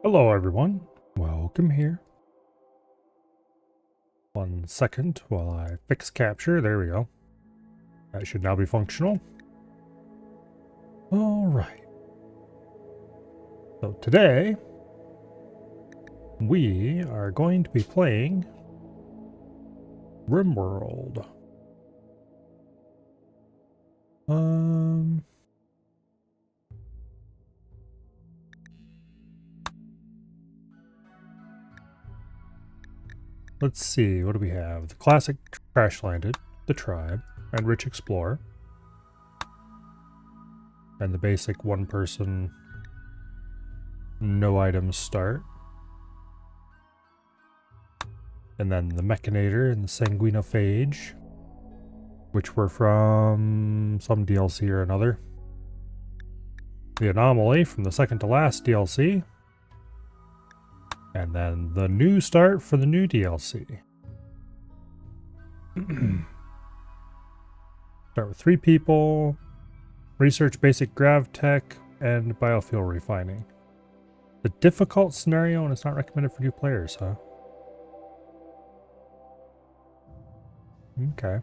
Hello everyone, welcome here. 1 second while I fix capture, there we go. That should now be functional. Alright. So today, we are going to be playing RimWorld. Let's see, what do we have? The classic Crash Landed, the Tribe, and Rich Explorer. And the basic one person, no items start. And then the Mechanator and the Sanguinophage, which were from some DLC or another. The Anomaly from the second to last DLC. And then the new start for the new DLC. Start with 3 people. Research basic grav tech and biofuel refining. The difficult scenario, and it's not recommended for new players, huh? Okay.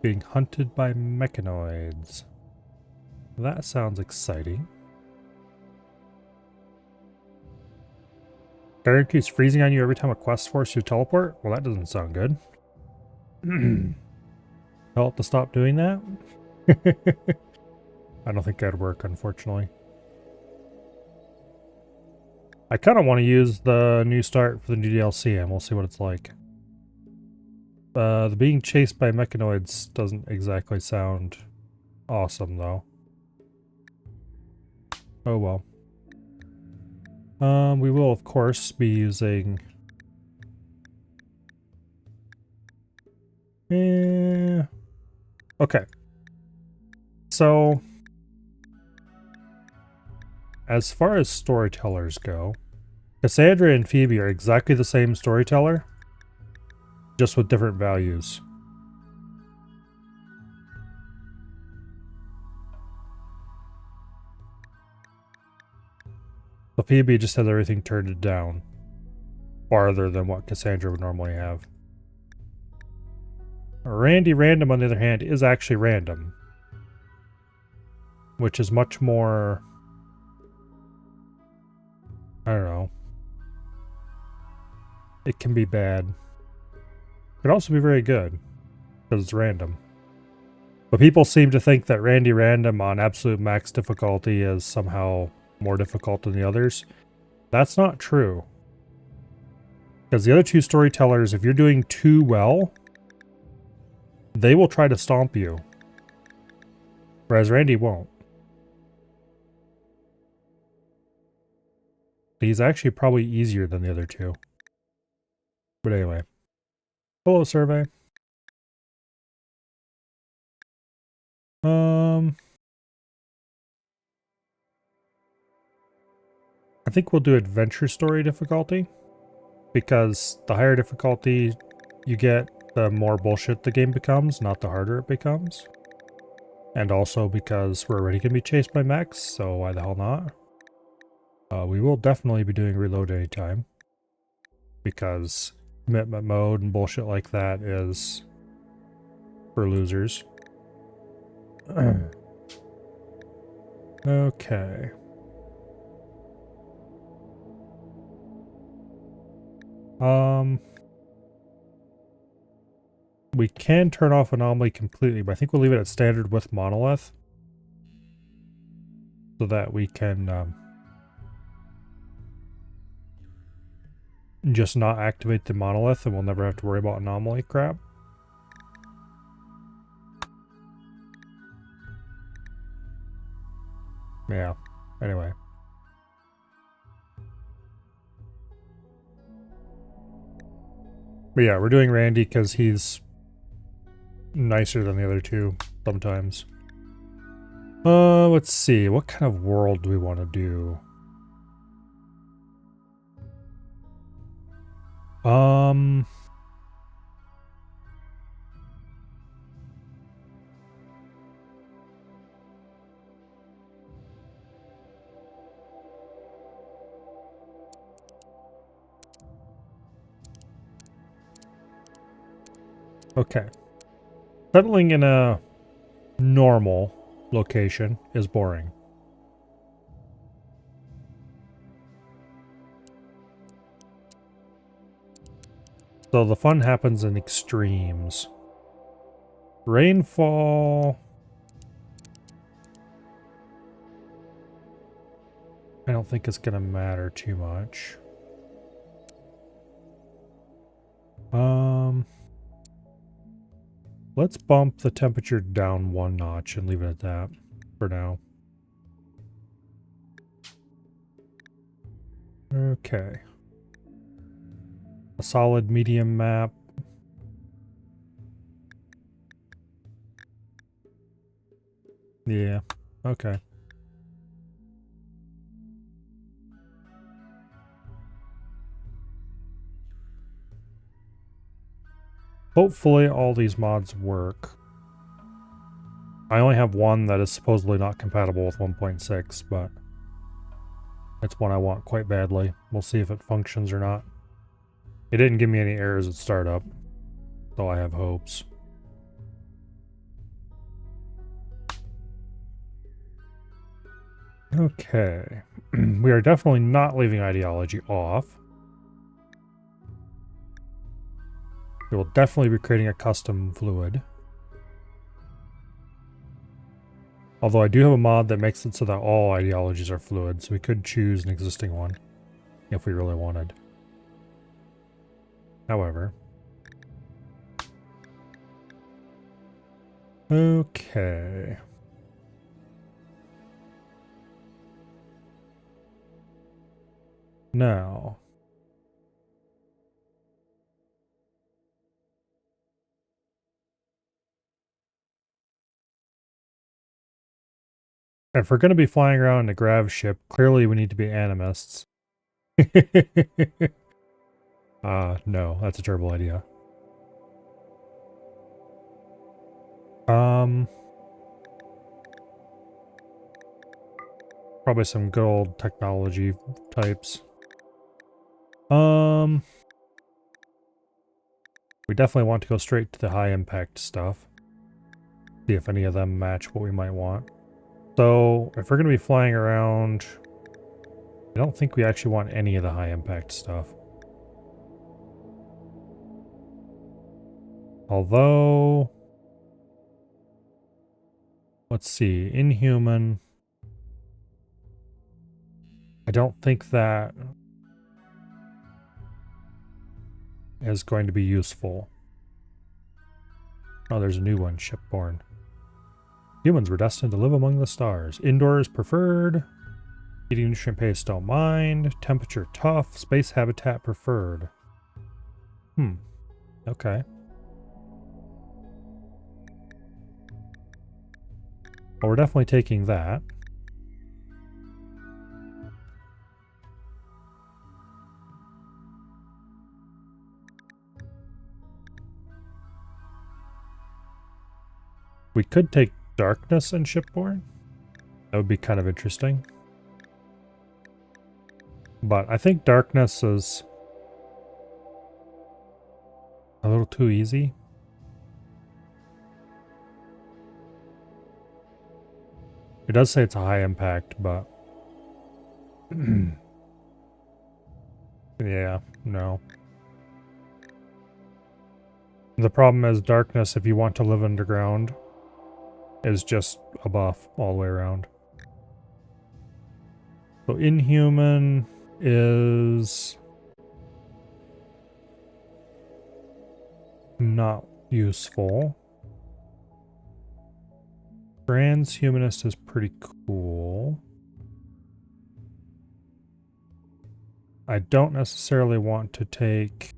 Being hunted by mechanoids. That sounds exciting. Barrier keeps freezing on you every time a quest forces you to teleport? Well, that doesn't sound good. Tell it to stop doing that? I don't think that'd work, unfortunately. I kind of want to use the new start for the new DLC, and we'll see what it's like. The being chased by mechanoids doesn't exactly sound awesome, though. Oh well. We will, of course, be using... Okay. So... as far as storytellers go, Cassandra and Phoebe are exactly the same storyteller, just with different values. So Phoebe just has everything turned down farther than what Cassandra would normally have. Randy Random, on the other hand, is actually random, which is much more... I don't know. It can be bad. It can also be very good, because it's random. But people seem to think that Randy Random on absolute max difficulty is somehow more difficult than the others. That's not true. Because the other two storytellers, if you're doing too well, they will try to stomp you. Whereas Randy won't. He's actually probably easier than the other two. But anyway. Hello, survey. I think we'll do adventure story difficulty. Because the higher difficulty you get, the more bullshit the game becomes, not the harder it becomes. And also because we're already going to be chased by mechs, so why the hell not? We will definitely be doing reload anytime. Because commitment mode and bullshit like that is for losers. Okay. We can turn off anomaly completely, but I think we'll leave it at standard with monolith. So that we can just not activate the monolith and we'll never have to worry about anomaly crap. Yeah, anyway. But yeah, we're doing Randy because he's nicer than the other two sometimes. Let's see. What kind of world do we want to do? Okay. Settling in a normal location is boring. So the fun happens in extremes. Rainfall... I don't think it's going to matter too much. Let's bump the temperature down 1 notch and leave it at that for now. Okay. A solid medium map. Yeah, okay. Hopefully all these mods work. I only have one that is supposedly not compatible with 1.6, but it's one I want quite badly. We'll see if it functions or not. It didn't give me any errors at startup, so I have hopes. Okay. We are definitely not leaving ideology off. We will definitely be creating a custom fluid. Although I do have a mod that makes it so that all ideologies are fluid, so we could choose an existing one if we really wanted. However. Okay. Now. If we're going to be flying around in a grav ship, clearly we need to be animists. No, that's a terrible idea. Probably some good old technology types. We definitely want to go straight to the high impact stuff. See if any of them match what we might want. So, if we're going to be flying around, I don't think we actually want any of the high impact stuff. Although, let's see, Inhuman, I don't think that is going to be useful. Oh, there's a new one, Shipborne. Humans were destined to live among the stars. Indoors preferred. Eating nutrient paste don't mind. Temperature tough. Space habitat preferred. Okay. Well, we're definitely taking that. We could take darkness and Shipborne. That would be kind of interesting. But I think darkness is a little too easy. It does say it's a high impact, but... yeah, no. The problem is darkness, if you want to live underground, is just a buff all the way around. So Inhuman is not useful. Transhumanist is pretty cool. I don't necessarily want to take...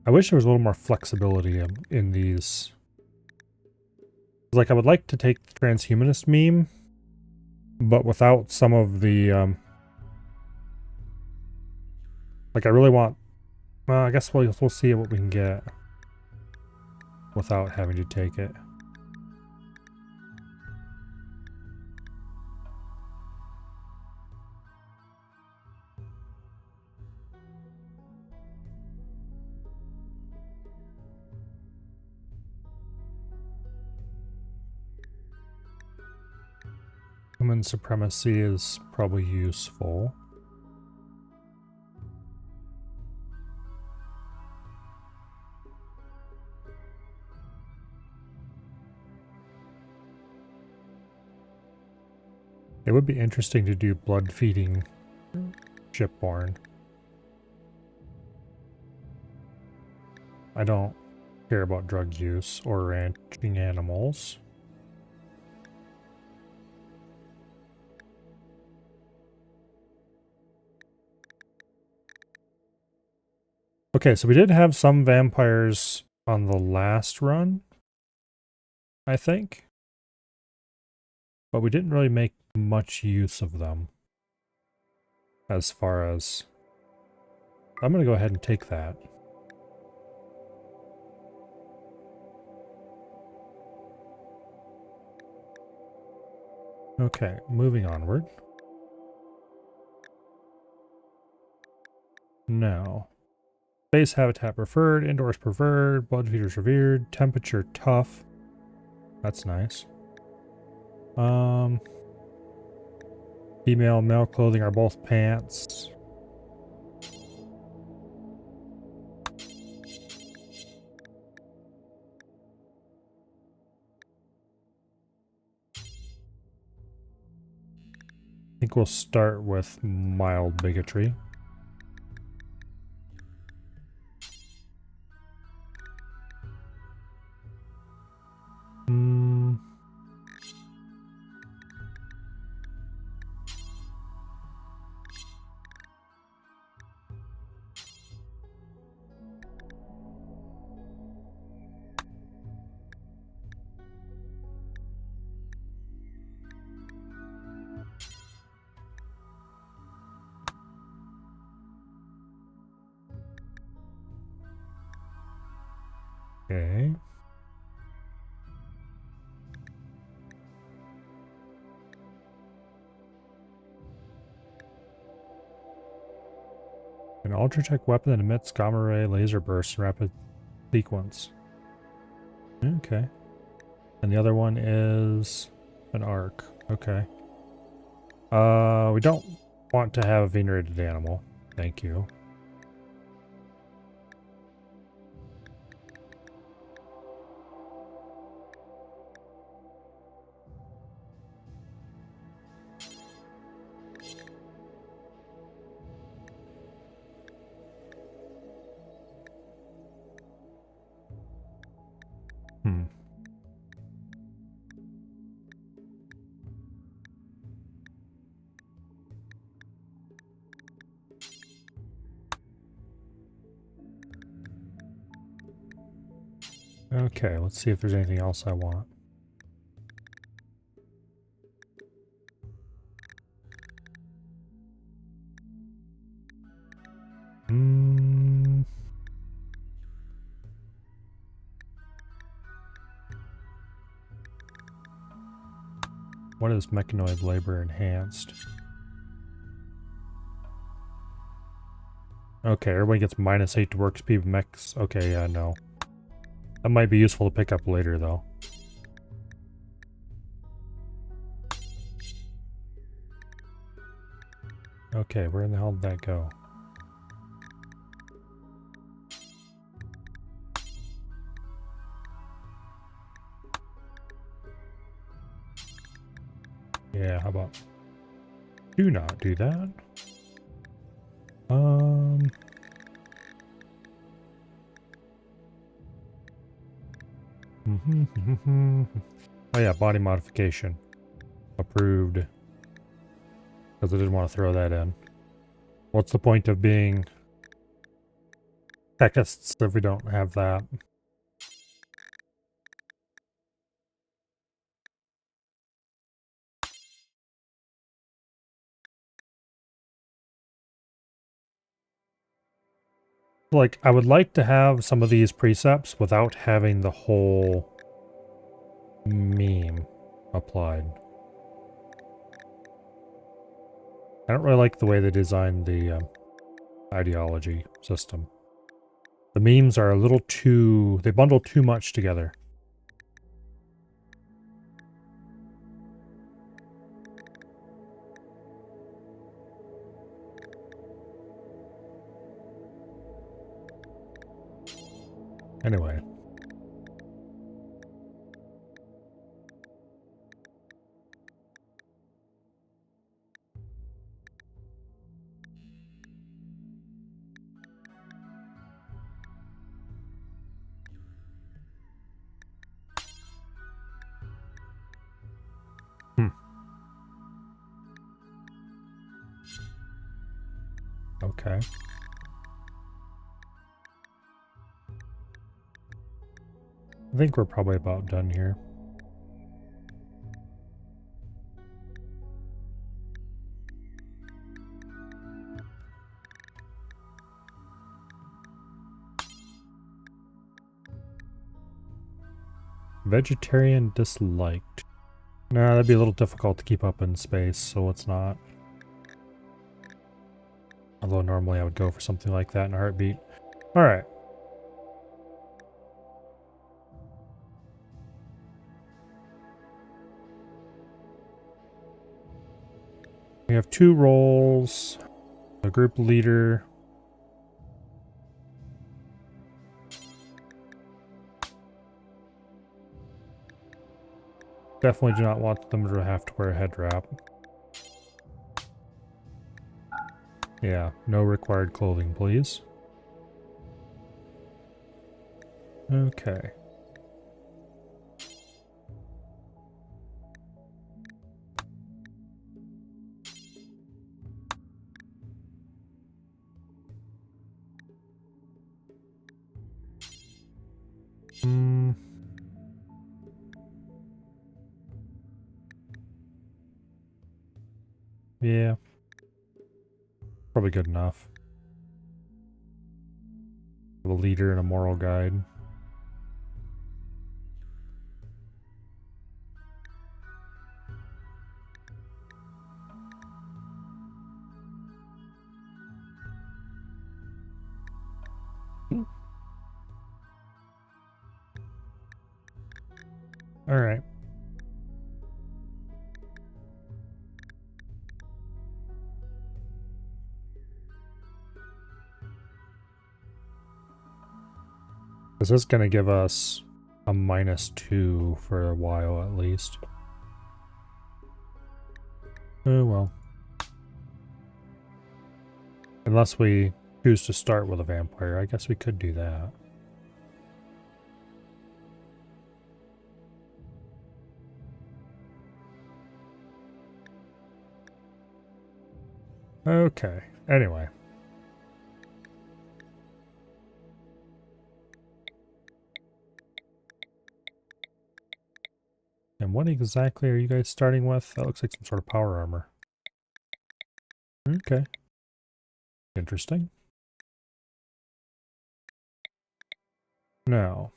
I wish there was a little more flexibility in these. Like, I would like to take the transhumanist meme, but without some of the, like, I really want... Well, I guess we'll see what we can get without having to take it. Human supremacy is probably useful. It would be interesting to do blood feeding shipborne. I don't care about drug use or ranching animals. Okay, so we did have some vampires on the last run, I think. But we didn't really make much use of them. As far as... I'm going to go ahead and take that. Okay, moving onward. Now, space habitat preferred, indoors preferred, blood feeders revered, temperature tough. That's nice. Female, male clothing are both pants. I think we'll start with mild bigotry. Okay. An ultratech weapon that emits gamma ray laser bursts in rapid sequence. Okay. And the other one is an arc. Okay. We don't want to have a venerated animal. Thank you. Okay, let's see if there's anything else I want. What is mechanoid labor enhanced? Okay, everybody gets -8 to work speed mechs. Okay, yeah, no. That might be useful to pick up later, though. Okay, where in the hell did that go? Yeah, how about... Do not do that. Oh yeah, body modification. Approved. Because I didn't want to throw that in. What's the point of being techists if we don't have that? Like, I would like to have some of these precepts without having the whole meme applied. I don't really like the way they designed the ideology system. The memes are a little too... they bundle too much together. Anyway. Okay. I think we're probably about done here. Vegetarian disliked. Nah, that'd be a little difficult to keep up in space, so let's not. Although normally I would go for something like that in a heartbeat. Alright. We have 2 roles. A group leader. Definitely do not want them to have to wear a head wrap. Yeah, no required clothing, please. Okay. Yeah. Probably good enough. A leader and a moral guide. Alright. This is going to give us a -2 for a while at least. Oh well. Unless we choose to start with a vampire, I guess we could do that. Okay, anyway. And what exactly are you guys starting with? That looks like some sort of power armor. Okay. Interesting. Now.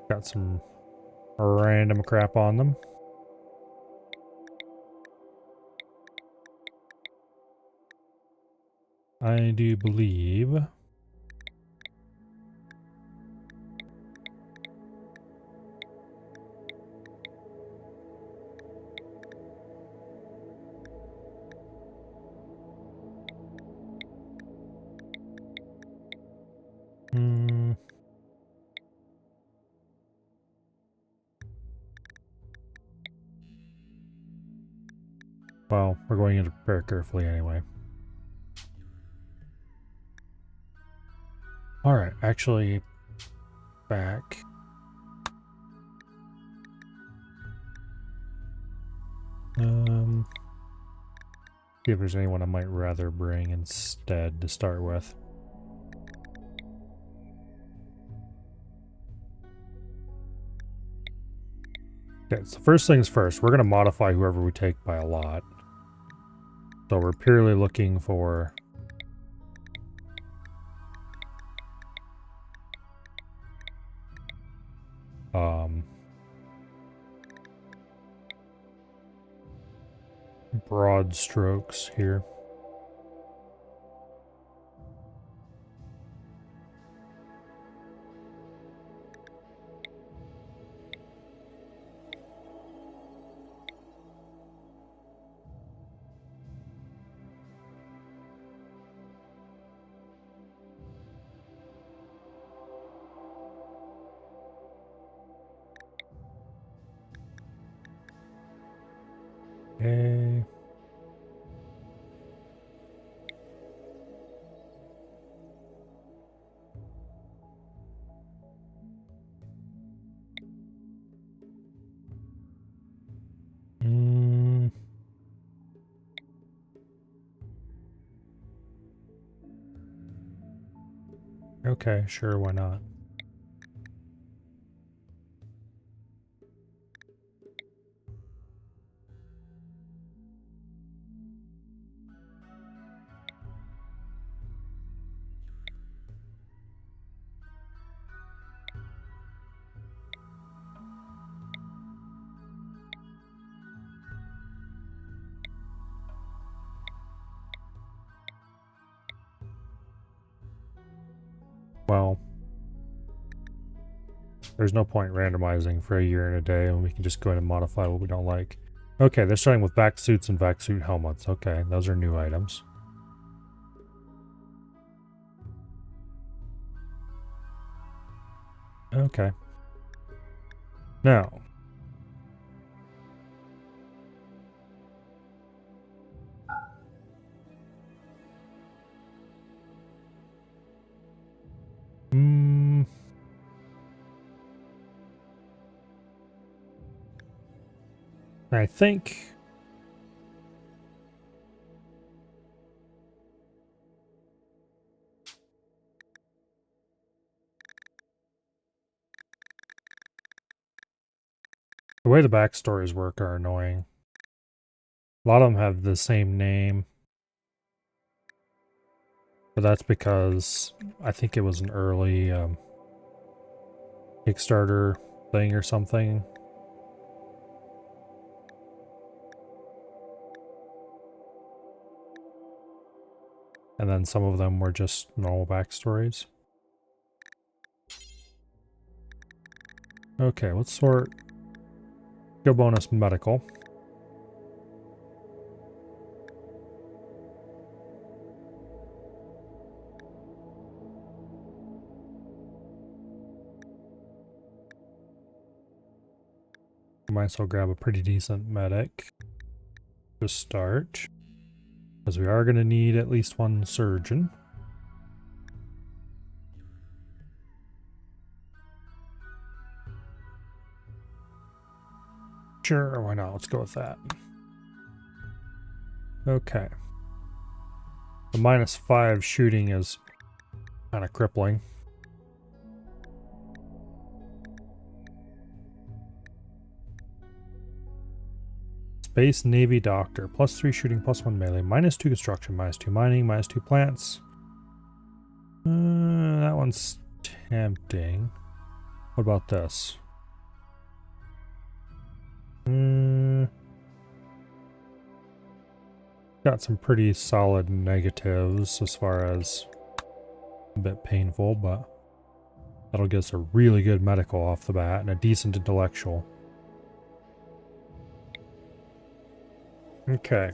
Got some random crap on them. I do believe... Well, we're going to prepare carefully anyway. Alright, actually... Back... See if there's anyone I might rather bring instead to start with. Okay, so first things first, we're going to modify whoever we take by a lot. So we're purely looking for... broad strokes here. Okay. Okay, sure, why not? Well, there's no point randomizing for a year and a day, and we can just go in and modify what we don't like. Okay, they're starting with vac suits and vac suit helmets. Okay, those are new items. Okay. Now. I think the way the backstories work are annoying. A lot of them have the same name, but that's because I think it was an early Kickstarter thing or something. And then some of them were just normal backstories. Okay, let's sort skill bonus medical. Might as well grab a pretty decent medic to start, because we are going to need at least one surgeon. Sure, why not? Let's go with that. Okay. The -5 shooting is kind of crippling. Space Navy Doctor. +3 shooting, +1 melee, -2 construction, -2 mining, -2 plants. That one's tempting. What about this? Got some pretty solid negatives as far as a bit painful, but that'll get us a really good medical off the bat and a decent intellectual. Okay.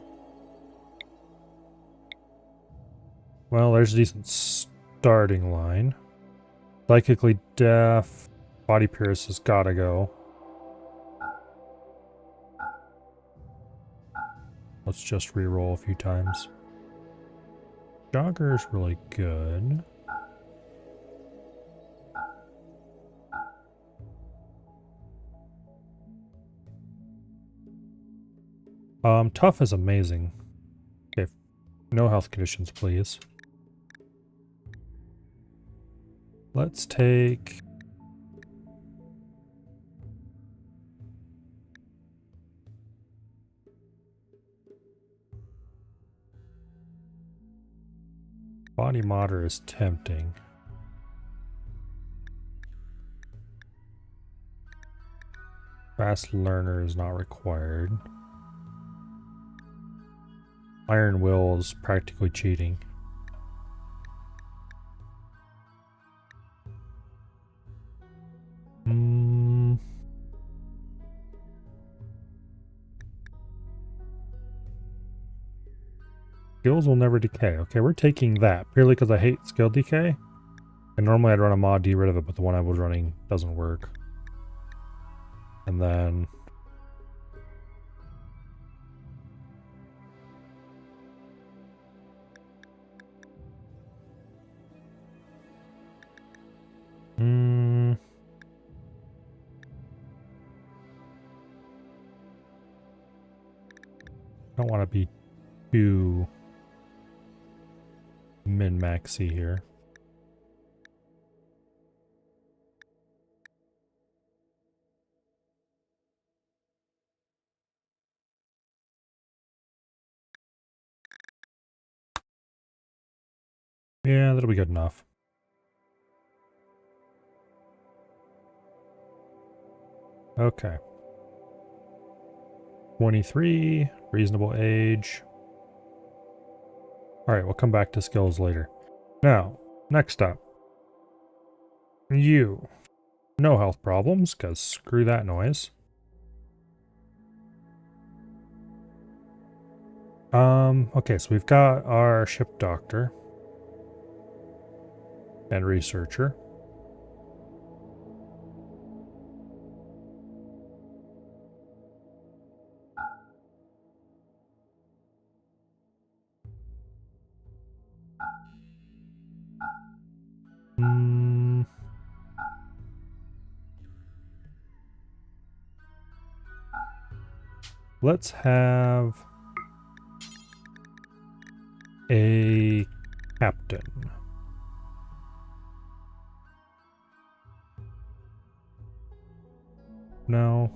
Well, there's a decent starting line. Psychically deaf. Body Pierce has gotta go. Let's just re-roll a few times. Jogger's really good. Tough is amazing. Okay, no health conditions, please. Let's take... Body modder is tempting. Fast learner is not required. Iron will is practically cheating. Skills will never decay. Okay, we're taking that purely because I hate skill decay. And normally I'd run a mod to get rid of it, but the one I was running doesn't work. And then Don't want to be too min-maxy here. Yeah, that'll be good enough. Okay. 23, reasonable age. Alright, we'll come back to skills later. Now, next up. You. No health problems, because screw that noise. Okay, so we've got our ship doctor. And researcher. Let's have a captain. No.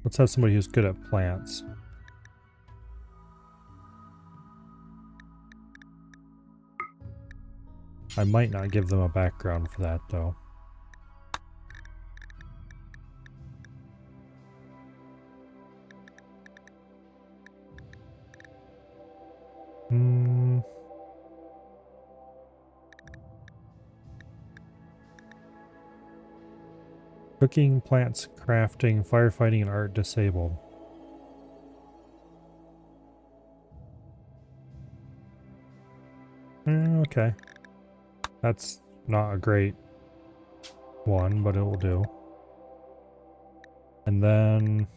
Let's have somebody who's good at plants. I might not give them a background for that, though. Cooking, plants, crafting, firefighting, and art disabled. Okay. That's not a great one, but it will do. And then...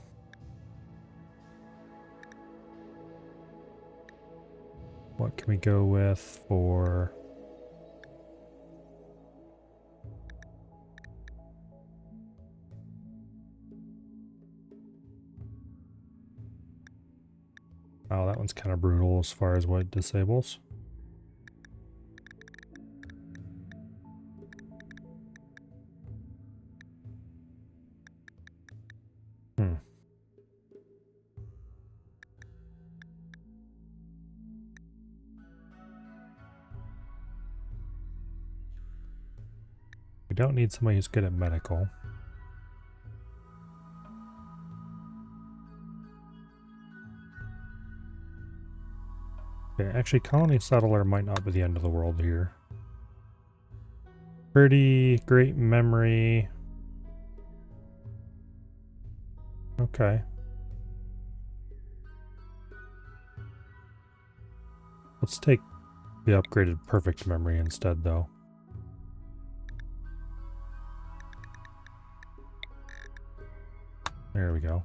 what can we go with for... oh, that one's kind of brutal as far as what it disables. We don't need somebody who's good at medical. Okay, actually, colony settler might not be the end of the world here. Pretty great memory. Okay. Let's take the upgraded perfect memory instead, though. There we go.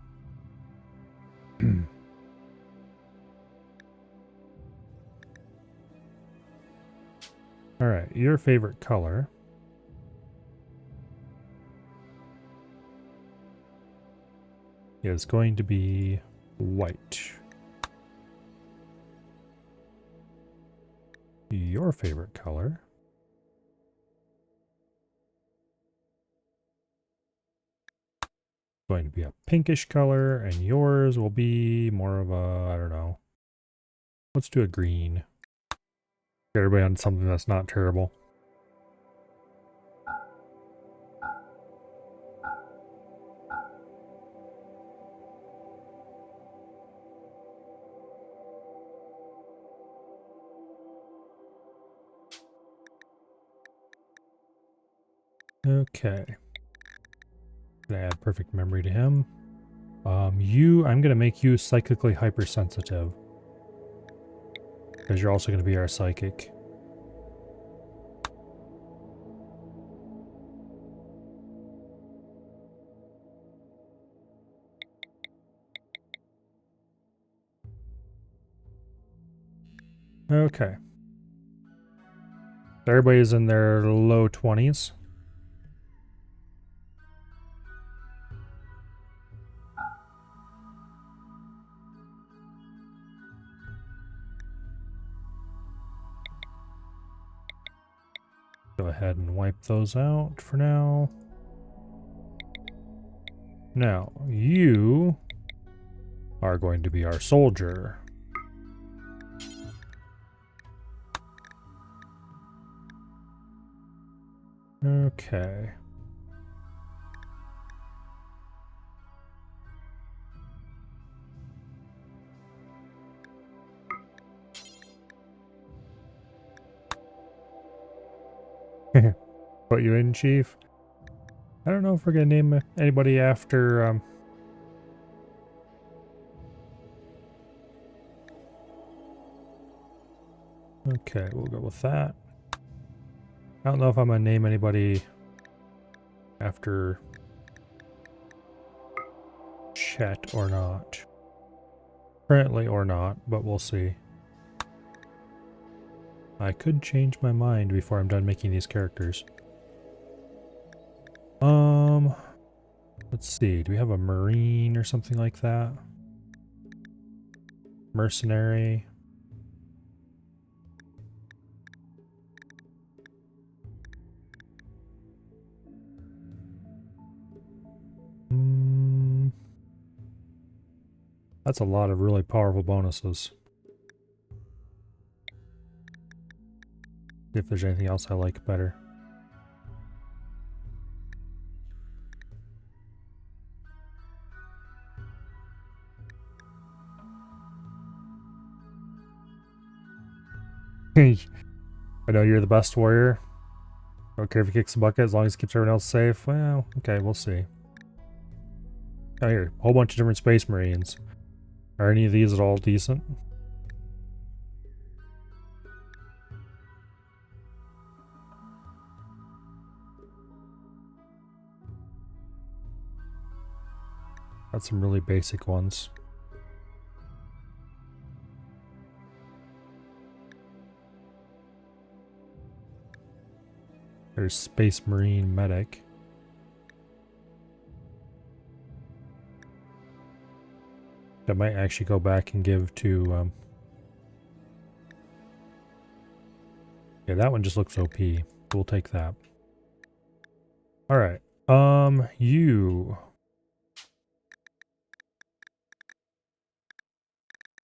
Alright, your favorite color. Is going to be white. Your favorite color going to be a pinkish color, and yours will be more of a, I don't know. Let's do a green. Get everybody on something that's not terrible. Okay. Gonna add perfect memory to him. I'm gonna make you psychically hypersensitive. Because you're also gonna be our psychic. Okay. Everybody's in their low 20s. Go ahead and wipe those out for now. Now, you are going to be our soldier. Okay. Put you in, Chief. I don't know if we're gonna name anybody after okay, we'll go with that. I don't know if I'm gonna name anybody after Chet or not. Currently or not, but we'll see. I could change my mind before I'm done making these characters. Let's see. Do we have a Marine or something like that? Mercenary. That's a lot of really powerful bonuses. See if there's anything else I like better. I know you're the best warrior. Don't care if he kicks the bucket as long as he keeps everyone else safe. Well, okay, we'll see. Oh, here, a whole bunch of different Space Marines. Are any of these at all decent? Got some really basic ones. There's Space Marine Medic. I might actually go back and give to yeah, that one just looks OP. We'll take that. Alright. You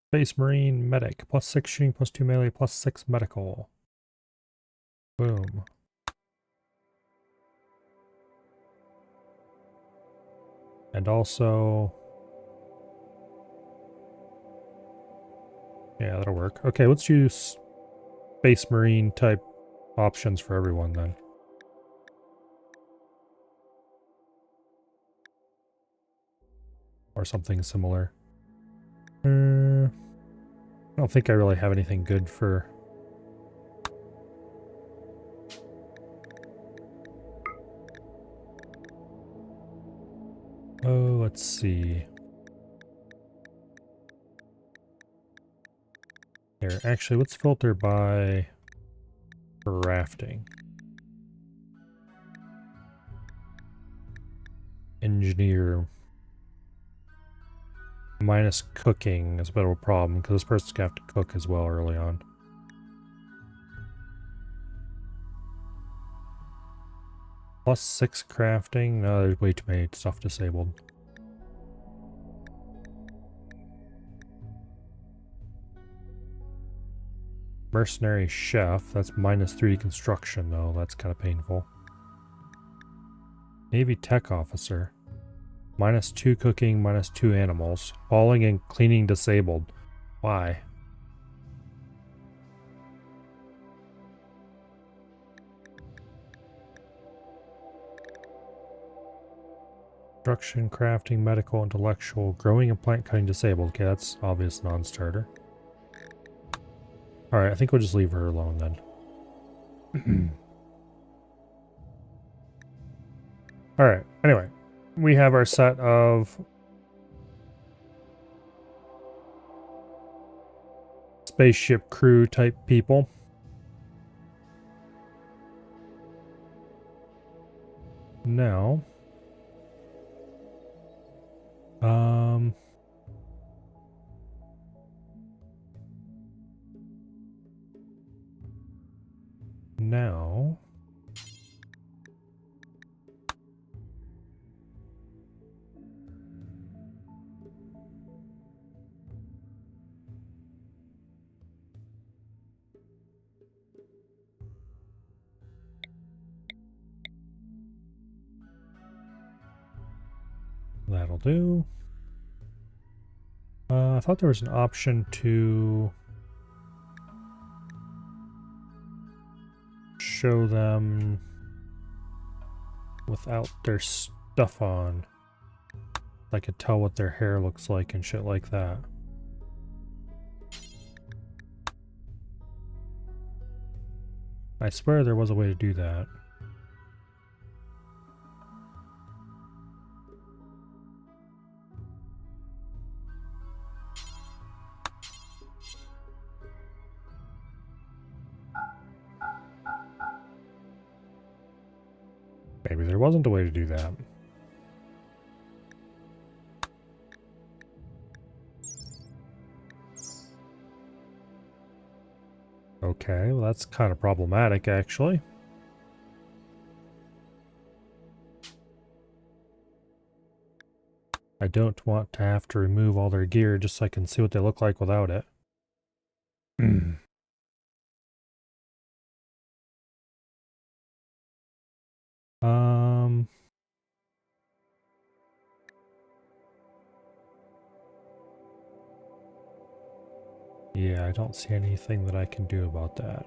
Space Marine Medic. +6 shooting, +2 melee, +6 medical. Boom. And also... yeah, that'll work. Okay, let's use Space Marine type options for everyone then. Or something similar. I don't think I really have anything good for... oh, let's see. Here, actually, let's filter by crafting. Engineer. Minus cooking is a bit of a problem, because this person's gonna have to cook as well early on. +6 crafting? No, there's way too many stuff disabled. Mercenary chef, that's -3 construction though, that's kind of painful. Navy tech officer. -2 cooking, -2 animals. Hauling and cleaning disabled. Why? Construction, crafting, medical, intellectual, growing and plant cutting disabled. Okay, that's obvious non-starter. Alright, I think we'll just leave her alone then. Alright, anyway. We have our set of spaceship crew type people. Now, now That'll do. I thought there was an option to show them without their stuff on. I could tell what their hair looks like and shit like that. I swear there was a way to do that. Maybe there wasn't a way to do that. Okay, well that's kind of problematic actually. I don't want to have to remove all their gear just so I can see what they look like without it. Um... Yeah, I don't see anything that I can do about that.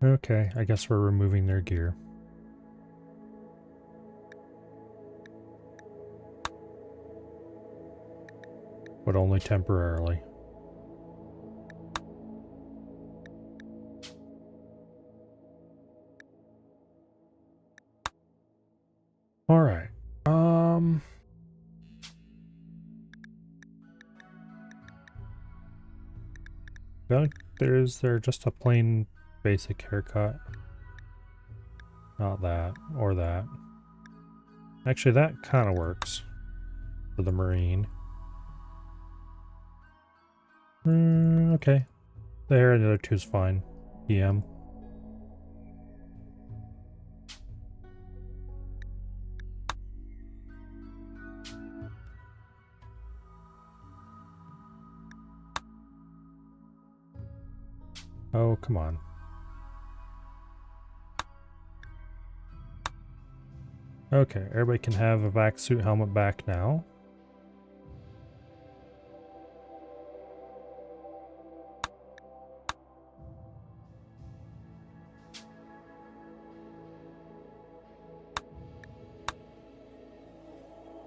Okay, I guess we're removing their gear. But only temporarily. Alright. Is there just a plain basic haircut? Not that, or that. Actually, that kind of works for the Marine. Okay. The hair in the other two is fine. PM. Oh, come on. Okay, everybody can have a vac suit helmet back now.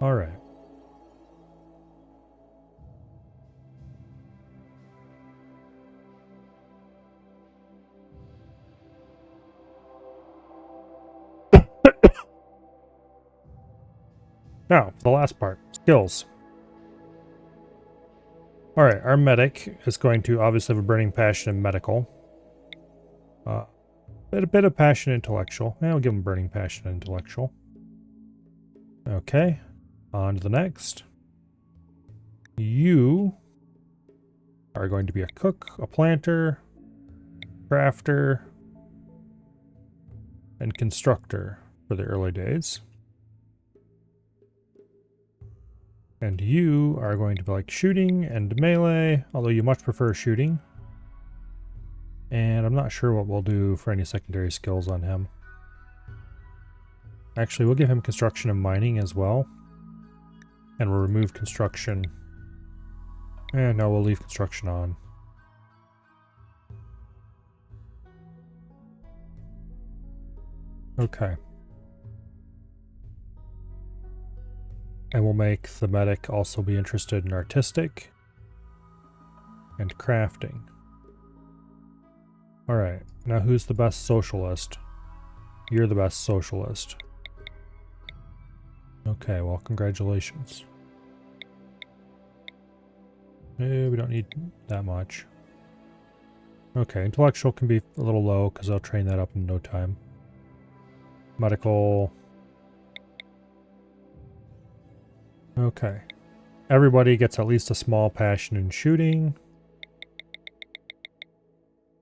Alright. Now, the last part. Skills. Alright, our medic is going to obviously have a burning passion in medical. A bit of passion intellectual. Yeah, we'll give him burning passion intellectual. Okay, on to the next. You are going to be a cook, a planter, crafter, and constructor for the early days. And you are going to be like shooting and melee, although you much prefer shooting. And I'm not sure what we'll do for any secondary skills on him. Actually, we'll give him construction and mining as well. And we'll remove construction. And no, we'll leave construction on. Okay. And we'll make the medic also be interested in artistic and crafting. Alright, now who's the best socialist? You're the best socialist. Okay, well, congratulations. We don't need that much. Okay, intellectual can be a little low because I'll train that up in no time. Medical. Okay. Everybody gets at least a small passion in shooting.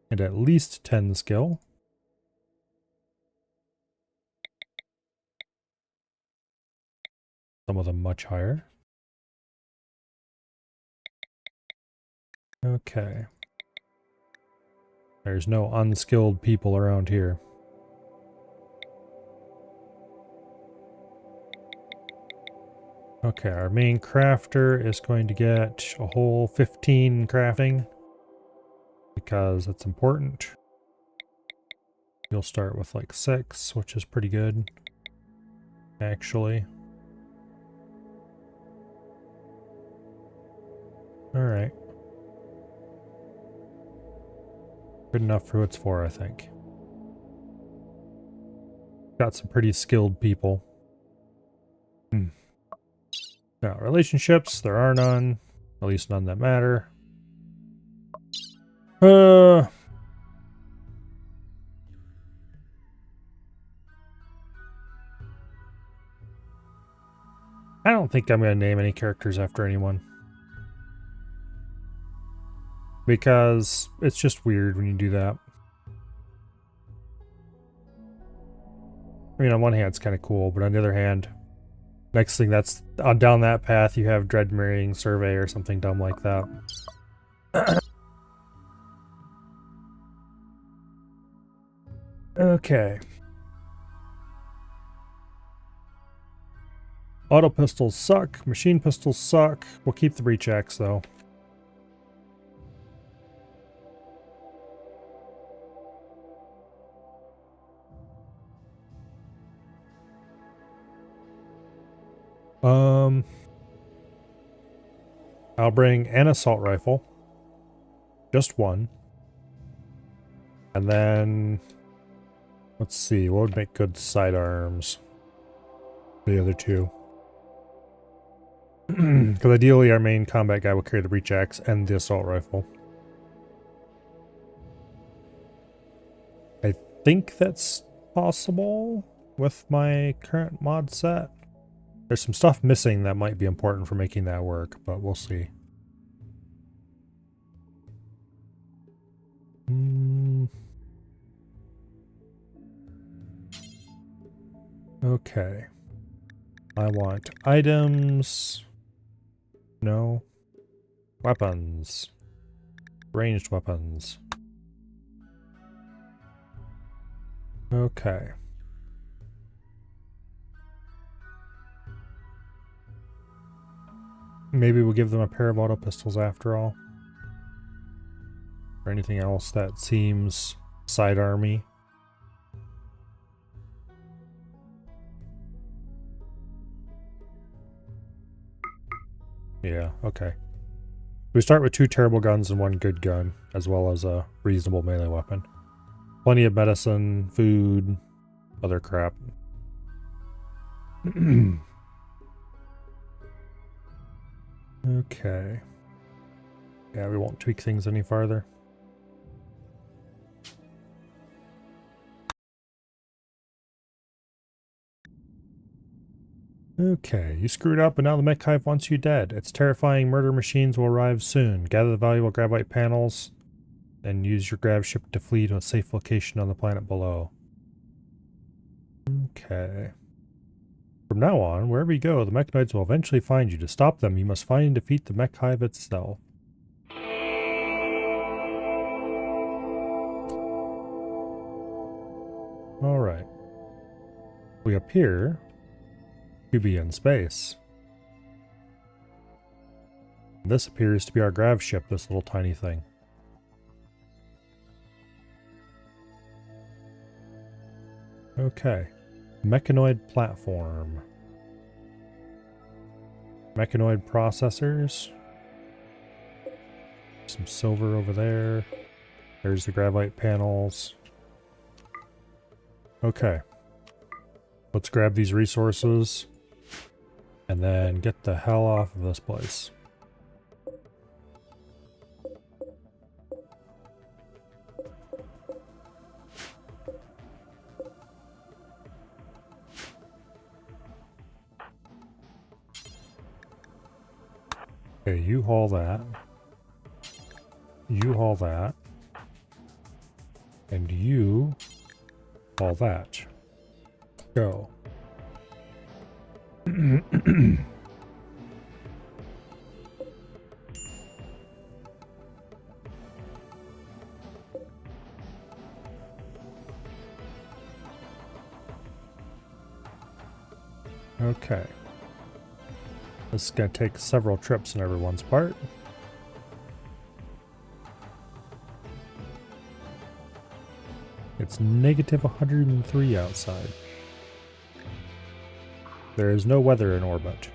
And at least 10 skill. Some of them much higher. Okay. There's no unskilled people around here. Okay, our main crafter is going to get a whole 15 crafting because that's important. You'll start with like 6, which is pretty good, actually. Alright. Good enough for who it's for, I think. Got some pretty skilled people. Now, relationships, there are none. At least none that matter. I don't think I'm going to name any characters after anyone. Because it's just weird when you do that. I mean, on one hand, it's kind of cool, but on the other hand, next thing that's down that path, you have Dread Marrying Survey or something dumb like that. Okay. Auto pistols suck. Machine pistols suck. We'll keep the breach axe, though. I'll bring an assault rifle. Just one. And then... let's see, what would make good sidearms? The other two. Because ideally our main combat guy will carry the breach axe and the assault rifle. I think that's possible with my current mod set. There's some stuff missing that might be important for making that work, but we'll see. Okay. I want items. No. Weapons. Ranged weapons. Okay. Maybe we'll give them a pair of auto pistols after all. Or anything else that seems sidearmy. Yeah, okay. We start with 2 terrible guns and 1 good gun, as well as a reasonable melee weapon. Plenty of medicine, food, other crap. Okay. Yeah, we won't tweak things any farther. Okay, you screwed up and now the mech hive wants you dead. Its terrifying murder machines will arrive soon. Gather the valuable gravite panels and use your grav ship to flee to a safe location on the planet below. Okay. From now on, wherever you go, the mechanoids will eventually find you. To stop them, you must find and defeat the mech hive itself. Alright. We appear to be in space. This appears to be our grav ship, this little tiny thing. Okay. Mechanoid platform. Mechanoid processors. Some silver over there. There's the gravite panels. Okay. Let's grab these resources and then get the hell off of this place. Okay, you haul that. You haul that. And you haul that. Go. Okay. This is going to take several trips on everyone's part. It's negative 103 outside. There is no weather in orbit.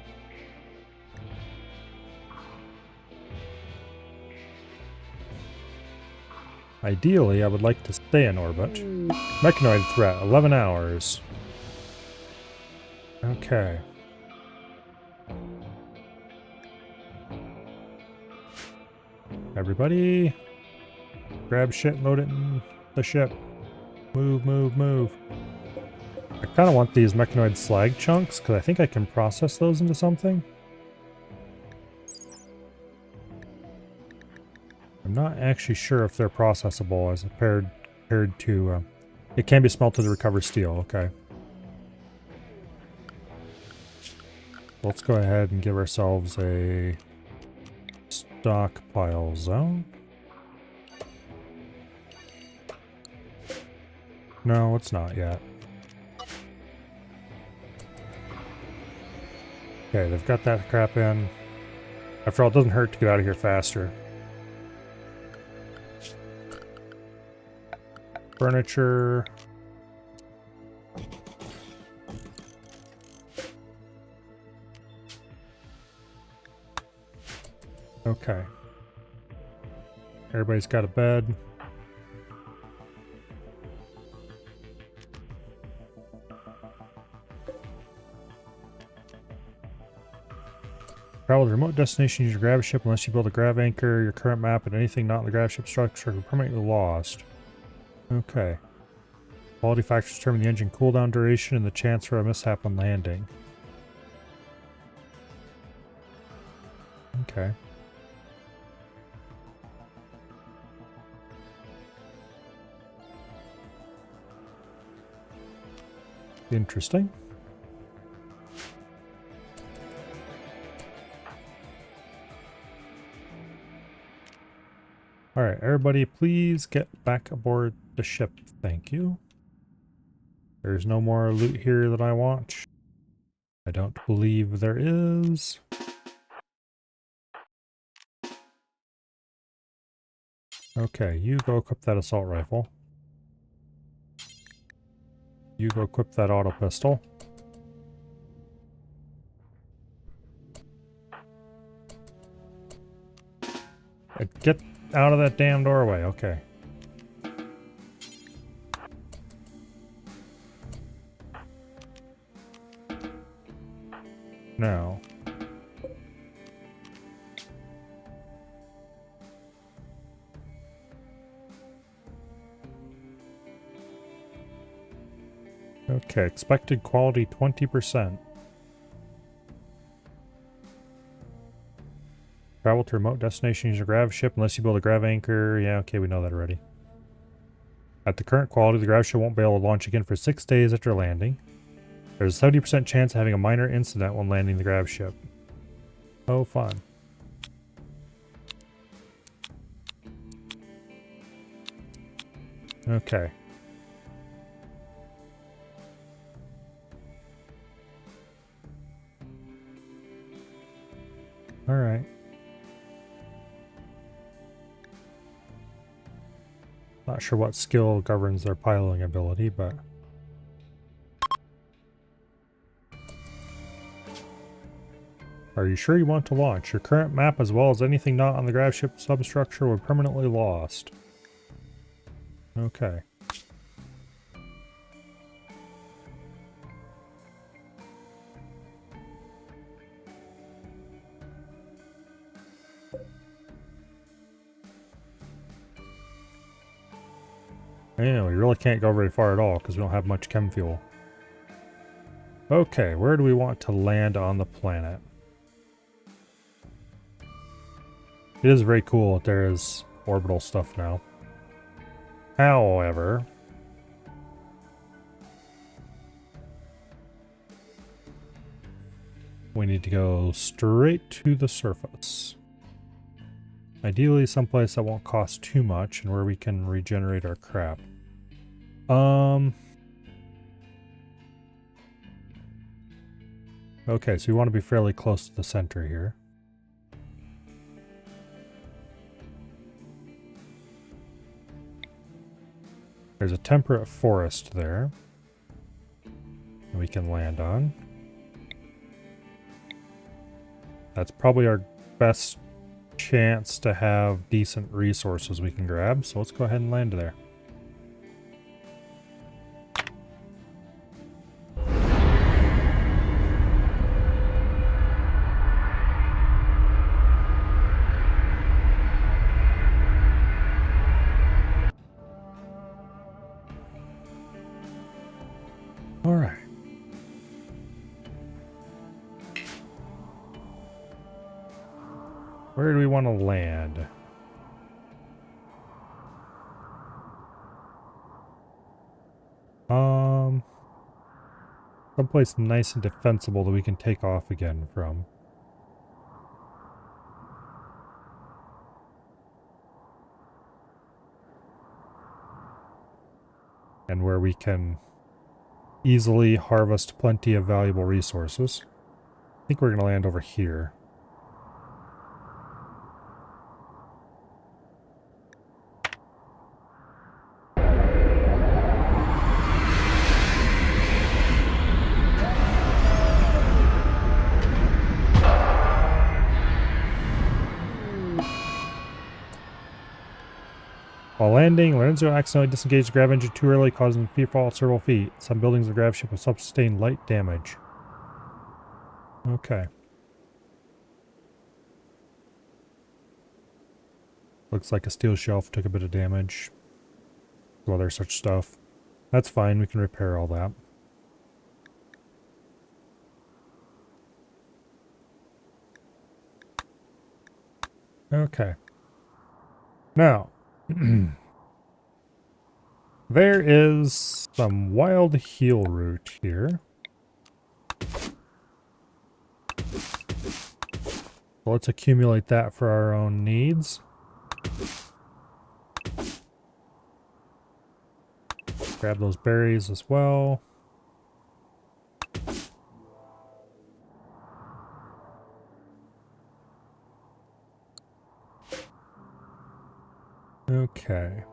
Ideally, I would like to stay in orbit. Mechanoid threat, 11 hours. Okay. Everybody, grab shit and load it in the ship. Move, move, move. I kind of want these mechanoid slag chunks, because I think I can process those into something. I'm not actually sure if they're processable as compared to... it can be smelted to recover steel, okay. Let's go ahead and give ourselves a stockpile zone. No, it's not yet. Okay, they've got that crap in. After all, it doesn't hurt to get out of here faster. Furniture. Okay. Everybody's got a bed. Travel to remote destination, use your grav ship unless you build a grav anchor, your current map, and anything not in the grav ship structure are permanently lost. Okay. Quality factors determine the engine cooldown duration and the chance for a mishap on landing. Okay. Interesting. Alright, everybody please get back aboard the ship. Thank you. There's no more loot here that I want. I don't believe there is. Okay, you go equip that assault rifle. You go equip that auto pistol. Get out of that damn doorway, okay. Now. Okay, expected quality 20%. Travel to remote destination, use a grav ship unless you build a grav anchor. Yeah, okay, we know that already. At the current quality, the grav ship won't be able to launch again for 6 days after landing. There's a 70% chance of having a minor incident when landing the grav ship. Oh, fun. Okay. Alright. Not sure what skill governs their piloting ability, but... Are you sure you want to launch? Your current map as well as anything not on the grav ship substructure were permanently lost. Okay. Anyway, we really can't go very far at all because we don't have much chem fuel. Okay, where do we want to land on the planet? It is very cool that there is orbital stuff now. However... we need to go straight to the surface. Ideally someplace that won't cost too much and where we can regenerate our crap. Okay, so we want to be fairly close to the center here. There's a temperate forest there that we can land on. That's probably our best chance to have decent resources we can grab, so let's go ahead and land there. All right. Where do we want to land? Someplace nice and defensible that we can take off again from. And where we can easily harvest plenty of valuable resources. I think we're going to land over here. While landing, Lorenzo accidentally disengaged the grav engine too early, causing free fall at several feet. Some buildings of the grav ship will sustain light damage. Okay. Looks like a steel shelf took a bit of damage. Some other such stuff. That's fine, we can repair all that. Okay. Now, there is some wild heel root here. So let's accumulate that for our own needs. Grab those berries as well. Okay.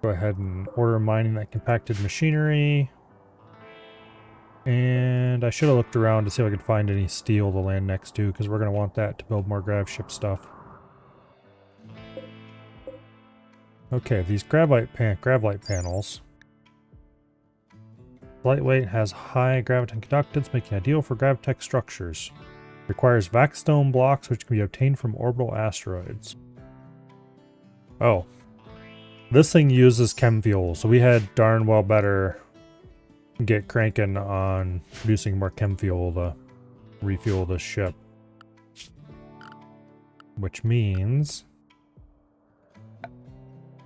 Go ahead and order mining that compacted machinery. And I should have looked around to see if I could find any steel to land next to, because we're going to want that to build more grav ship stuff. Okay, these gravite panels. Lightweight, has high graviton conductance, making ideal for gravitech structures. Requires vaxstone blocks, which can be obtained from orbital asteroids. Oh. This thing uses chem fuel, so we had darn well better get cranking on producing more chem fuel to refuel this ship. Which means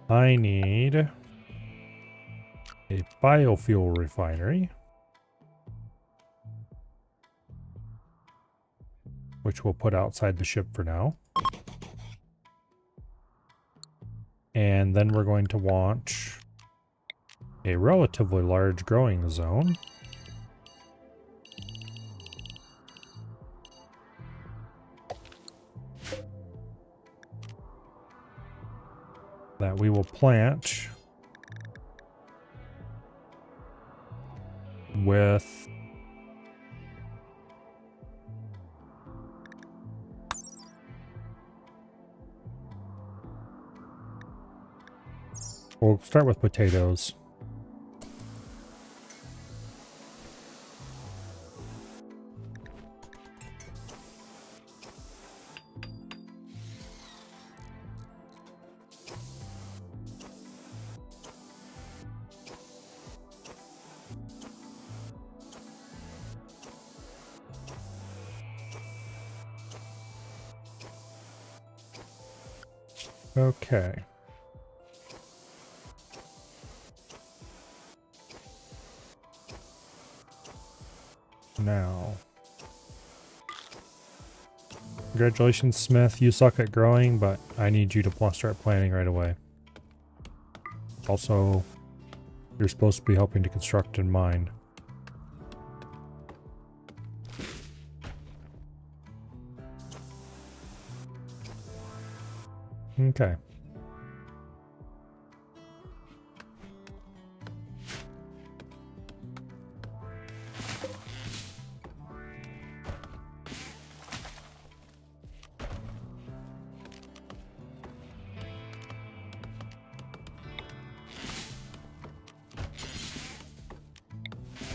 I need a biofuel refinery, which we'll put outside the ship for now. And then we're going to want a relatively large growing zone. That we will plant with we'll start with potatoes. Okay. Now, Congratulations, Smith. You suck at growing, but I need you to start planting right away. Also, you're supposed to be helping to construct and mine. Okay.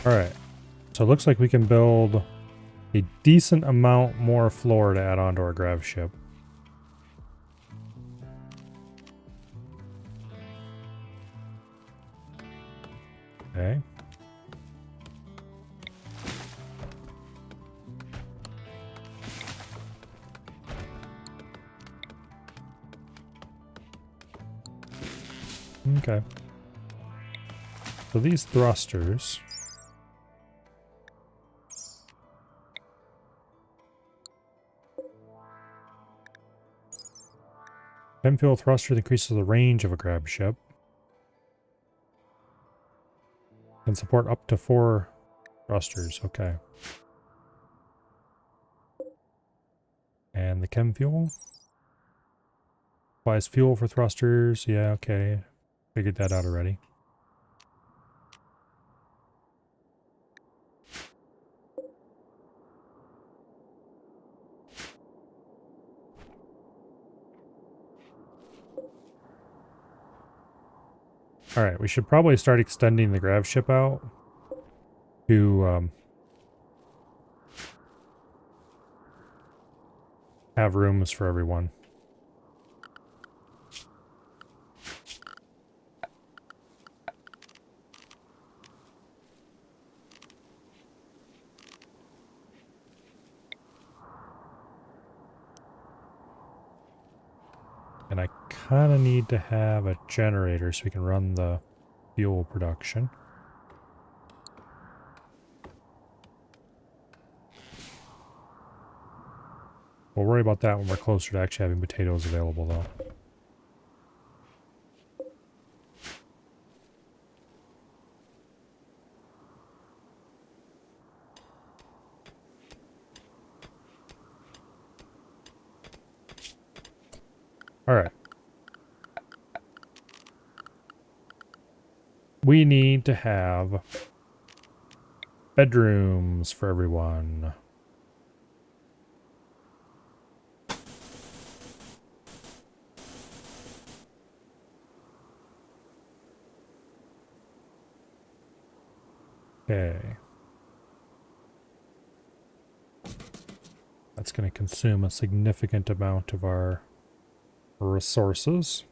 Alright, so it looks like we can build a decent amount more floor to add on to our grav ship. Okay. Okay. So these thrusters... Chem fuel thruster increases the range of a grab ship. Can support up to 4 thrusters, okay. And the chem fuel? Applies fuel for thrusters, yeah, okay. Figured that out already. Alright, we should probably start extending the grav ship out to have rooms for everyone. And I kind of need to have a generator so we can run the fuel production. We'll worry about that when we're closer to actually having potatoes available, though. Alright. We need to have bedrooms for everyone. Okay. That's going to consume a significant amount of our resources.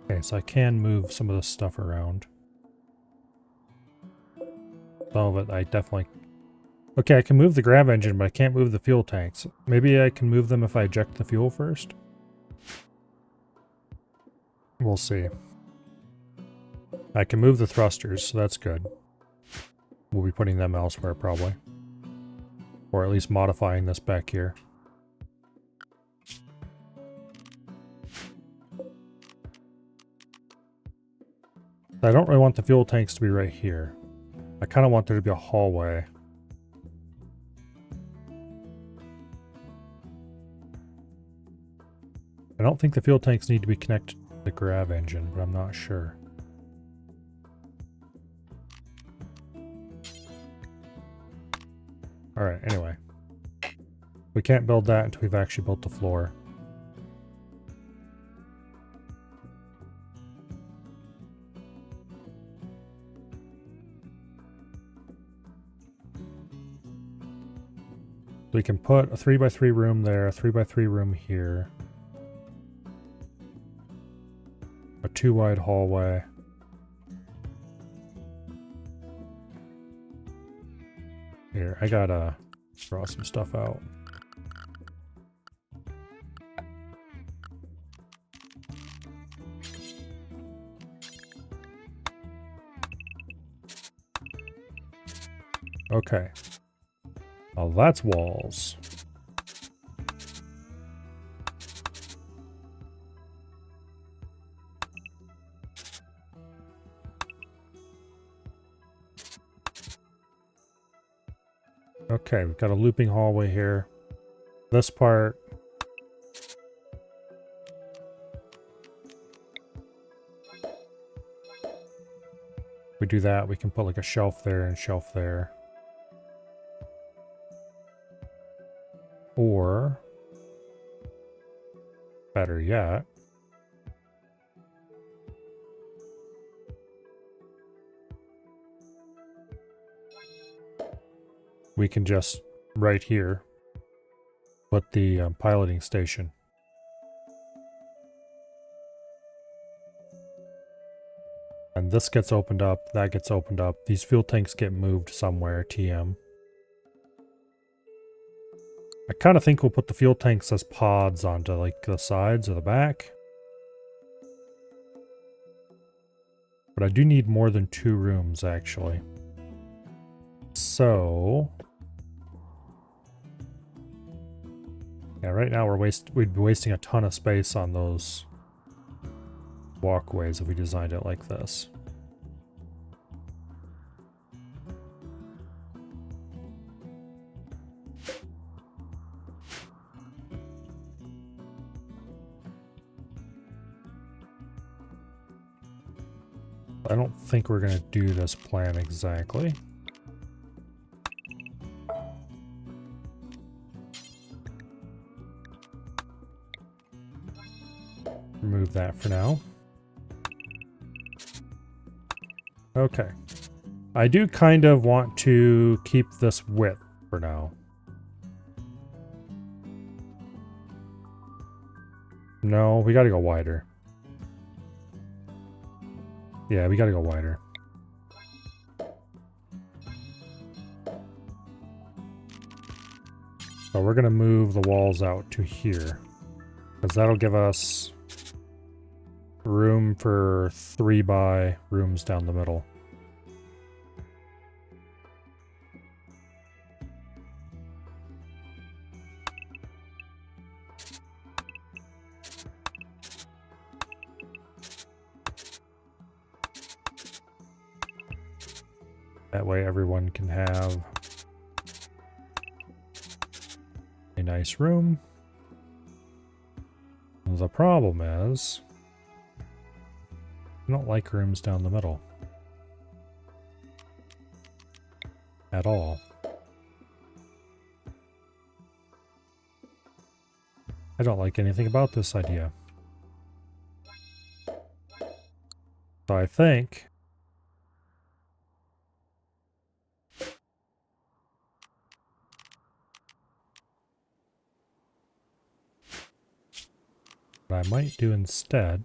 Okay, so I can move some of this stuff around. Some of it I definitely... Okay, I can move the grav engine, but I can't move the fuel tanks. Maybe I can move them if I eject the fuel first? We'll see. I can move the thrusters, so that's good. We'll be putting them elsewhere, probably. Or at least modifying this back here. I don't really want the fuel tanks to be right here. I kind of want there to be a hallway. I don't think the fuel tanks need to be connected to the grav engine, but I'm not sure. Alright, anyway. We can't build that until we've actually built the floor. We can put a 3x3 room there, a 3x3 room here. A 2-wide hallway. Here, I gotta draw some stuff out. Okay. Well, that's walls. Okay, we've got a looping hallway here. This part. If we do that, we can put like a shelf there and shelf there. Or, better yet, we can just, right here, put the piloting station. And this gets opened up, that gets opened up. These fuel tanks get moved somewhere, TM. I kind of think we'll put the fuel tanks as pods onto like the sides or the back. But I do need more than 2 rooms, actually. So... yeah, right now we'd be wasting a ton of space on those walkways if we designed it like this. I don't think we're going to do this plan exactly. Remove that for now. Okay. I do kind of want to keep this width for now. No, we gotta go wider. Yeah, we gotta go wider. So we're gonna move the walls out to here, because that'll give us room for 3x rooms down the middle. That way everyone can have a nice room. The problem is, I don't like rooms down the middle. At all. I don't like anything about this idea. So I think what I might do instead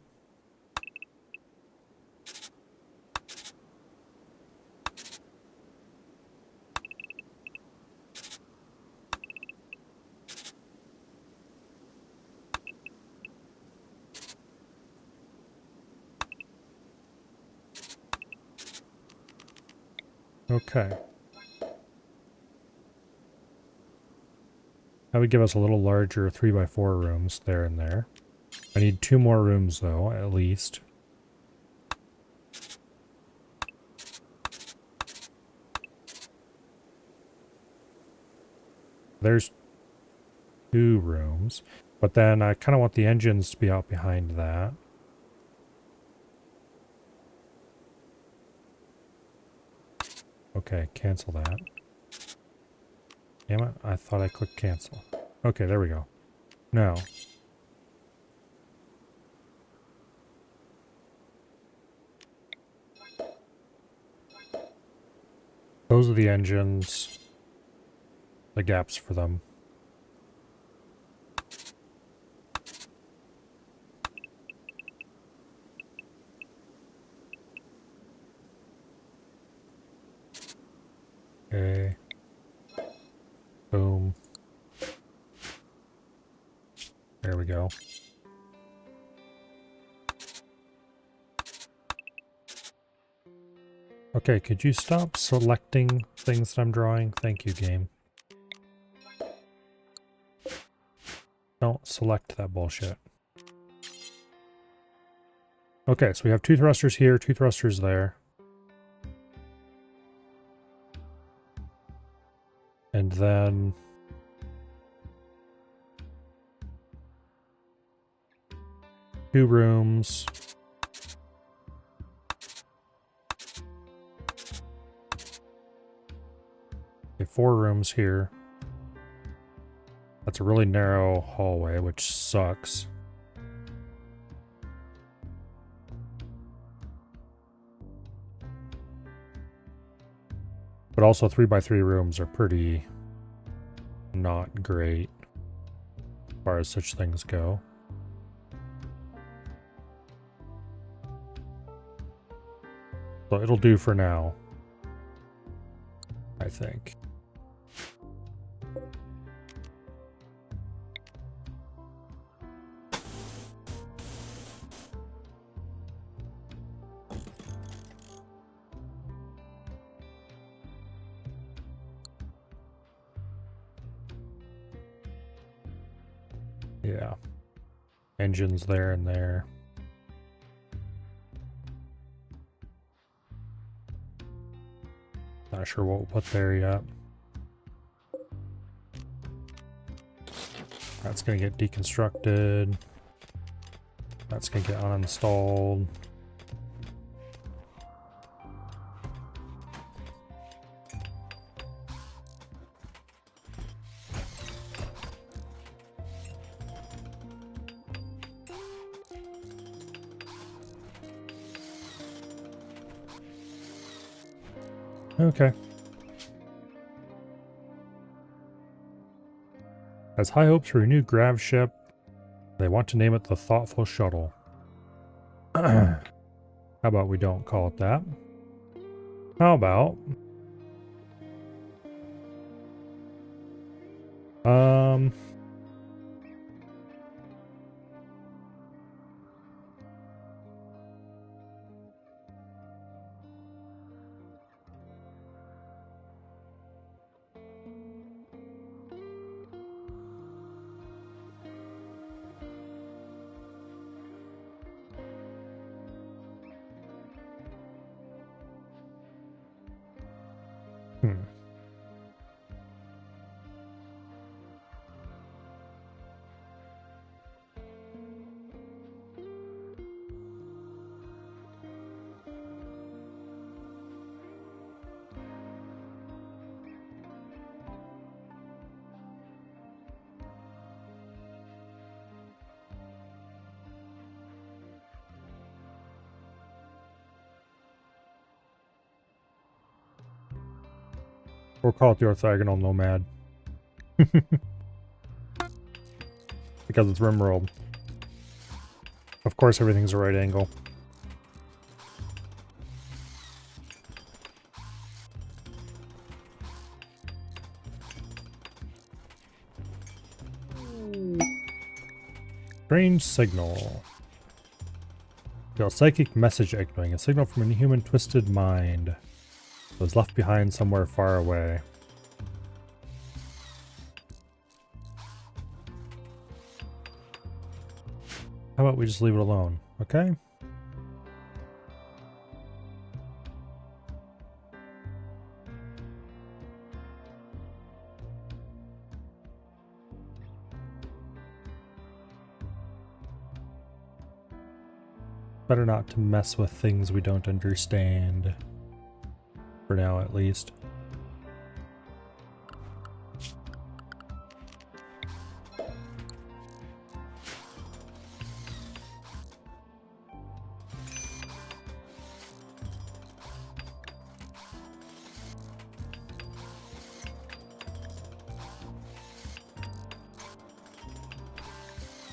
okay. That would give us a little larger 3x4 rooms there and there. I need 2 more rooms though, at least. There's 2 rooms, but then I kind of want the engines to be out behind that. Okay, cancel that. Damn it, I thought I clicked cancel. Okay, there we go. Now. Those are the engines. The gaps for them. Okay. Boom. There we go. Okay, could you stop selecting things that I'm drawing. Thank you, game. Don't select that bullshit. Okay, so we have 2 thrusters here, 2 thrusters there. And then... two rooms. Okay, 4 rooms here. That's a really narrow hallway, which sucks. But also 3x3 rooms are pretty not great as far as such things go. So it'll do for now, I think. Yeah. Engines there and there. Not sure what we'll put there yet. That's gonna get deconstructed. That's gonna get uninstalled. Okay. Has high hopes for a new grav ship. They want to name it the Thoughtful Shuttle. How about we don't call it that? How about... We'll call it the Orthogonal Nomad. Because it's RimWorld. Of course everything's a right angle. Strange signal. Feel psychic message echoing. A signal from a human twisted mind. It was left behind somewhere far away. How about we just leave it alone, okay? Better not to mess with things we don't understand. For now, at least.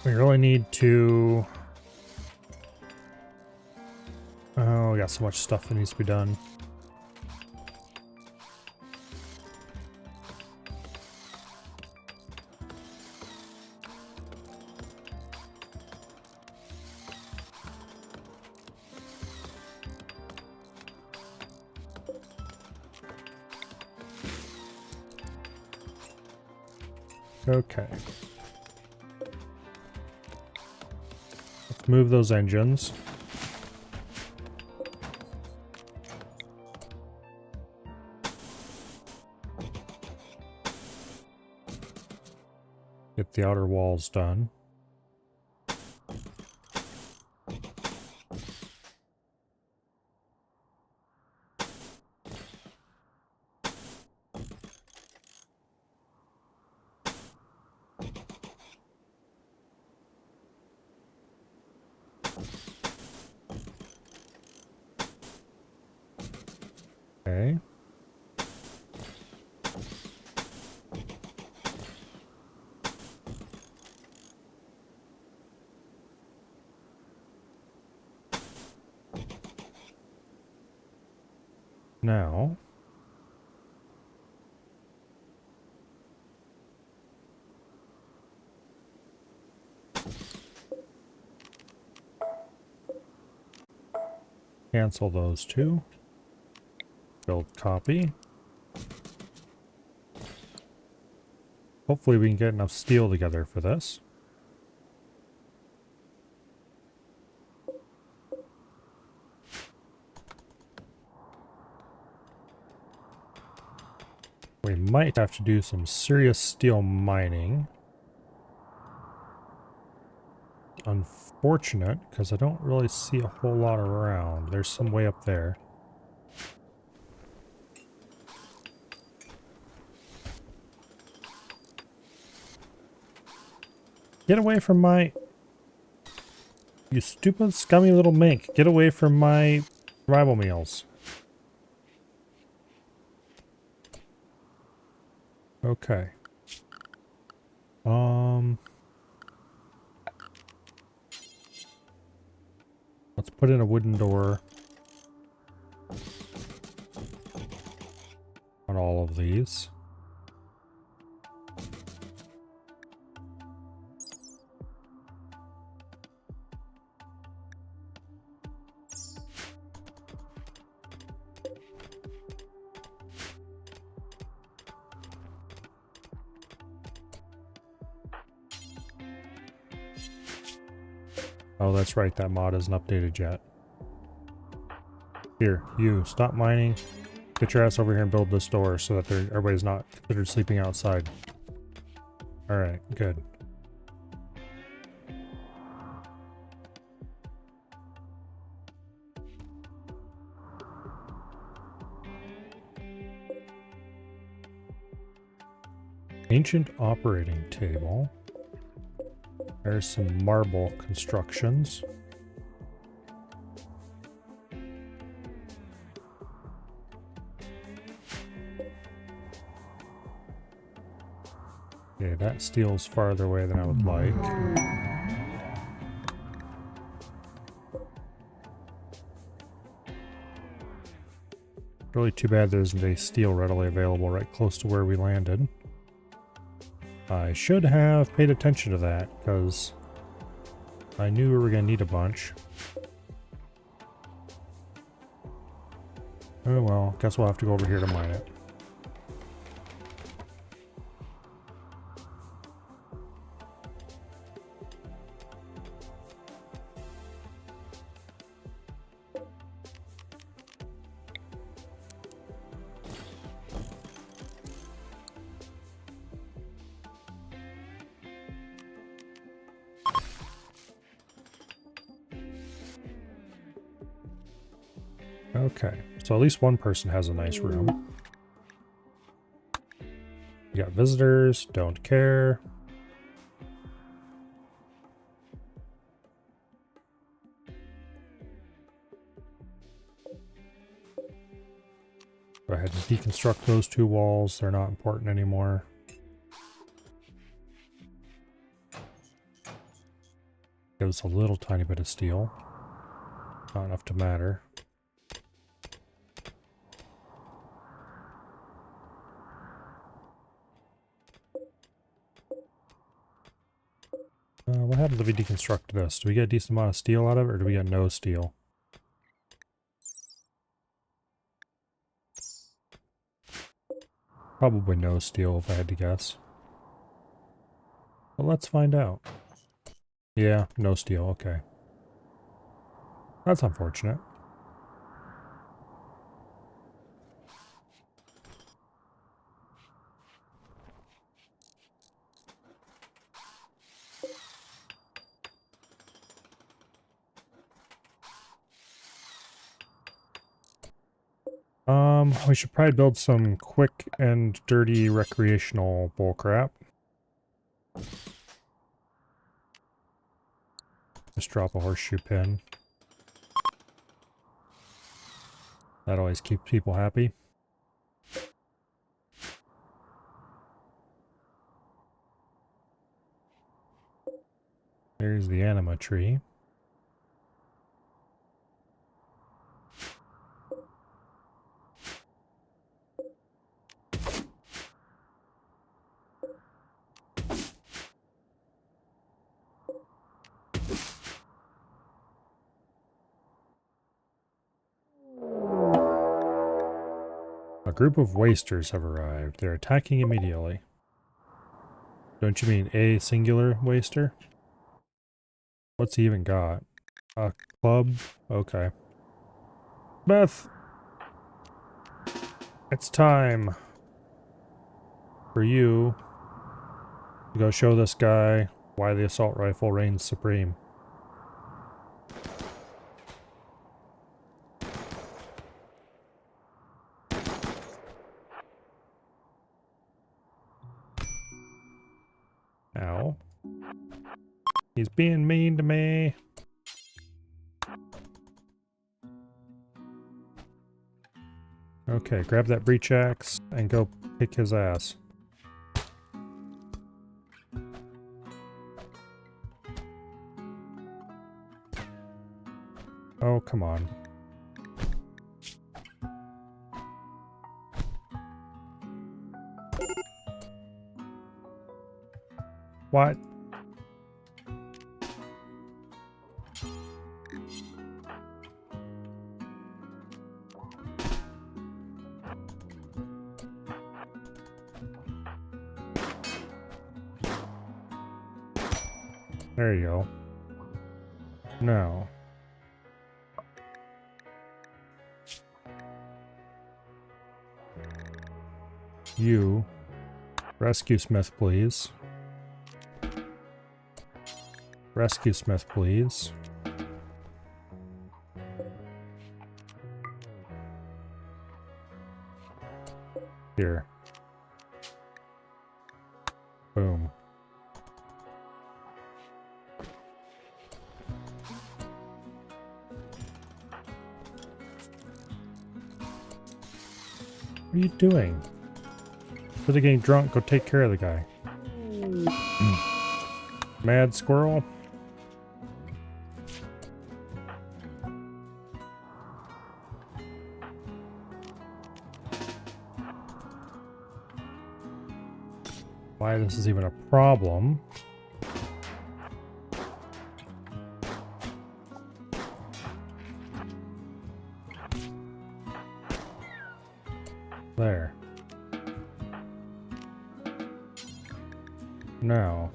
We really need to... Oh, we got so much stuff that needs to be done. Okay. Let's move those engines. Get the outer walls done. Okay. Now, cancel those two. Build copy. Hopefully we can get enough steel together for this. We might have to do some serious steel mining. Unfortunate, because I don't really see a whole lot around. There's some way up there. Get away from my... You stupid, scummy little mink. Get away from my rival meals. Okay. Let's put in a wooden door on all of these. Oh, that's right, that mod isn't updated yet. Here, you, stop mining. Get your ass over here and build this door so that everybody's not considered sleeping outside. Alright, good. Ancient operating table. There's some marble constructions. Okay, that steel's farther away than I would like. Really too bad there isn't a steel readily available right close to where we landed. I should have paid attention to that, because I knew we were going to need a bunch. Oh well, guess we'll have to go over here to mine it. Okay, so at least one person has a nice room. You got visitors, don't care. Go ahead and deconstruct those two walls, they're not important anymore. Give us a little tiny bit of steel. Not enough to matter. What happens if we deconstruct this? Do we get a decent amount of steel out of it, or do we get no steel? Probably no steel, if I had to guess. Well, let's find out. Yeah, no steel, okay. That's unfortunate. We should probably build some quick and dirty recreational bullcrap. Just drop a horseshoe pin. That always keeps people happy. There's the anima tree. A group of wasters have arrived. They're attacking immediately. Don't you mean a singular waster? What's he even got? A club? Okay. Beth! It's time for you to go show this guy why the assault rifle reigns supreme. Ow. He's being mean to me. Okay, grab that breach axe and go kick his ass. Oh, come on. What? There you go. Now. You. Rescue Smith, please. Rescue Smith, please. Here. Boom. What are you doing? Instead of getting drunk, go take care of the guy. Mad squirrel? Why this is even a problem? There. Now.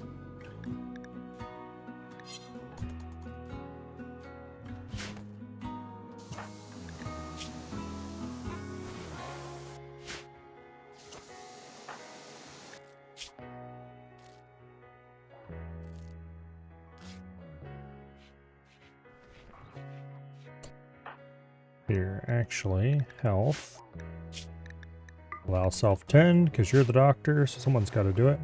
Here, actually, health. Allow self-tend, because you're the doctor, so someone's got to do it.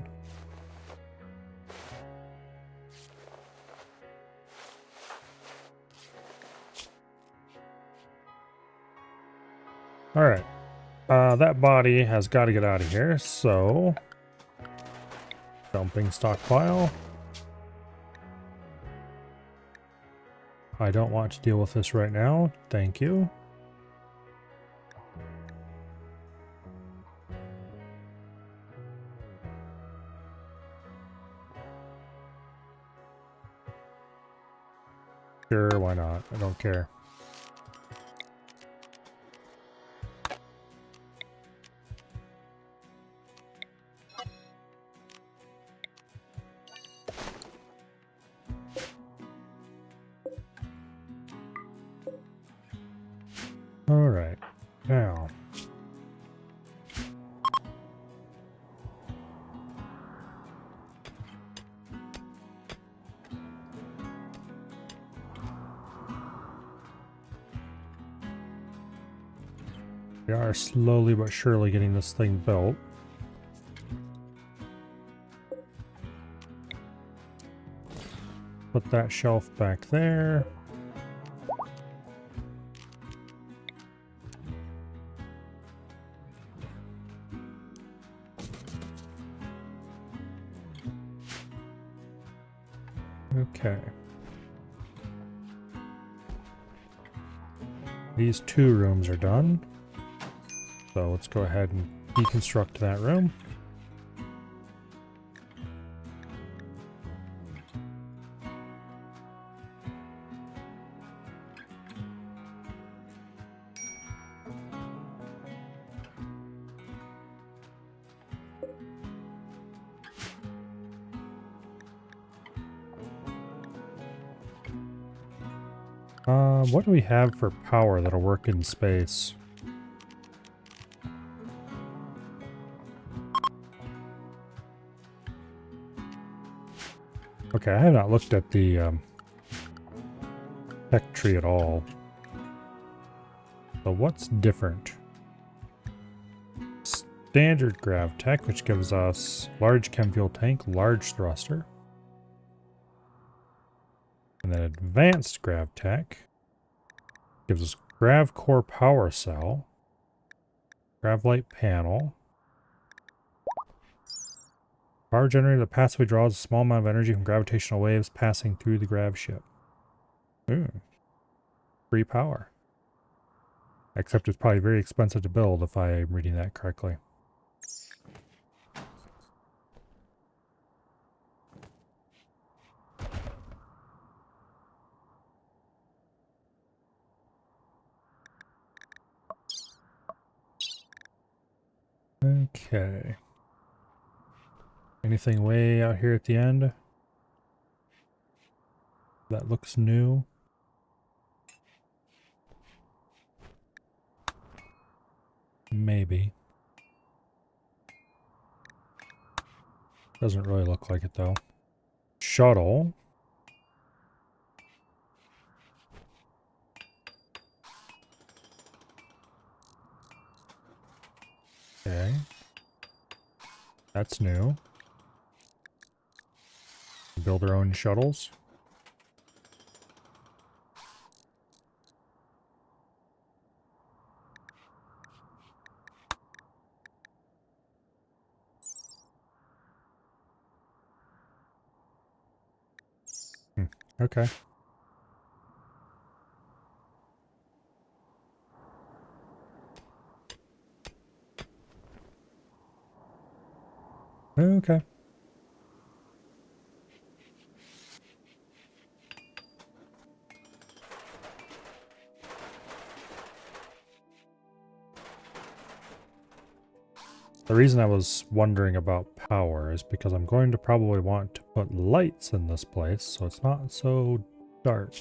Alright. That body has got to get out of here, so... Dumping stockpile. I don't want to deal with this right now. Thank you. Sure, why not? I don't care. Alright, now. We are slowly but surely getting this thing built. Put that shelf back there. Okay. These 2 rooms are done. So let's go ahead and deconstruct that room. What do we have for power that'll work in space? Okay, I have not looked at the tech tree at all. So what's different? Standard grav tech, which gives us large chem fuel tank, large thruster. And then advanced grav tech gives us grav core power cell, grav light panel, power generator that passively draws a small amount of energy from gravitational waves passing through the grav ship. Ooh. Free power. Except it's probably very expensive to build if I'm reading that correctly. Okay. Anything way out here at the end that looks new? Maybe. Doesn't really look like it though. Shuttle. Okay. That's new. Build our own shuttles. Okay. Okay. The reason I was wondering about power is because I'm going to probably want to put lights in this place so it's not so dark.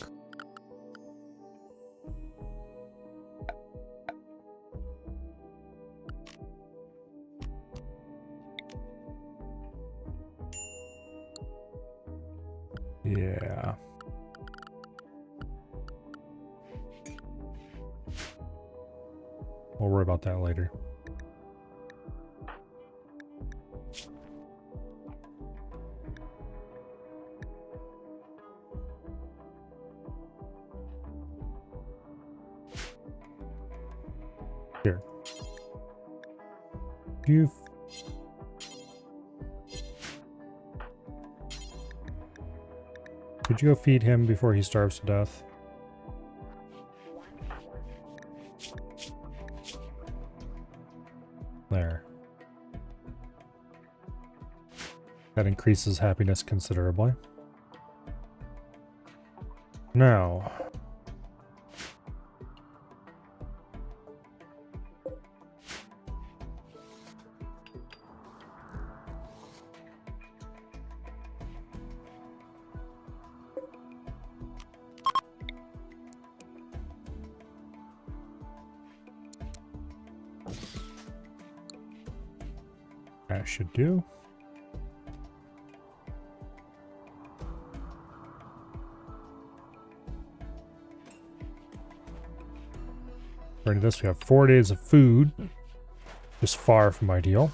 Yeah. We'll worry about that later. Here. Could you go feed him before he starves to death? There. That increases happiness considerably. Now. That should do. According to this, we have 4 days of food. Just far from ideal.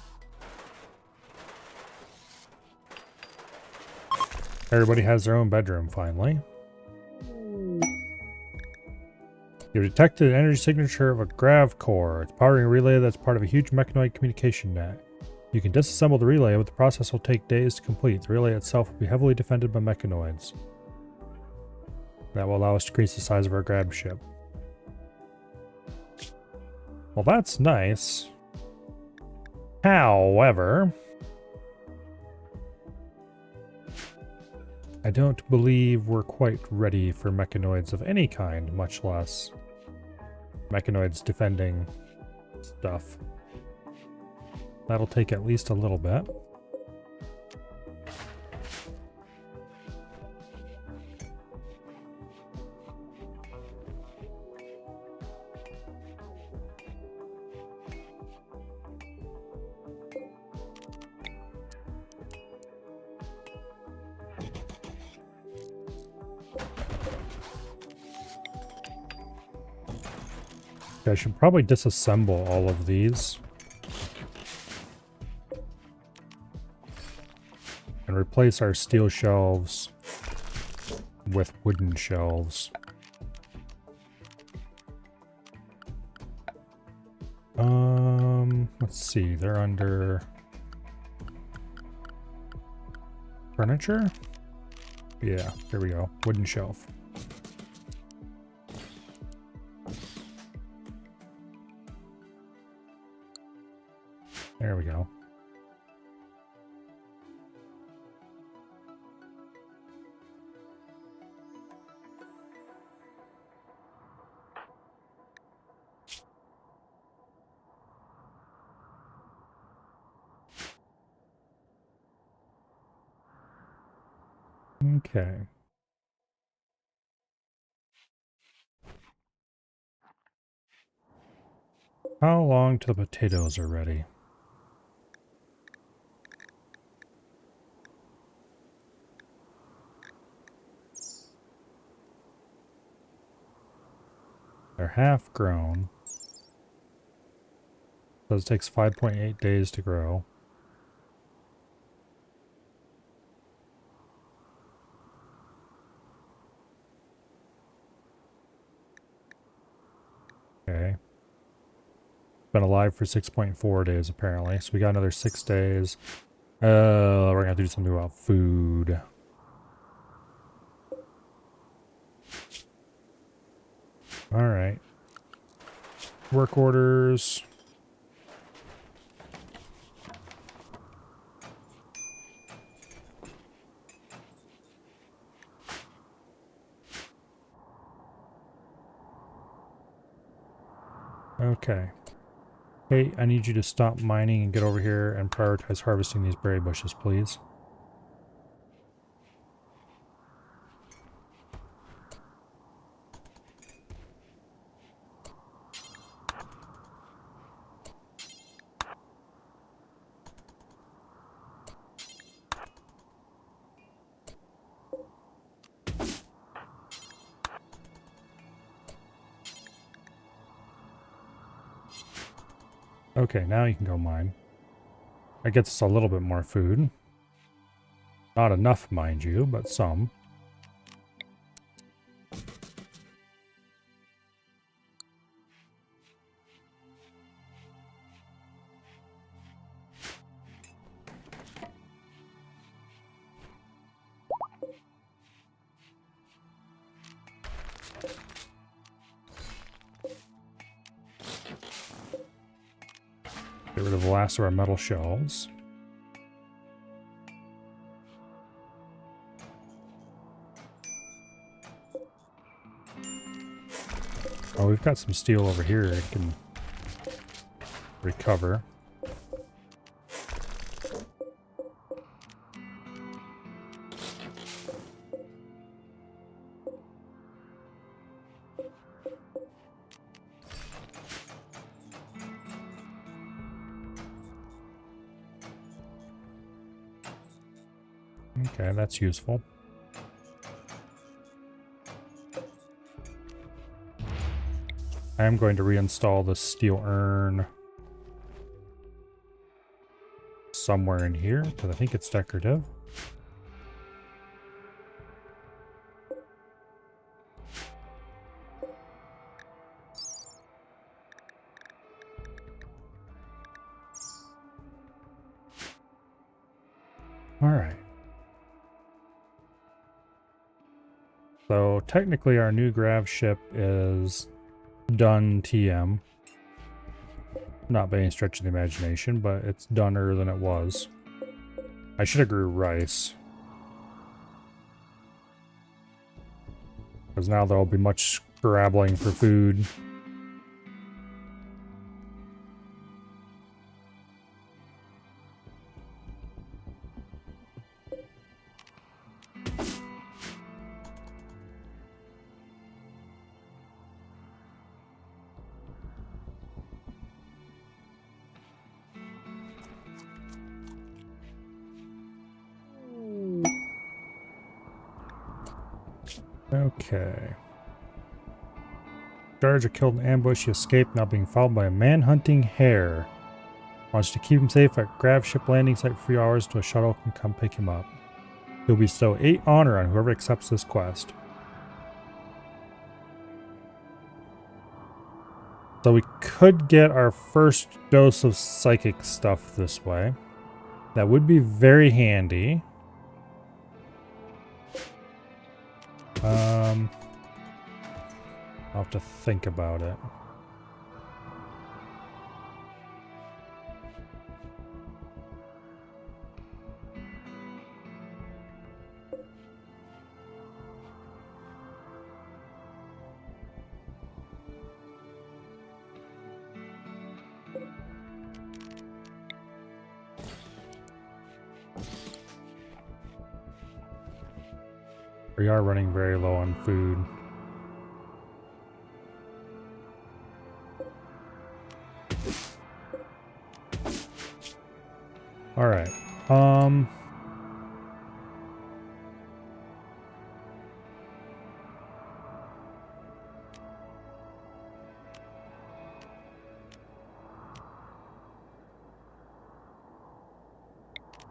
Everybody has their own bedroom, finally. You've detected an energy signature of a grav core. It's powering a relay that's part of a huge mechanoid communication net. You can disassemble the relay, but the process will take days to complete. The relay itself will be heavily defended by mechanoids. That will allow us to increase the size of our grab ship. Well, that's nice. However, I don't believe we're quite ready for mechanoids of any kind, much less mechanoids defending stuff. That'll take at least a little bit. I should probably disassemble all of these and replace our steel shelves with wooden shelves. Let's see, they're under furniture? Yeah, there we go, wooden shelf. There we go. Okay. How long till the potatoes are ready? They're half grown. So it takes 5.8 days to grow. Okay. Been alive for 6.4 days apparently. So we got another 6 days. We're gonna have to do something about food. Alright. Work orders. Okay. Hey, I need you to stop mining and get over here and prioritize harvesting these berry bushes, please. Okay, now you can go mine. That gets us a little bit more food. Not enough, mind you, but some. Get rid of the last of our metal shelves. Oh, we've got some steel over here I can recover. Okay, that's useful. I am going to reinstall the steel urn somewhere in here, because I think it's decorative. Alright. So technically our new grav ship is done TM. Not by any stretch of the imagination, but it's doner than it was. I should have grew rice. Because now there'll be much scrabbling for food. Okay. Guards are killed in ambush. He escaped, now being followed by a man-hunting hare. Wants to keep him safe at grav ship landing site for a few hours until a shuttle can come pick him up. He'll bestow 8 honor on whoever accepts this quest. So we could get our first dose of psychic stuff this way. That would be very handy. I'll have to think about it. We are running very low on food. All right.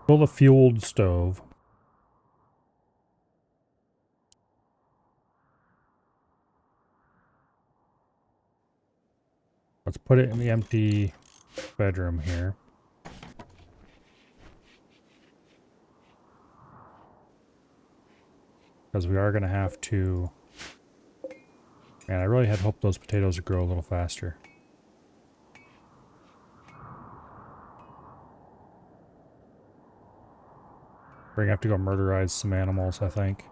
Fill the fueled stove. Let's put it in the empty bedroom here. Because we are going to have to... Man, I really had hoped those potatoes would grow a little faster. We're going to have to go murderize some animals, I think.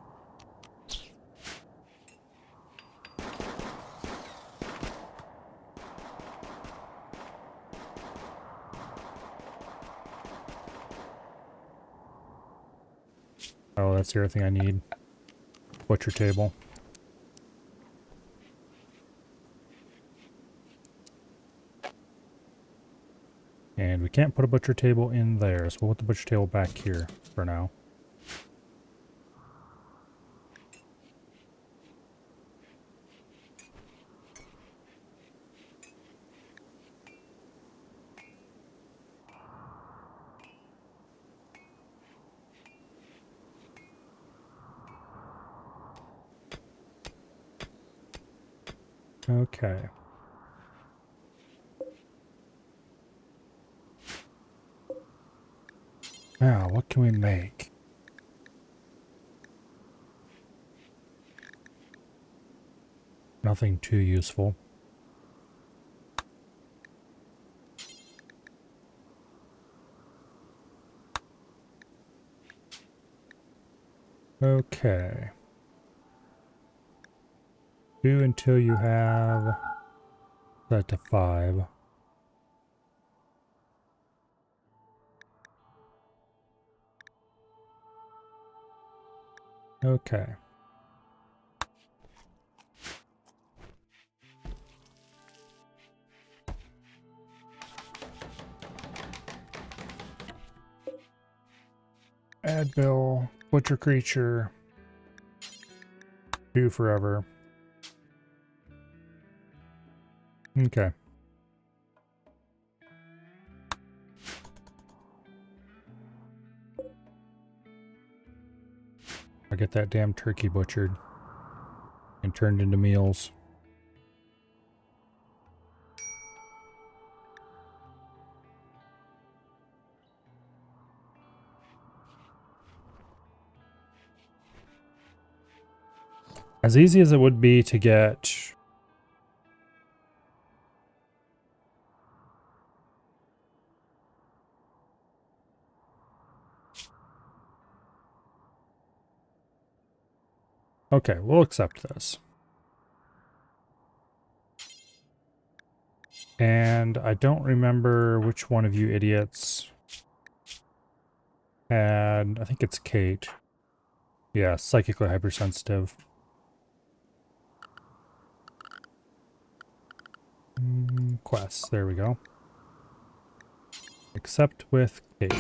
Oh, that's the other thing I need. Butcher table. And we can't put a butcher table in there, so we'll put the butcher table back here for now. Okay. Now, what can we make? Nothing too useful. Okay. Do until you have that to 5. Okay. Advil, Butcher creature. Do forever. Okay. I get that damn turkey butchered and turned into meals. As easy as it would be to get okay, we'll accept this. And I don't remember which one of you idiots had, I think it's Kate. Yeah, psychically hypersensitive. Quests, there we go. Except with Kate.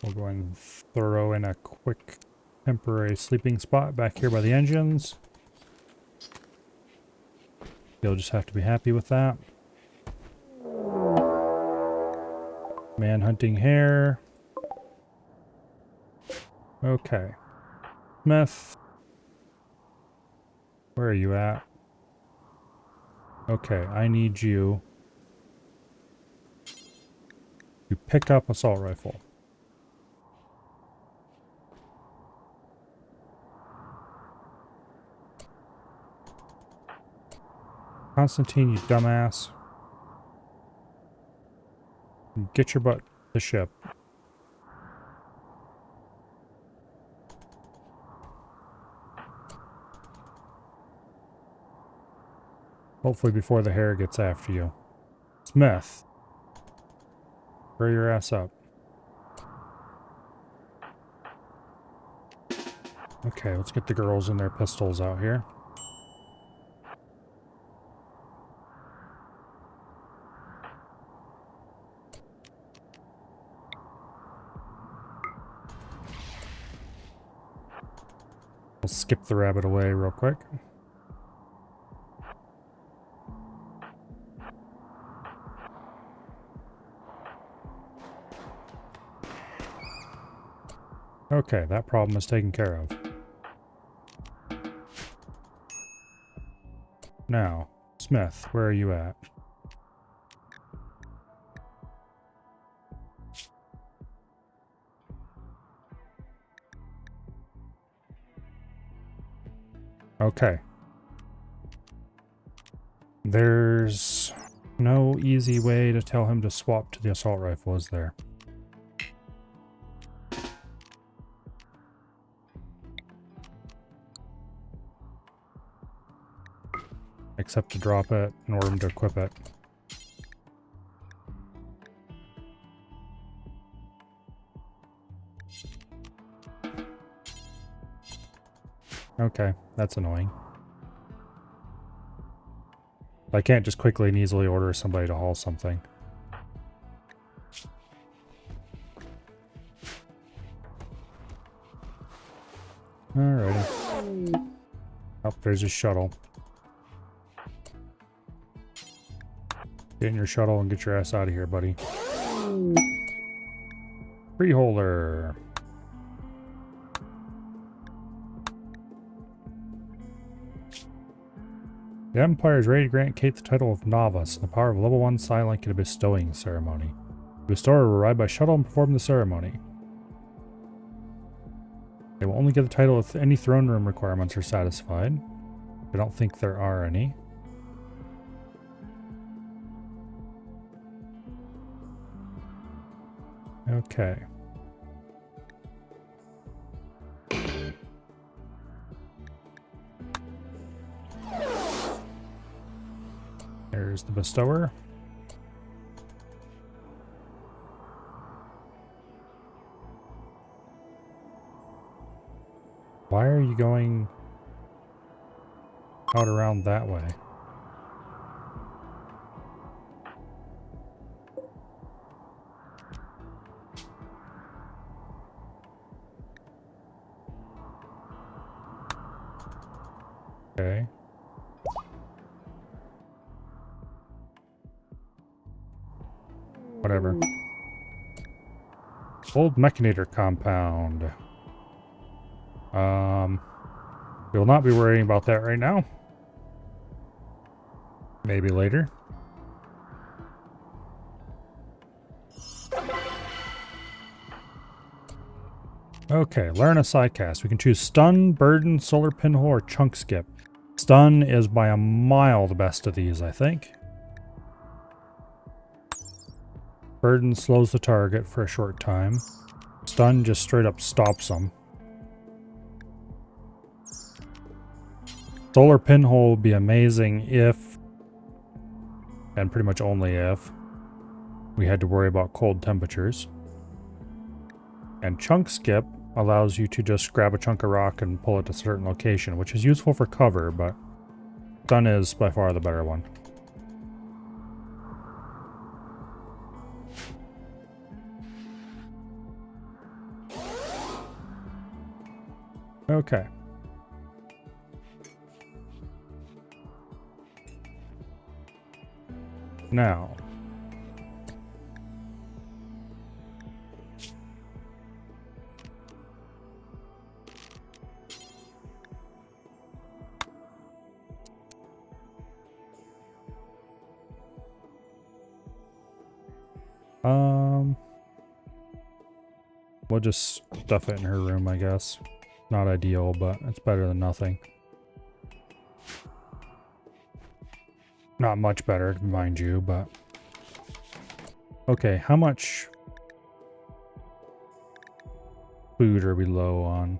We'll go and throw in a quick temporary sleeping spot back here by the engines. You'll just have to be happy with that. Man hunting hare. Okay. Smith. Where are you at? Okay, I need you to pick up assault rifle. Constantine, you dumbass. Get your butt to the ship. Hopefully before the hare gets after you. Smith. Hurry your ass up. Okay, let's get the girls and their pistols out here. We'll skip the rabbit away real quick. Okay, that problem is taken care of. Now, Smith, where are you at? Okay. There's no easy way to tell him to swap to the assault rifle, is there? Except to drop it in order to equip it. Okay, that's annoying. I can't just quickly and easily order somebody to haul something. Alrighty. Oh, there's a shuttle. Get in your shuttle and get your ass out of here, buddy. Freeholder. The Empire is ready to grant Kate the title of Novice and the power of level 1 Silent in a bestowing ceremony. The bestower will arrive by shuttle and perform the ceremony. They will only get the title if any throne room requirements are satisfied. I don't think there are any. Okay. There's the bestower. Why are you going out around that way? Okay. Whatever. Old Mechanator compound. We will not be worrying about that right now. Maybe later. Okay, learn a sidecast. We can choose Stun, Burden, Solar Pinhole, or Chunk Skip. Stun is by a mile the best of these, I think. Burden slows the target for a short time. Stun just straight up stops them. Solar Pinhole would be amazing if, and pretty much only if, we had to worry about cold temperatures. And Chunk Skip allows you to just grab a chunk of rock and pull it to a certain location, which is useful for cover, but Stun is by far the better one. Okay. Now. We'll just stuff it in her room, I guess. Not ideal, but it's better than nothing. Not much better, mind you, but... Okay, how much food are we low on?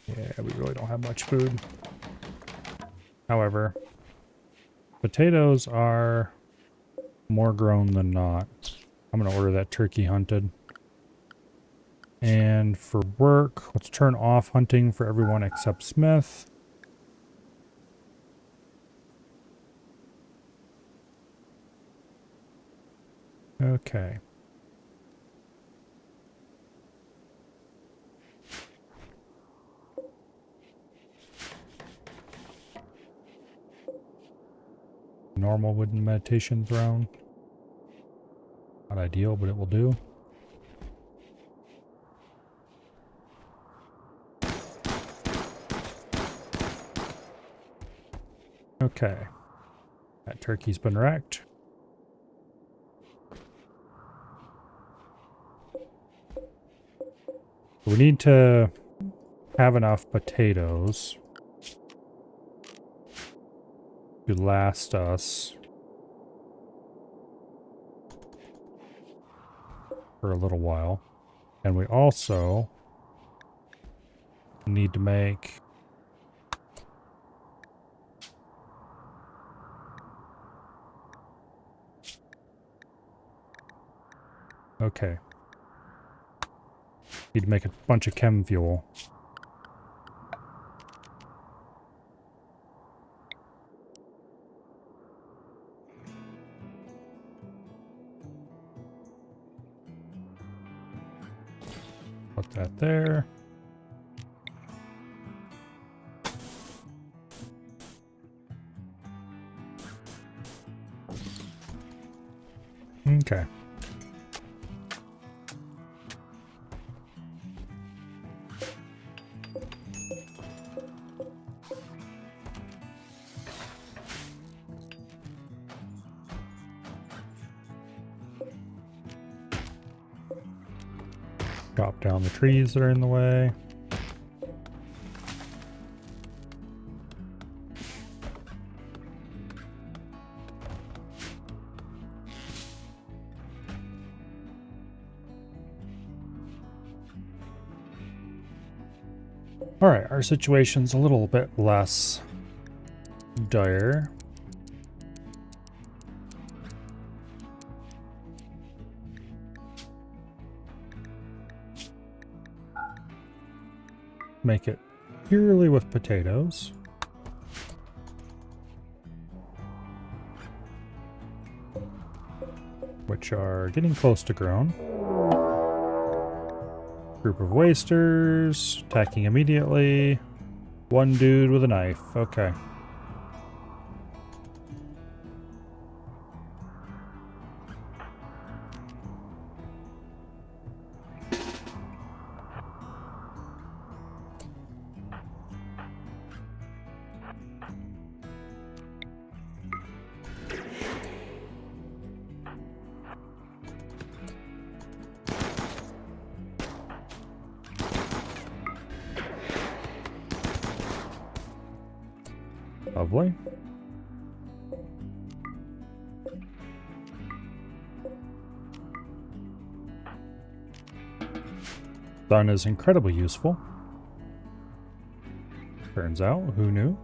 Yeah, we really don't have much food. However, potatoes are more grown than not. I'm going to order that turkey hunted. And for work, let's turn off hunting for everyone except Smith. Okay. Normal wooden meditation throne. Not ideal, but it will do. Okay. That turkey's been wrecked. We need to have enough potatoes to last us for a little while. And we also need to make okay. Need to make a bunch of chem fuel. Put that there. Okay. Chop down the trees that are in the way. Alright, our situation's a little bit less dire. make it purely with potatoes. Which are getting close to grown. Group of wasters, attacking immediately. One dude with a knife, okay. Lovely. Sun is incredibly useful. Turns out, who knew?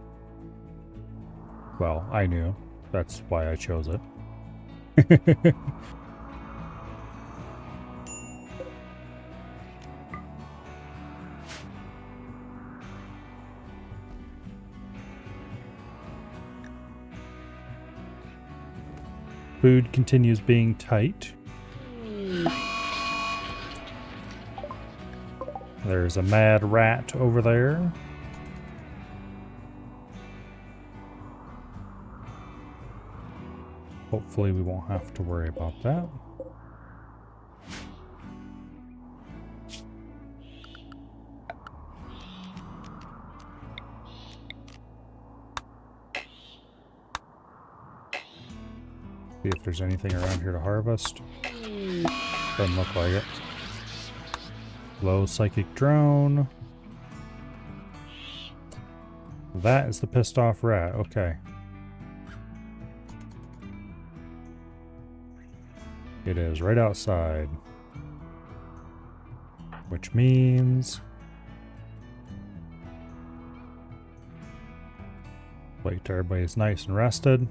Well, I knew. That's why I chose it. Food continues being tight. There's a mad rat over there. Hopefully we won't have to worry about that. See if there's anything around here to harvest. Doesn't look like it. Low psychic drone. That is the pissed off rat. Okay. It is right outside. Which means... wait till everybody's nice and rested.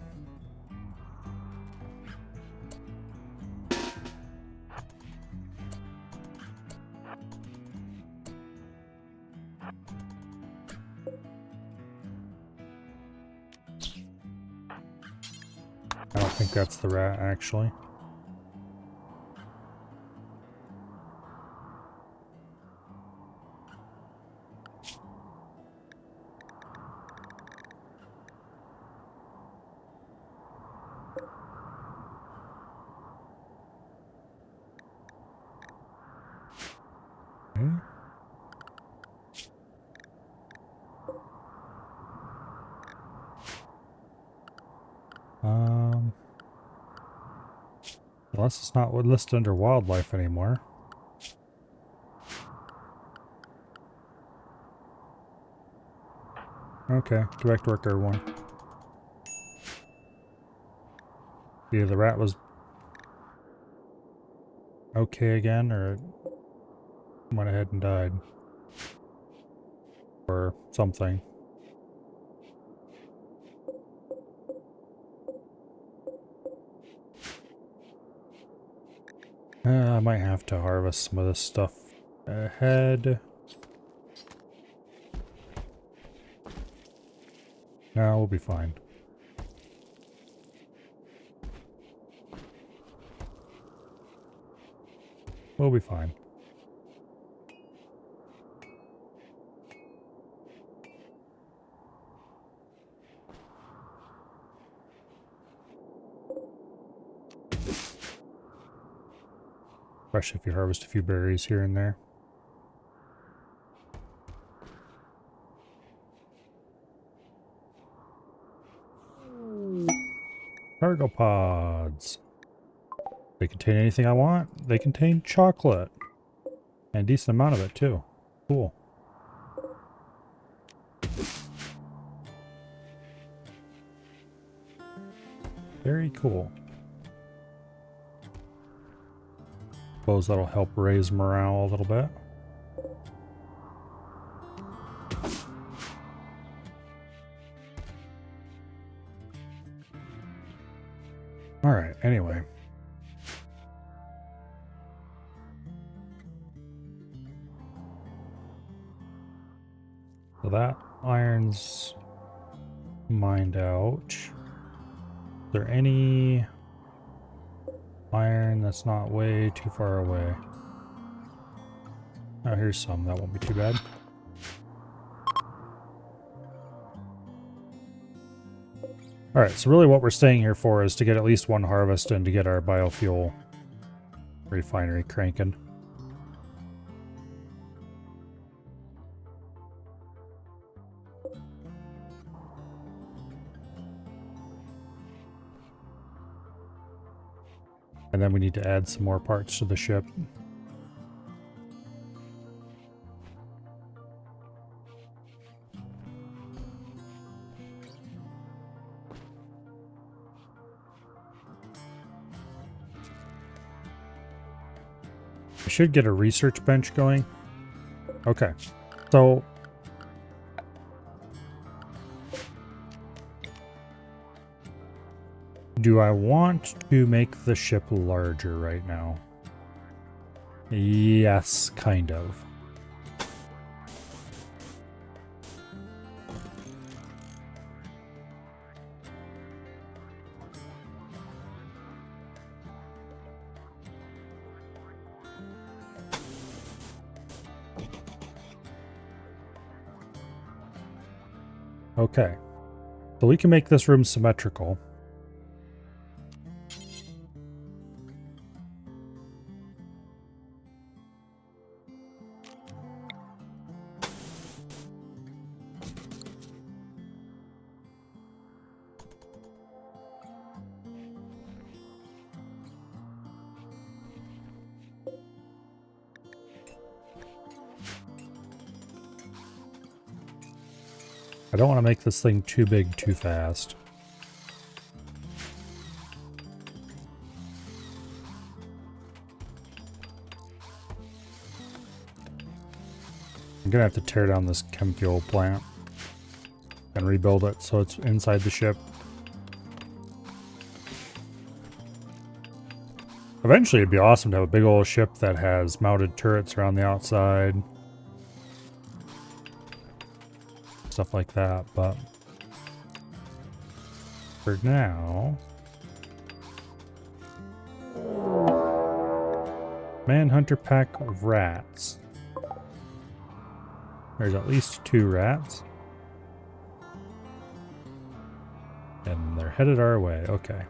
I don't think that's the rat, actually. Okay. Unless it's not listed under wildlife anymore. Okay, go back to work, everyone. Either the rat was okay again, or it went ahead and died. Or something. I might have to harvest some of this stuff ahead. No, we'll be fine. We'll be fine. Especially if you harvest a few berries here and there. Cargo pods. They contain anything I want. They contain chocolate. And a decent amount of it too. Cool. Very cool. Suppose that'll help raise morale a little bit. Alright, anyway. So that iron's mined out. Is there any iron that's not way too far away? Oh, here's some. That won't be too bad. Alright, so really what we're staying here for is to get at least one harvest and to get our biofuel refinery cranking. And then we need to add some more parts to the ship. We should get a research bench going. Okay, so do I want to make the ship larger right now? Yes, kind of. Okay, so we can make this room symmetrical. I don't want to make this thing too big too fast. I'm gonna have to tear down this chem fuel plant and rebuild it so it's inside the ship. Eventually it'd be awesome to have a big old ship that has mounted turrets around the outside. Stuff like that, but for now... Manhunter pack of rats. There's at least 2 rats. And they're headed our way, okay.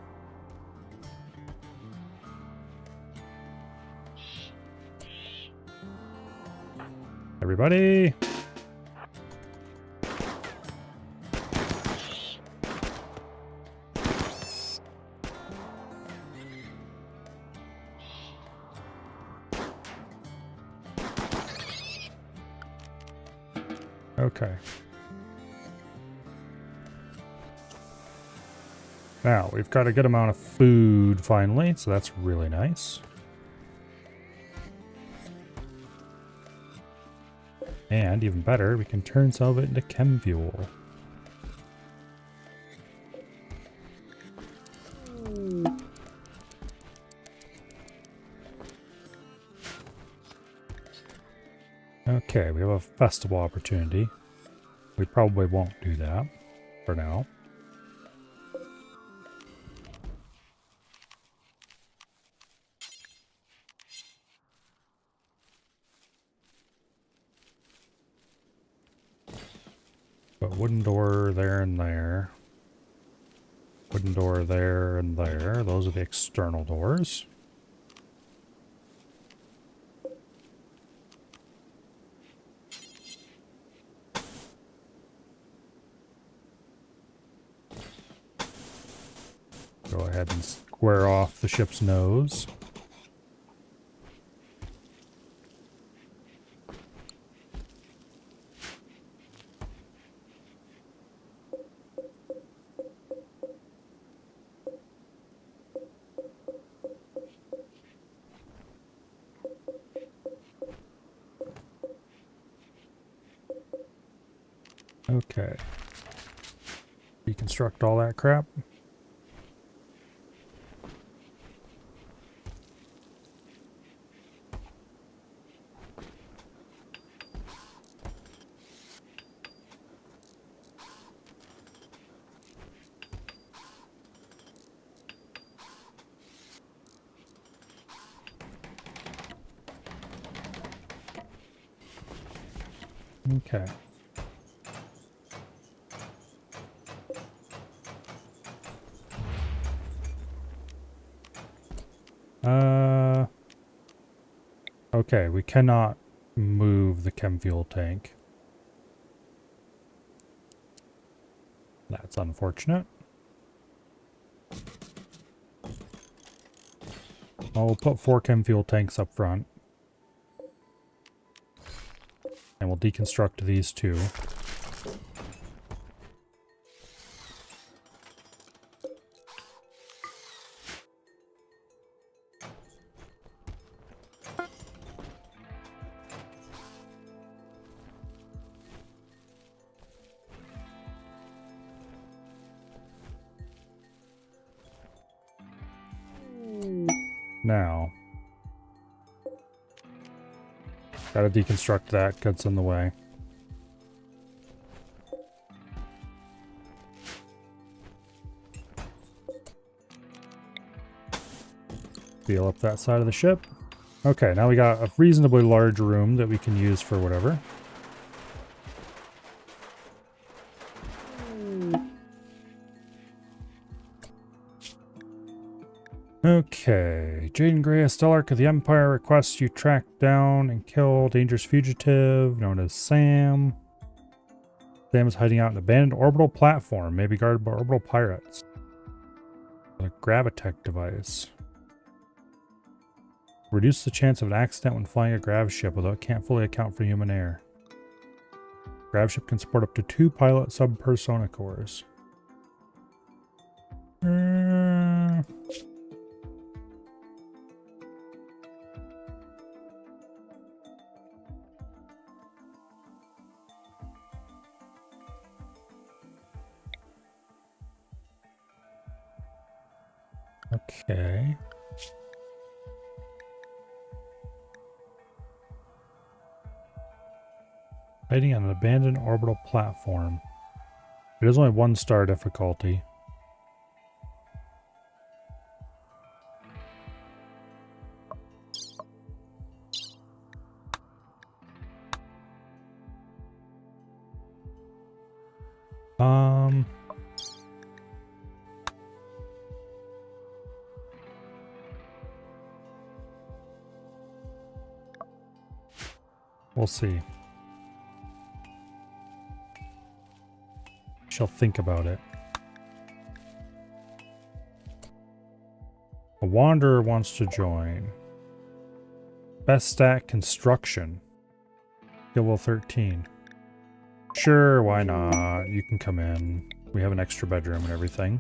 Everybody! Okay. Now, we've got a good amount of food finally, so that's really nice. And even better, we can turn some of it into chem fuel. Okay, we have a festival opportunity. We probably won't do that for now. But wooden door there and there. Wooden door there and there. Those are the external doors. Go ahead and square off the ship's nose. Okay. Reconstruct all that crap. Okay. Okay, we cannot move the chem fuel tank. That's unfortunate. Well, we'll put 4 chem fuel tanks up front. And we'll deconstruct these 2. Now, gotta deconstruct that, gets in the way. Seal up that side of the ship. Okay, now we got a reasonably large room that we can use for whatever. Okay, Jaden Grey, a Stellarch of the Empire, requests you track down and kill dangerous fugitive known as Sam. Sam is hiding out in an abandoned orbital platform, maybe guarded by orbital pirates. A gravitech device. Reduce the chance of an accident when flying a grav ship, although it can't fully account for human error. Grav ship can support up to 2 pilot subpersona cores. Okay. Hiding on an abandoned orbital platform. It is only 1-star difficulty. We'll see. Shall think about it. A wanderer wants to join. Best stat construction. Skill level 13. Sure, why not? You can come in. We have an extra bedroom and everything.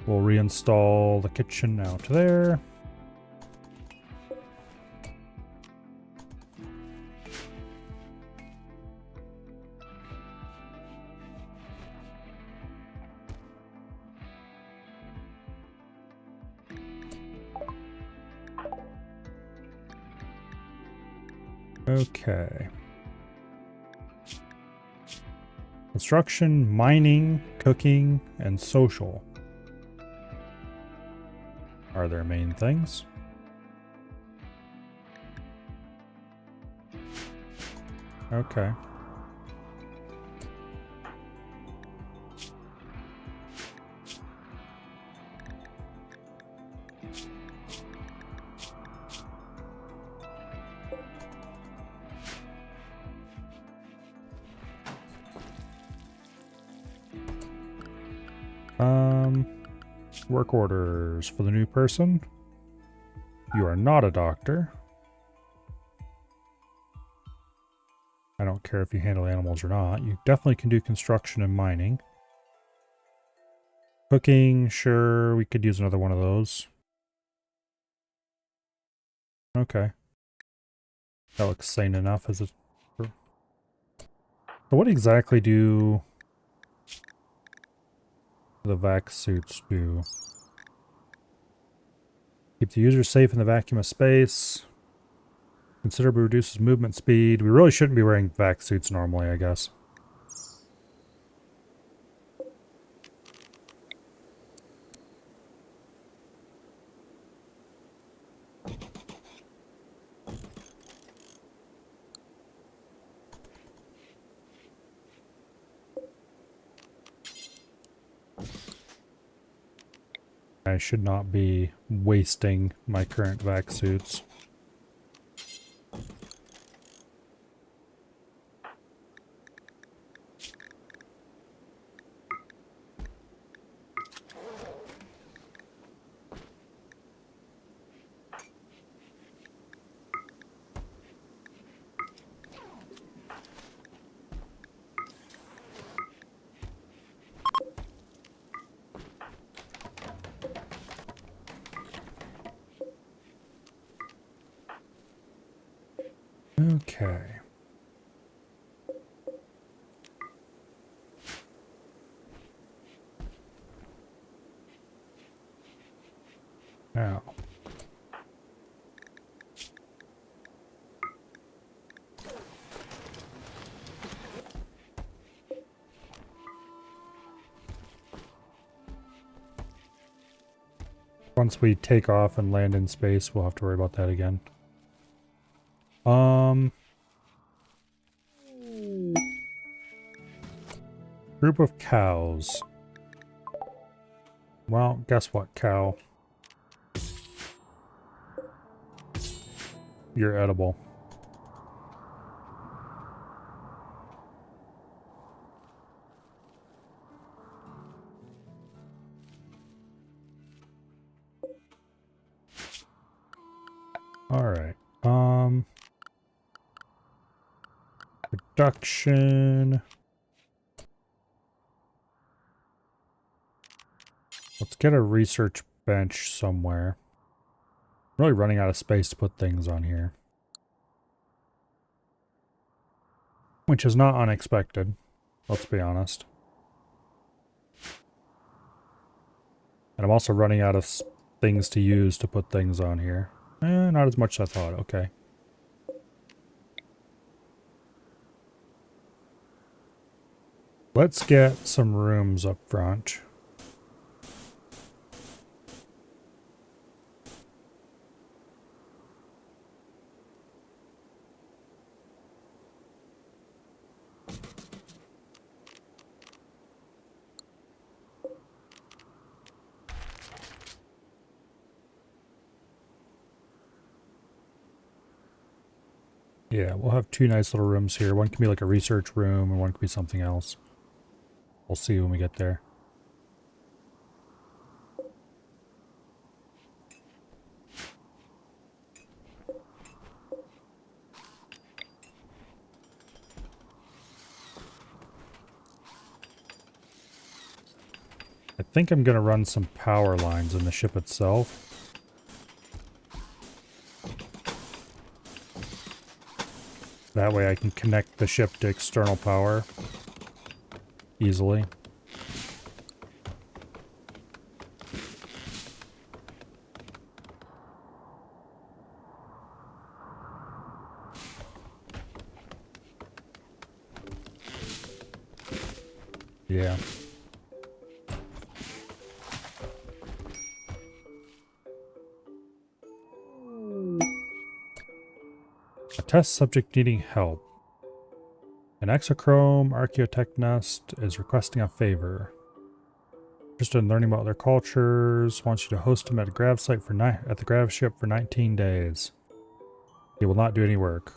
We'll reinstall the kitchen out to there. Okay. Construction, mining, cooking, and social are their main things. Okay. Work orders for the new person. You are not a doctor. I don't care if you handle animals or not. You definitely can do construction and mining. Cooking, sure, we could use another one of those. Okay. That looks sane enough as a... So what exactly do the vac suits do? Keep the user safe in the vacuum of space. Considerably reduces movement speed. We really shouldn't be wearing vac suits normally, I guess. I should not be wasting my current vac suits. Okay. Now. Once we take off and land in space, we'll have to worry about that again. Group of cows. Well, guess what, cow? You're edible. Alright. Production. Let's get a research bench somewhere. I'm really running out of space to put things on here. Which is not unexpected, let's be honest. And I'm also running out of things to use to put things on here. Not as much as I thought, okay. Let's get some rooms up front. Yeah, we'll have two nice little rooms here. One can be like a research room and one can be something else. We'll see when we get there. I think I'm going to run some power lines in the ship itself. That way I can connect the ship to external power easily. Yeah. A test subject needing help. An exochrome archaeotech nest is requesting a favor. Interested in learning about their cultures, wants you to host him at a grav site for at the grav ship for 19 days. He will not do any work.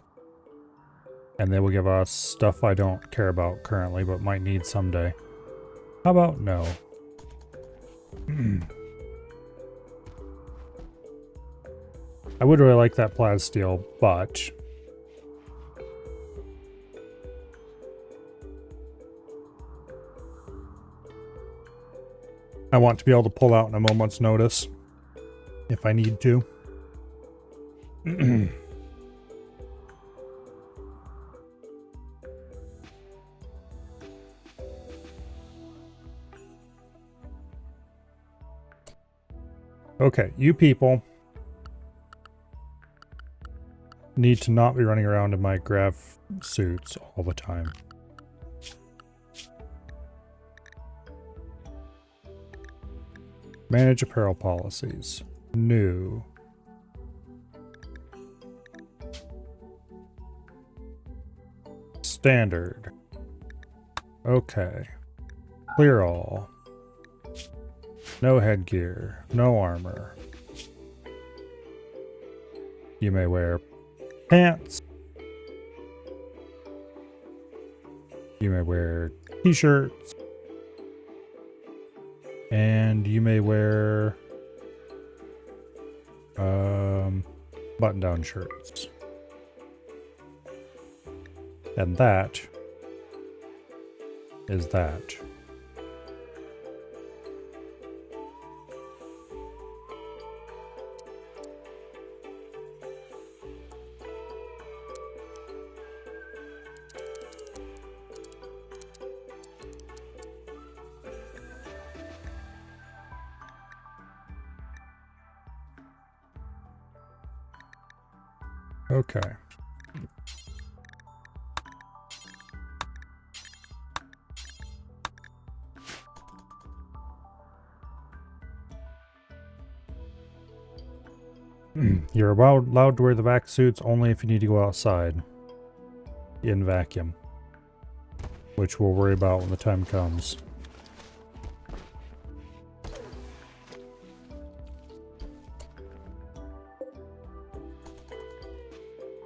And they will give us stuff I don't care about currently, but might need someday. How about no? I would really like that plasteel, but I want to be able to pull out in a moment's notice if I need to. Okay, you people need to not be running around in my grav suits all the time. Manage apparel policies. New. Standard. Okay. Clear all. No headgear. No armor. You may wear pants. You may wear t-shirts. And you may wear button-down shirts. And that is that. Okay. You're allowed to wear the vac suits only if you need to go outside in vacuum, which we'll worry about when the time comes.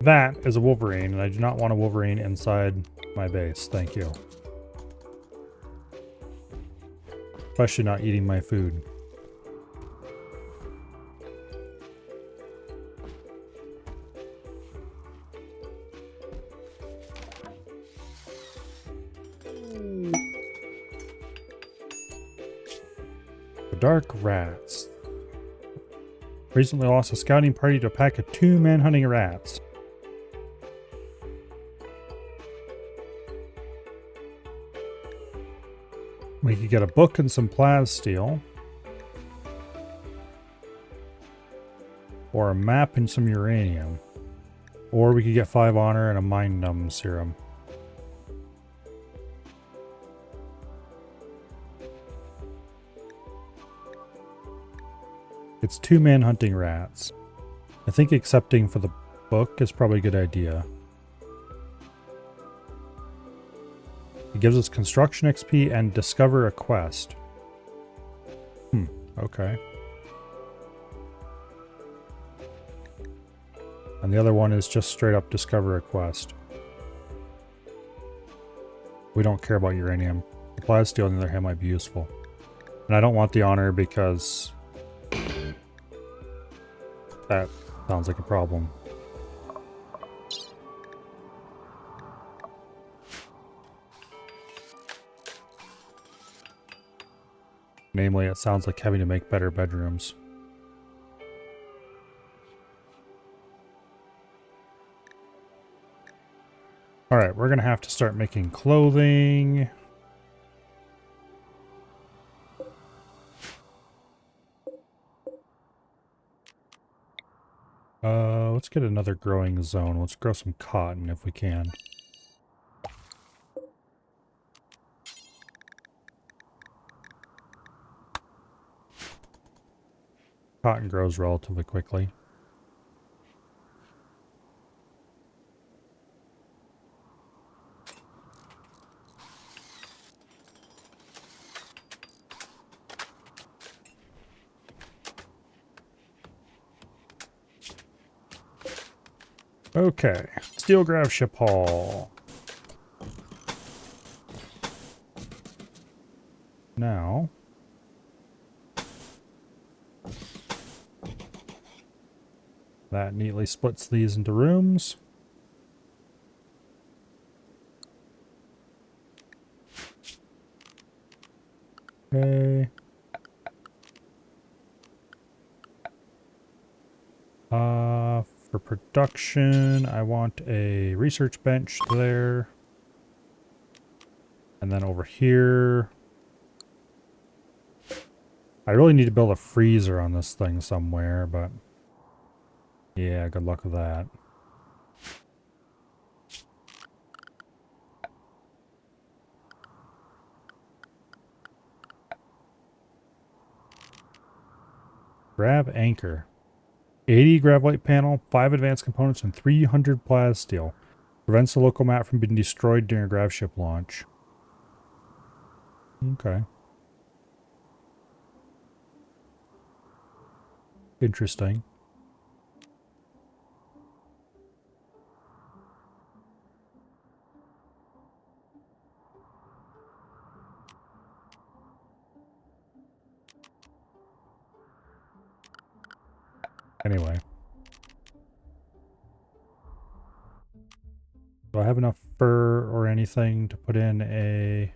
That is a Wolverine, and I do not want a Wolverine inside my base. Thank you. Especially not eating my food. The Dark Rats. Recently lost a scouting party to a pack of 2 manhunting rats. We could get a book and some plasteel. Or a map and some uranium. Or we could get 5 honor and a mind numb serum. It's 2 manhunting rats. I think accepting for the book is probably a good idea. It gives us construction XP and discover a quest. Okay. And the other one is just straight up discover a quest. We don't care about uranium. The plasteel on the other hand might be useful. And I don't want the honor because that sounds like a problem. Namely, it sounds like having to make better bedrooms. Alright, we're gonna have to start making clothing. Let's get another growing zone. Let's grow some cotton if we can. Cotton grows relatively quickly. Okay, steel grav ship haul. Now, that neatly splits these into rooms. Okay. For production, I want a research bench there. And then over here, I really need to build a freezer on this thing somewhere, but yeah, good luck with that. Grav anchor. 80 gravite panel, 5 advanced components, and 300 plasteel. Prevents the local map from being destroyed during a grav ship launch. Okay. interesting. Anyway. Do I have enough fur or anything to put in a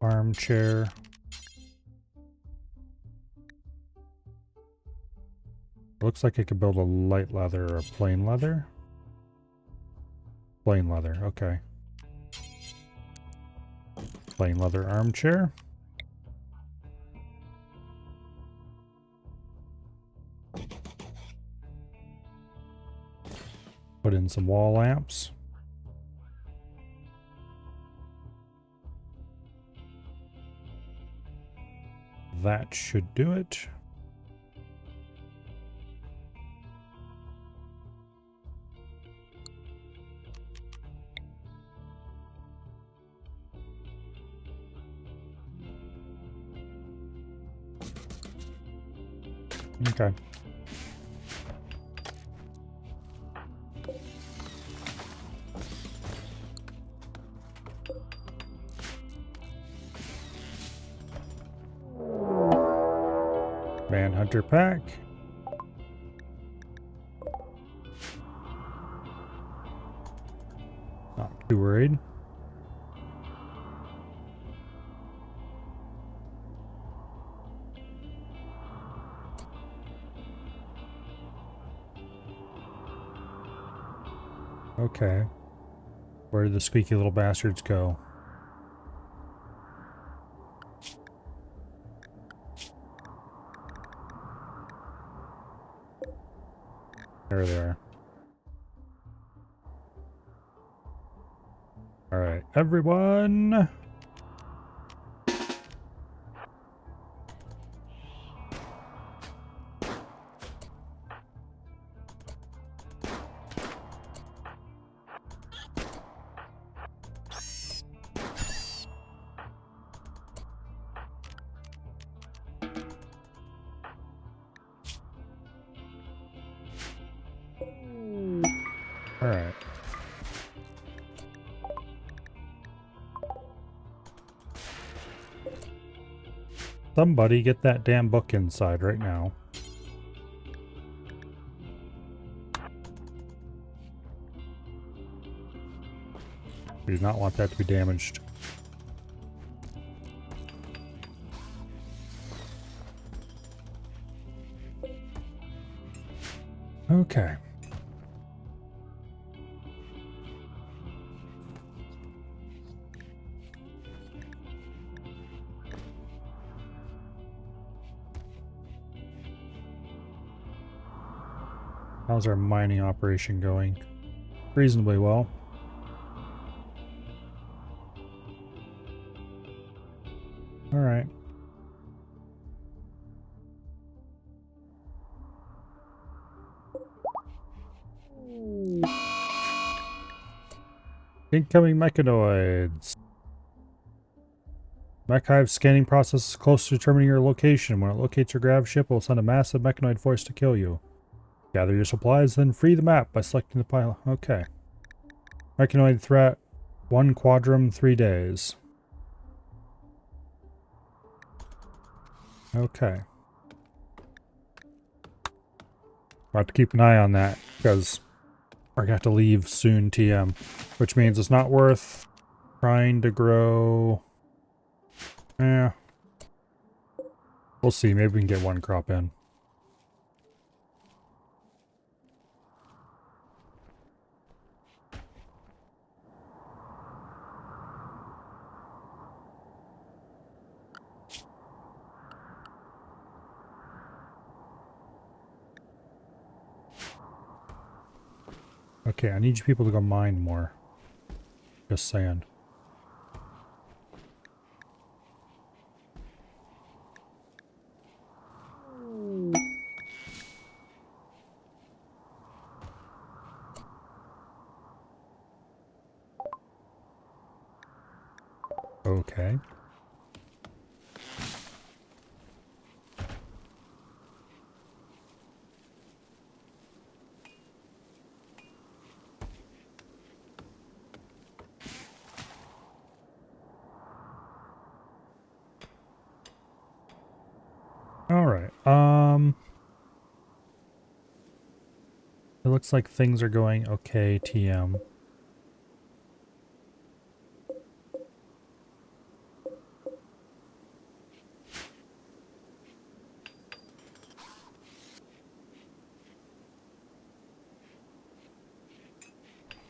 armchair? Looks like I could build a light leather or a plain leather. Plain leather, okay. Plain leather armchair. Put in some wall lamps. That should do it. Okay. Manhunter pack. Not too worried. Okay. Where did the squeaky little bastards go? There they are. Alright, everyone! Alright. Somebody get that damn book inside right now. We do not want that to be damaged. Okay. How's our mining operation going? Reasonably well. All right. Incoming mechanoids. Mech Hive's scanning process is close to determining your location. When it locates your grav ship, it will send a massive mechanoid force to kill you. Gather your supplies, then free the map by selecting the pile. Okay. Mechanoid threat. 1 quadrum, 3 days. Okay. We'll have to keep an eye on that, because we're going to have to leave soon, TM. Which means it's not worth trying to grow. Yeah. We'll see. Maybe we can get 1 crop in. Okay, I need you people to go mine more. Just saying. Okay. Okay. It looks like things are going okay, TM.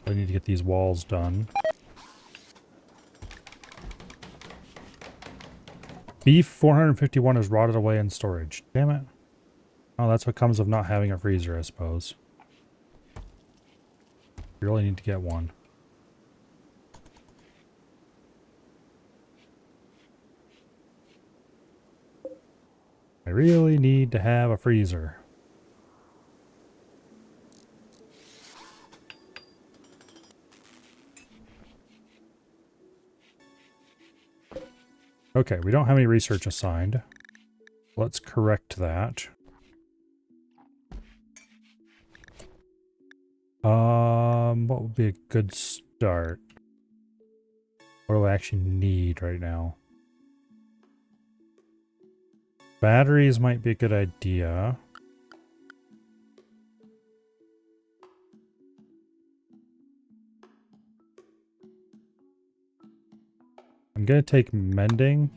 I need to get these walls done. Beef 451 is rotted away in storage. Damn it. Oh, that's what comes of not having a freezer, I suppose. You really need to get one. I really need to have a freezer. Okay, we don't have any research assigned. Let's correct that. What would be a good start? What do I actually need right now? Batteries might be a good idea. I'm gonna take mending.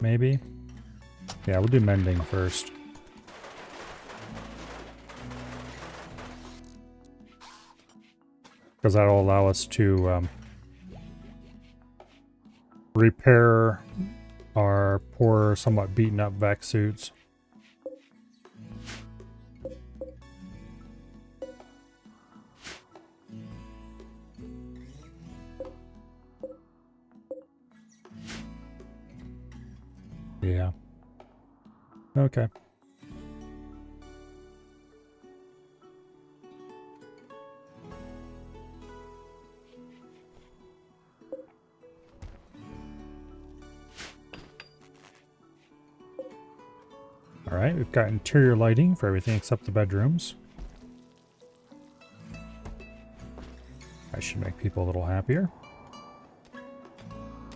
Maybe? Yeah, we'll do mending first. Because that'll allow us to repair our poor, somewhat beaten up vac suits. Yeah. Okay. Alright, we've got interior lighting for everything except the bedrooms. I should make people a little happier.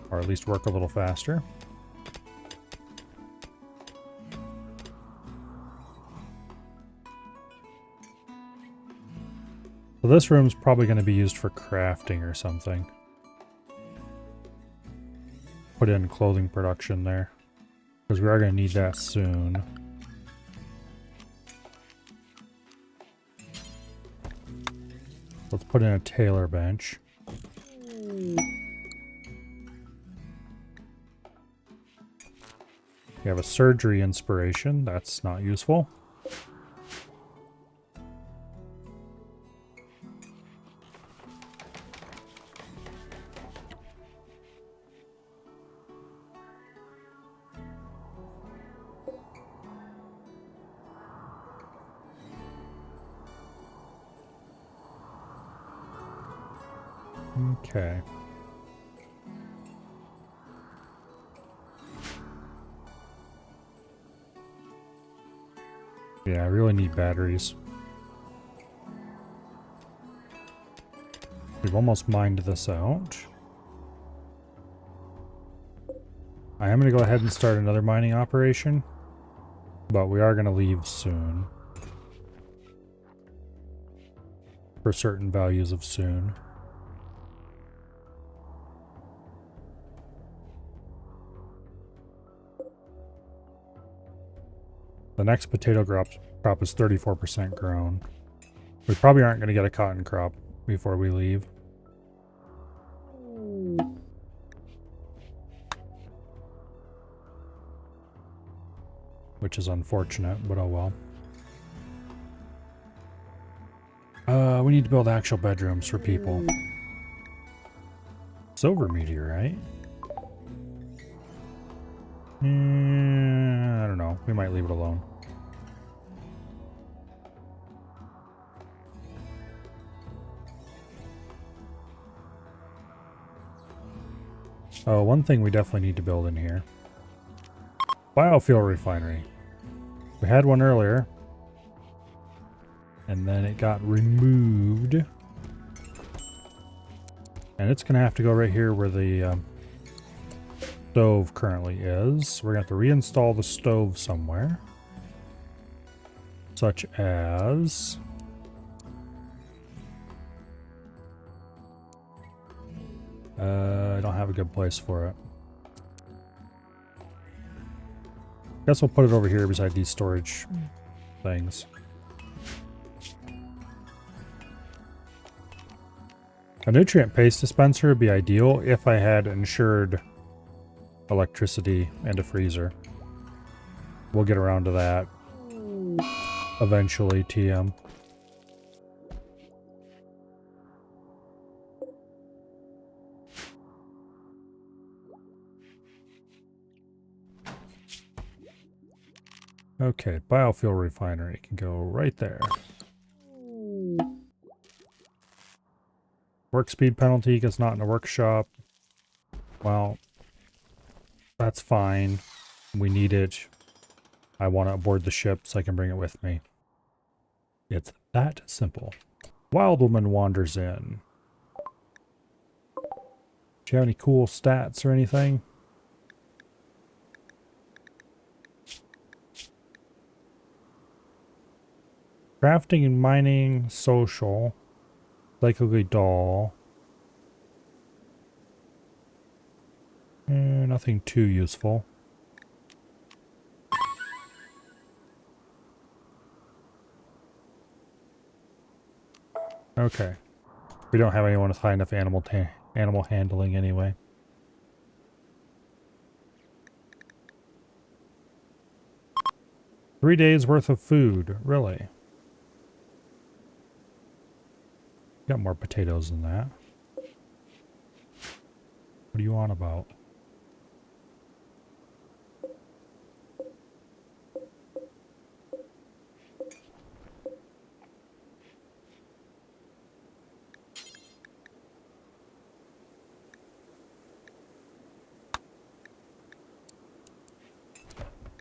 Or at least work a little faster. So this room's probably going to be used for crafting or something. Put in clothing production there. Because we are going to need that soon. Let's put in a tailor bench. We have a surgery inspiration. That's not useful. Okay. Yeah, I really need batteries. We've almost mined this out. I am going to go ahead and start another mining operation, but we are going to leave soon. For certain values of soon. The next potato crop is 34% grown. We probably aren't going to get a cotton crop before we leave. Which is unfortunate, but oh well. We need to build actual bedrooms for people. Silver meteorite? I don't know. We might leave it alone. Oh, one thing we definitely need to build in here. Biofuel refinery. We had one earlier. And then it got removed. And it's going to have to go right here where the stove currently is. We're going to have to reinstall the stove somewhere. Such as... I don't have a good place for it. Guess we'll put it over here beside these storage things. A nutrient paste dispenser would be ideal if I had insured electricity and a freezer. We'll get around to that eventually, TM. Okay, biofuel refinery can go right there. Work speed penalty because not in a workshop. Well, that's fine. We need it. I want to aboard the ship so I can bring it with me. It's that simple. Wild Woman wanders in. Do you have any cool stats or anything? Crafting and mining, social, psychically dull. Nothing too useful. Okay. We don't have anyone with high enough animal handling anyway. Three days worth of food, really? Got more potatoes than that. What are you on about?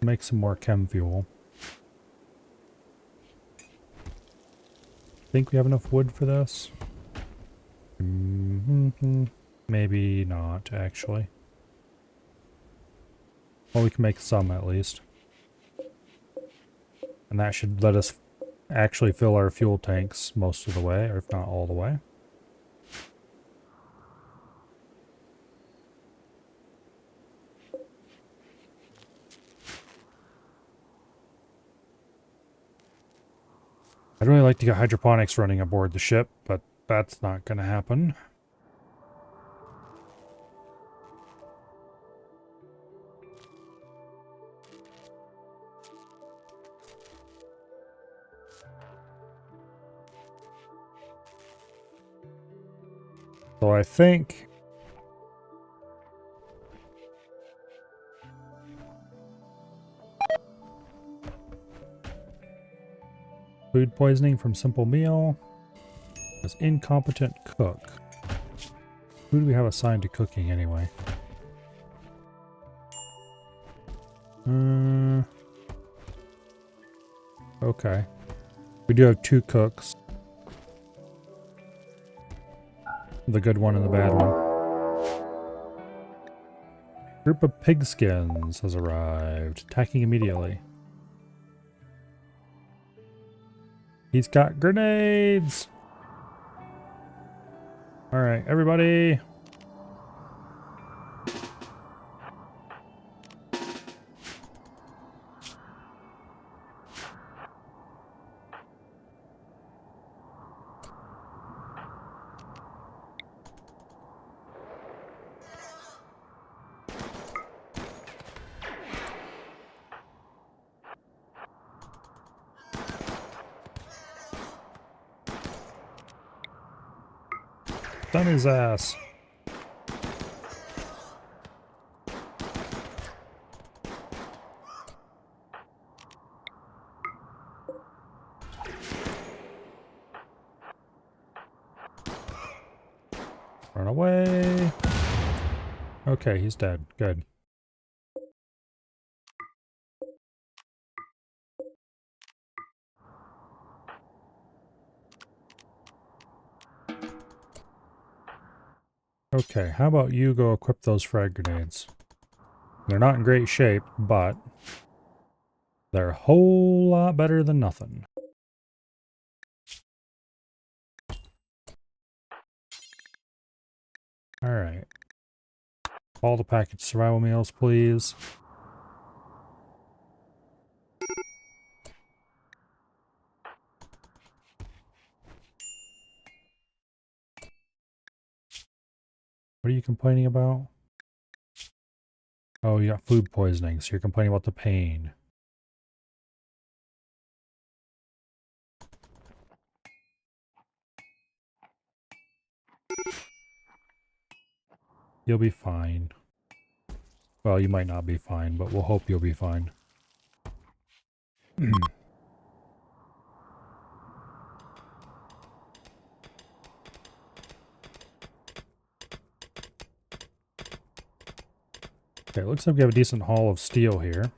Make some more chem fuel. Think we have enough wood for this? Maybe not, actually. Well, we can make some at least. And that should let us actually fill our fuel tanks most of the way, or if not all the way. I'd really like to get hydroponics running aboard the ship, but that's not going to happen. So I think... Food poisoning from simple meal. As incompetent cook. Who do we have assigned to cooking anyway? Okay. We do have two cooks. The good one and the bad one. Group of pigskins has arrived. Attacking immediately. He's got grenades! Alright, everybody! Stun his ass. Run away. Okay, he's dead. Good. Okay, how about you go equip those frag grenades? They're not in great shape, but they're a whole lot better than nothing. Alright. All the packaged survival meals, please. What are you complaining about? Oh, you got food poisoning, so you're complaining about the pain. You'll be fine. Well, you might not be fine, but we'll hope you'll be fine. Okay, looks like we have a decent haul of steel here.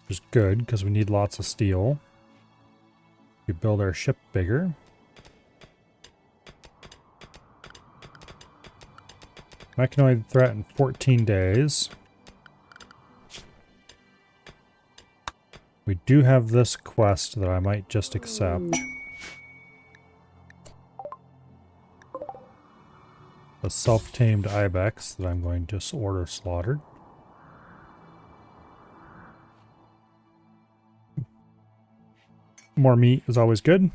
Which is good, because we need lots of steel. We build our ship bigger. Mechanoid threat in 14 days. We do have this quest that I might just accept. A self-tamed ibex that I'm going to order slaughtered. More meat is always good.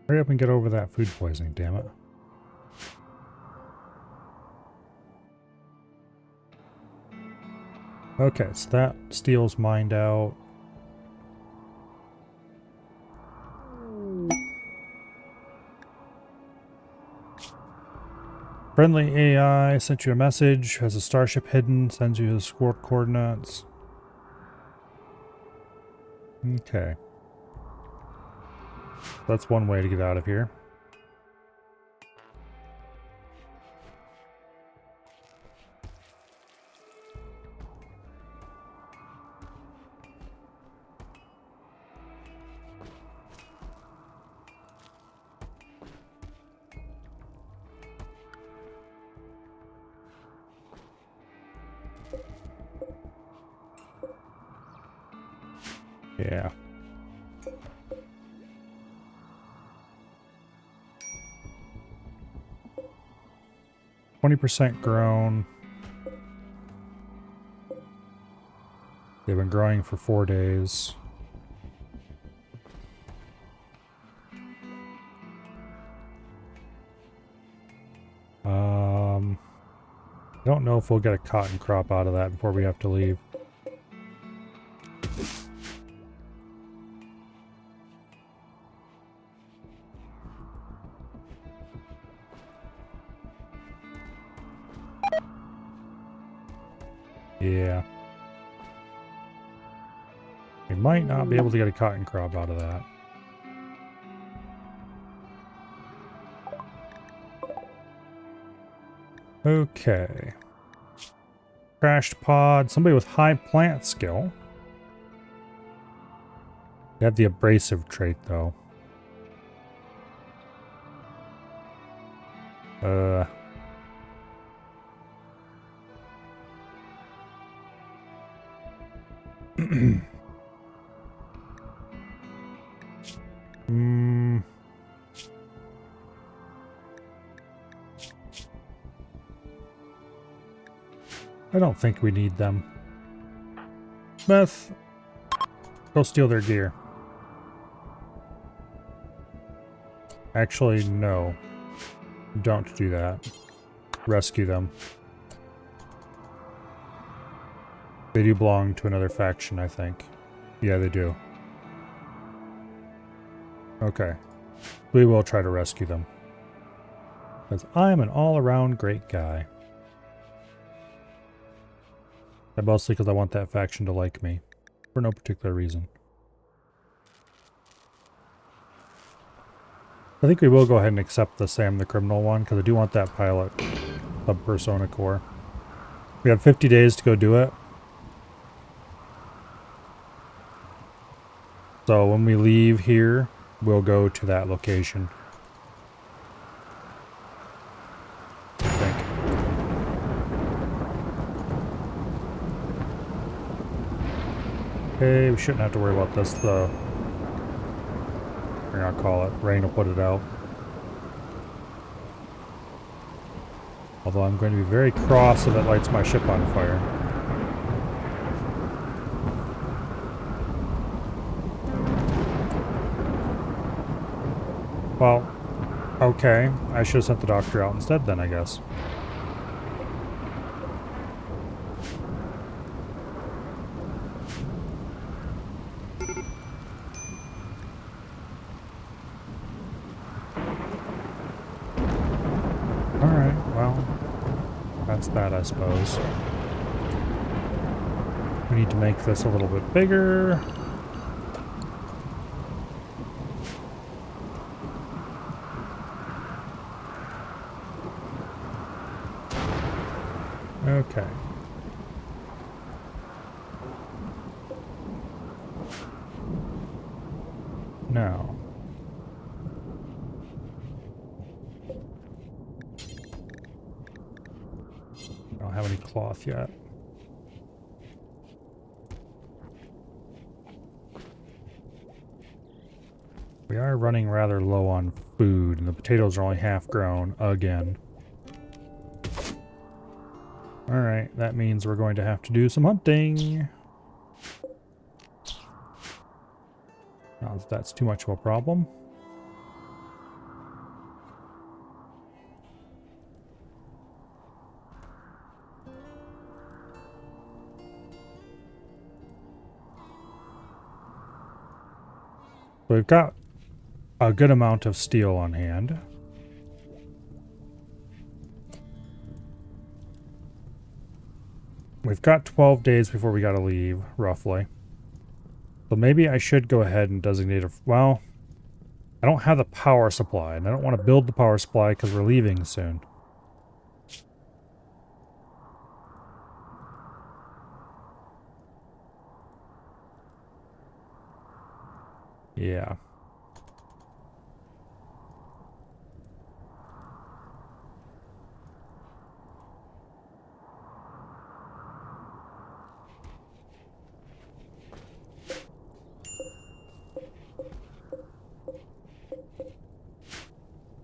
Hurry up and get over that food poisoning, damn it. Okay, so that steel's mined out. Friendly AI sent you a message, has a starship hidden, sends you his coordinates. Okay. That's one way to get out of here. Yeah. %, grown. They've been growing for 4 days. I don't know if we'll get a cotton crop out of that before we have to leave. Yeah. We might not be able to get a cotton crop out of that. Okay. Crashed pod. Somebody with high plant skill. They have the abrasive trait, though. I don't think we need them. Smith, go steal their gear. Actually, no. Don't do that. Rescue them. They do belong to another faction, I think. Yeah, they do. Okay. We will try to rescue them. Because I'm an all-around great guy. And mostly because I want that faction to like me. For no particular reason. I think we will go ahead and accept the Sam the Criminal one, because I do want that pilot sub-persona core. We have 50 days to go do it. So when we leave here, we'll go to that location. I think. Okay, we shouldn't have to worry about this. We're gonna call it. Rain will put it out. Although I'm going to be very cross if it lights my ship on fire. Well, okay. I should have sent the doctor out instead then, I guess. Alright, well, that's that, I suppose. We need to make this a little bit bigger. Okay. Now. I don't have any cloth yet. We are running rather low on food, and the potatoes are only half grown again. Alright, that means we're going to have to do some hunting. Not that that's too much of a problem. So we've got a good amount of steel on hand. We've got 12 days before we gotta leave, roughly. So maybe I should go ahead and designate a... Well, I don't have the power supply, and I don't want to build the power supply because we're leaving soon. Yeah.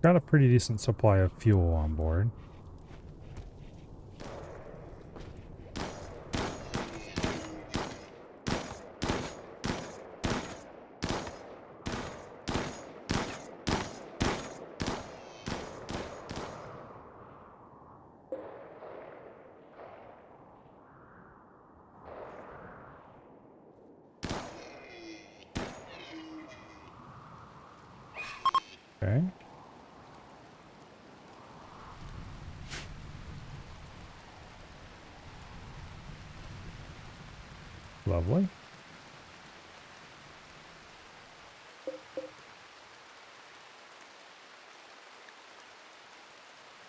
Got a pretty decent supply of fuel on board. Okay. Lovely.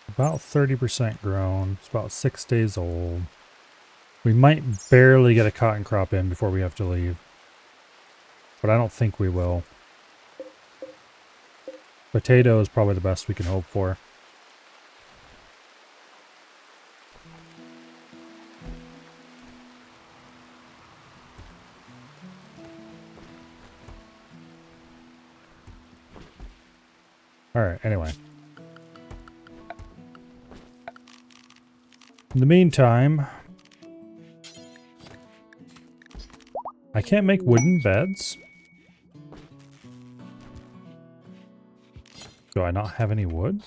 About 30% grown. It's about 6 days old. We might barely get a cotton crop in before we have to leave. But I don't think we will. Potato is probably the best we can hope for. Alright, anyway. In the meantime, I can't make wooden beds. Do I not have any wood?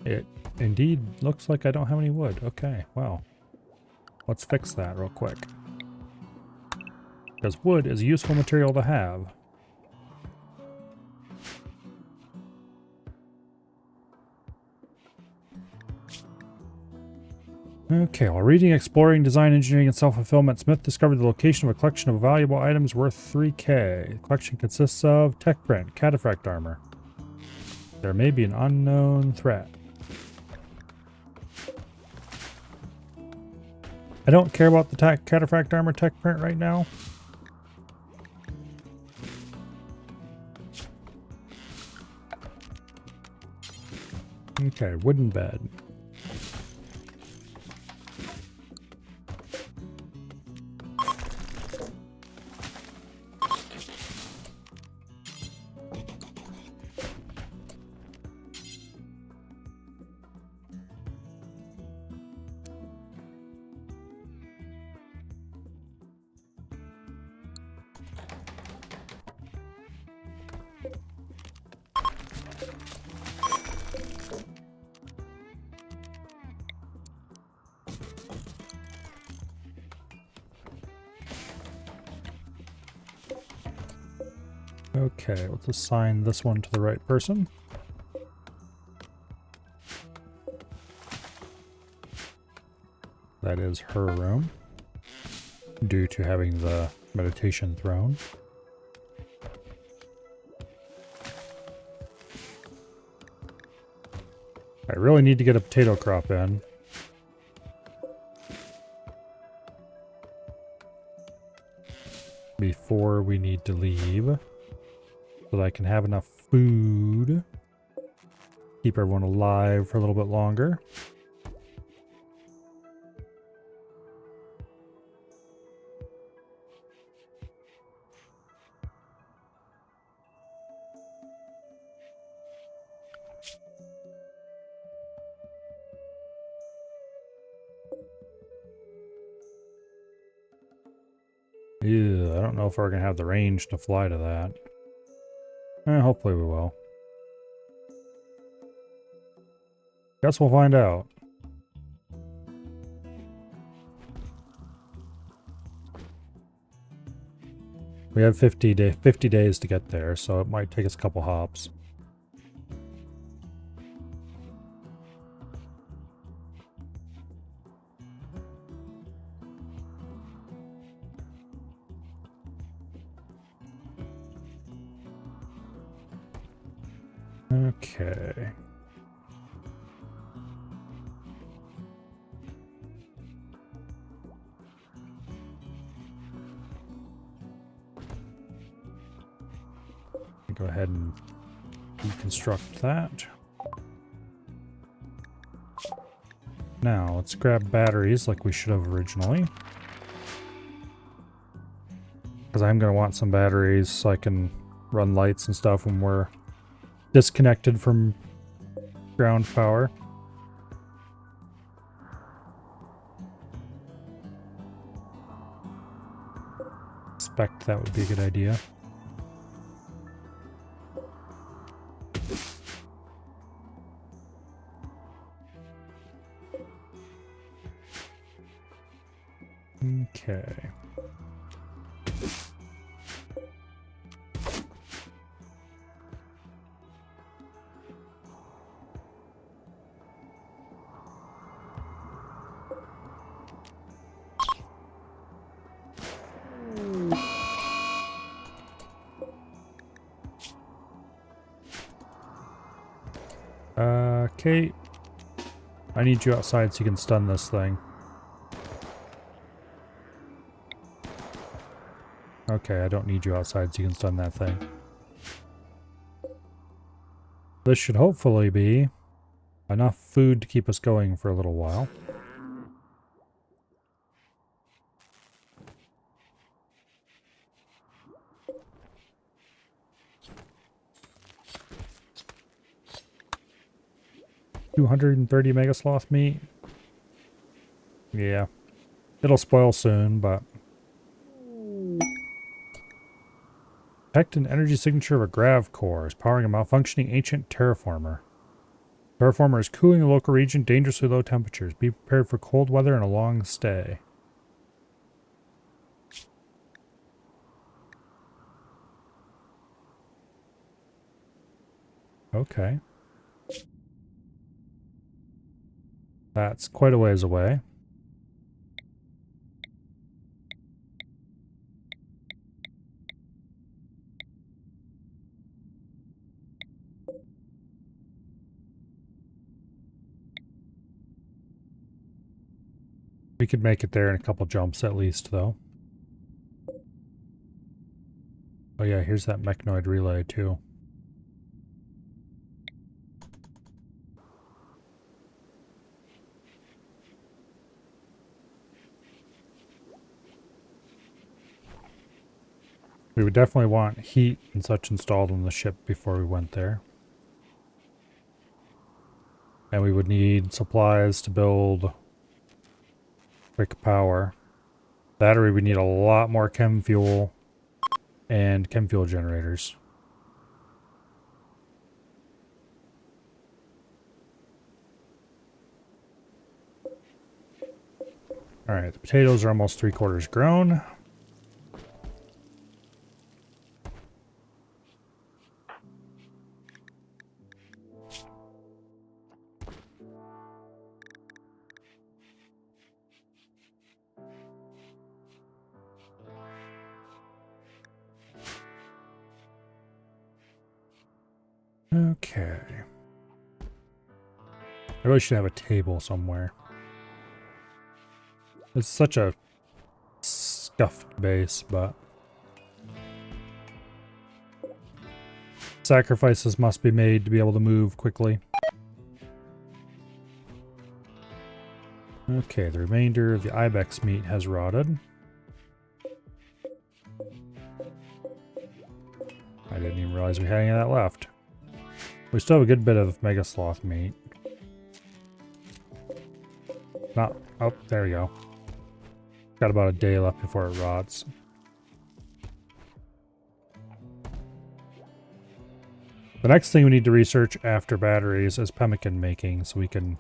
It indeed looks like I don't have any wood. Okay, well. Let's fix that real quick. Because wood is a useful material to have. Okay, while reading, exploring, design, engineering, and self-fulfillment, Smith discovered the location of a collection of valuable items worth 3K. The collection consists of tech print, cataphract armor. There may be an unknown threat. I don't care about the cataphract armor tech print right now. Okay, wooden bed. Okay, let's assign this one to the right person. That is her room, due to having the meditation throne. I really need to get a potato crop in. Before we need to leave. So that I can have enough food. Keep everyone alive for a little bit longer. Ew, I don't know if we're going to have the range to fly to that. Hopefully we will. Guess we'll find out. We have 50 days to get there, so it might take us a couple hops. Okay. Go ahead and deconstruct that. Now, let's grab batteries like we should have originally. Because I'm going to want some batteries so I can run lights and stuff when we're disconnected from ground power. Expect that would be a good idea. Okay. Kate, I need you outside so you can stun this thing. Okay, I don't need you outside so you can stun that thing. This should hopefully be enough food to keep us going for a little while. $230 mega sloth meat. Yeah. It'll spoil soon, but... Detect an energy signature of a grav core is powering a malfunctioning ancient terraformer. Terraformer is cooling the local region dangerously low temperatures. Be prepared for cold weather and a long stay. Okay. That's quite a ways away. We could make it there in a couple jumps at least, though. Oh yeah, here's that mechanoid relay, too. We would definitely want heat and such installed on the ship before we went there. And we would need supplies to build quick power. Battery, we need a lot more chem fuel and chem fuel generators. Alright, the potatoes are almost 3/4 grown. Okay. I really should have a table somewhere. It's such a scuffed base, but sacrifices must be made to be able to move quickly. Okay, the remainder of the ibex meat has rotted. I didn't even realize we had any of that left. We still have a good bit of mega sloth meat. Not, oh, there we go. Got about a day left before it rots. The next thing we need to research after batteries is pemmican making, so we can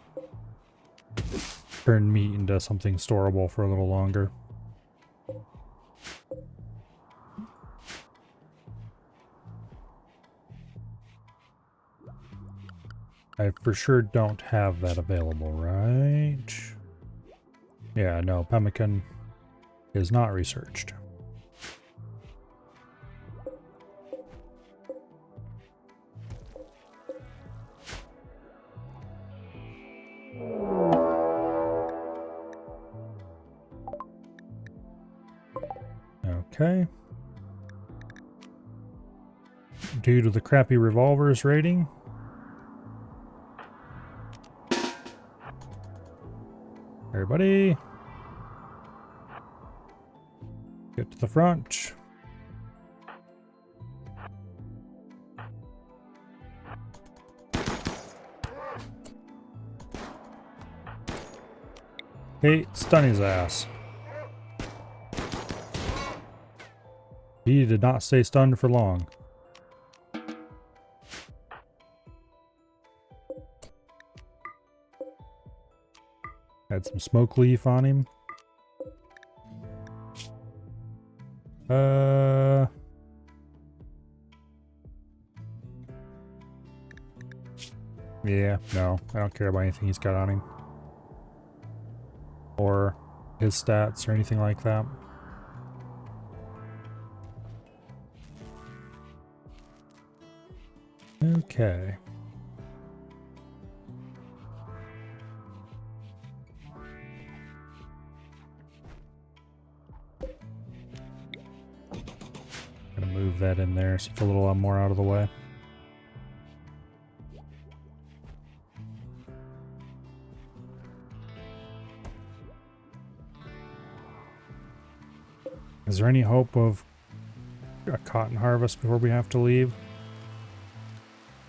turn meat into something storable for a little longer. I for sure don't have that available, right? Yeah, no, pemmican is not researched. Okay. Due to the crappy revolvers rating. Everybody. Get to the front. Okay, stun his ass. He did not stay stunned for long. Had some smoke leaf on him. Yeah, no, I don't care about anything he's got on him. Or his stats or anything like that. Okay. Gonna move that in there so it's a little more out of the way. Is there any hope of a cotton harvest before we have to leave?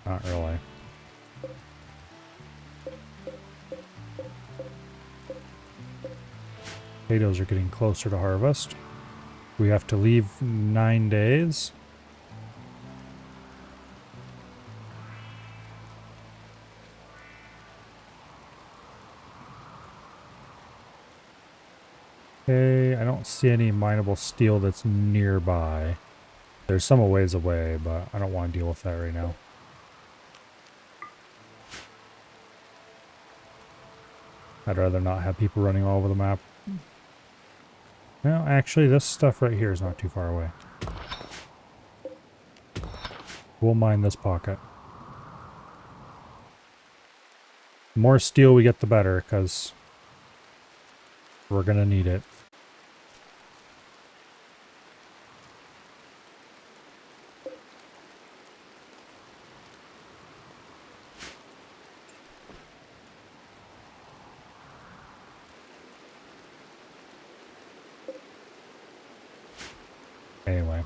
Not really. Potatoes are getting closer to harvest. We have to leave 9 days. Okay, I don't see any mineable steel that's nearby. There's some a ways away, but I don't want to deal with that right now. I'd rather not have people running all over the map. Well, actually, this stuff right here is not too far away. We'll mine this pocket. The more steel we get, the better, because We're gonna need it. Anyway.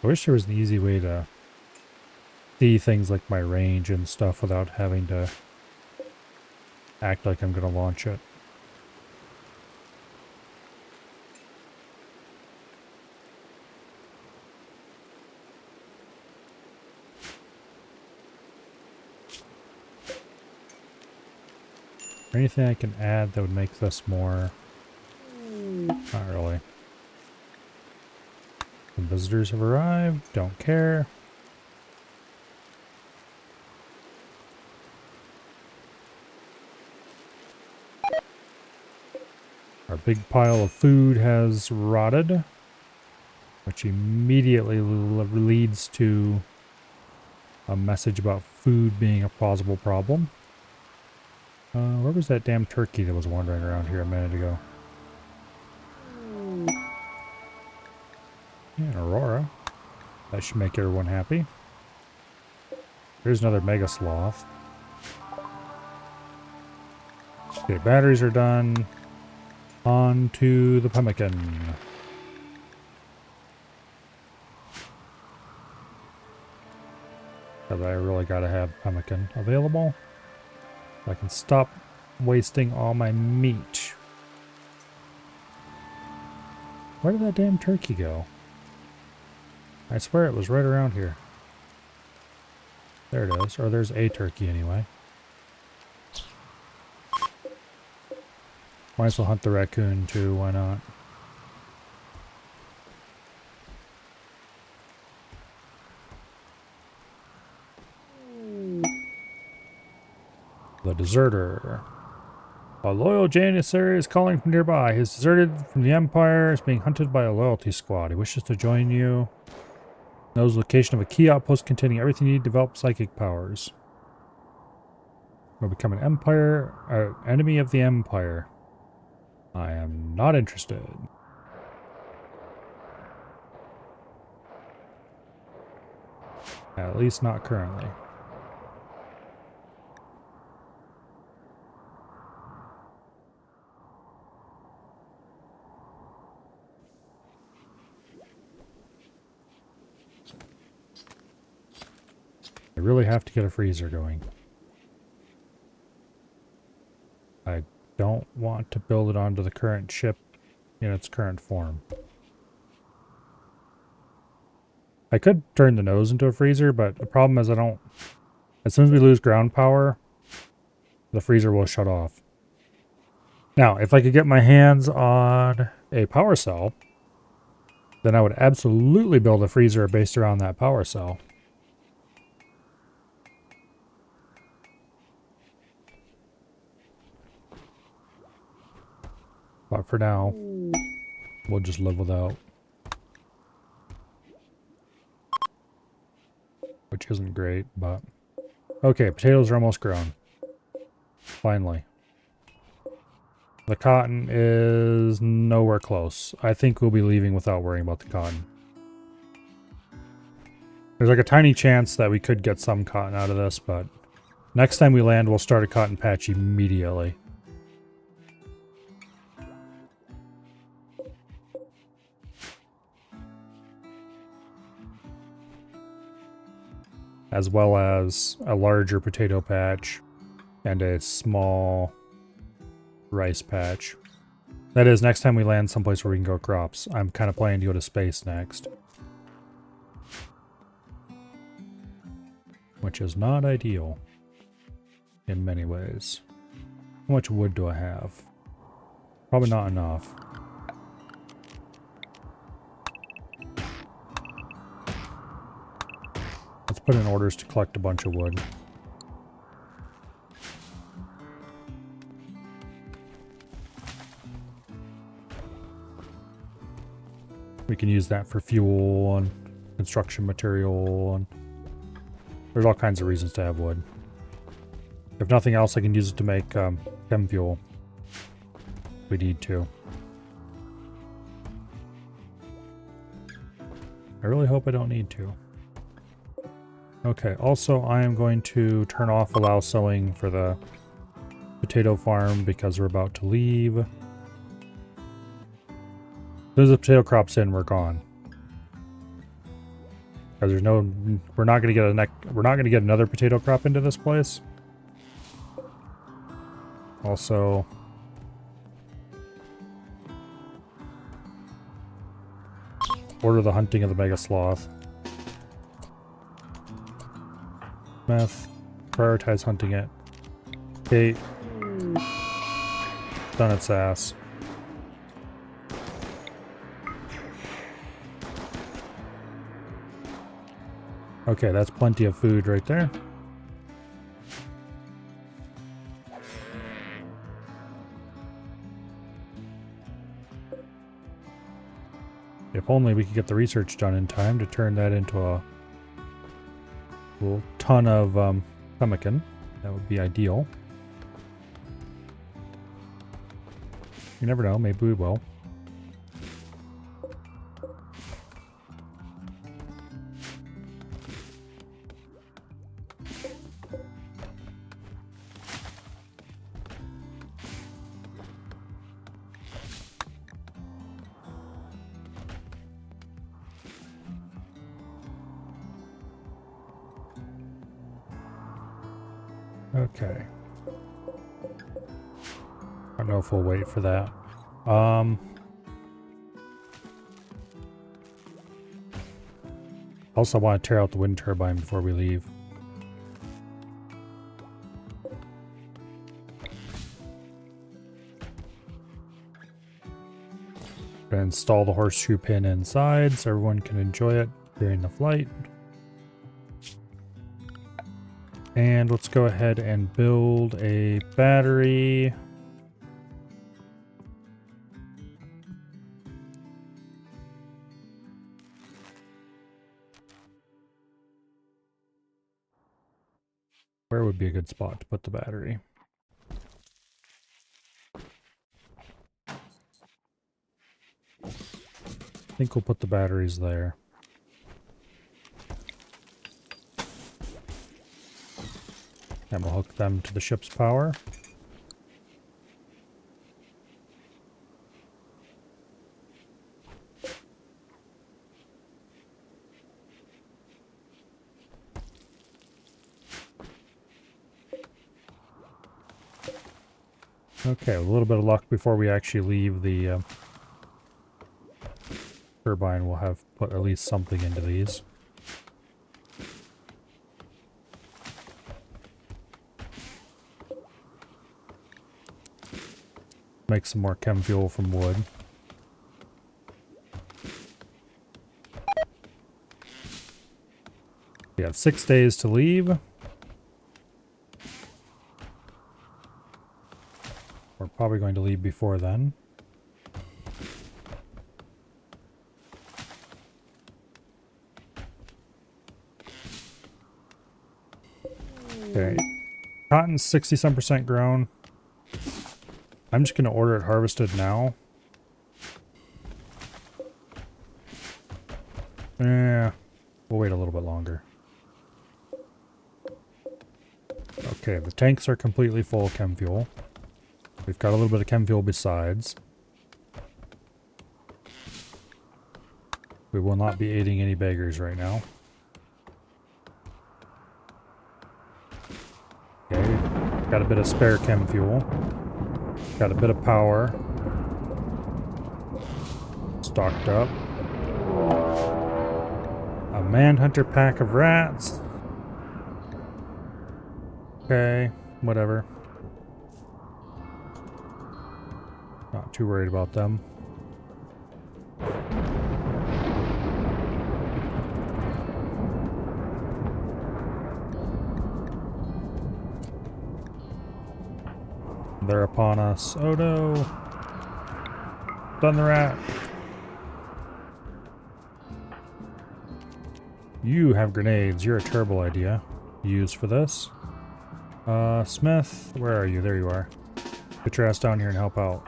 I wish there was an easy way to see things like my range and stuff without having to act like I'm going to launch it. Anything I can add that would make this more... Not really. The visitors have arrived. Don't care. Our big pile of food has rotted, which immediately leads to a message about food being a plausible problem. Where was that damn turkey that was wandering around here a minute ago? Yeah, an Aurora. That should make everyone happy. Here's another Mega Sloth. Okay, batteries are done. On to the pemmican. Because I really gotta have pemmican available. I can stop wasting all my meat. Where did that damn turkey go? I swear it was right around here. There it is. Or there's a turkey anyway. Might as well hunt the raccoon too, why not? The deserter. A loyal janissary is calling from nearby. He is deserted from the Empire, is being hunted by a loyalty squad. He wishes to join you. Knows the location of a key outpost containing everything you need to develop psychic powers. Will become an enemy of the Empire. I am not interested. At least not currently. I really have to get a freezer going. I don't want to build it onto the current ship in its current form. I could turn the nose into a freezer, but the problem is as soon as we lose ground power, the freezer will shut off. Now, if I could get my hands on a power cell, then I would absolutely build a freezer based around that power cell. But for now, we'll just live without. Which isn't great, but... Okay, potatoes are almost grown. Finally. The cotton is nowhere close. I think we'll be leaving without worrying about the cotton. There's like a tiny chance that we could get some cotton out of this, but... Next time we land, we'll start a cotton patch immediately. As well as a larger potato patch and a small rice patch. That is, next time we land someplace where we can grow crops. I'm kind of planning to go to space next. Which is not ideal in many ways. How much wood do I have? Probably not enough. Let's put in orders to collect a bunch of wood. We can use that for fuel and construction material, and there's all kinds of reasons to have wood. If nothing else, I can use it to make chem fuel. If we need to. I really hope I don't need to. Okay, also I am going to turn off allow sowing for the potato farm because we're about to leave. As soon as the potato crop's in, we're gone. Because there's no, we're not going to get another potato crop into this place. Also, order the hunting of the mega sloth. Meth, prioritize hunting it. Kate, done its ass. Okay, that's plenty of food right there. If only we could get the research done in time to turn that into a little ton of pemmican. That would be ideal. You never know, maybe we will. Okay. I don't know if we'll wait for that. Also, I want to tear out the wind turbine before we leave. Gonna install the horseshoe pin inside so everyone can enjoy it during the flight. And let's go ahead and build a battery. Where would be a good spot to put the battery? I think we'll put the batteries there. And we'll hook them to the ship's power. Okay, a little bit of luck before we actually leave the turbine. We'll have put at least something into these. Make some more chem fuel from wood. We have 6 days to leave. We're probably going to leave before then. Okay. Cotton's 60-some% grown. I'm just going to order it harvested now. Yeah, we'll wait a little bit longer. Okay, the tanks are completely full of chem fuel. We've got a little bit of chem fuel besides. We will not be aiding any beggars right now. Okay, got a bit of spare chem fuel. Got a bit of power. Stocked up. A manhunter pack of rats. Okay, whatever. Not too worried about them. They're upon us. Oh no! Done the rat. You have grenades. You're a terrible idea. Use for this. Smith, where are you? There you are. Get your ass down here and help out.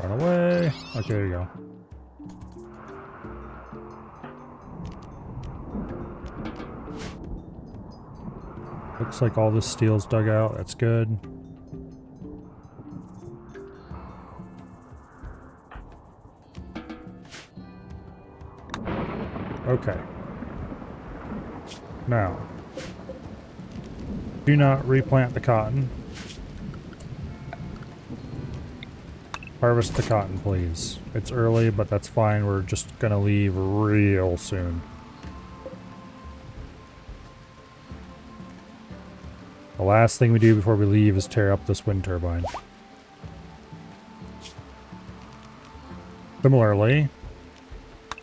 Run away. Okay, there you go. Looks like all this steel's dug out. That's good. Okay. Now, do not replant the cotton. Harvest the cotton, please. It's early, but that's fine. We're just gonna leave real soon. The last thing we do before we leave is tear up this wind turbine. Similarly,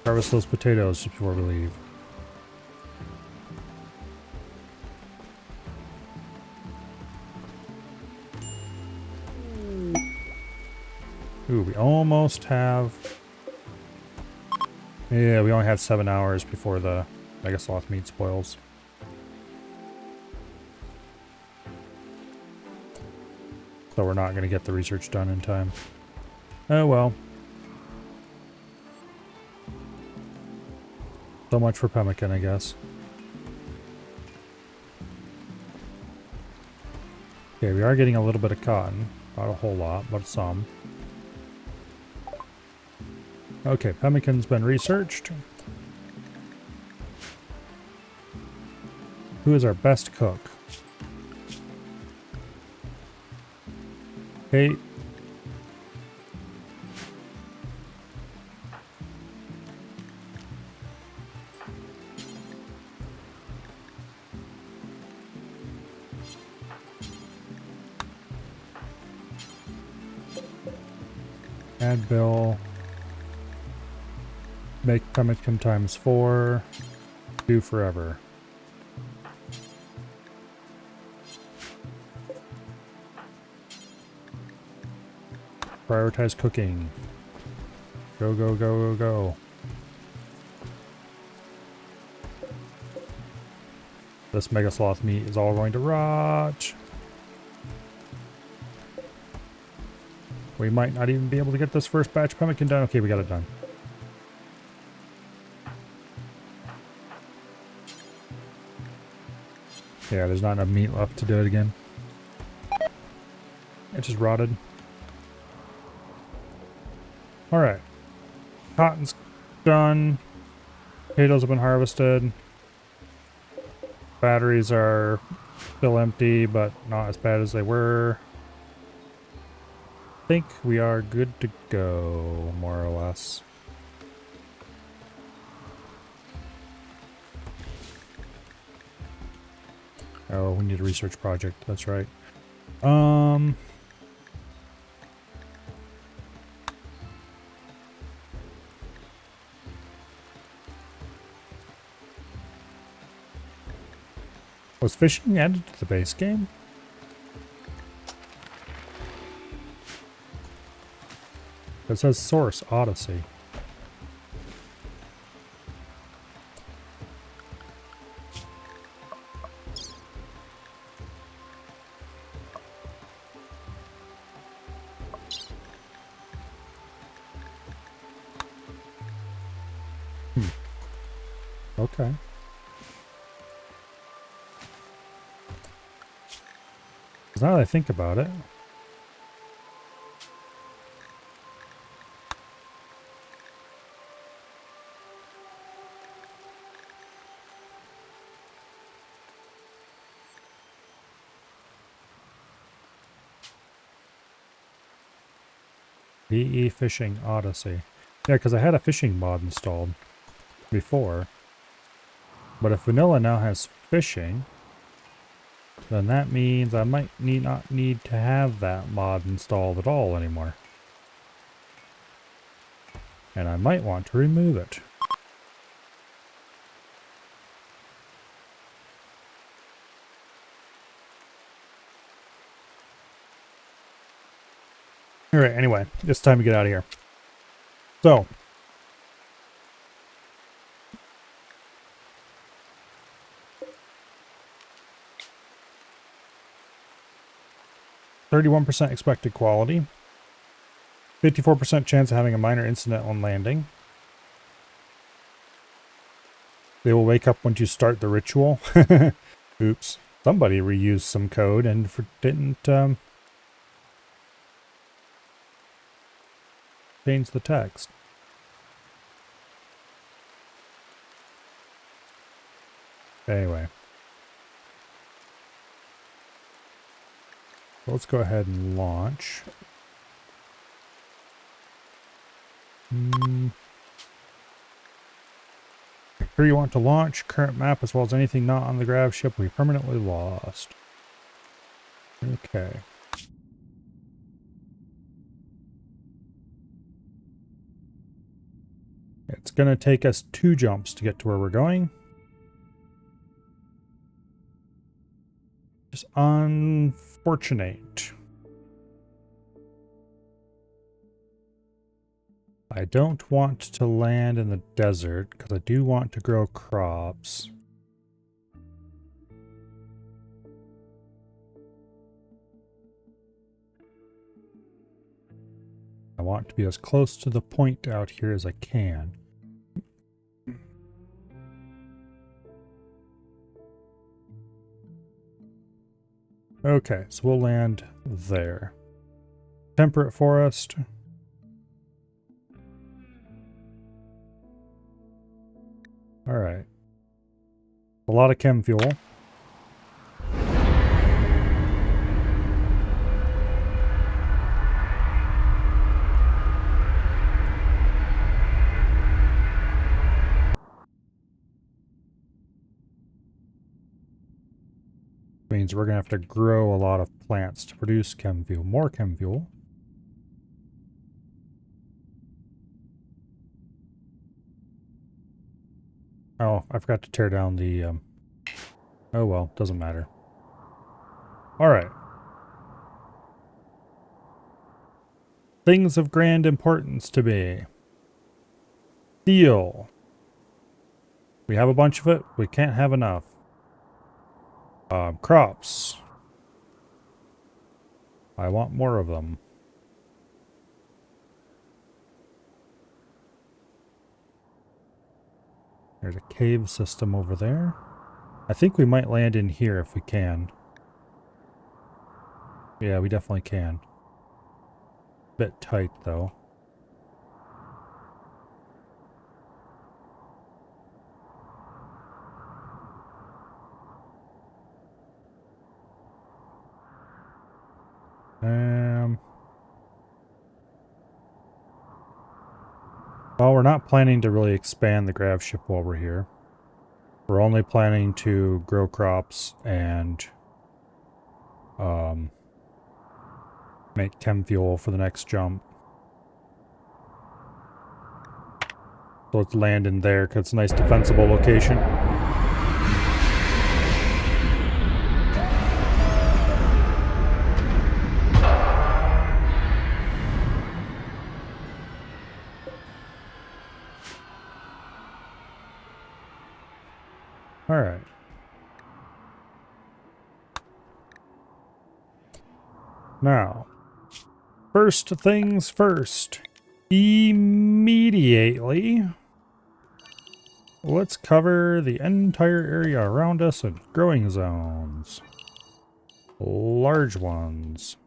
harvest those potatoes just before we leave. Ooh, we almost have... Yeah, we only have 7 hours before the Megasloth meat spoils. So we're not going to get the research done in time. Oh well. So much for pemmican, I guess. Okay, we are getting a little bit of cotton. Not a whole lot, but some. Okay, pemmican's been researched. Who is our best cook? Kate. Add bill. Make pemmican times 4. Do forever. Prioritize cooking. Go, go, go, go, go. This Megasloth meat is all going to rot. We might not even be able to get this first batch pemmican done. Okay, we got it done. Yeah, there's not enough meat left to do it again. It just rotted. Alright. Cotton's done. Potatoes have been harvested. Batteries are still empty, but not as bad as they were. I think we are good to go, more or less. Oh, we need a research project. That's right. Was fishing added to the base game? It says source, Odyssey. Okay. Now that I think about it. VE Fishing Odyssey. Yeah, because I had a fishing mod installed before. But if vanilla now has fishing, then that means I might not need to have that mod installed at all anymore. And I might want to remove it. Alright, anyway, it's time to get out of here. So, "31% expected quality, 54% chance of having a minor incident on landing. They will wake up once you start the ritual." Oops. Somebody reused some code and didn't change the text. Anyway. Let's go ahead and launch. Here you want to launch. Current map as well as anything not on the grav ship will be permanently lost. Okay. It's going to take us 2 jumps to get to where we're going. Just unfortunate. I don't want to land in the desert because I do want to grow crops. I want to be as close to the point out here as I can. Okay, so we'll land there. Temperate forest. Alright. A lot of chem fuel. Means we're going to have to grow a lot of plants to produce chem fuel. More chem fuel. Oh, I forgot to tear down the... Oh well, doesn't matter. Alright. Things of grand importance to me. Steel. We have a bunch of it. We can't have enough. Crops. I want more of them. There's a cave system over there. I think we might land in here if we can. Yeah, we definitely can. Bit tight though. Well, we're not planning to really expand the grav ship while we're here. We're only planning to grow crops and make chem fuel for the next jump. So let's land in there because it's a nice defensible location. Alright. Now, first things first. Immediately, let's cover the entire area around us with growing zones. Large ones.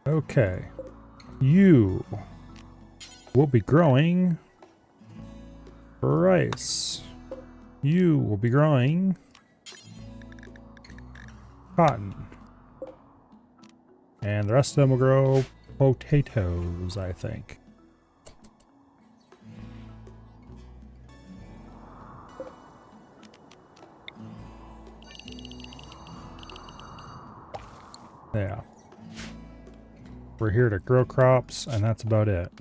Okay. You will be growing rice. You will be growing cotton. And the rest of them will grow potatoes, I think. Yeah. We're here to grow crops, and that's about it.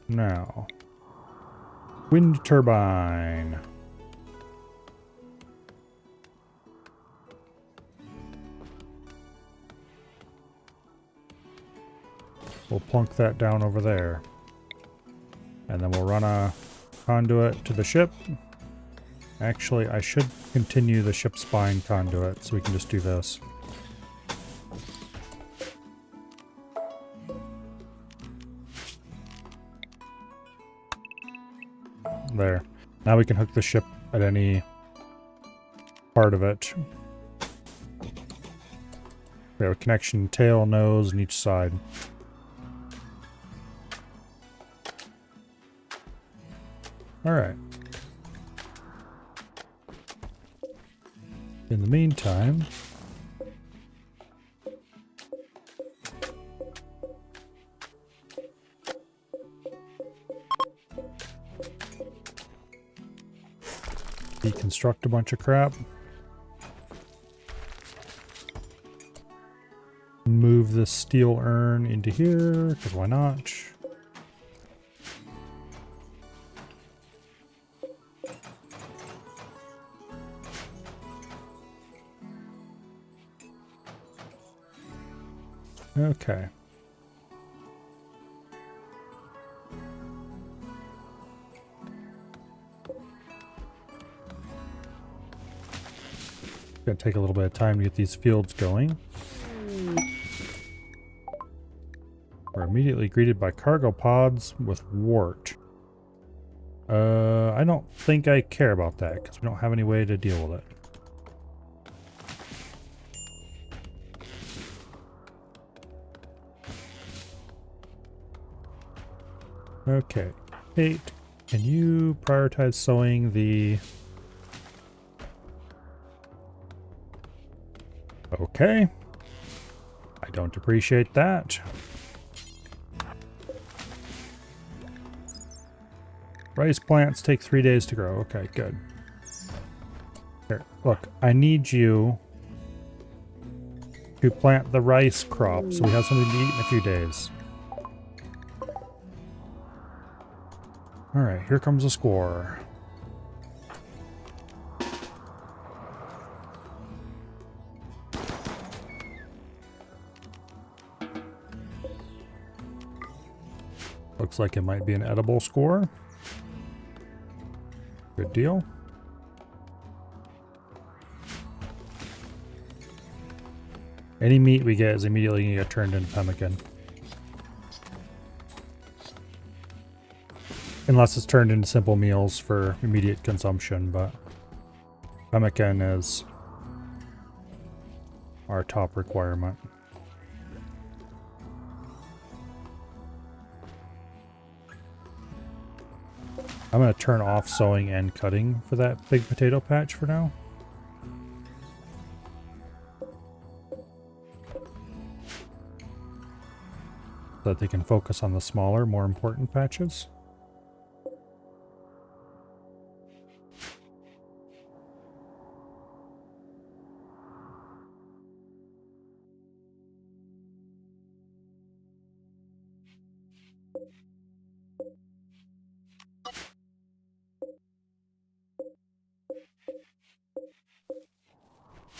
Now, wind turbine. We'll plunk that down over there. And then we'll run a conduit to the ship. Actually, I should continue the ship spine conduit, so we can just do this. There. Now we can hook the ship at any part of it. We have a connection tail, nose, on each side. Alright. In the meantime, deconstruct a bunch of crap. Move this steel urn into here, because why not? Okay. Gonna take a little bit of time to get these fields going. We're immediately greeted by cargo pods with wart. I don't think I care about that because we don't have any way to deal with it. Okay. 8. Can you prioritize sewing the... Okay. I don't appreciate that. Rice plants take 3 days to grow. Okay, good. Here, look, I need you to plant the rice crop so we have something to eat in a few days. Alright, here comes a score. Looks like it might be an edible score. Good deal. Any meat we get is immediately going to get turned into pemmican. Unless it's turned into simple meals for immediate consumption, but pemmican is our top requirement. I'm going to turn off sowing and cutting for that big potato patch for now. So that they can focus on the smaller, more important patches.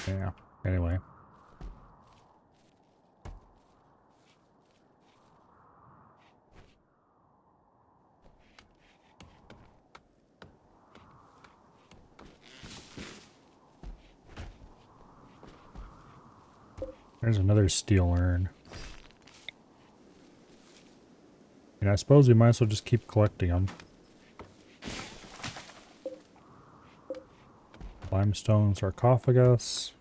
Yeah, anyway. There's another steel urn. And I suppose we might as well just keep collecting them. Limestone sarcophagus.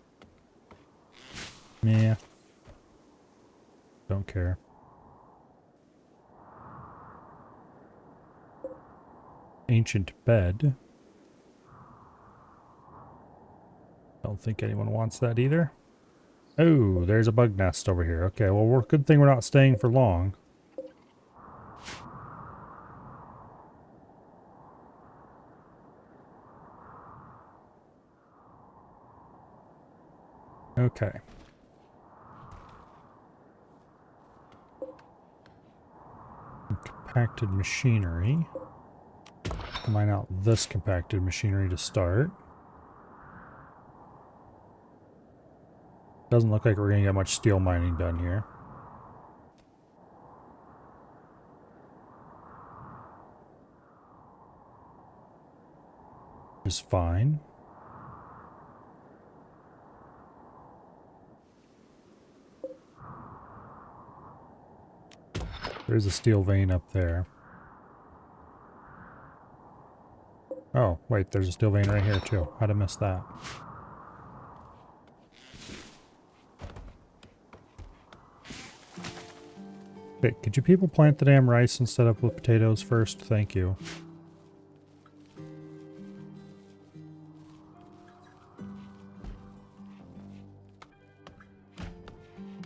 Meh. Don't care. Ancient bed. Don't think anyone wants that either. Oh, there's a bug nest over here. Okay, well, good thing we're not staying for long. Okay. Compacted machinery. Mine out this compacted machinery to start. Doesn't look like we're going to get much steel mining done here. Is fine. There's a steel vein up there. Oh, wait, there's a steel vein right here too. How'd I miss that? Wait, could you people plant the damn rice instead of with potatoes first? Thank you.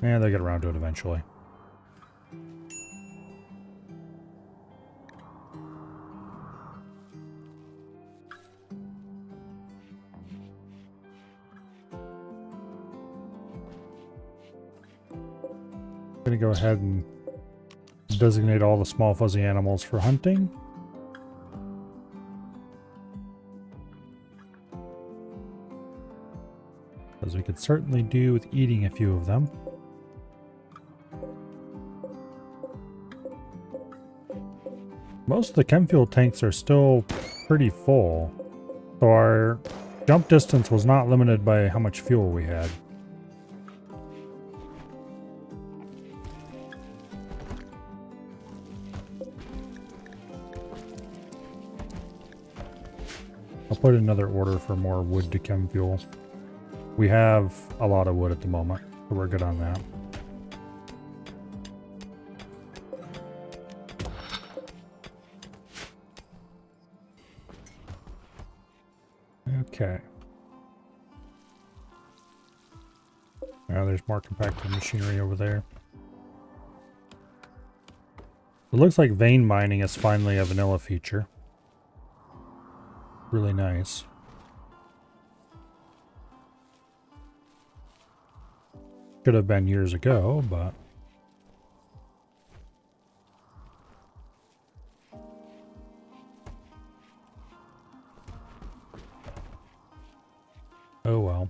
Yeah, they'll get around to it eventually. I'm gonna go ahead and designate all the small fuzzy animals for hunting. As we could certainly do with eating a few of them. Most of the chem fuel tanks are still pretty full, so our jump distance was not limited by how much fuel we had. I'll put another order for more wood to chem fuel. We have a lot of wood at the moment, so we're good on that. Okay. Now there's more compacted machinery over there. It looks like vein mining is finally a vanilla feature. Really nice. Should have been years ago, but... oh well.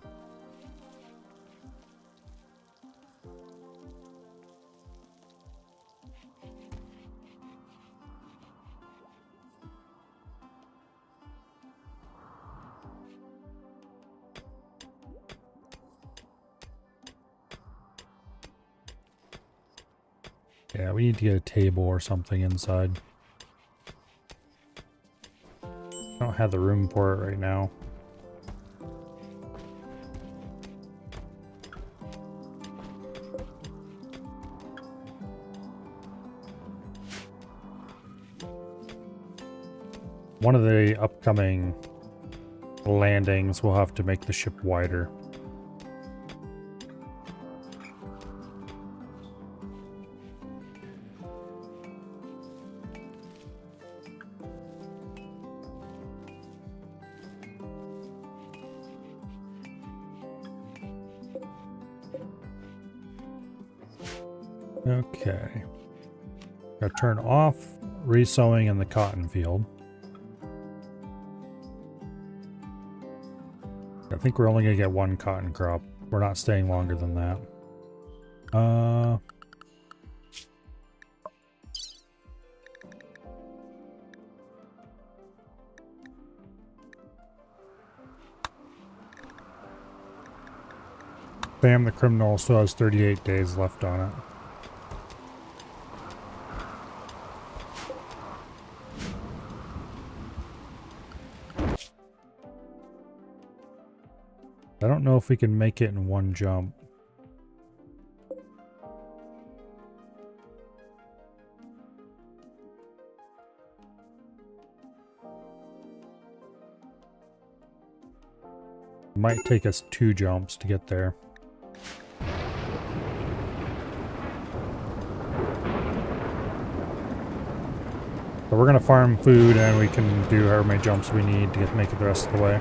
Yeah, we need to get a table or something inside. I don't have the room for it right now. One of the upcoming landings will have to make the ship wider. Okay. Gotta turn off resowing in the cotton field. I think we're only gonna get one cotton crop. We're not staying longer than that. Sam the criminal still has 38 days left on it. I don't know if we can make it in one jump. It might take us 2 jumps to get there. But we're gonna farm food and we can do however many jumps we need to make it the rest of the way.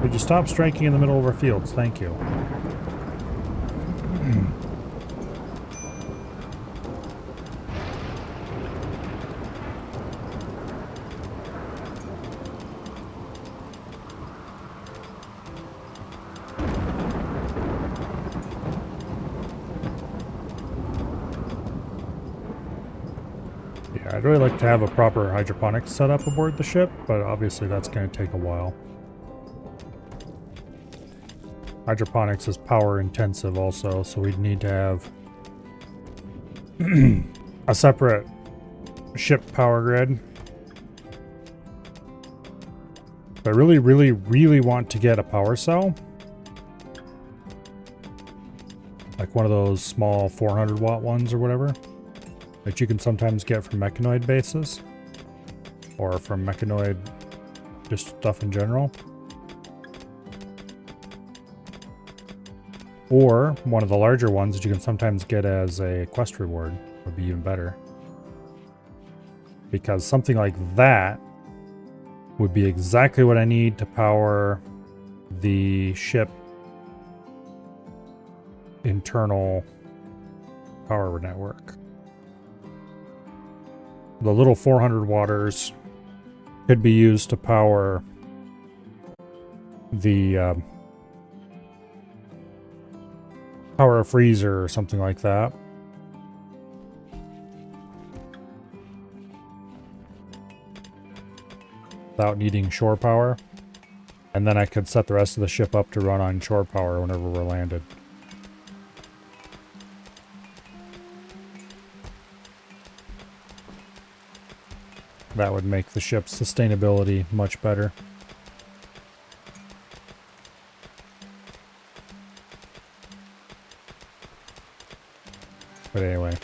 Would you stop striking in the middle of our fields? Thank you. Yeah, I'd really like to have a proper hydroponics setup aboard the ship, but obviously that's going to take a while. Hydroponics is power intensive also, so we'd need to have a separate ship power grid. But I really, really, really want to get a power cell. Like one of those small 400 watt ones or whatever that you can sometimes get from mechanoid bases or from mechanoid just stuff in general. Or one of the larger ones that you can sometimes get as a quest reward would be even better. Because something like that would be exactly what I need to power the ship internal power network. The little 400 watters could be used to power the power a freezer or something like that. Without needing shore power. And then I could set the rest of the ship up to run on shore power whenever we're landed. That would make the ship's sustainability much better. But anyway.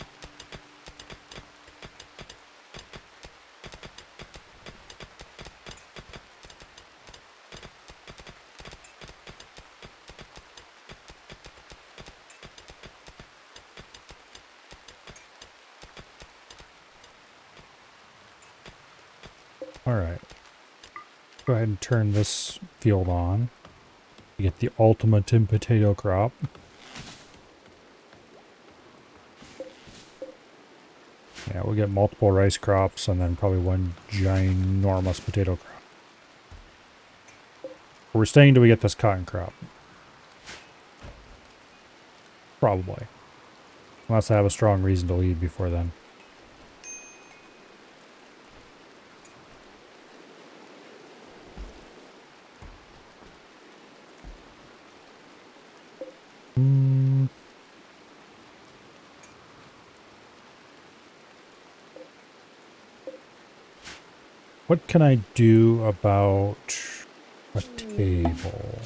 Alright. Go ahead and turn this field on. You get the ultimate in potato crop. Yeah, we'll get multiple rice crops and then probably one ginormous potato crop. We're staying till we get this cotton crop. Probably. Unless I have a strong reason to leave before then. What can I do about a table?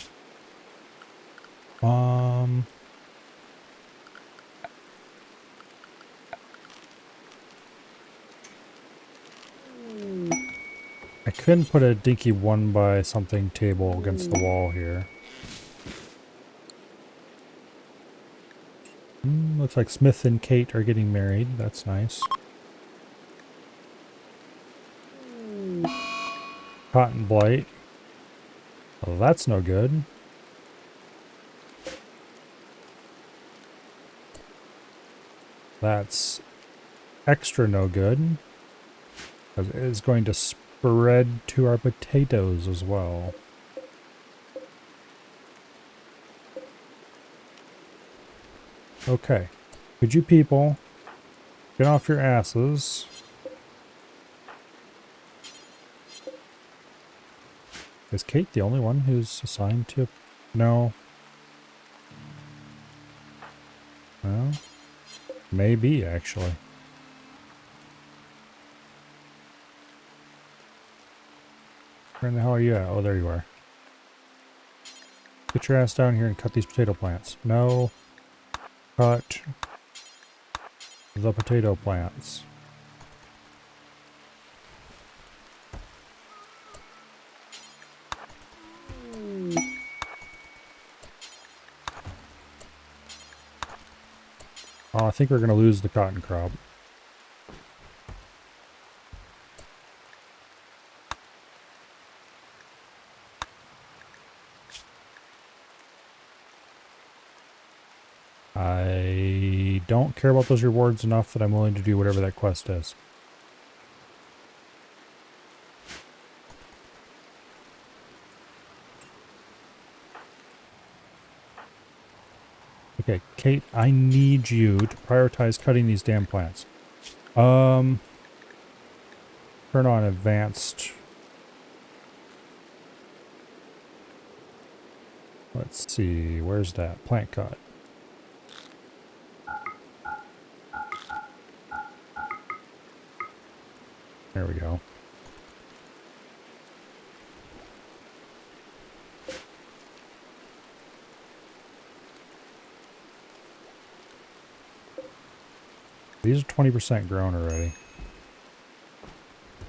I couldn't put a dinky 1 by something table against the wall here. Looks like Smith and Kate are getting married. That's nice. Cotton blight. Well, that's no good. That's extra no good. Because it is going to spread to our potatoes as well. Okay. Could you people get off your asses? Is Kate the only one who's assigned to... No. No? Maybe, actually. Where in the hell are you at? Oh, there you are. Get your ass down here and cut these potato plants. No. Cut the potato plants. think we're going to lose the cotton crop. I don't care about those rewards enough that I'm willing to do whatever that quest is. Okay, Kate, I need you to prioritize cutting these damn plants. Turn on advanced. Let's see, where's that? Plant cut. There we go. These are 20% grown already.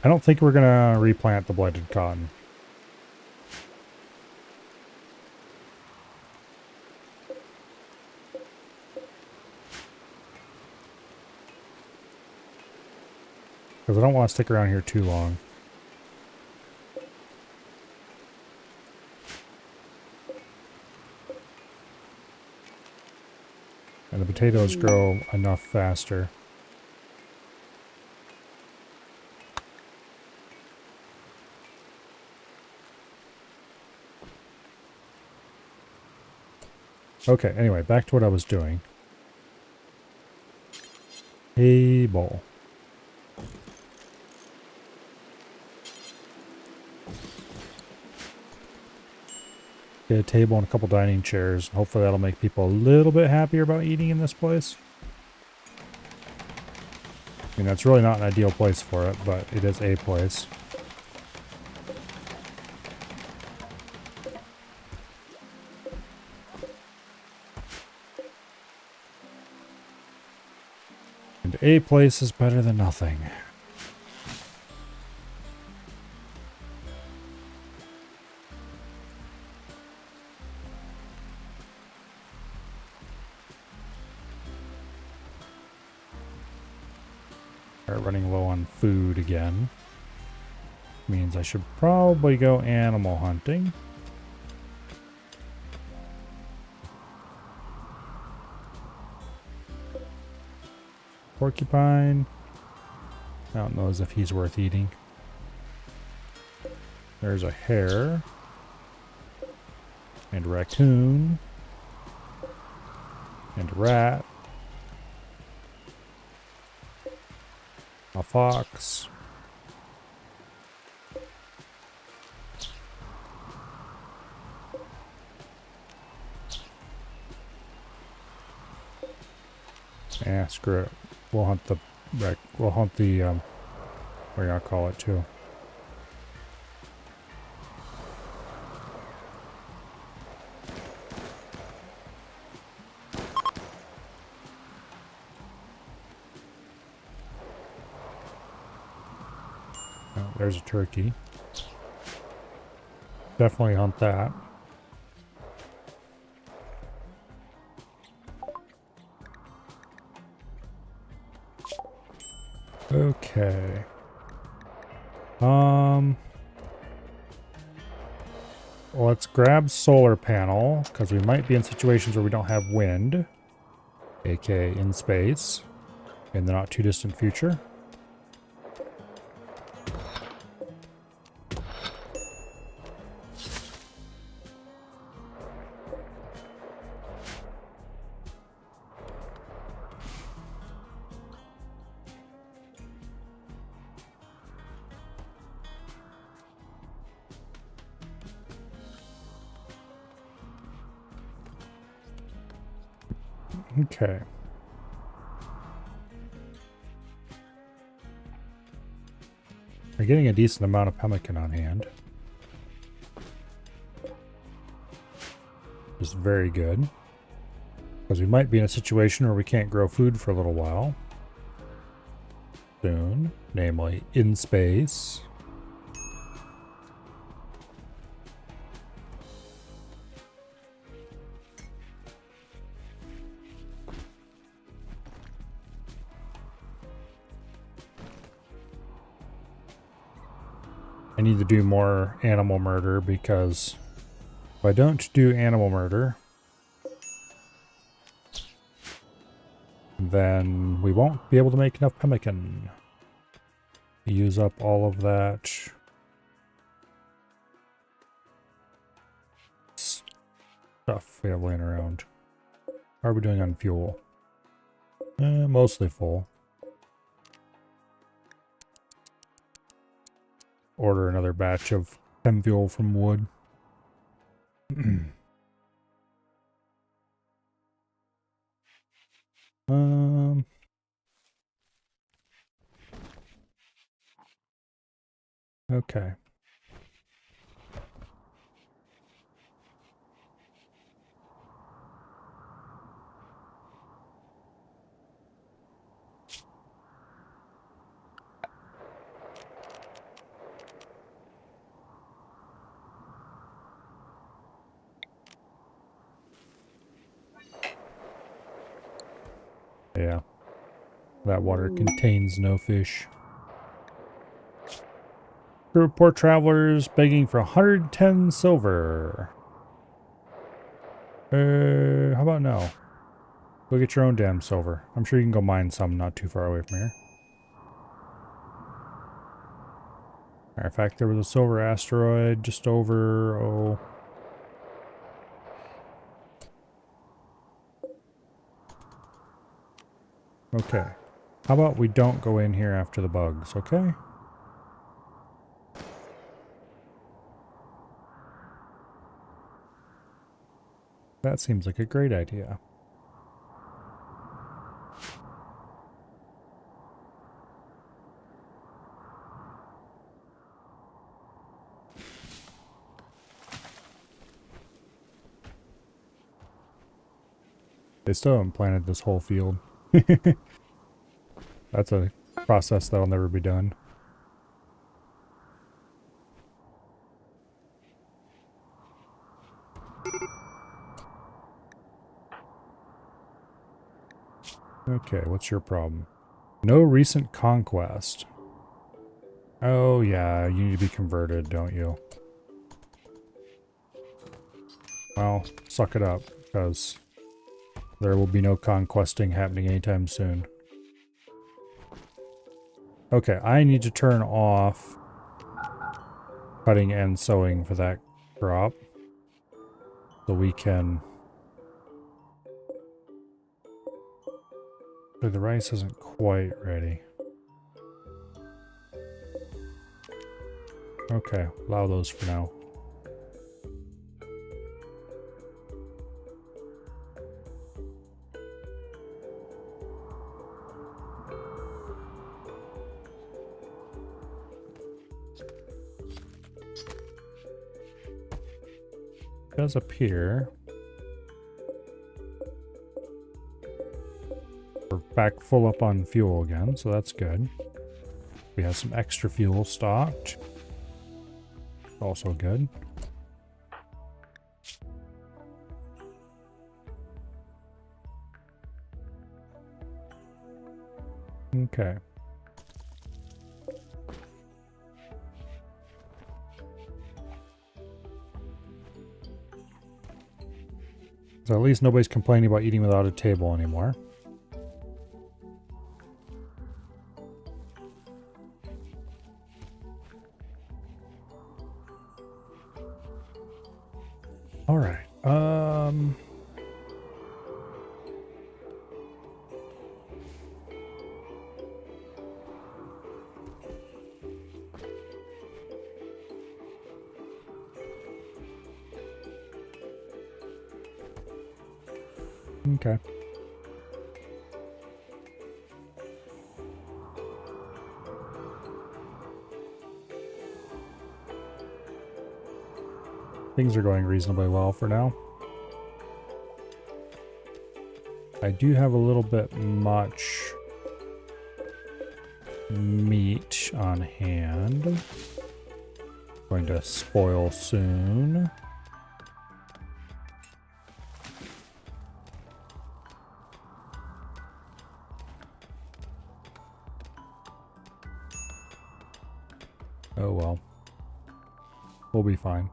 I don't think we're gonna replant the blighted cotton. Because I don't want to stick around here too long. And the potatoes grow enough faster. Okay, anyway, back to what I was doing. A bowl. Get a table and a couple dining chairs. Hopefully that'll make people a little bit happier about eating in this place. I mean, that's really not an ideal place for it, but it is a place. And a place is better than nothing. Running low on food again. Means I should probably go animal hunting. Porcupine. I don't know as if he's worth eating. There's a hare. And a raccoon. And a rat. A fox. Yeah, screw it. We'll hunt the what do you call it too? Oh, there's a turkey. Definitely hunt that. Okay. Let's grab solar panel, because we might be in situations where we don't have wind, aka in space, in the not too distant future. Okay. We're getting a decent amount of pemmican on hand. Which is very good. Because we might be in a situation where we can't grow food for a little while. Soon. Namely, in space. I need to do more animal murder because if I don't do animal murder, then we won't be able to make enough pemmican. Use up all of that stuff we have laying around. How are we doing on fuel? Mostly full. Order another batch of chem fuel from wood. Okay. Yeah. That water contains no fish. Crew of poor travelers begging for 110 silver. How about no? Go get your own damn silver. I'm sure you can go mine some not too far away from here. Matter of fact, there was a silver asteroid just over, oh... Okay. How about we don't go in here after the bugs, okay? That seems like a great idea. They still haven't planted this whole field. That's a process that'll never be done. Okay, what's your problem? No recent conquest. Oh yeah, you need to be converted, don't you? Well, suck it up, because there will be no conquesting happening anytime soon. Okay, I need to turn off cutting and sewing for that crop. So we can... But the rice isn't quite ready. Okay, allow those for now. It does appear we're back full up on fuel again, so that's good. We have some extra fuel stocked. Also good. Okay. So at least nobody's complaining about eating without a table anymore. All right. Okay. Things are going reasonably well for now. I do have a little bit much meat on hand. Going to spoil soon. Oh well. We'll be fine.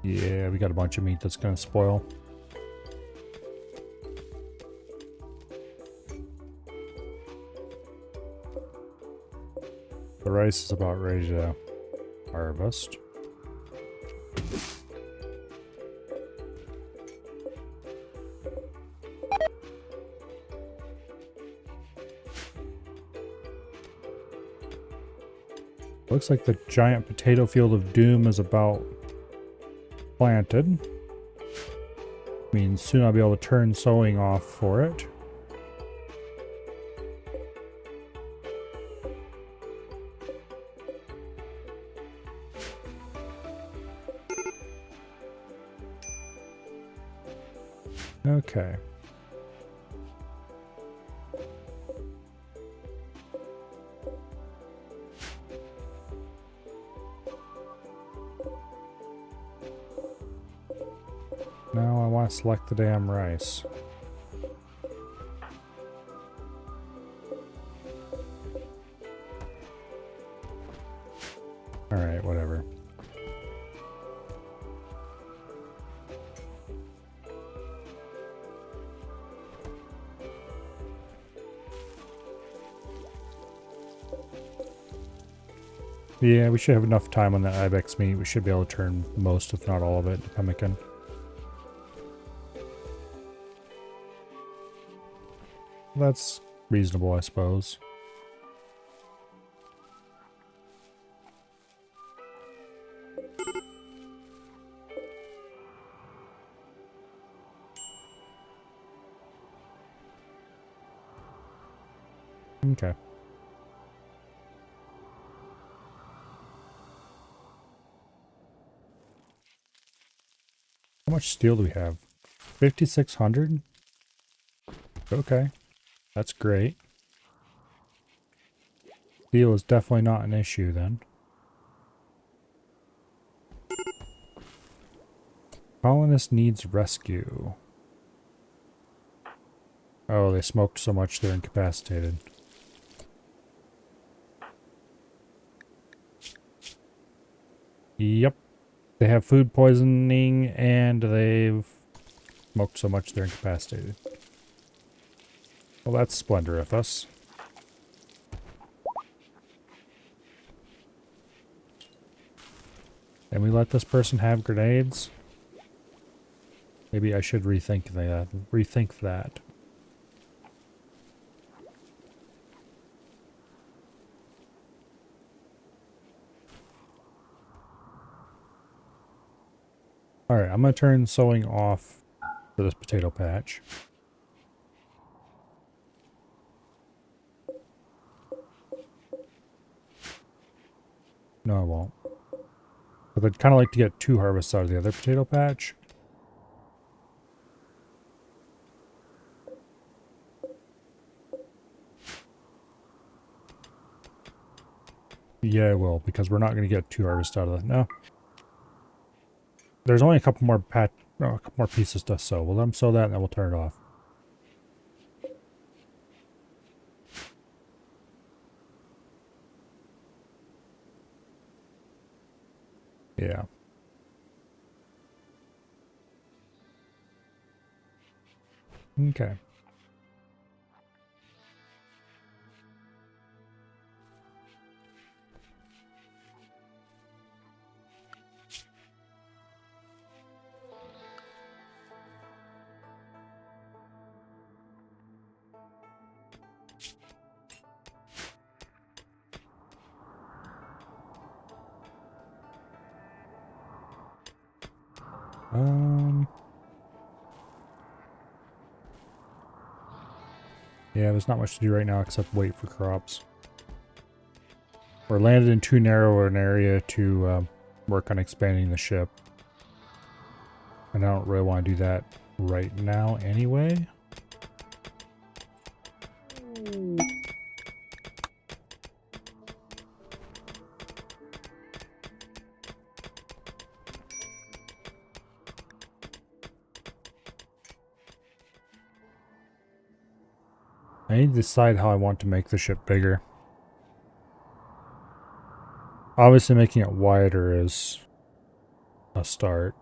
Yeah, we got a bunch of meat that's gonna spoil. The rice is about ready to harvest. Looks like the giant potato field of doom is about planted. Means soon I'll be able to turn sowing off for it. Okay. Now I want to select the damn rice. Alright, whatever. Yeah, we should have enough time on that ibex meat. We should be able to turn most, if not all of it, into pemmican. That's reasonable, I suppose. Okay. How much steel do we have? 5,600? Okay. That's great. Steel is definitely not an issue then. Colonist needs rescue. Oh, they smoked so much they're incapacitated. Yep. They have food poisoning and they've smoked so much they're incapacitated. Well, that's splendorous. And we let this person have grenades? Maybe I should rethink that. Alright, I'm gonna turn sowing off for this potato patch. No, I won't. But I'd kind of like to get 2 harvests out of the other potato patch. Yeah, I will, because we're not going to get 2 harvests out of that. No. There's only a couple more pieces to sow. We'll let them sow that and then we'll turn it off. Yeah. Okay. Yeah, there's not much to do right now except wait for crops. We're landed in too narrow an area to work on expanding the ship. And I don't really want to do that right now anyway. I need to decide how I want to make the ship bigger. Obviously making it wider is a start.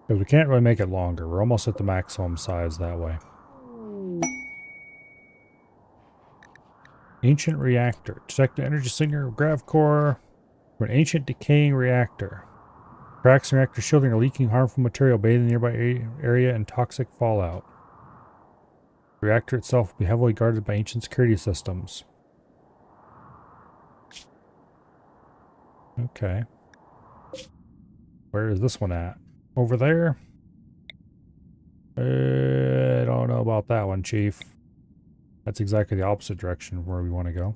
Because we can't really make it longer. We're almost at the maximum size that way. Ancient reactor. Detect the energy signature of grav core from an ancient decaying reactor. Cracks in reactor shielding are leaking harmful material bathing the nearby area in toxic fallout. The reactor itself will be heavily guarded by ancient security systems. Okay. Where is this one at? Over there? I don't know about that one, Chief. That's exactly the opposite direction of where we want to go.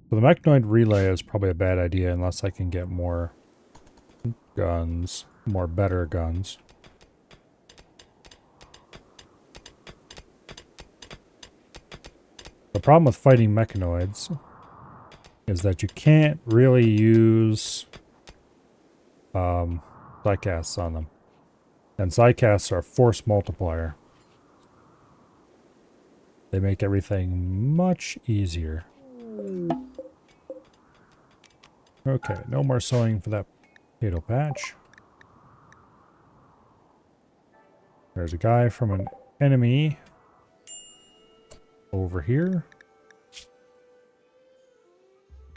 So the mechanoid relay is probably a bad idea unless I can get more guns, more better guns. The problem with fighting mechanoids is that you can't really use psycasts on them. And psycasts are a force multiplier. They make everything much easier. Okay, no more sewing for that potato patch. There's a guy from an enemy over here.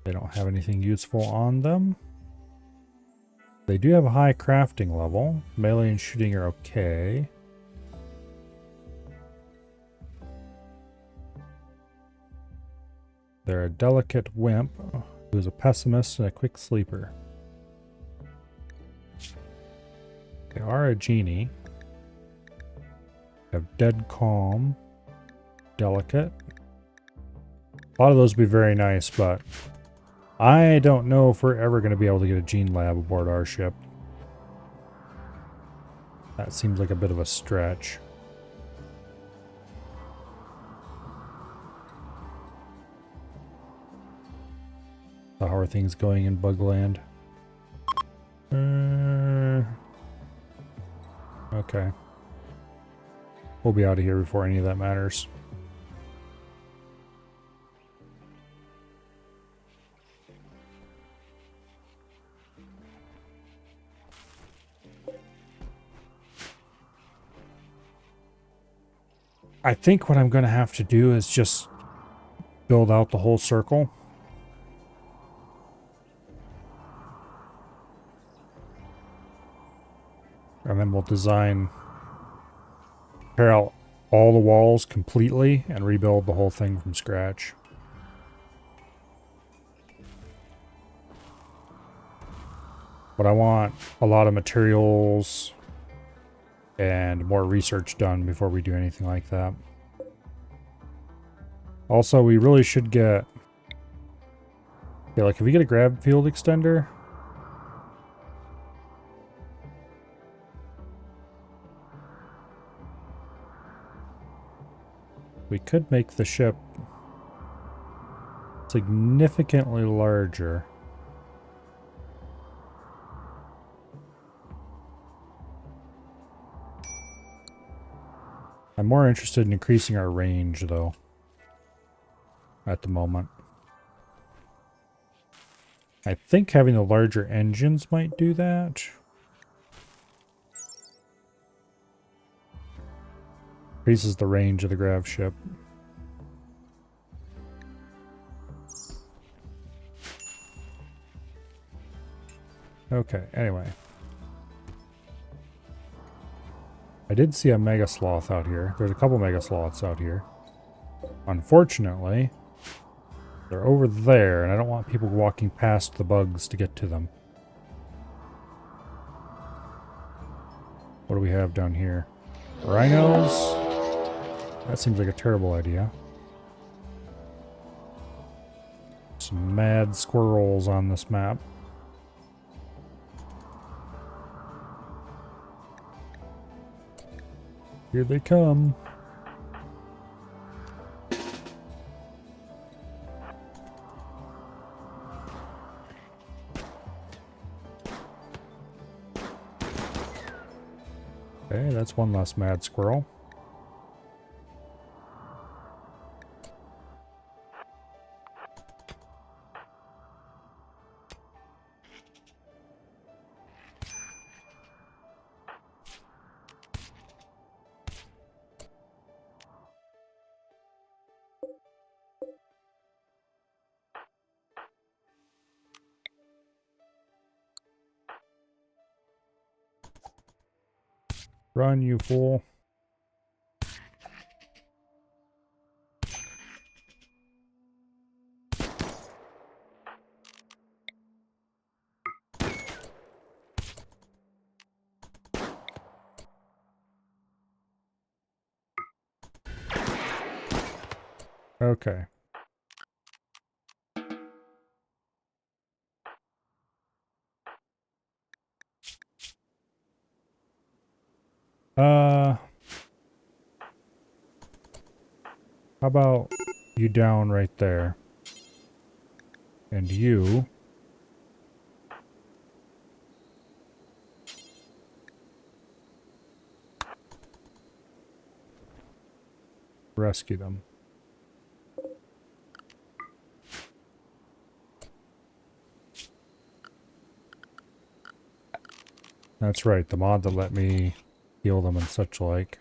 They don't have anything useful on them. They do have a high crafting level. Melee and shooting are okay. They're a delicate wimp who's a pessimist and a quick sleeper. They are a genie. They have dead calm. Delicate. A lot of those would be very nice, but I don't know if we're ever going to be able to get a gene lab aboard our ship. That seems like a bit of a stretch. So how are things going in Bugland? Okay. We'll be out of here before any of that matters. I think what I'm going to have to do is just build out the whole circle. And then we'll tear out all the walls completely and rebuild the whole thing from scratch. But I want a lot of materials and more research done before we do anything like that. Also, we really should get... Yeah, like if we get a grab field extender... we could make the ship significantly larger. I'm more interested in increasing our range, though, at the moment. I think having the larger engines might do that. Increases the range of the grav ship. Okay, anyway. I did see a mega sloth out here. There's a couple mega sloths out here. Unfortunately, they're over there, and I don't want people walking past the bugs to get to them. What do we have down here? Rhinos. That seems like a terrible idea. Some mad squirrels on this map. Here they come. Okay, that's one less mad squirrel. Run, you fool. Okay. How about you down right there? And you rescue them. That's right, the mod that let me heal them and such like.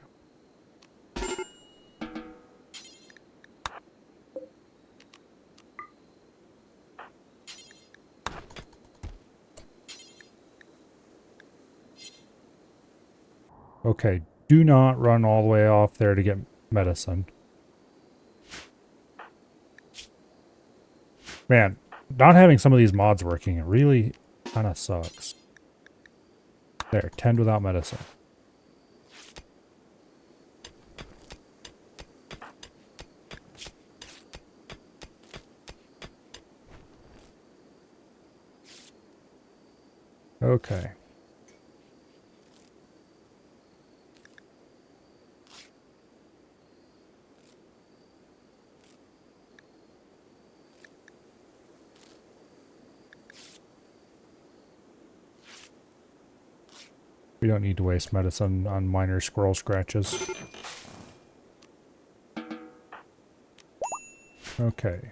Okay, do not run all the way off there to get medicine. Man, not having some of these mods working, it really kind of sucks. There, tend without medicine. Okay. We don't need to waste medicine on minor squirrel scratches. Okay.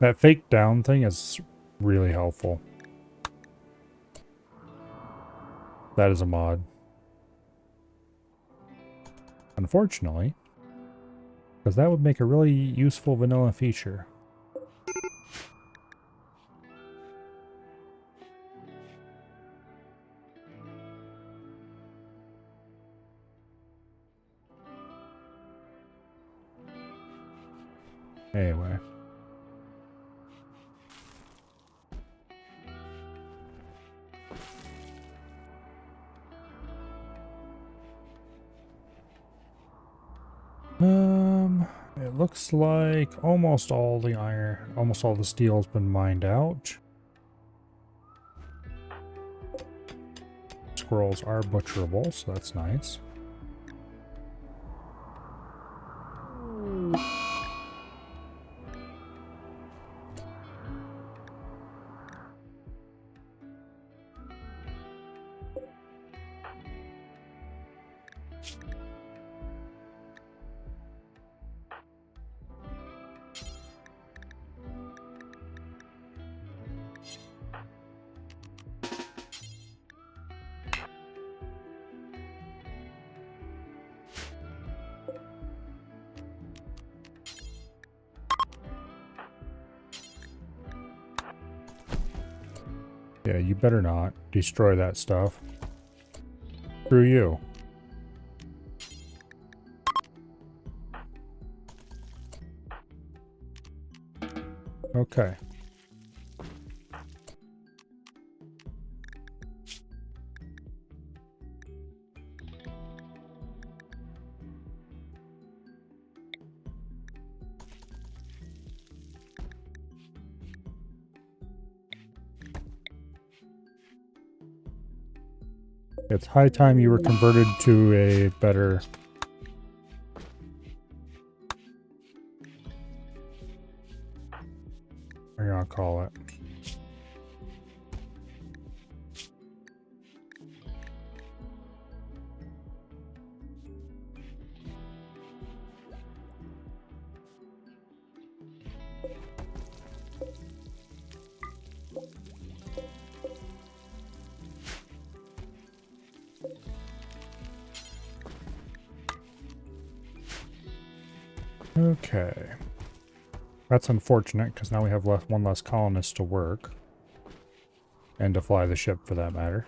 That fake down thing is really helpful. That is a mod. Unfortunately, because that would make a really useful vanilla feature. Anyway. It looks like almost all the iron, almost all the steel has been mined out. Squirrels are butcherable, so that's nice. Yeah, you better not destroy that stuff. Screw you. Okay. It's high time you were converted to a better... What are you gonna call it? Okay. That's unfortunate, because now we have one less colonist to work. And to fly the ship, for that matter.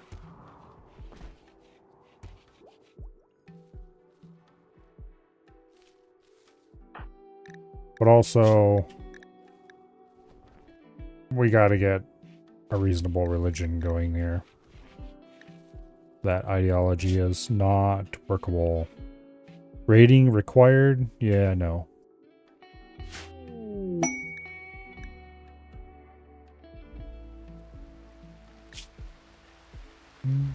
But also, we gotta get a reasonable religion going here. That ideology is not workable. Rating required? Yeah, no.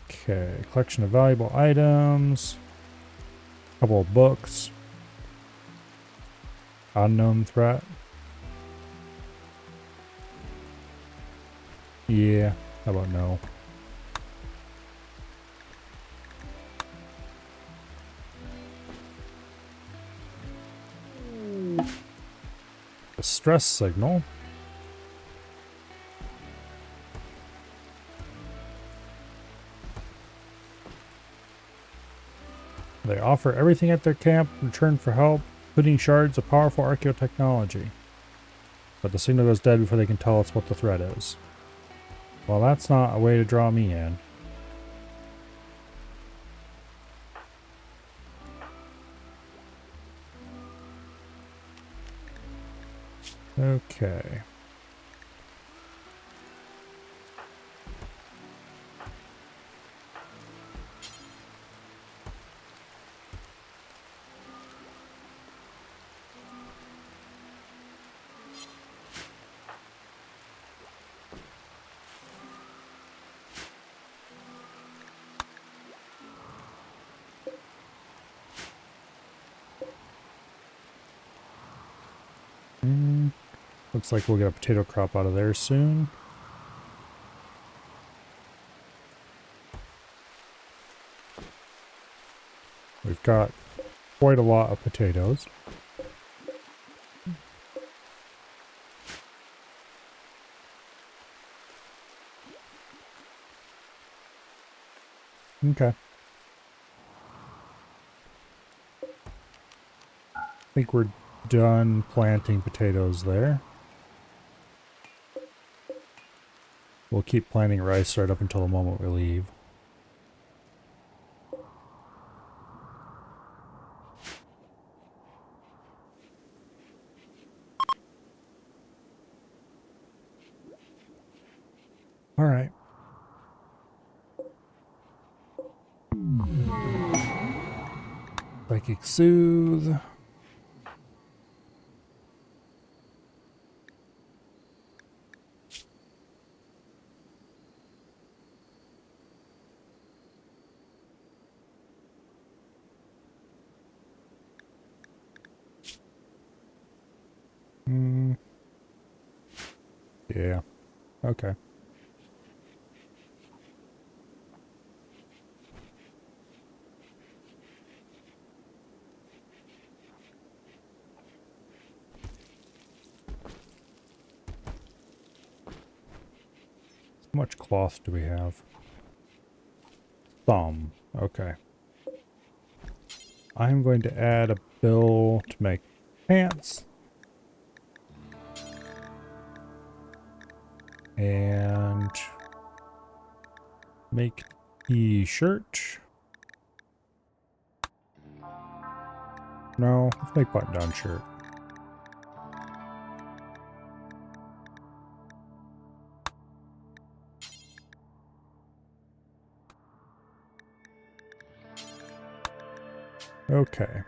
Okay, collection of valuable items. Couple of books. Unknown threat. Yeah, how about no? A stress signal. They offer everything at their camp in return for help, including shards of powerful archaeotechnology. But the signal goes dead before they can tell us what the threat is. Well, that's not a way to draw me in. Okay. Looks like we'll get a potato crop out of there soon. We've got quite a lot of potatoes. Okay. I think we're done planting potatoes there. We'll keep planting rice right up until the moment we leave. All right. Psychic Soothe. Yeah. Okay. How much cloth do we have? Some. Okay. I'm going to add a bill to make pants. And make t-shirt. No, let's make button-down shirt. Okay.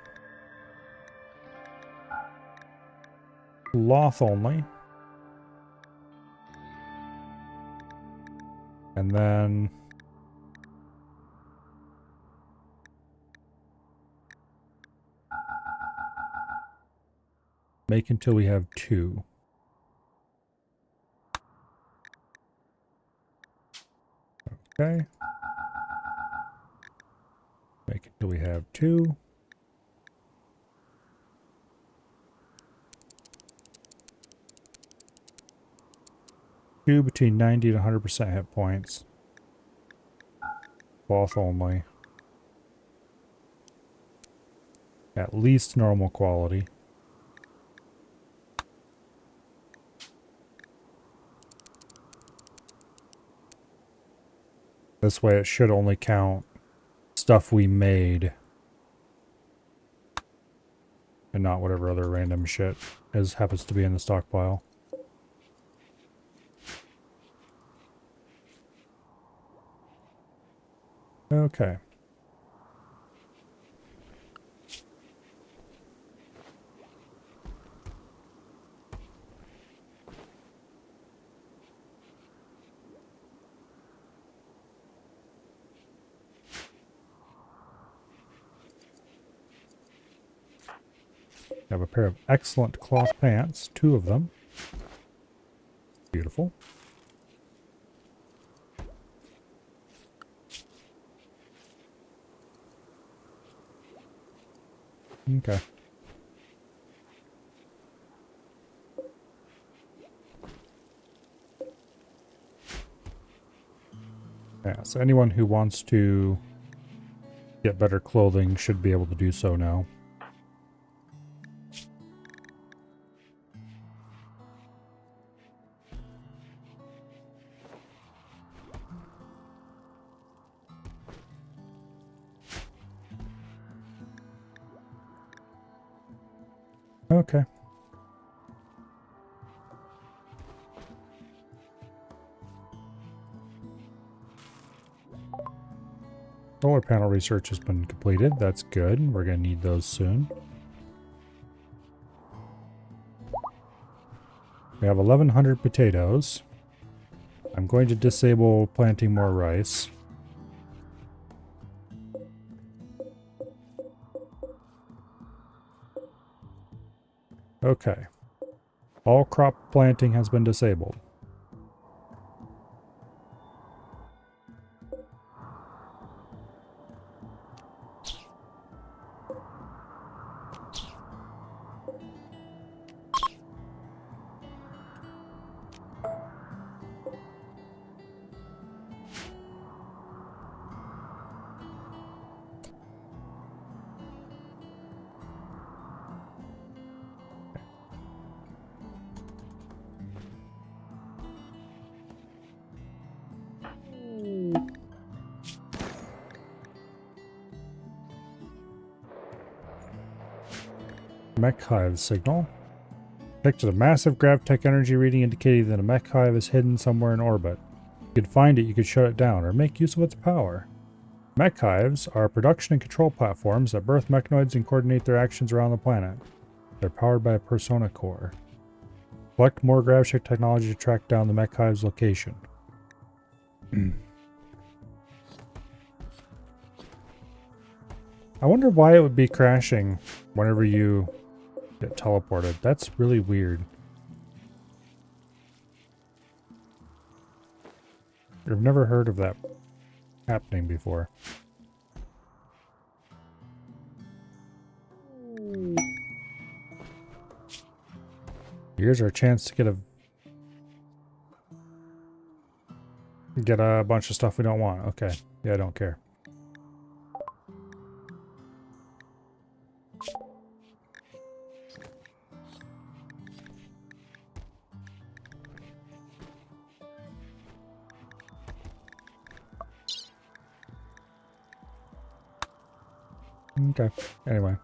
Cloth only. And then Make until we have 2. Okay. Make until we have 2. Two between 90 to 100% hit points. Boss only. At least normal quality. This way it should only count stuff we made. And not whatever other random shit happens to be in the stockpile. Okay. I have a pair of excellent cloth pants, 2 of them. Beautiful. Okay. Yeah, so anyone who wants to get better clothing should be able to do so now. Okay. Solar panel research has been completed. That's good. We're going to need those soon. We have 1,100 potatoes. I'm going to disable planting more rice. Okay. All crop planting has been disabled. Mech hive signal. Detected a massive gravtech energy reading indicating that a mech hive is hidden somewhere in orbit. If you could find it, you could shut it down or make use of its power. Mech hives are production and control platforms that birth mechanoids and coordinate their actions around the planet. They're powered by a persona core. Collect more gravtech technology to track down the mech hive's location. I wonder why it would be crashing whenever you get teleported. That's really weird. I've never heard of that happening before. Here's our chance to get a bunch of stuff we don't want. Okay. Yeah, I don't care. Okay. Anyway.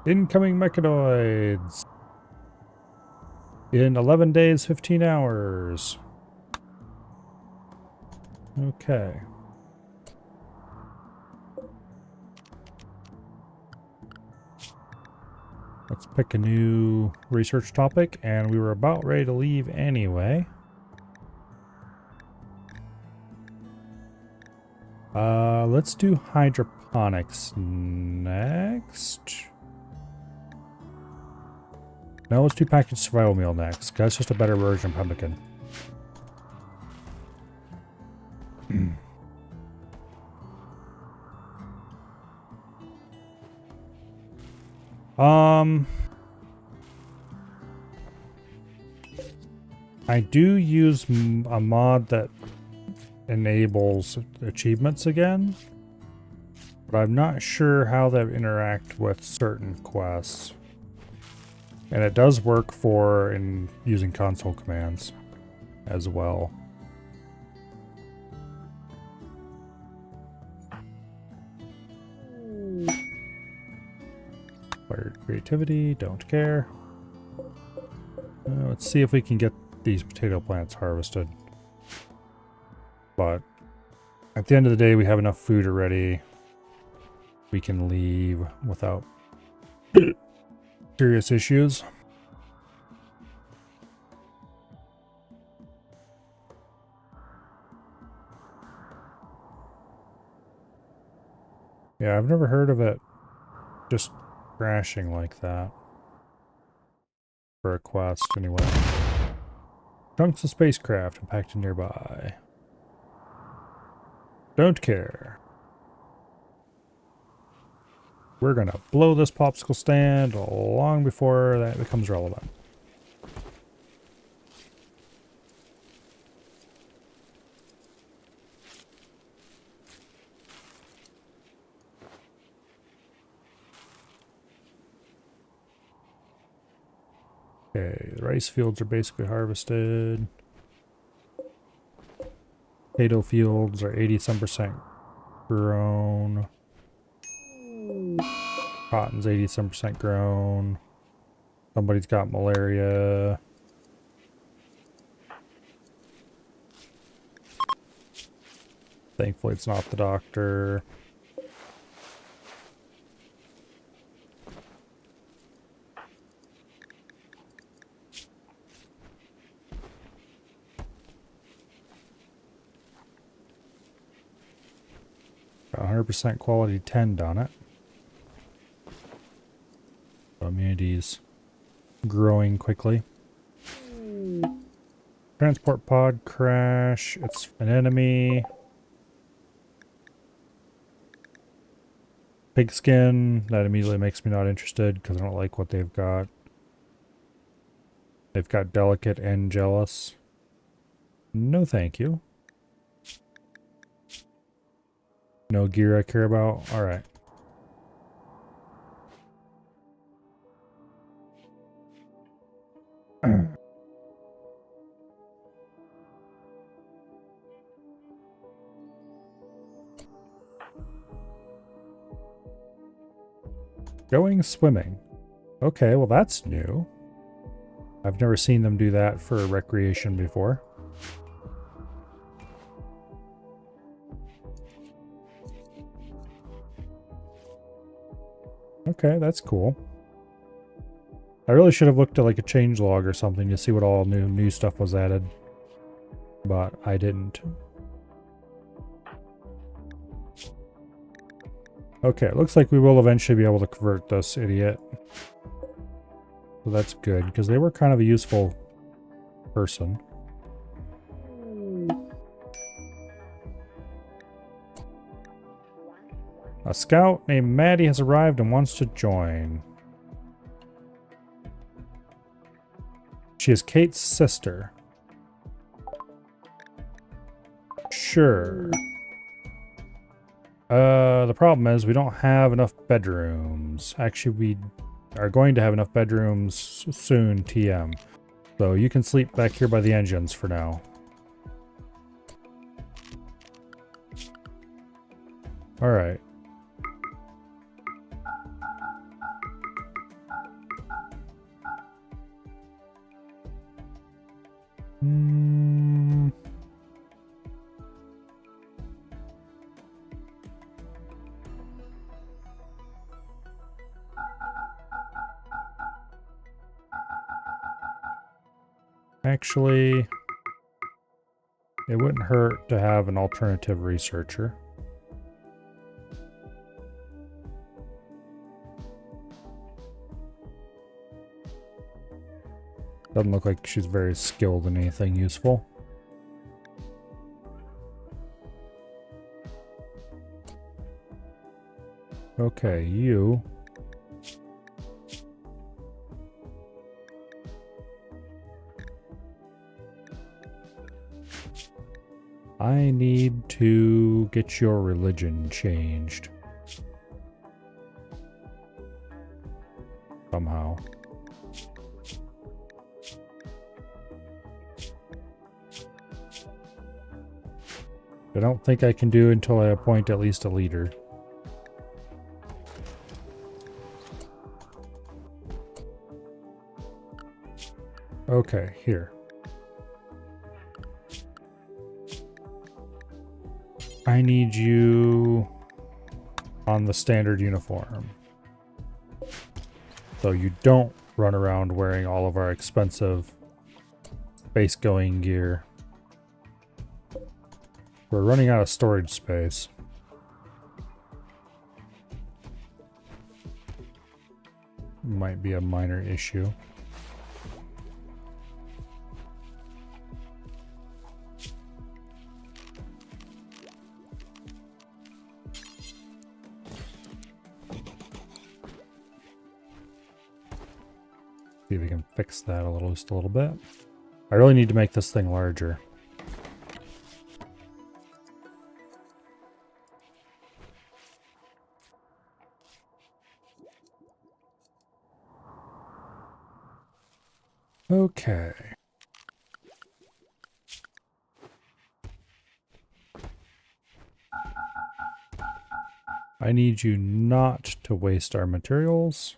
Incoming mechanoids. In 11 days, 15 hours. Okay. Let's pick a new research topic, and we were about ready to leave anyway. Let's do hydroponics next. No, let's do packaged survival meal next. That's just a better version of pumpkin. I do use a mod that enables achievements again, but I'm not sure how they interact with certain quests. And it does work for in using console commands as well. Fire creativity, don't care. Let's see if we can get these potato plants harvested. But at the end of the day, we have enough food already. We can leave without serious issues. Yeah, I've never heard of it just crashing like that. For a quest, anyway. Chunks of spacecraft impacted nearby. Don't care. We're gonna blow this popsicle stand long before that becomes relevant. Okay, the rice fields are basically harvested. Potato fields are 80% grown. Cotton's 80% grown. Somebody's got malaria. Thankfully it's not the doctor. Got 100% quality 10 on it. So immunity's growing quickly. Transport pod crash. It's an enemy. Pigskin. That immediately makes me not interested because I don't like what they've got. They've got delicate and jealous. No thank you. No gear I care about. Alright. Going swimming. Okay, well that's new. I've never seen them do that for recreation before. Okay, that's cool. I really should have looked at like a changelog or something to see what all new stuff was added. But I didn't. Okay, it looks like we will eventually be able to convert this idiot. So that's good, because they were kind of a useful person. A scout named Maddie has arrived and wants to join. She is Kate's sister. Sure. The problem is we don't have enough bedrooms. Actually, we are going to have enough bedrooms soon, TM. So you can sleep back here by the engines for now. Alright. Actually, it wouldn't hurt to have an alternative researcher. Doesn't look like she's very skilled in anything useful. Okay, you. I need to get your religion changed. Somehow. I don't think I can do until I appoint at least a leader. Okay, here. I need you on the standard uniform. So you don't run around wearing all of our expensive space-going gear. We're running out of storage space. Might be a minor issue. See if we can fix that just a little bit. I really need to make this thing larger. Okay. I need you not to waste our materials.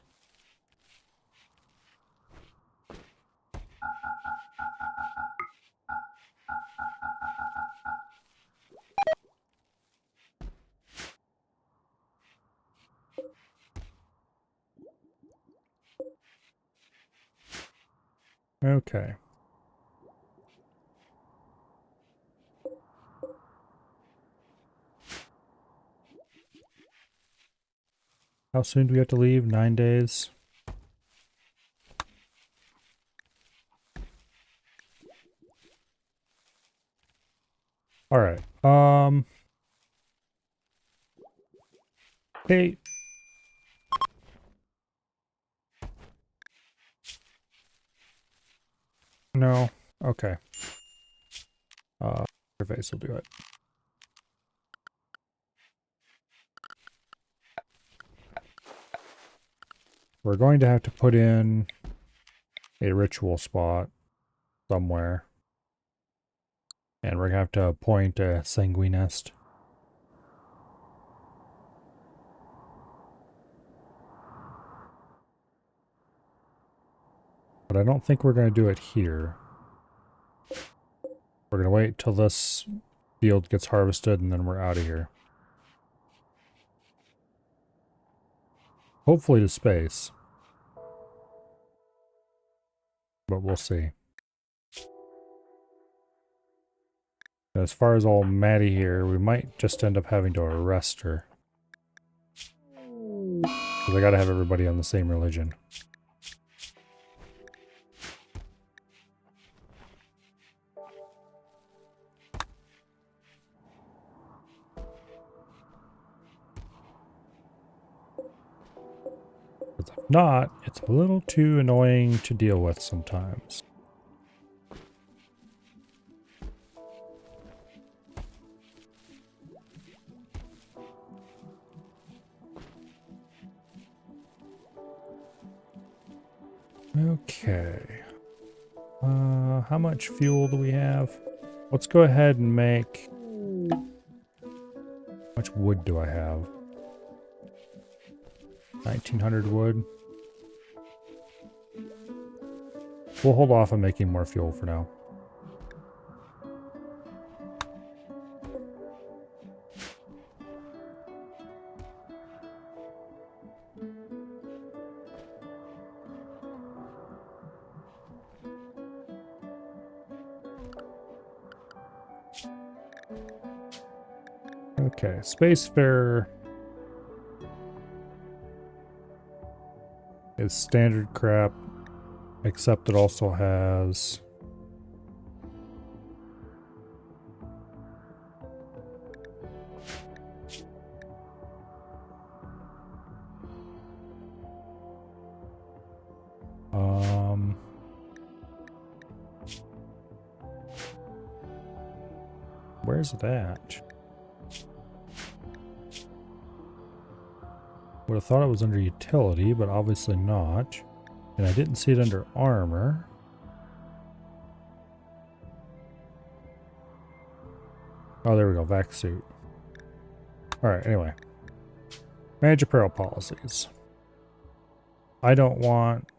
Okay. How soon do we have to leave? 9 days? Alright. Hey. No. Okay. Interface will do it. We're going to have to put in a ritual spot somewhere. And we're going to have to appoint a sanguinist. But I don't think we're going to do it here. We're going to wait till this field gets harvested and then we're out of here. Hopefully to space. But we'll see. As far as old Maddie here, we might just end up having to arrest her. Because I gotta have everybody on the same religion. Because if not, it's a little too annoying to deal with sometimes. Okay. How much fuel do we have? Let's go ahead and make... How much wood do I have? 1900 wood. We'll hold off on making more fuel for now. Okay, Spacefarer is standard crap. Except it also has... where's it at? Would have thought it was under utility, but obviously not. And I didn't see it under armor. Oh, there we go, vac suit. Alright, anyway. Manage apparel policies. I don't want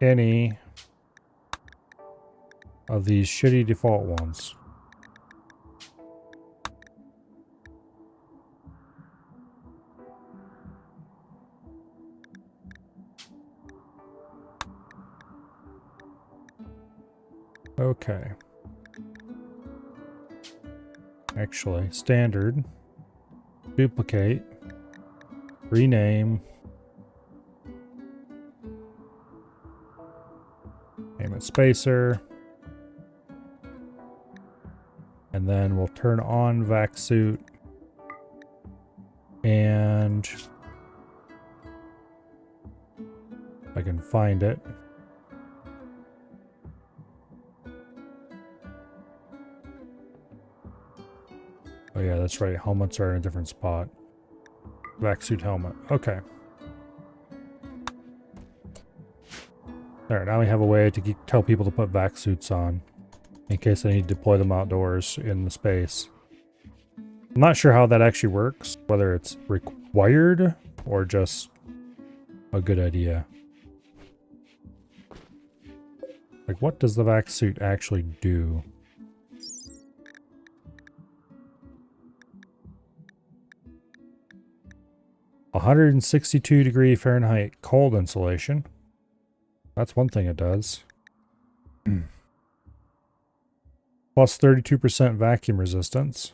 any of these shitty default ones. Okay. Actually, standard, duplicate, rename, name it spacer, and then we'll turn on vac suit and if I can find it. Oh yeah, that's right. Helmets are in a different spot. Vac suit helmet. Okay. There, now we have a way to tell people to put vac suits on in case they need to deploy them outdoors in the space. I'm not sure how that actually works, whether it's required or just a good idea. Like, what does the vac suit actually do? $162°F cold insulation. That's one thing it does. Plus 32% vacuum resistance.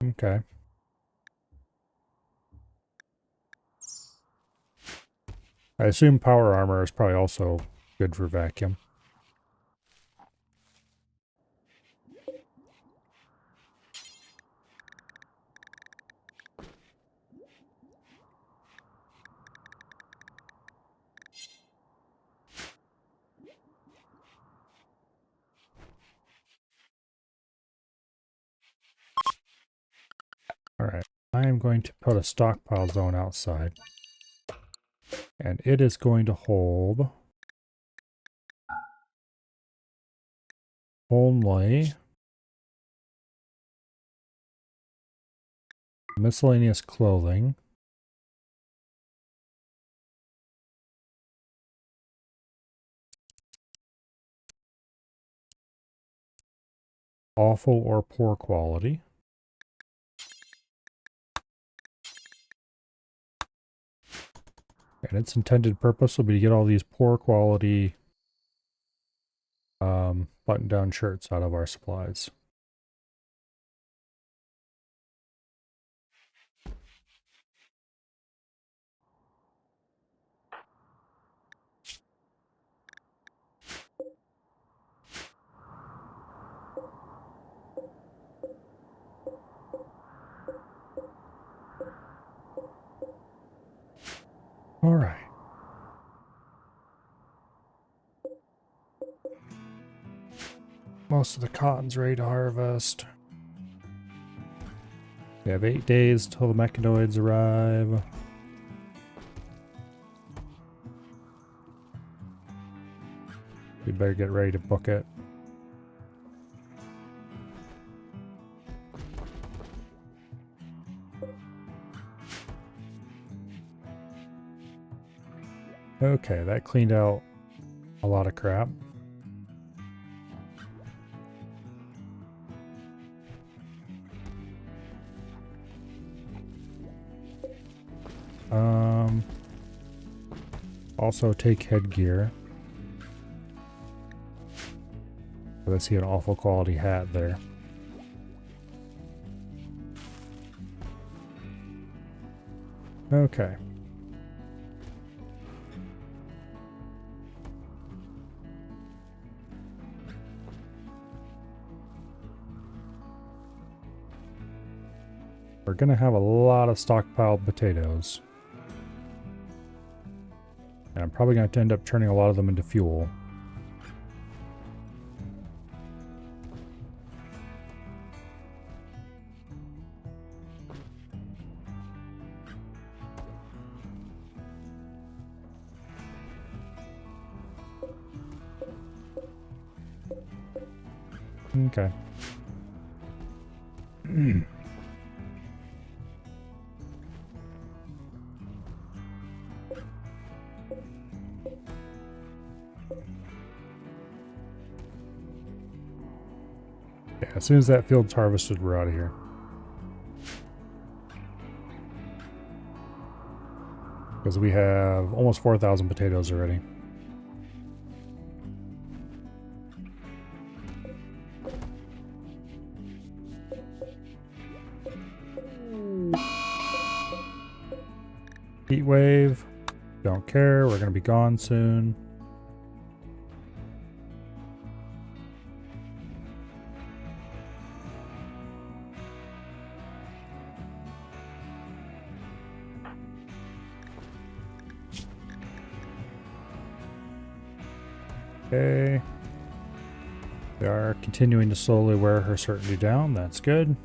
Okay. I assume power armor is probably also good for vacuum. Alright, I am going to put a stockpile zone outside. And it is going to hold only miscellaneous clothing, awful or poor quality, and its intended purpose will be to get all these poor quality button-down shirts out of our supplies. All right. Most of the cotton's ready to harvest. We have 8 days till the mechanoids arrive. We better get ready to book it. Okay, that cleaned out a lot of crap. Also take headgear. I see an awful quality hat there. Okay. We're gonna have a lot of stockpiled potatoes. And I'm probably going to end up turning a lot of them into fuel. Okay. Yeah, as soon as that field's harvested, we're out of here. Because we have almost 4,000 potatoes already. Heat wave. Don't care. We're going to be gone soon. Okay. They are continuing to slowly wear her certainty down. That's good.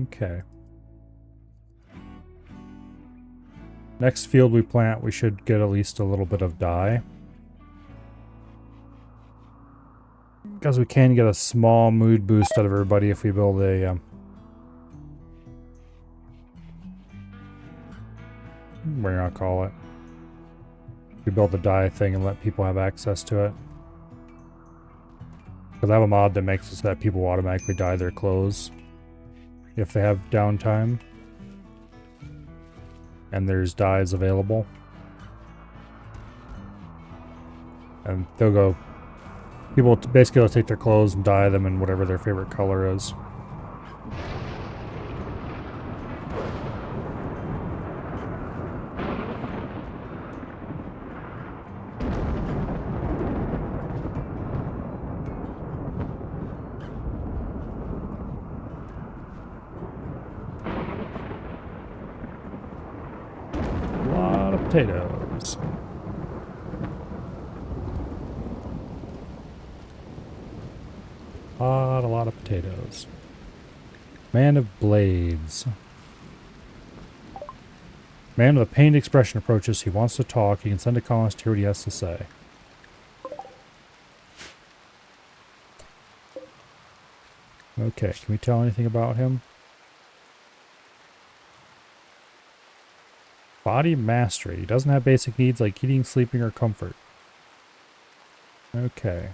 Okay. Next field we plant, we should get at least a little bit of dye. Because we can get a small mood boost out of everybody if we build a... what do you call it? We build the dye thing and let people have access to it. Because I have a mod that makes it so that people automatically dye their clothes if they have downtime. And there's dyes available. And they'll go... People basically will take their clothes and dye them in whatever their favorite color is. A lot of potatoes. A lot of potatoes. Man of blades. Man with a pained expression approaches. He wants to talk. He can send a colonist to hear what he has to say. Okay, can we tell anything about him? Body mastery. He doesn't have basic needs like eating, sleeping, or comfort. Okay.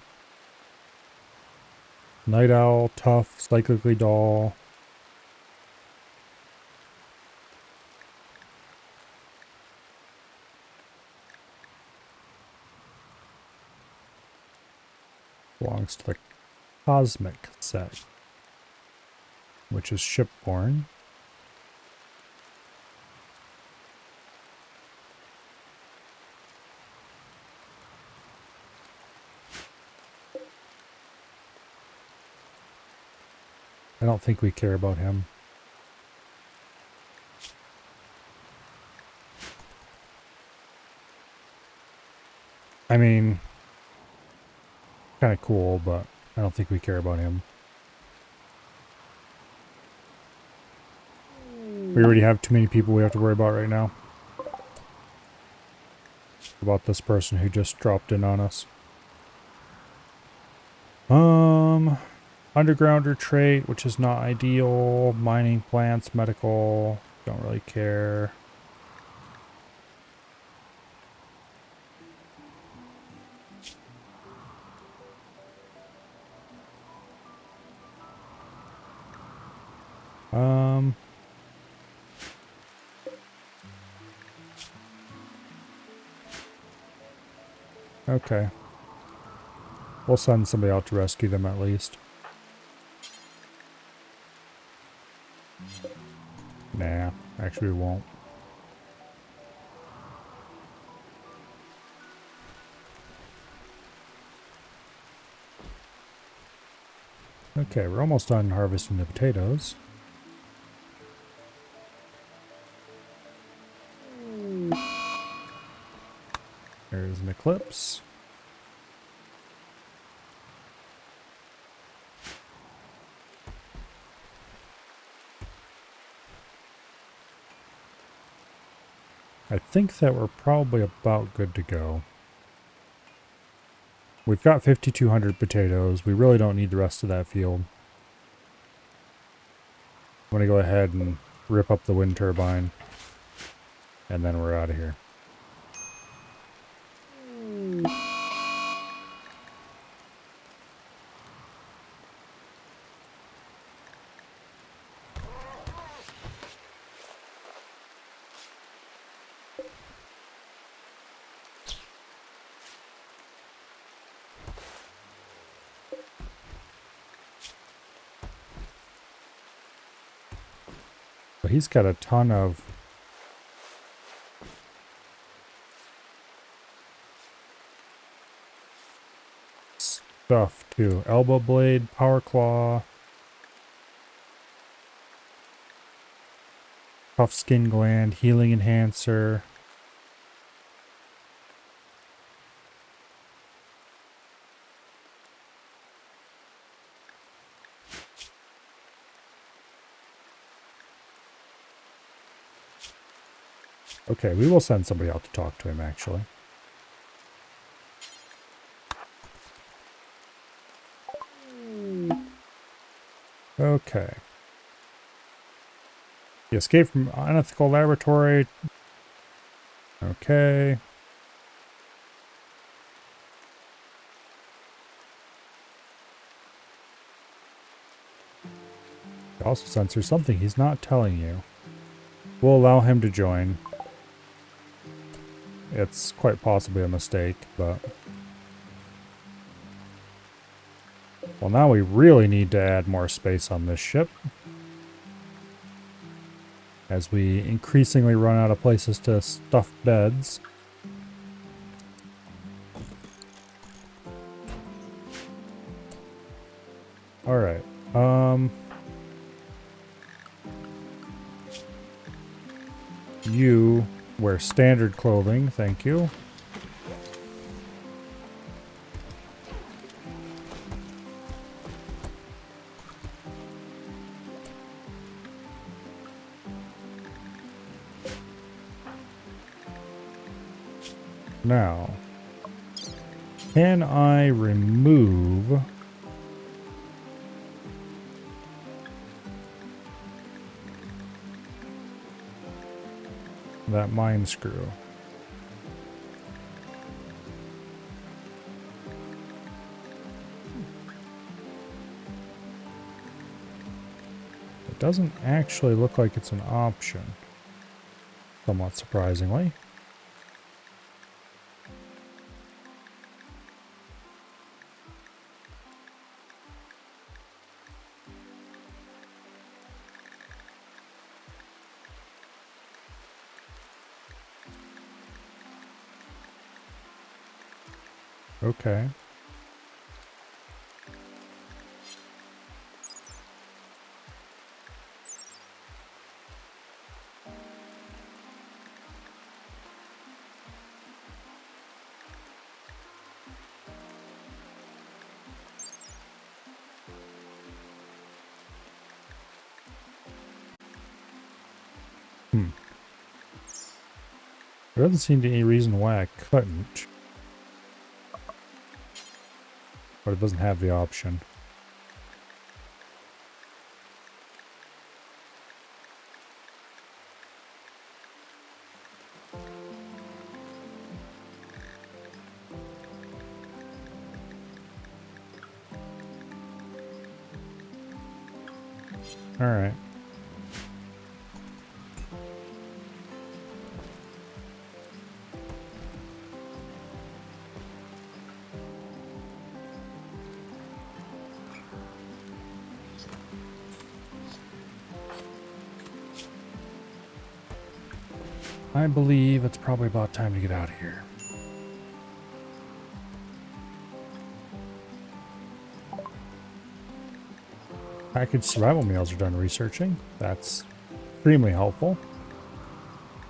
Night owl, tough, psychically dull. Belongs to the cosmic set, which is shipborne. I don't think we care about him. I mean, kind of cool, but I don't think we care about him. We already have too many people we have to worry about right now. About this person who just dropped in on us. Undergrounder trait, which is not ideal. Mining plants, medical, don't really care. Okay. We'll send somebody out to rescue them at least. Nah, actually we won't. Okay, we're almost done harvesting the potatoes. There's an eclipse. I think that we're probably about good to go. We've got 5,200 potatoes. We really don't need the rest of that field. I'm going to go ahead and rip up the wind turbine. And then we're out of here. But he's got a ton of stuff too. Elbow blade, power claw, tough skin gland, healing enhancer. Okay, we will send somebody out to talk to him actually. Okay. The escape from unethical laboratory. Okay. It also censors something he's not telling you. We'll allow him to join. It's quite possibly a mistake, but... Well, now we really need to add more space on this ship. As we increasingly run out of places to stuff beds. Alright, you wear standard clothing, thank you. Now, can I remove that mine screw? It doesn't actually look like it's an option, somewhat surprisingly. Okay. There doesn't seem to be any reason why I couldn't. But it doesn't have the option. All right. I believe it's probably about time to get out of here. Packaged survival meals are done researching. That's extremely helpful.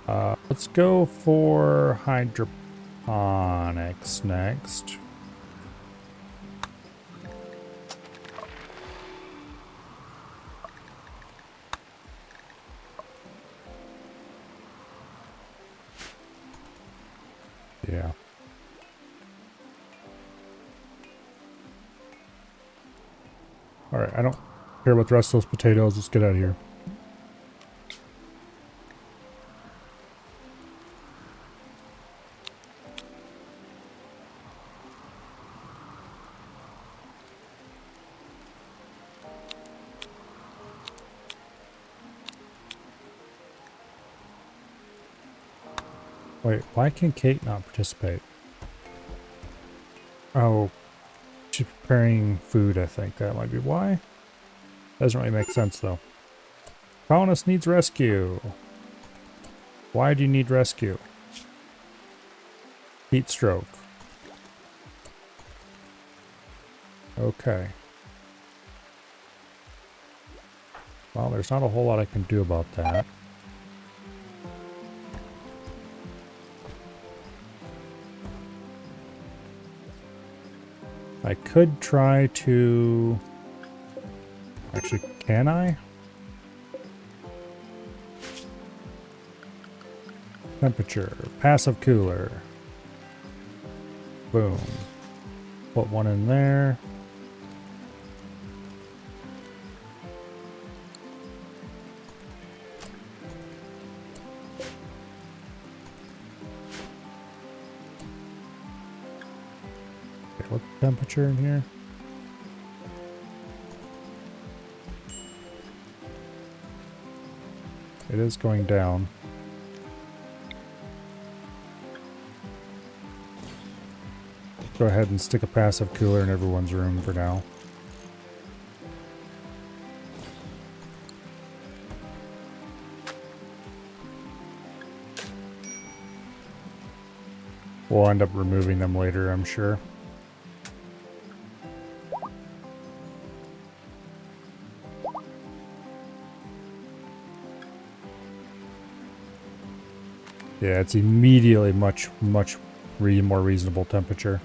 Let's go for hydroponics next. Yeah. Alright, I don't care about the rest of those potatoes. Let's get out of here. Wait, why can Kate not participate? Oh, she's preparing food, I think. That might be why. Doesn't really make sense, though. Colonist needs rescue. Why do you need rescue? Heat stroke. Okay. Well, there's not a whole lot I can do about that. I could try to... Actually, can I? Temperature. Passive cooler. Boom. Put one in there. Okay, what's the temperature in here? It is going down. Go ahead and stick a passive cooler in everyone's room for now. We'll end up removing them later, I'm sure. Yeah, it's immediately much more reasonable temperature.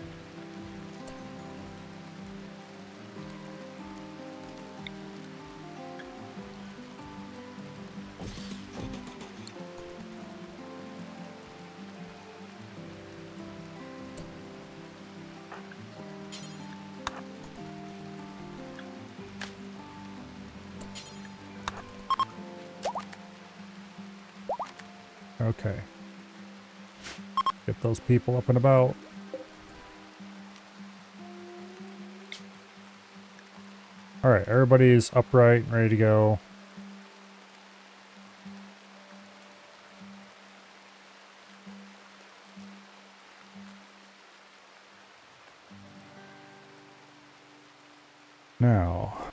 Okay. Get those people up and about. Alright, everybody's upright and ready to go. Now,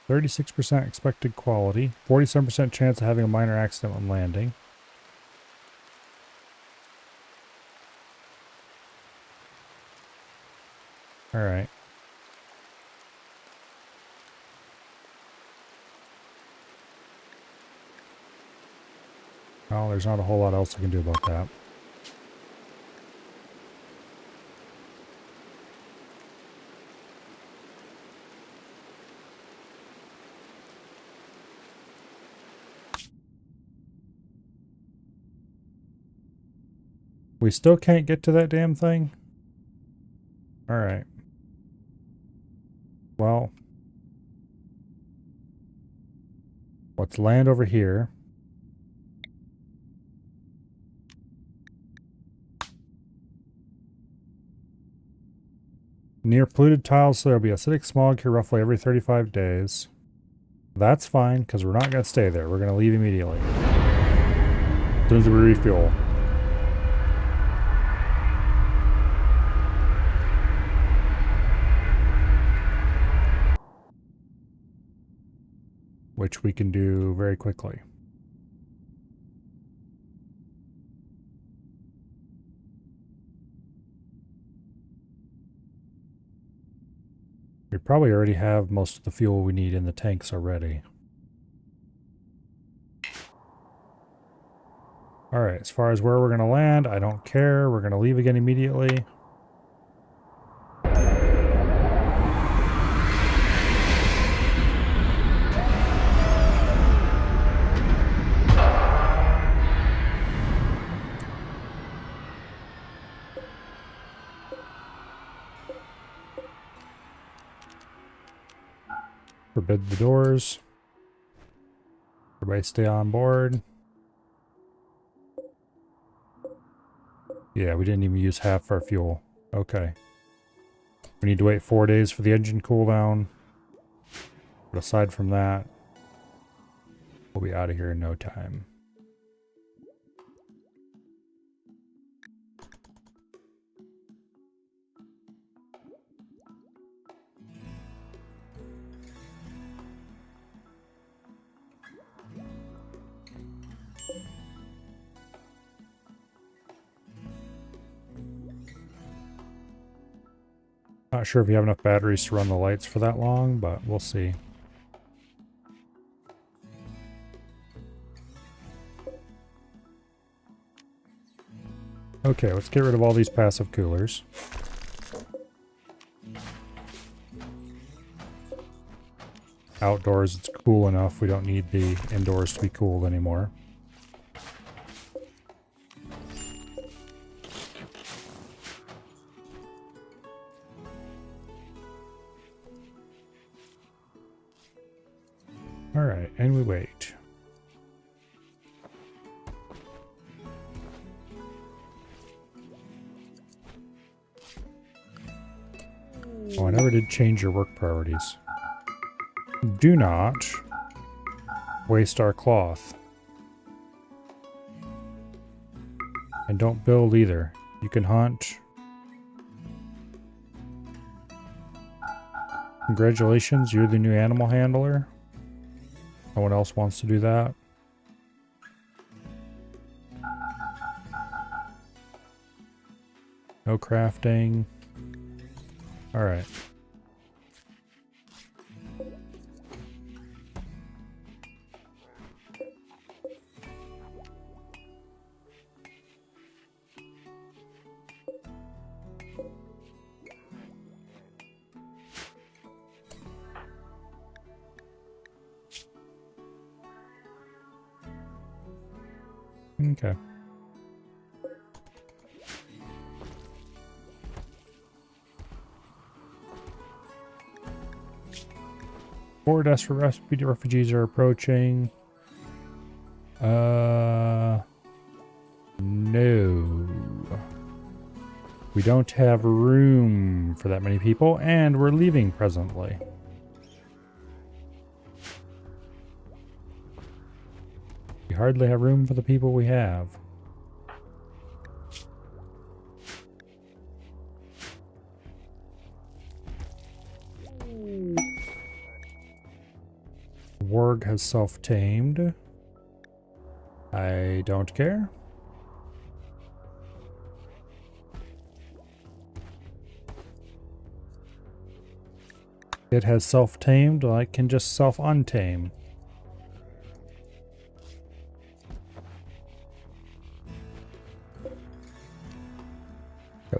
36% expected quality, 47% chance of having a minor accident when landing. Alright. Well, there's not a whole lot else I can do about that. We still can't get to that damn thing? Alright. Well, let's land over here. Near polluted tiles, so there'll be acidic smog here roughly every 35 days. That's fine, because we're not going to stay there. We're going to leave immediately. As soon as we refuel. Which we can do very quickly. We probably already have most of the fuel we need in the tanks already. Alright, as far as where we're going to land, I don't care. We're going to leave again immediately. Forbid the doors. Everybody stay on board. Yeah, we didn't even use half our fuel. Okay. We need to wait 4 days for the engine cooldown. But aside from that, we'll be out of here in no time. Not sure if you have enough batteries to run the lights for that long, but we'll see. Okay, let's get rid of all these passive coolers. Outdoors, it's cool enough. We don't need the indoors to be cooled anymore. Alright, and we wait. Oh, I never did change your work priorities. Do not waste our cloth. And don't build either. You can hunt. Congratulations, you're the new animal handler. No one else wants to do that. No crafting. Alright. Okay. Four desperate refugees are approaching. No. We don't have room for that many people, and we're leaving presently. We hardly have room for the people we have. Warg has self-tamed. I don't care. It has self-tamed, I can just self-untame.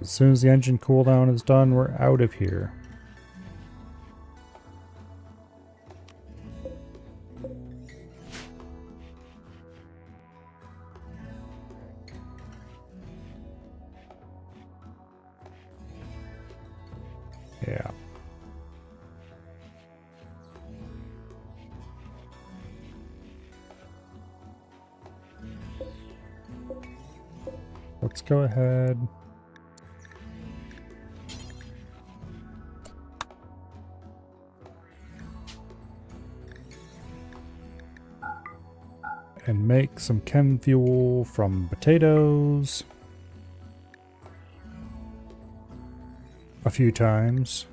As soon as the engine cooldown is done, we're out of here. Yeah. Let's go ahead. And make some chem fuel from potatoes. A few times.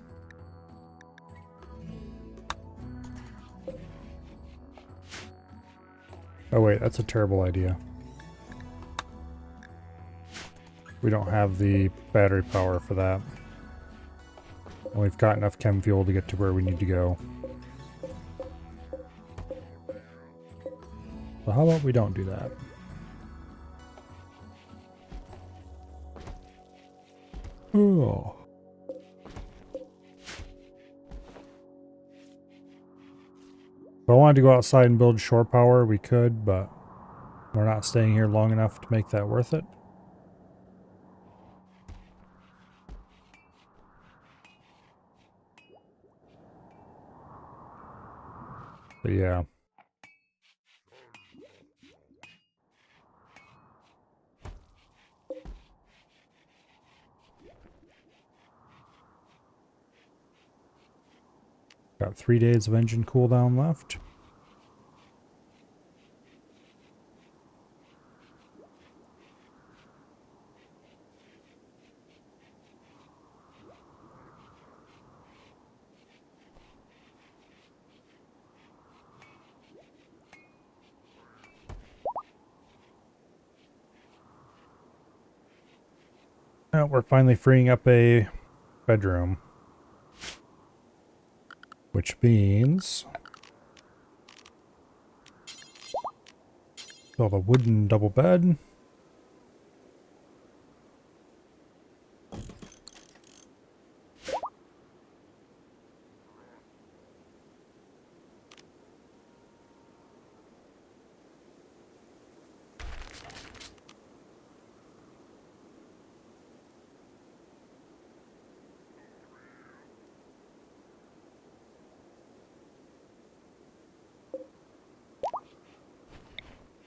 Oh wait, that's a terrible idea. We don't have the battery power for that. We've got enough chem fuel to get to where we need to go. So how about we don't do that? Oh. If I wanted to go outside and build shore power, we could, but we're not staying here long enough to make that worth it. But yeah. Got 3 days of engine cooldown left. Well, we're finally freeing up a bedroom. Which means build a wooden double bed.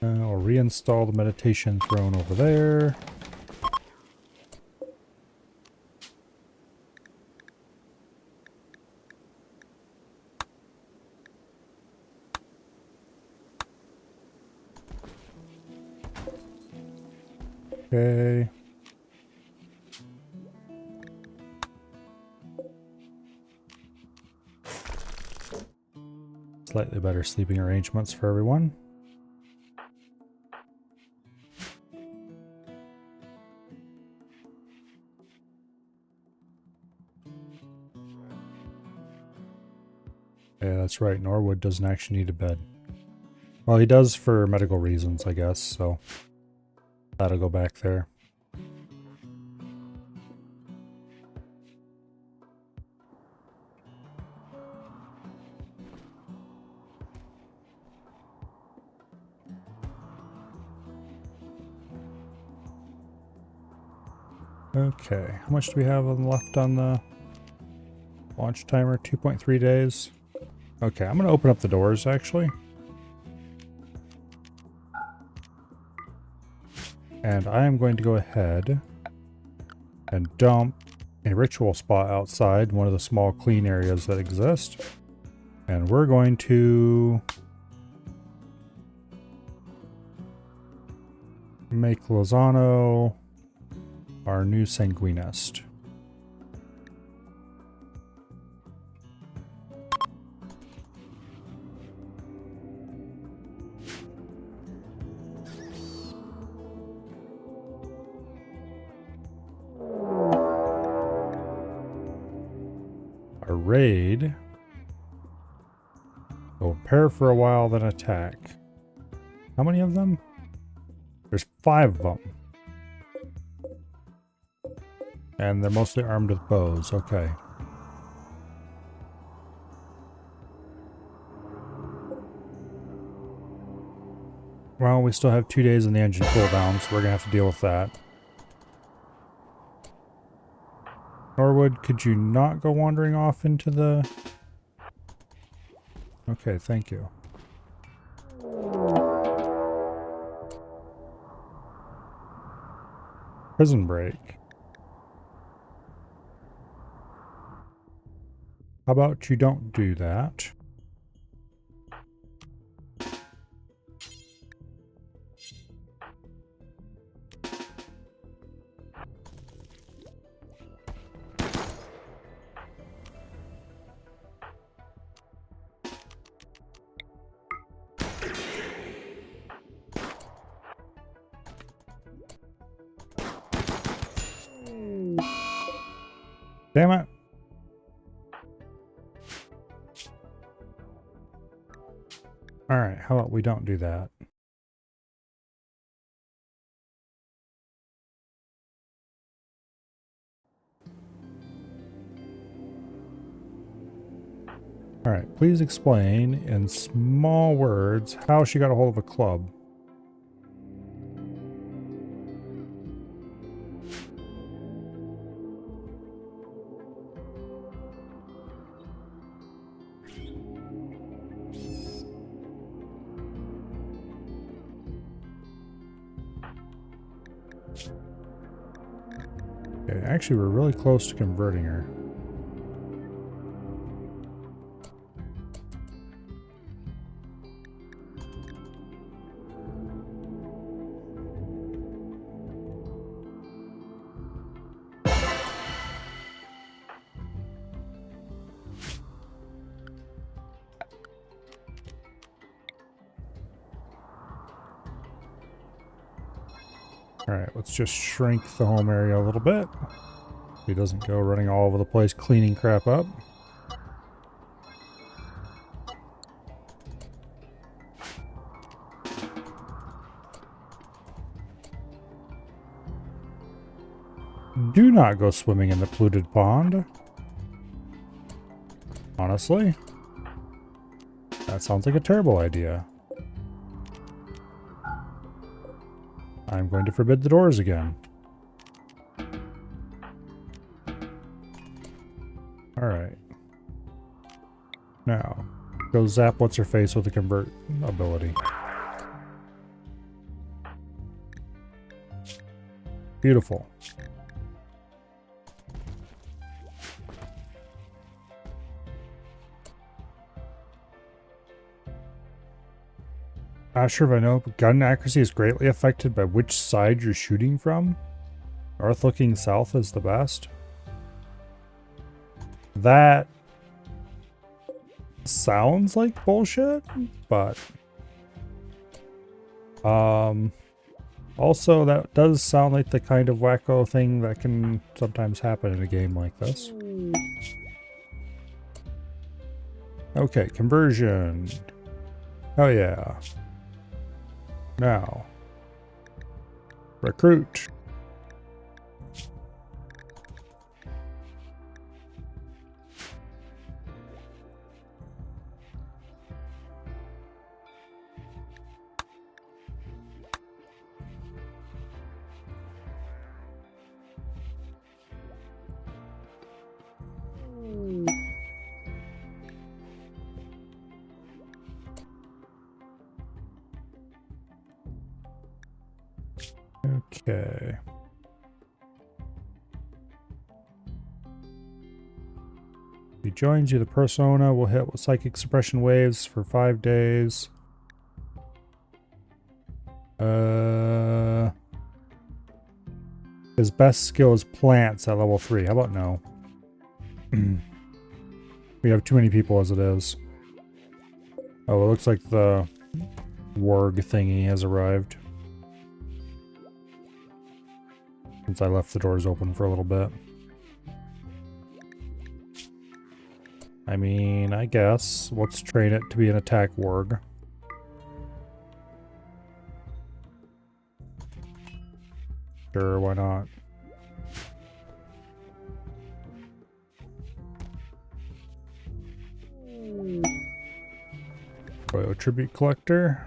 I'll reinstall the meditation throne over there. Okay. Slightly better sleeping arrangements for everyone. Yeah, that's right. Norwood doesn't actually need a bed. Well, he does for medical reasons, I guess, so that'll go back there. Okay, how much do we have left on the launch timer? 2.3 days. Okay, I'm going to open up the doors, actually. And I am going to go ahead and dump a ritual spot outside, one of the small clean areas that exist. And we're going to make Lozano our new sanguinist. Our raid will prepare for a while, then attack. How many of them? There's 5 of them. And they're mostly armed with bows. Okay. Well, we still have 2 days in the engine cooldown, so we're going to have to deal with that. Norwood, could you not go wandering off into the... Okay, thank you. Prison break. How about you don't do that? Damn it. how about we don't do that? Alright, please explain in small words how she got a hold of a club. Okay, actually we're really close to converting her. Alright, let's just shrink the home area a little bit. He doesn't go running all over the place cleaning crap up. Do not go swimming in the polluted pond. Honestly, that sounds like a terrible idea. I'm going to forbid the doors again. Alright. Now, go zap what's-her-face with the convert ability. Beautiful. Not sure if I know, but gun accuracy is greatly affected by which side you're shooting from. North looking south is the best. That sounds like bullshit, but also that does sound like the kind of wacko thing that can sometimes happen in a game like this. Okay, conversion. Oh yeah. Now, recruit. Okay. If he joins you, the persona will hit with psychic suppression waves for 5 days. His best skill is plants at level 3. How about no? We have too many people as it is. Oh, it looks like the warg thingy has arrived. Since I left the doors open for a little bit. I mean, I guess. Let's train it to be an attack warg. Sure, why not? Royal Tribute Collector.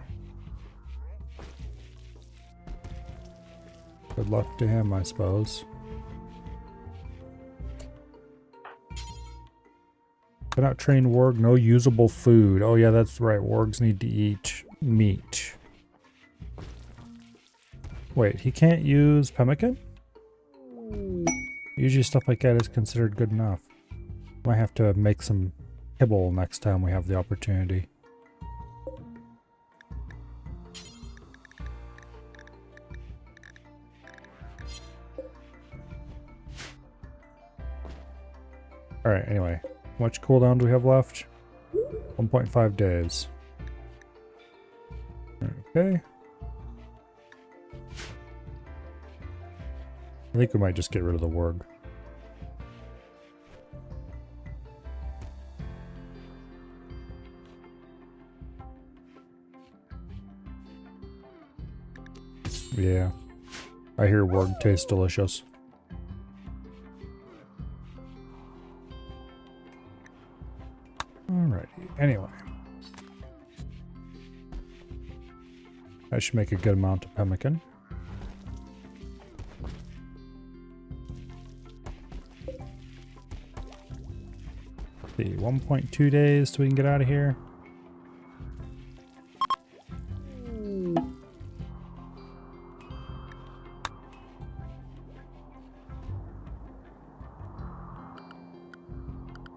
Good luck to him, I suppose. Cannot train warg, no usable food. Oh yeah, that's right, wargs need to eat meat. Wait, he can't use pemmican? Usually stuff like that is considered good enough. Might have to make some kibble next time we have the opportunity. Alright, anyway. How much cooldown do we have left? 1.5 days. Okay. I think we might just get rid of the warg. Yeah. I hear word tastes delicious. Alrighty. Anyway. That should make a good amount of pemmican. See, 1.2 days till we can get out of here.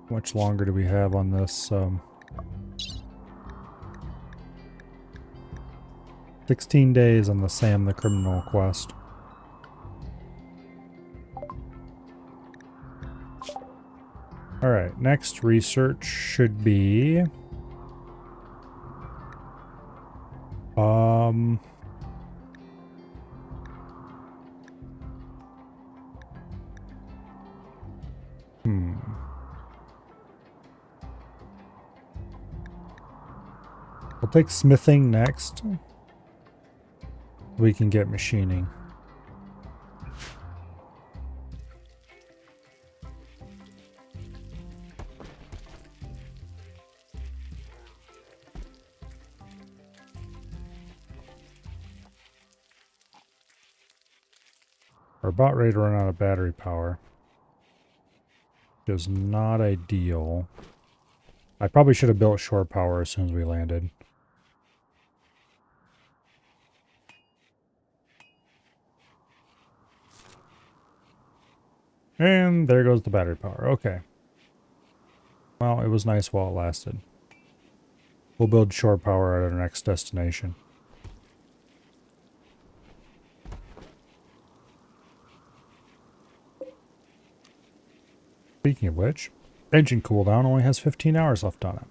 How much longer do we have on this? 16 days on the Sam the Criminal quest. Alright, next research should be... We'll take smithing next. We can get machining. We're about ready to run out of battery power. Which is not ideal. I probably should have built shore power as soon as we landed. And there goes the battery power. Okay. Well, it was nice while it lasted. We'll build shore power at our next destination. Speaking of which, engine cooldown only has 15 hours left on it.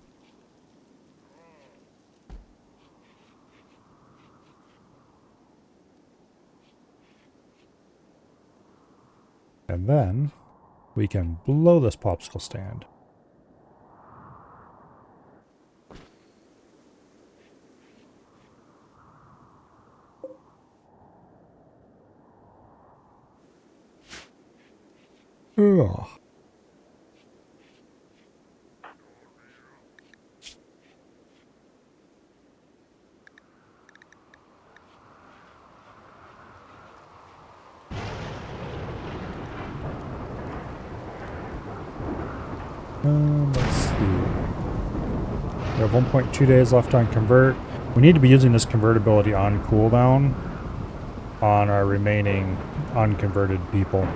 And then we can blow this popsicle stand. Ugh. Let's see. We have 1.2 days left on convert. We need to be using this convertibility on cooldown on our remaining unconverted people.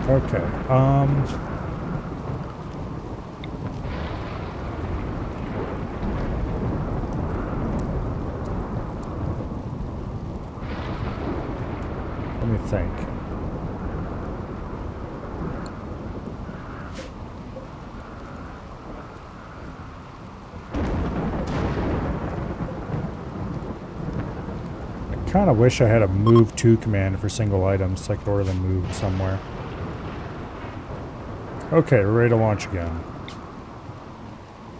Okay, let me think. I kind of wish I had a move to command for single items so I could order them moved somewhere. Okay, we're ready to launch again.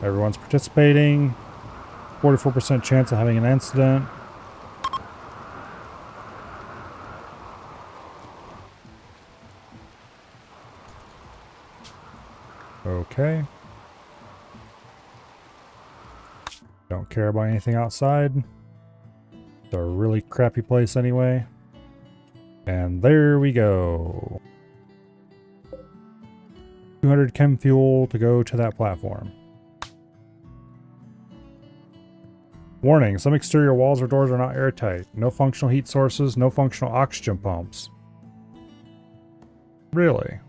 Everyone's participating. 44% chance of having an incident. Okay. Don't care about anything outside. It's a really crappy place anyway. And there we go. 200 chem fuel to go to that platform. Warning, some exterior walls or doors are not airtight. No functional heat sources, no functional oxygen pumps. Really?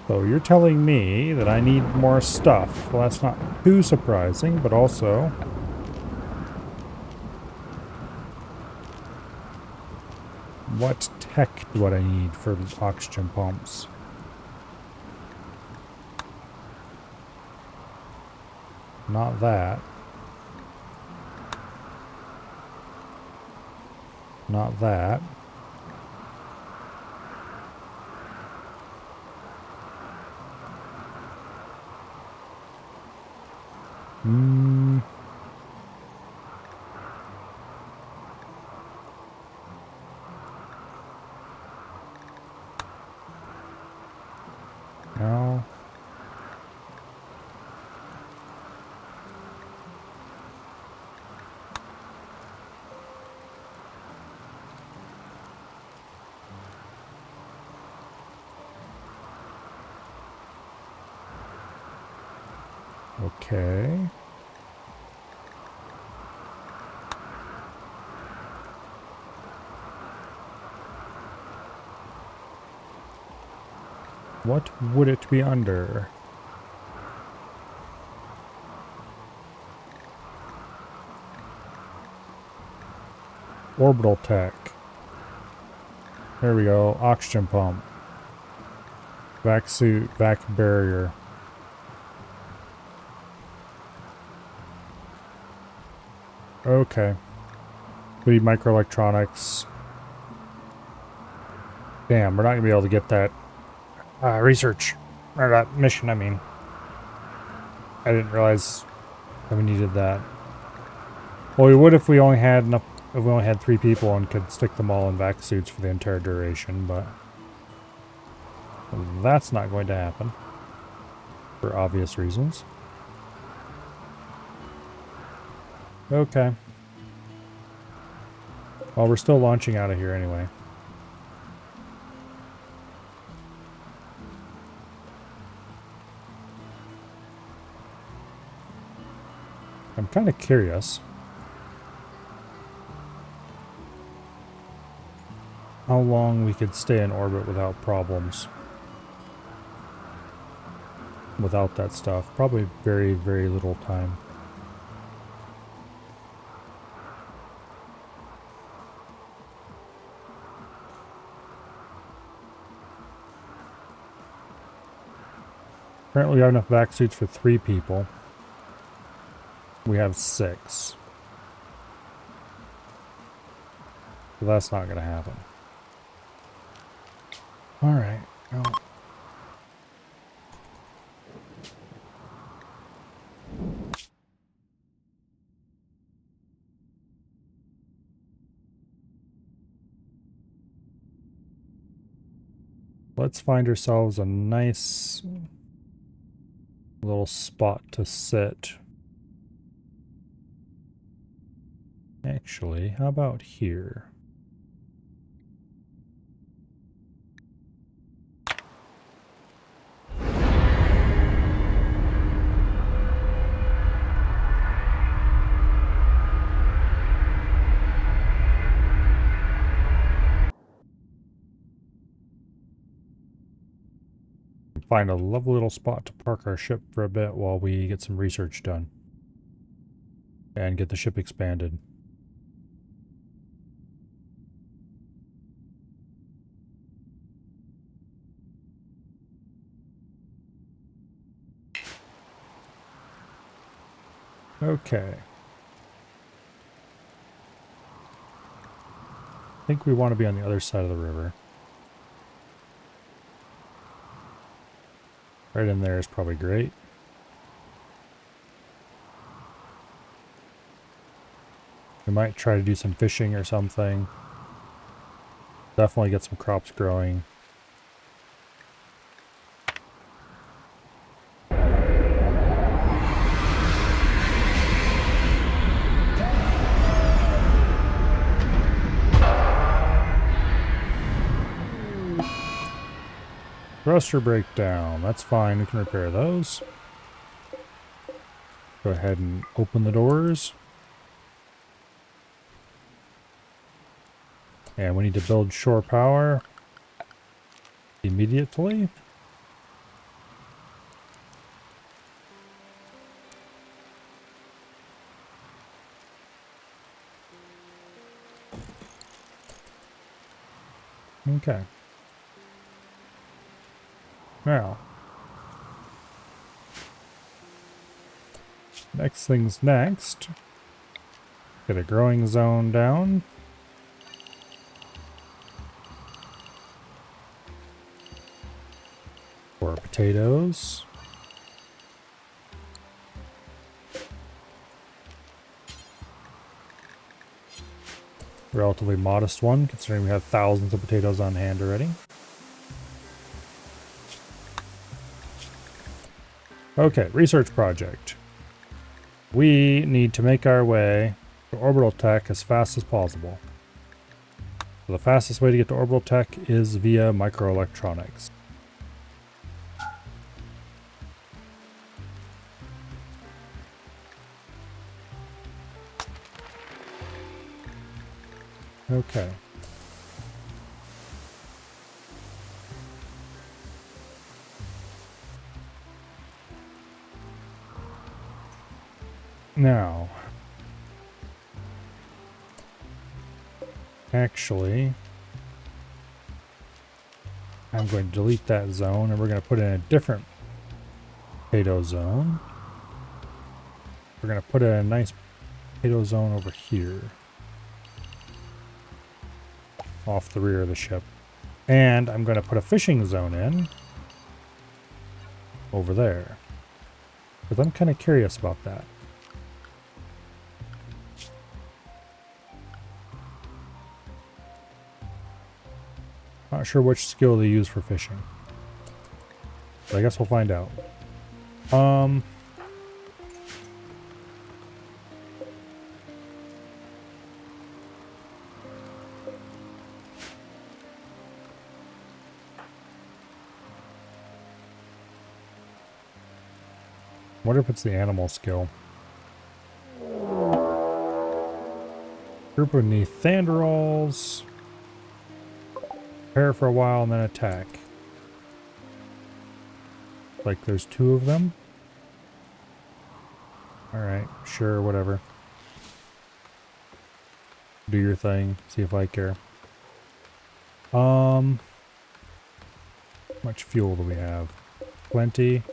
So you're telling me that I need more stuff. Well, that's not too surprising, but also what tech do I need for the oxygen pumps? Not that. Not that. No. Okay. What would it be under? Orbital tech. There we go. Oxygen pump. Vac suit, vac barrier. Okay. We need microelectronics. Damn, we're not gonna be able to get that research. Or that mission, I mean. I didn't realize that we needed that. Well, we would if we only had enough, if we only had 3 people and could stick them all in vac suits for the entire duration, but that's not going to happen. For obvious reasons. Okay. Well, we're still launching out of here anyway. I'm kind of curious how long we could stay in orbit without problems. Without that stuff. Probably very, very little time. Apparently we have enough vac suits for 3 people. We have 6. So that's not going to happen. Alright. Well. Let's find ourselves a nice little spot to sit. Actually, how about here? Find a lovely little spot to park our ship for a bit while we get some research done. And get the ship expanded. Okay. I think we want to be on the other side of the river. Right in there is probably great. We might try to do some fishing or something. Definitely get some crops growing. Thruster breakdown. That's fine. We can repair those. Go ahead and open the doors. And we need to build shore power immediately. Okay. Now, next thing's next. Get a growing zone down. For potatoes. Relatively modest one, considering we have thousands of potatoes on hand already. Okay, research project. We need to make our way to orbital tech as fast as possible. So the fastest way to get to orbital tech is via microelectronics. Okay. Now, actually, I'm going to delete that zone and we're going to put in a different potato zone. We're going to put in a nice potato zone over here. Off the rear of the ship. And I'm going to put a fishing zone in over there. Because I'm kind of curious about that. Not sure which skill they use for fishing. But I guess we'll find out. Wonder if it's the animal skill. Group of Neanderthals. Prepare for a while and then attack. Like there's two of them. Alright, sure, whatever. Do your thing, see if I care. How much fuel do we have? Plenty.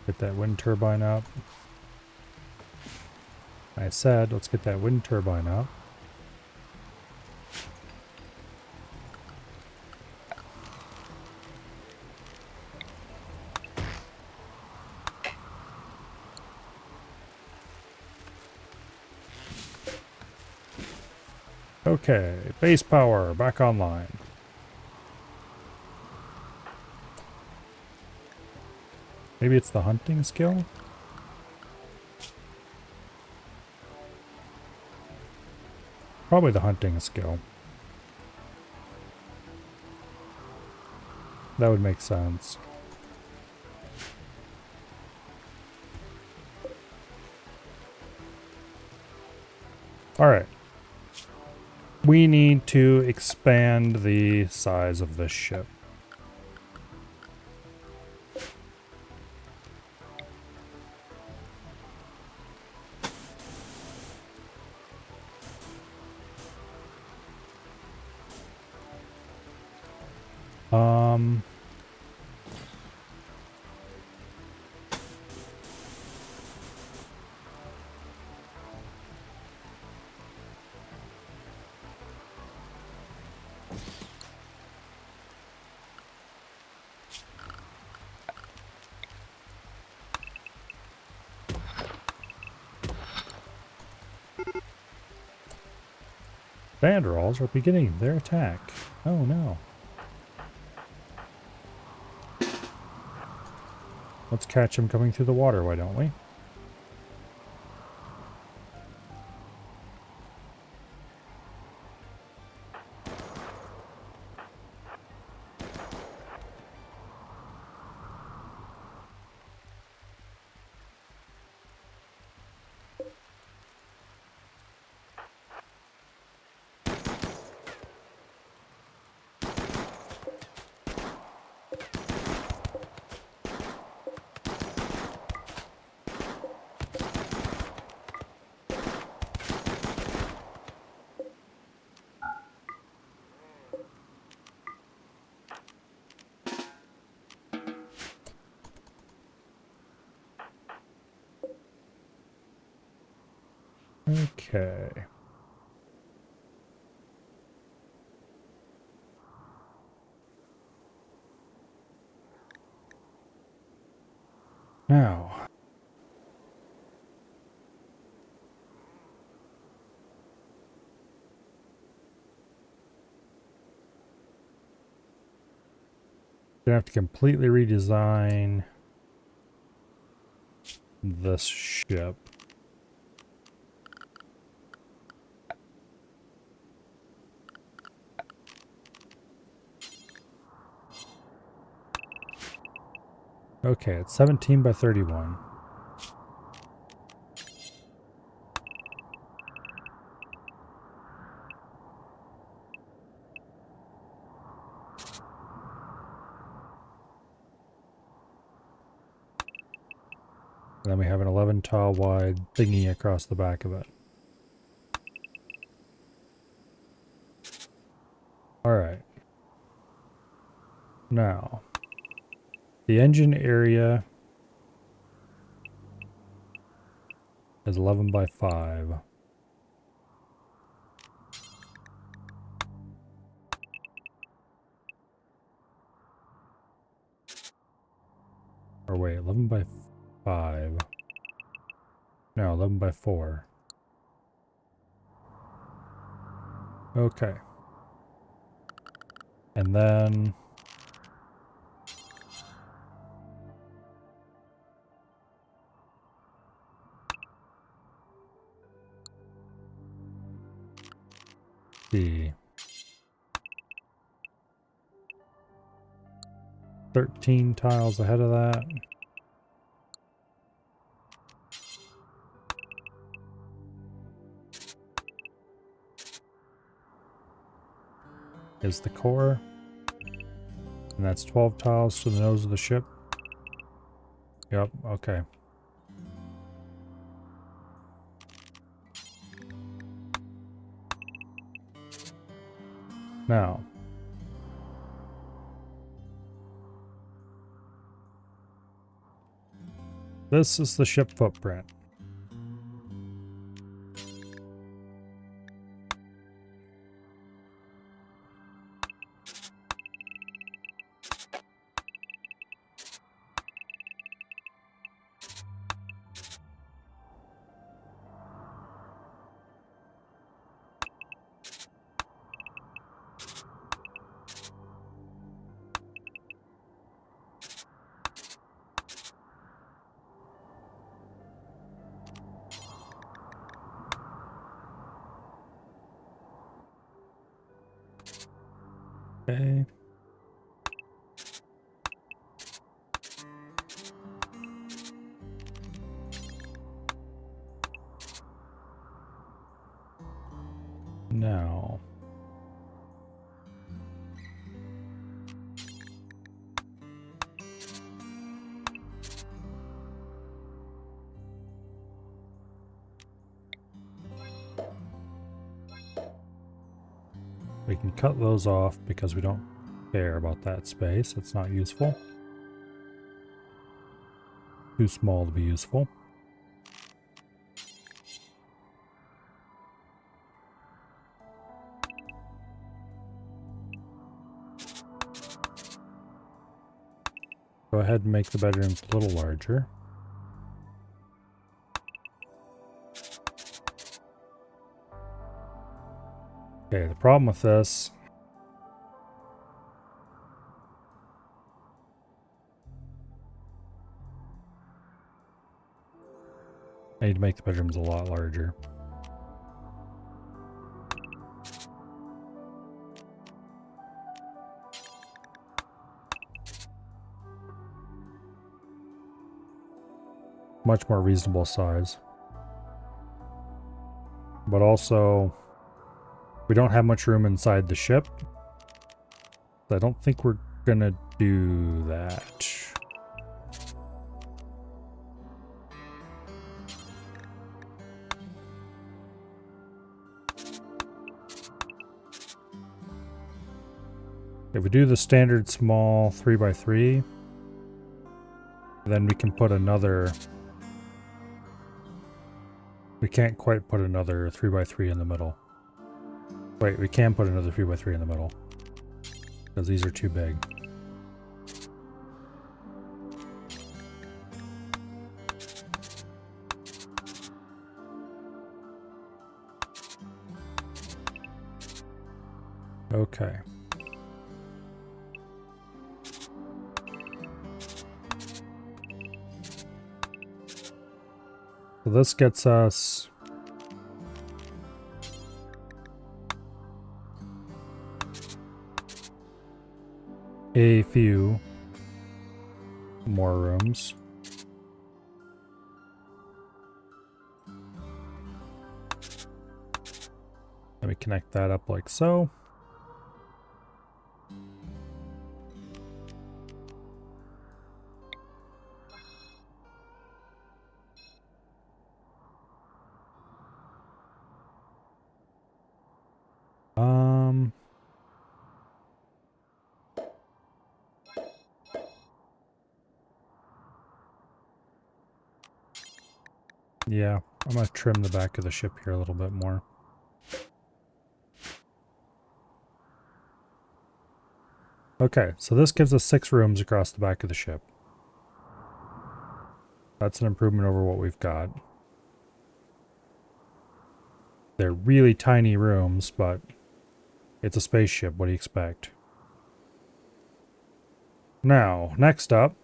Get that wind turbine up. I said, let's get that wind turbine up. Okay, base power back online. Maybe it's the hunting skill? Probably the hunting skill. That would make sense. Alright. We need to expand the size of this ship. Vandals are beginning their attack. Oh no. Let's catch him coming through the water, why don't we? Okay. Now, gonna have to completely redesign this ship. Okay, it's 17 by 31. And then we have an 11 tile wide thingy across the back of it. Alright. Now, the engine area is 11 by 5. Or wait, 11 by 5. No, 11 by 4. Okay. And then the 13 tiles ahead of that. Is the core. And that's 12 tiles to the nose of the ship. Yep, okay. Now, this is the ship footprint. Okay. Now, we can cut those off because we don't care about that space. It's not useful. Too small to be useful. Go ahead and make the bedrooms a little larger. Okay, the problem with this I need to make the bedrooms a lot larger. Much more reasonable size. But also, we don't have much room inside the ship. I don't think we're gonna do that. If we do the standard small 3x3, then we can put another We can't quite put another 3x3 in the middle. Wait, we can put another 3x3 in the middle. Because these are too big. Okay. So this gets us a few more rooms. Let me connect that up like so. Yeah, I'm gonna trim the back of the ship here a little bit more. Okay, so this gives us 6 rooms across the back of the ship. That's an improvement over what we've got. They're really tiny rooms, but it's a spaceship. What do you expect? Now, next up,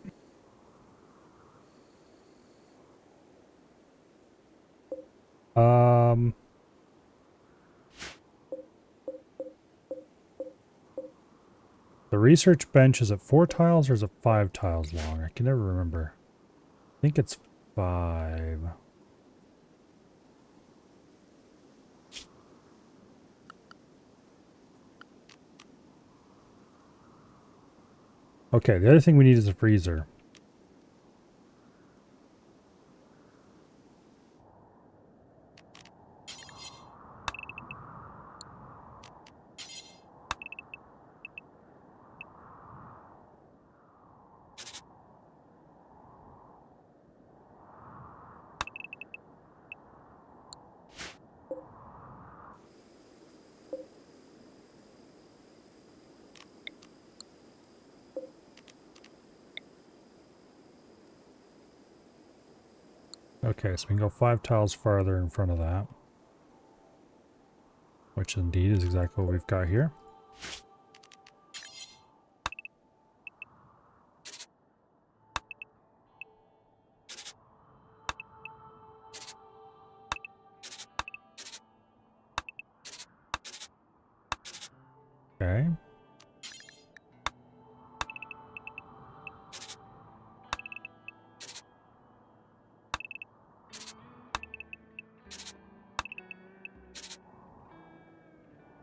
the research bench, is it 4 tiles or is it 5 tiles long? I can never remember. I think it's 5. Okay, the other thing we need is a freezer. Okay, so we can go 5 tiles farther in front of that. Which indeed is exactly what we've got here. Okay.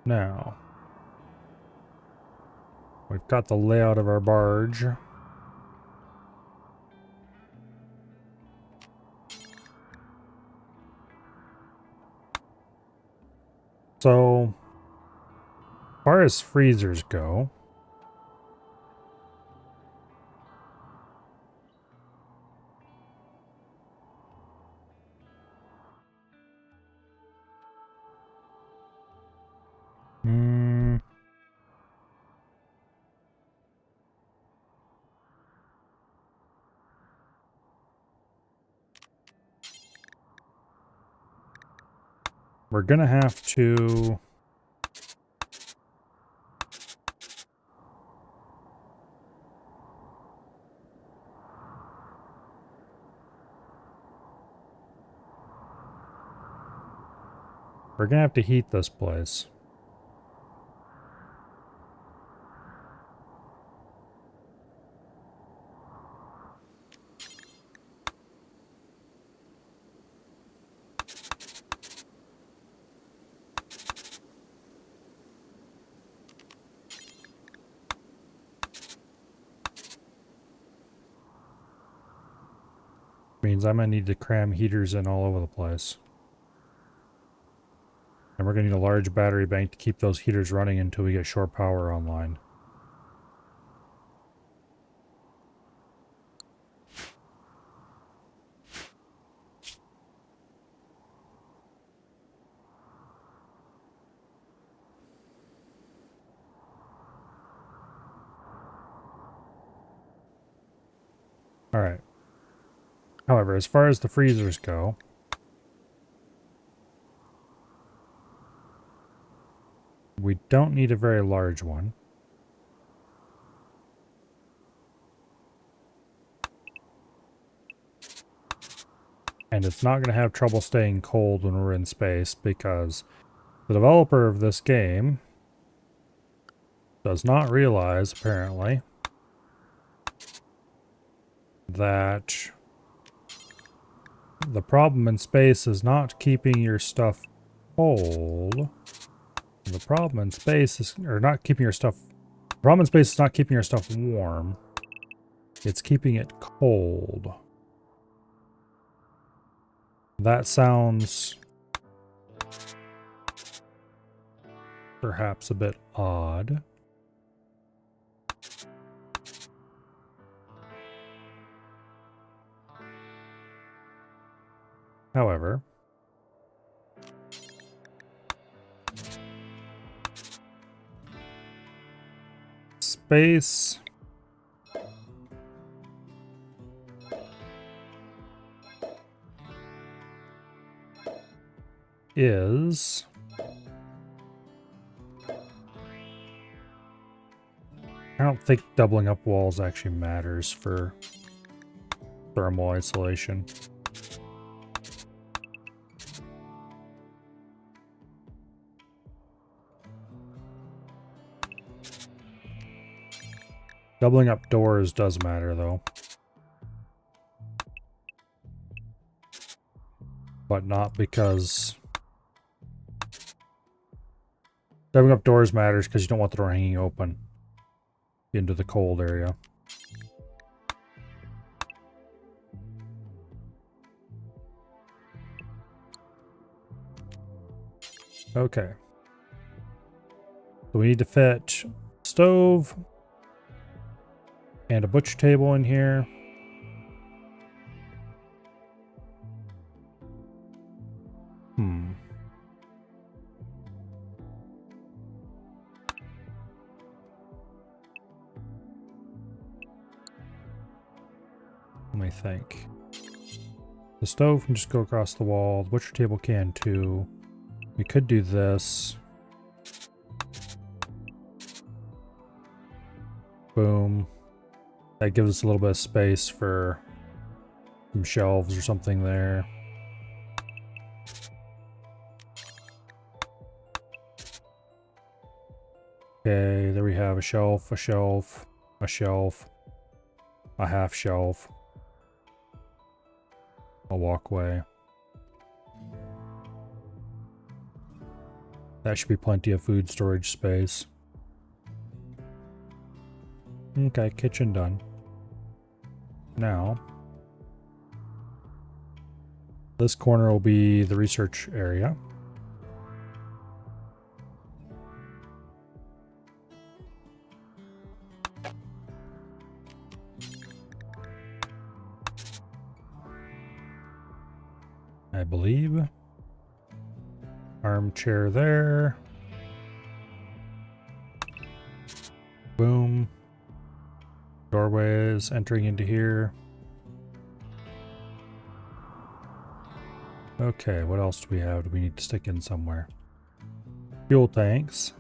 Now, we've got the layout of our barge. So, as far as freezers go, we're gonna have to heat this place. Means I'm gonna need to cram heaters in all over the place. And we're gonna need a large battery bank to keep those heaters running until we get shore power online. Alright. However, as far as the freezers go, we don't need a very large one. And it's not going to have trouble staying cold when we're in space because the developer of this game does not realize, apparently, that the problem in space is not keeping your stuff cold. The problem in space is, or not keeping your stuff, the problem in space is not keeping your stuff warm. It's keeping it cold. That sounds perhaps a bit odd. However, space is I don't think doubling up walls actually matters for thermal isolation. Doubling up doors does matter, though. But not because... Doubling up doors matters because you don't want the door hanging open into the cold area. Okay. So we need to fit stove and a butcher table in here. Let me think. The stove can just go across the wall. The butcher table can too. We could do this. Boom. That gives us a little bit of space for some shelves or something there. Okay, there we have a shelf, a shelf, a shelf, a half shelf, a walkway. That should be plenty of food storage space. Okay, kitchen done. Now, this corner will be the research area. I believe. Armchair there. Boom. Doorways entering into here. Okay, what else do we have? Do we need to stick in somewhere? Fuel tanks.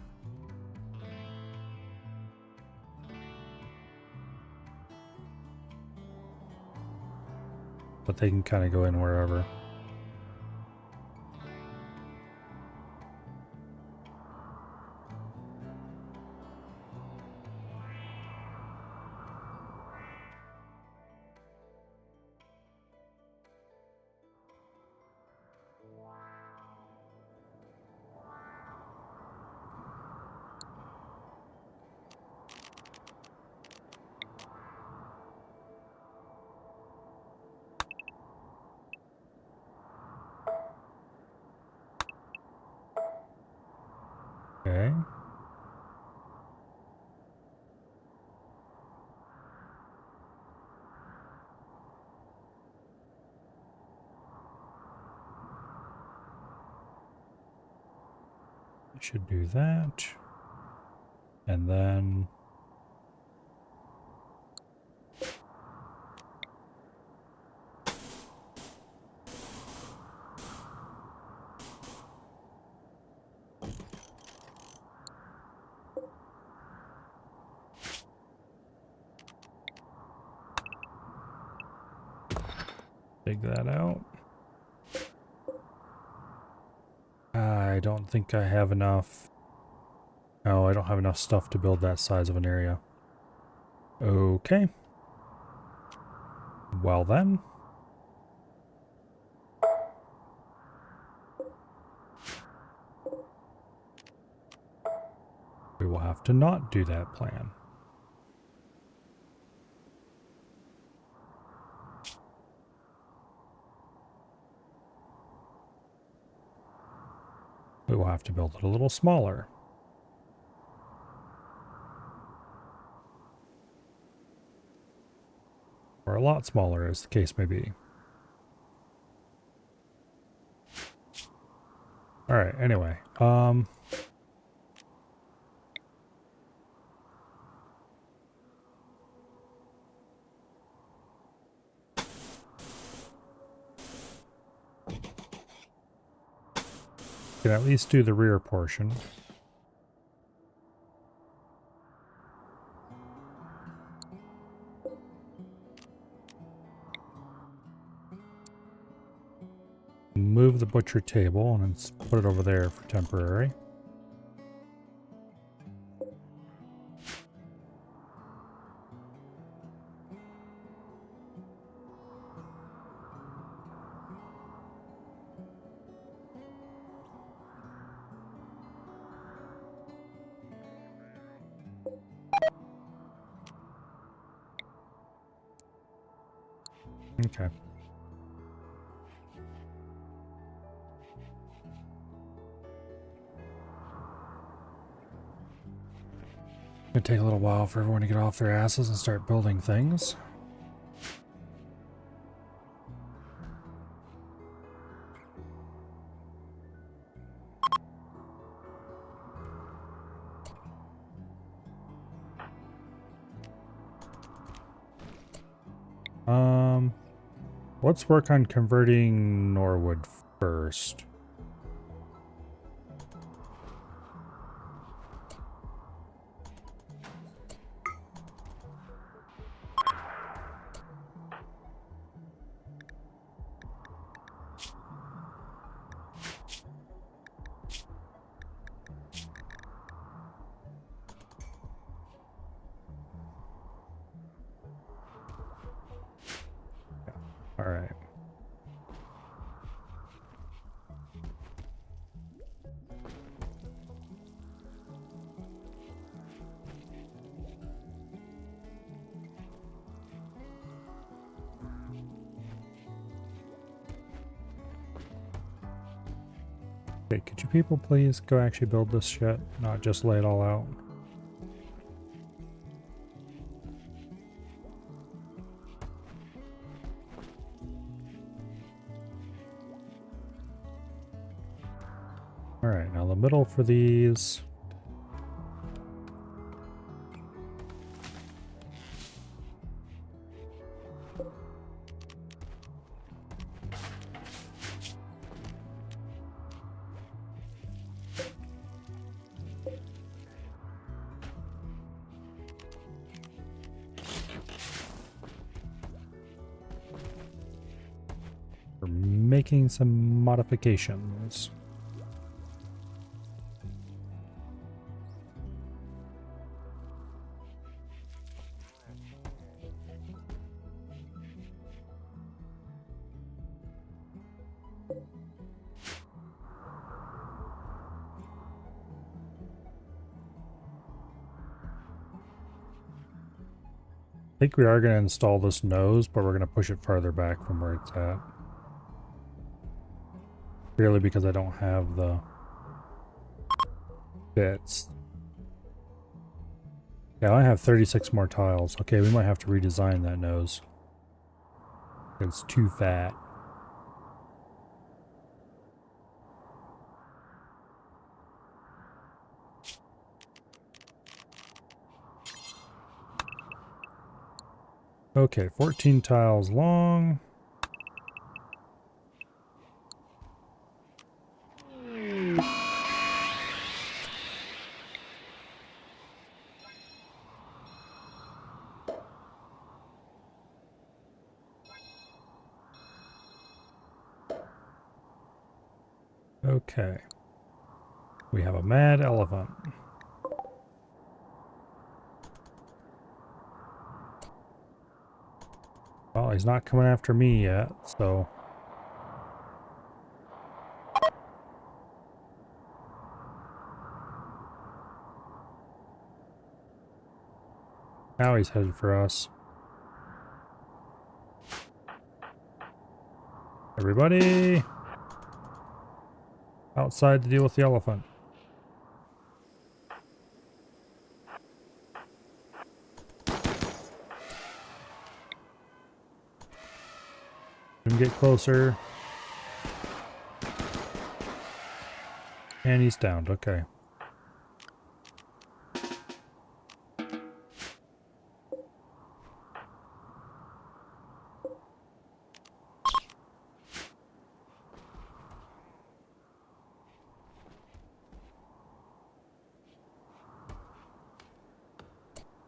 But they can kind of go in wherever. Okay. I should do that. And then Dig that out. I don't think I have enough. No, I don't have enough stuff to build that size of an area. Okay. Well then. We will have to not do that plan. We will have to build it a little smaller. Or a lot smaller, as the case may be. Alright, anyway. Can at least do the rear portion. Move the butcher table and then put it over there for temporary. Okay. It'll take a little while for everyone to get off their asses and start building things. Let's work on converting Norwood first. All right. Okay, could you people please go actually build this shit, not just lay it all out? All right, now the middle for these. We're making some modifications. I think we are going to install this nose, but we're going to push it farther back from where it's at. Purely because I don't have the bits. Yeah, I have 36 more tiles. Okay, we might have to redesign that nose. It's too fat. Okay, 14 tiles long. Okay. We have a mad elephant. Well, he's not coming after me yet, so... Now he's headed for us. Everybody! Outside to deal with the elephant. Get closer. And he's downed, okay.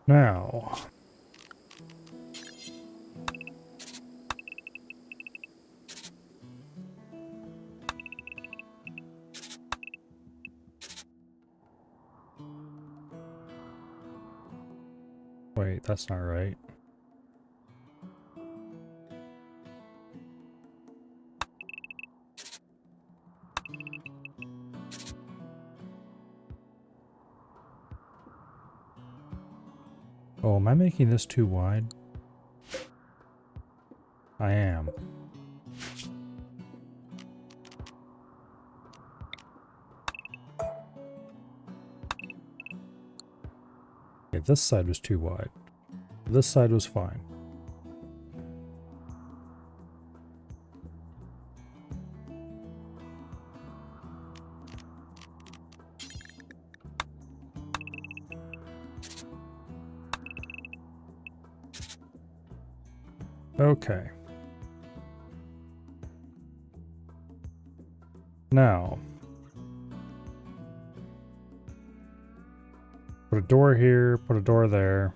Now... Wait, that's not right. Oh, am I making this too wide? I am. Okay, this side was too wide. This side was fine. Okay. Now, put a door here, put a door there.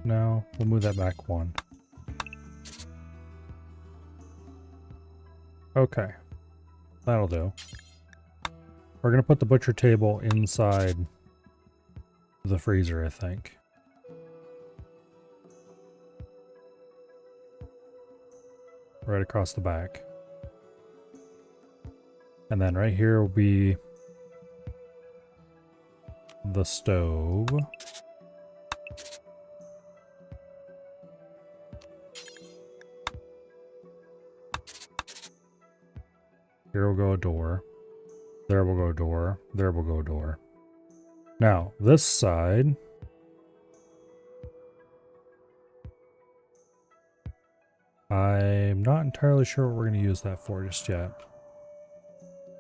No, we'll move that back one. Okay, that'll do. We're gonna put the butcher table inside the freezer, I think. Right across the back. And then right here will be the stove. Here will go a door. There will go a door. There will go a door. Now, this side... I'm not entirely sure what we're going to use that for just yet.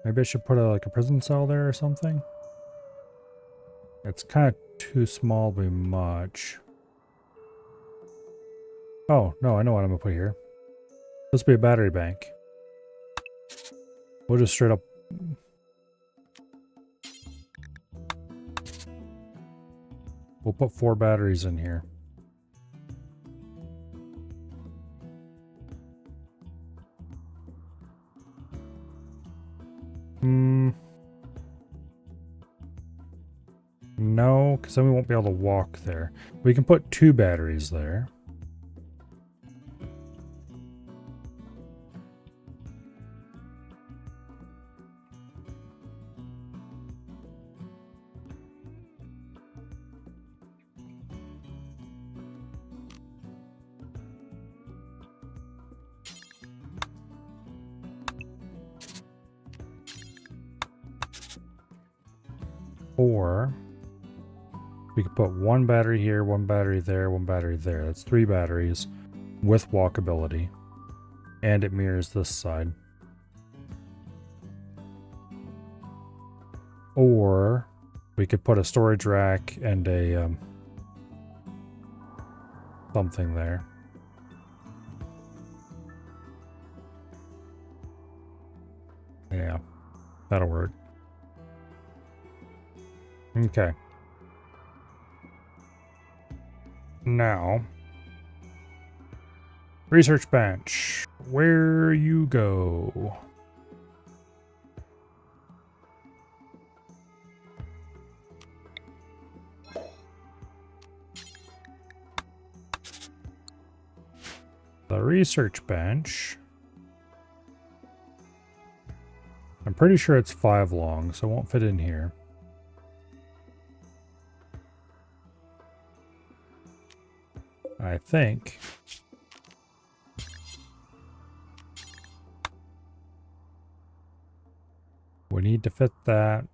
Maybe I should put like a prison cell there or something? It's kind of too small to be much. Oh, no, I know what I'm going to put here. This will be a battery bank. We'll just straight up... We'll put 4 batteries in here. No, because then we won't be able to walk there. We can put 2 batteries there. Or we could put 1 battery here, 1 battery there, 1 battery there. That's 3 batteries. with walkability. And it mirrors this side. Or we could put a storage rack and a something there. Yeah, that'll work. Okay. Now, research bench, where you go? The research bench. I'm pretty sure it's 5 long, so it won't fit in here. I think. We need to fit that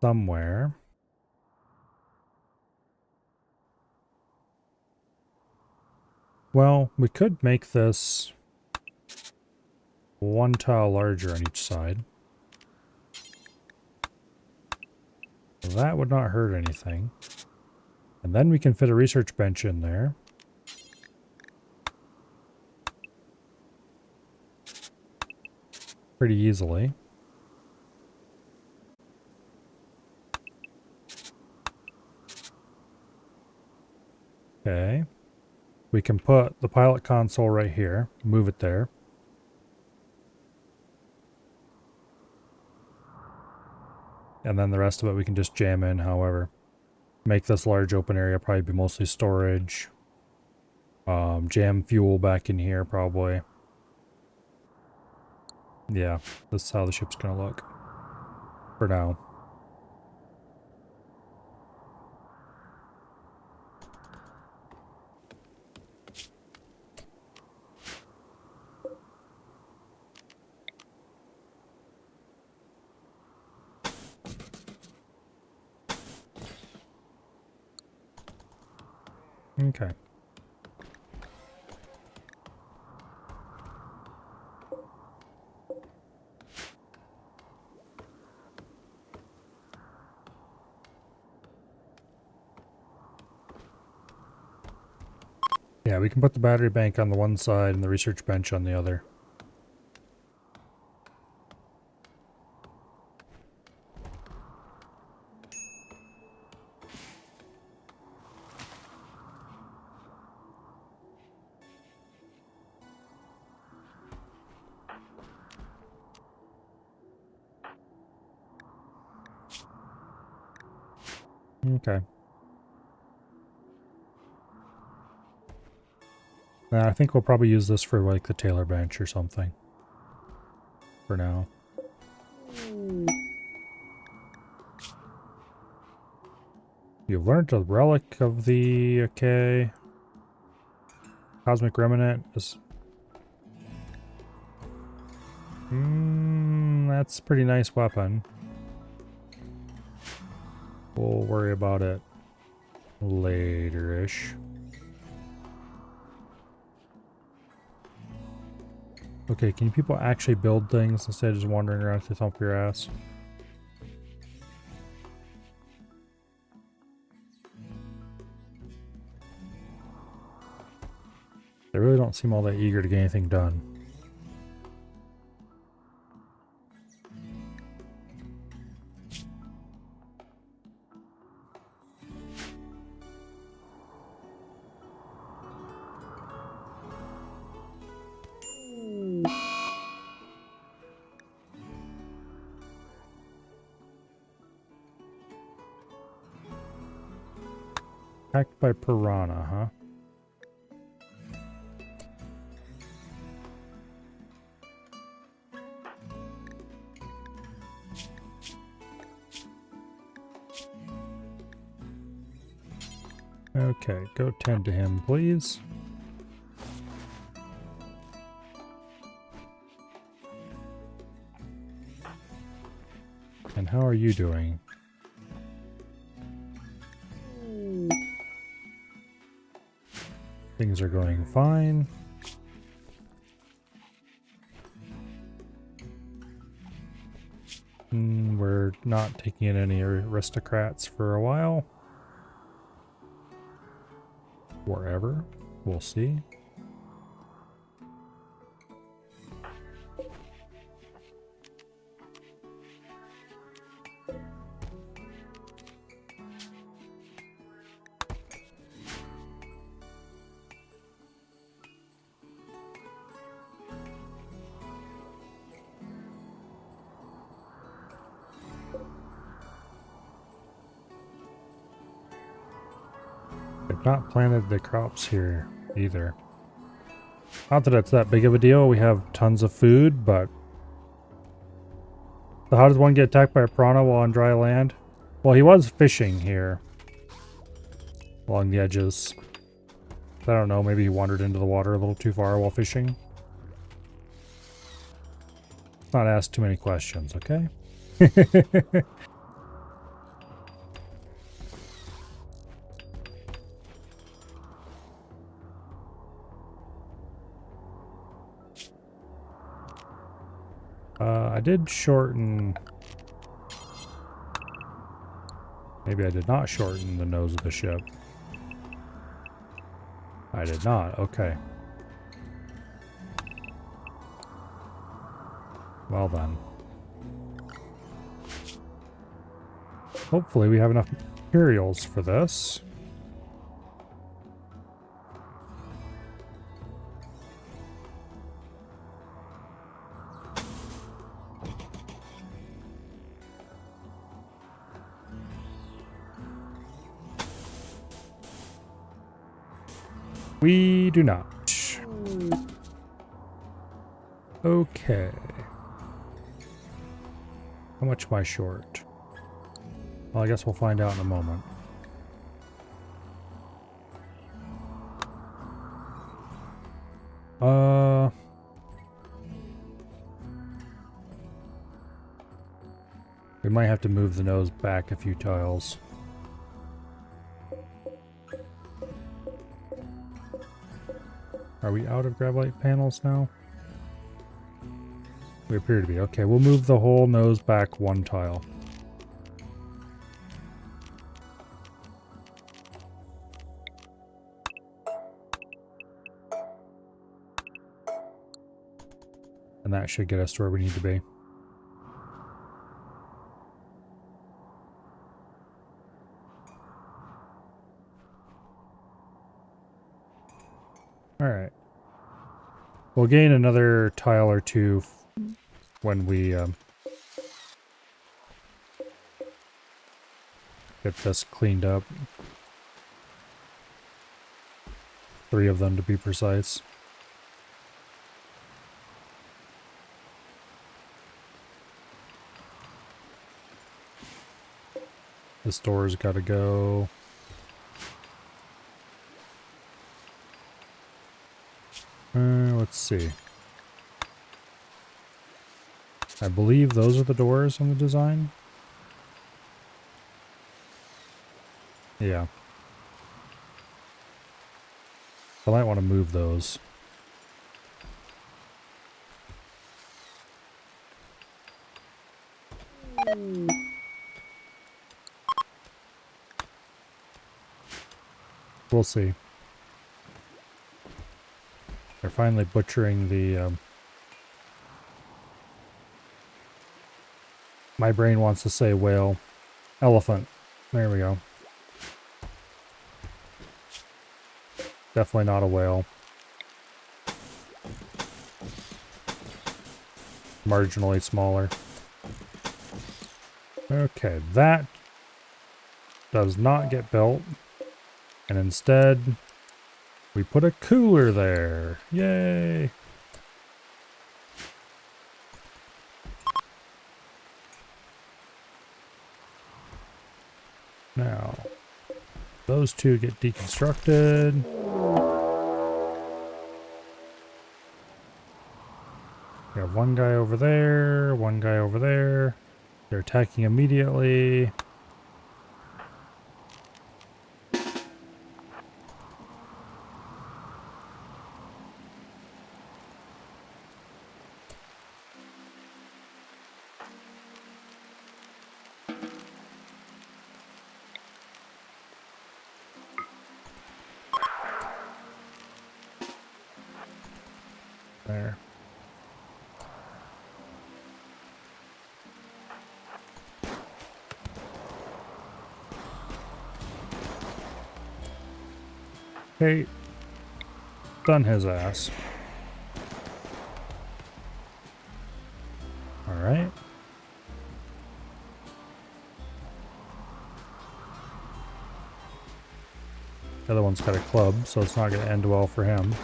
somewhere. Well, we could make this 1 tile larger on each side. That would not hurt anything. And then we can fit a research bench in there. Pretty easily. Okay. We can put the pilot console right here, move it there. And then the rest of it we can just jam in, however. Make this large open area probably be mostly storage. Jam fuel back in here probably. Yeah, this is how the ship's gonna look. For now. Okay. Yeah, we can put the battery bank on the one side and the research bench on the other. Okay. I think we'll probably use this for like the Taylor bench or something. For now. You've learned a relic of the, okay. Cosmic Remnant is... that's a pretty nice weapon. We'll worry about it later-ish. Okay, can you people actually build things instead of just wandering around to thump your ass? They really don't seem all that eager to get anything done. Attacked by piranha, huh? Okay, go tend to him, please. And how are you doing? Things are going fine. We're not taking in any aristocrats for a while. Wherever. We'll see. They've not planted the crops here either. Not that it's that big of a deal. We have tons of food, but... So how does one get attacked by a piranha while on dry land? Well, he was fishing here. Along the edges. I don't know, maybe he wandered into the water a little too far while fishing. Not ask too many questions, okay? I did shorten... Maybe I did not shorten the nose of the ship. I did not, okay. Well then. Hopefully we have enough materials for this. We do not. Okay. How much am I short? Well, I guess we'll find out in a moment. We might have to move the nose back a few tiles. Are we out of graphite panels now? We appear to be. Okay, we'll move the whole nose back one tile. And that should get us to where we need to be. Alright. We'll gain another tile or two when we get this cleaned up. 3 of them to be precise. This door's gotta go. Let's see. I believe those are the doors on the design. Yeah. I might want to move those. We'll see. They're finally butchering the... My brain wants to say whale. Elephant. There we go. Definitely not a whale. Marginally smaller. Okay, that does not get built. And instead, we put a cooler there. Yay! Now, those two get deconstructed. We have one guy over there, one guy over there. They're attacking immediately. There. Okay. Done his ass. Alright. The other one's got a club, so it's not going to end well for him.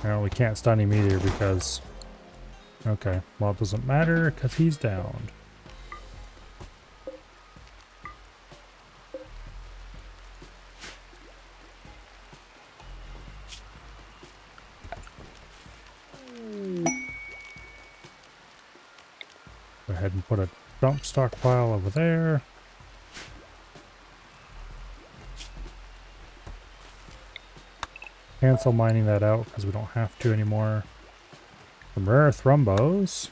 No, we can't stun him either because... Okay, well it doesn't matter because he's downed. Go ahead and put a dump stockpile over there. Cancel mining that out because we don't have to anymore. Some rare thrumbos.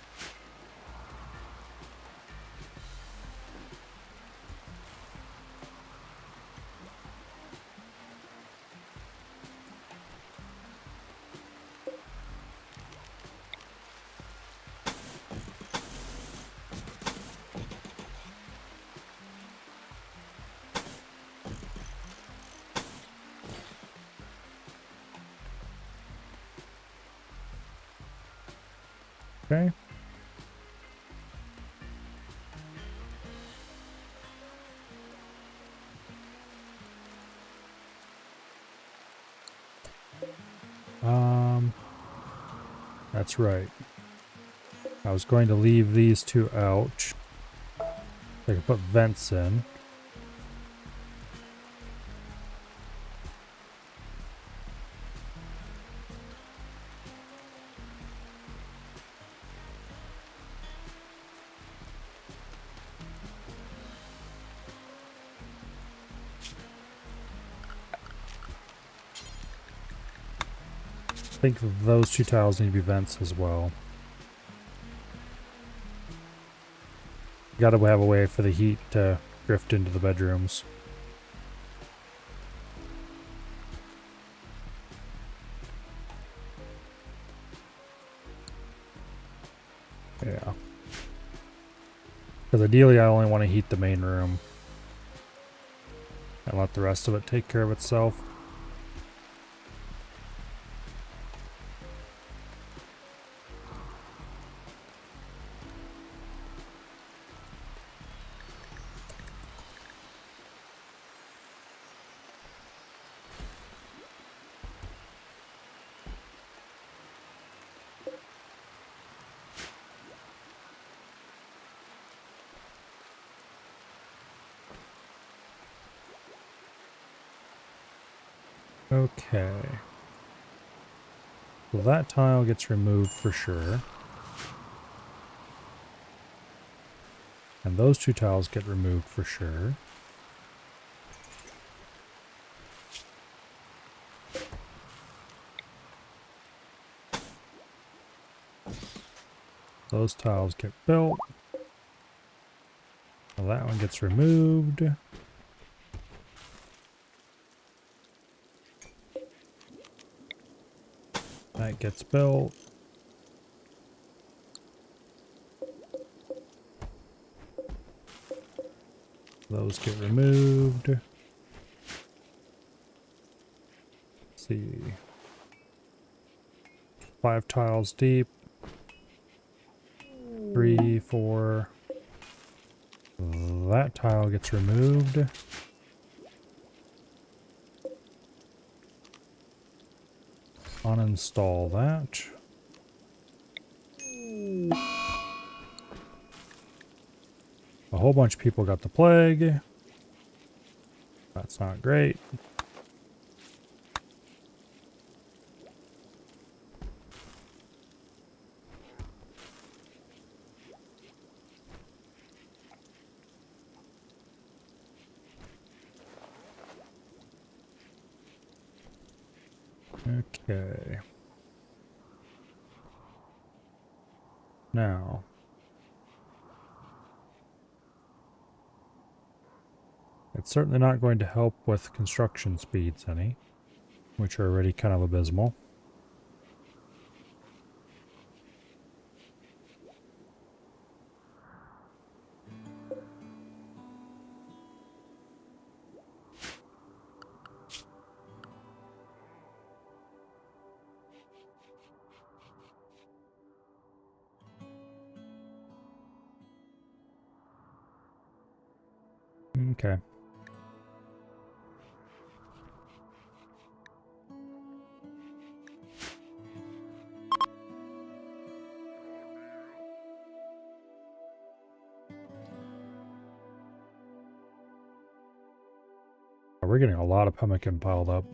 Okay. That's right. I was going to leave these two out. I can put vents in. I think those two tiles need to be vents as well. Gotta have a way for the heat to drift into the bedrooms. Yeah. Because ideally I only want to heat the main room. And let the rest of it take care of itself. Okay. So that tile gets removed for sure. And those two tiles get removed for sure. Those tiles get built. Well, that one gets removed. That gets built. Those get removed. Let's see. 5 tiles deep. 3, 4. That tile gets removed. Uninstall that. A whole bunch of people got the plague. That's not great. Okay. Now. It's certainly not going to help with construction speeds any, which are already kind of abysmal. Okay. We're getting a lot of pemmican piled up.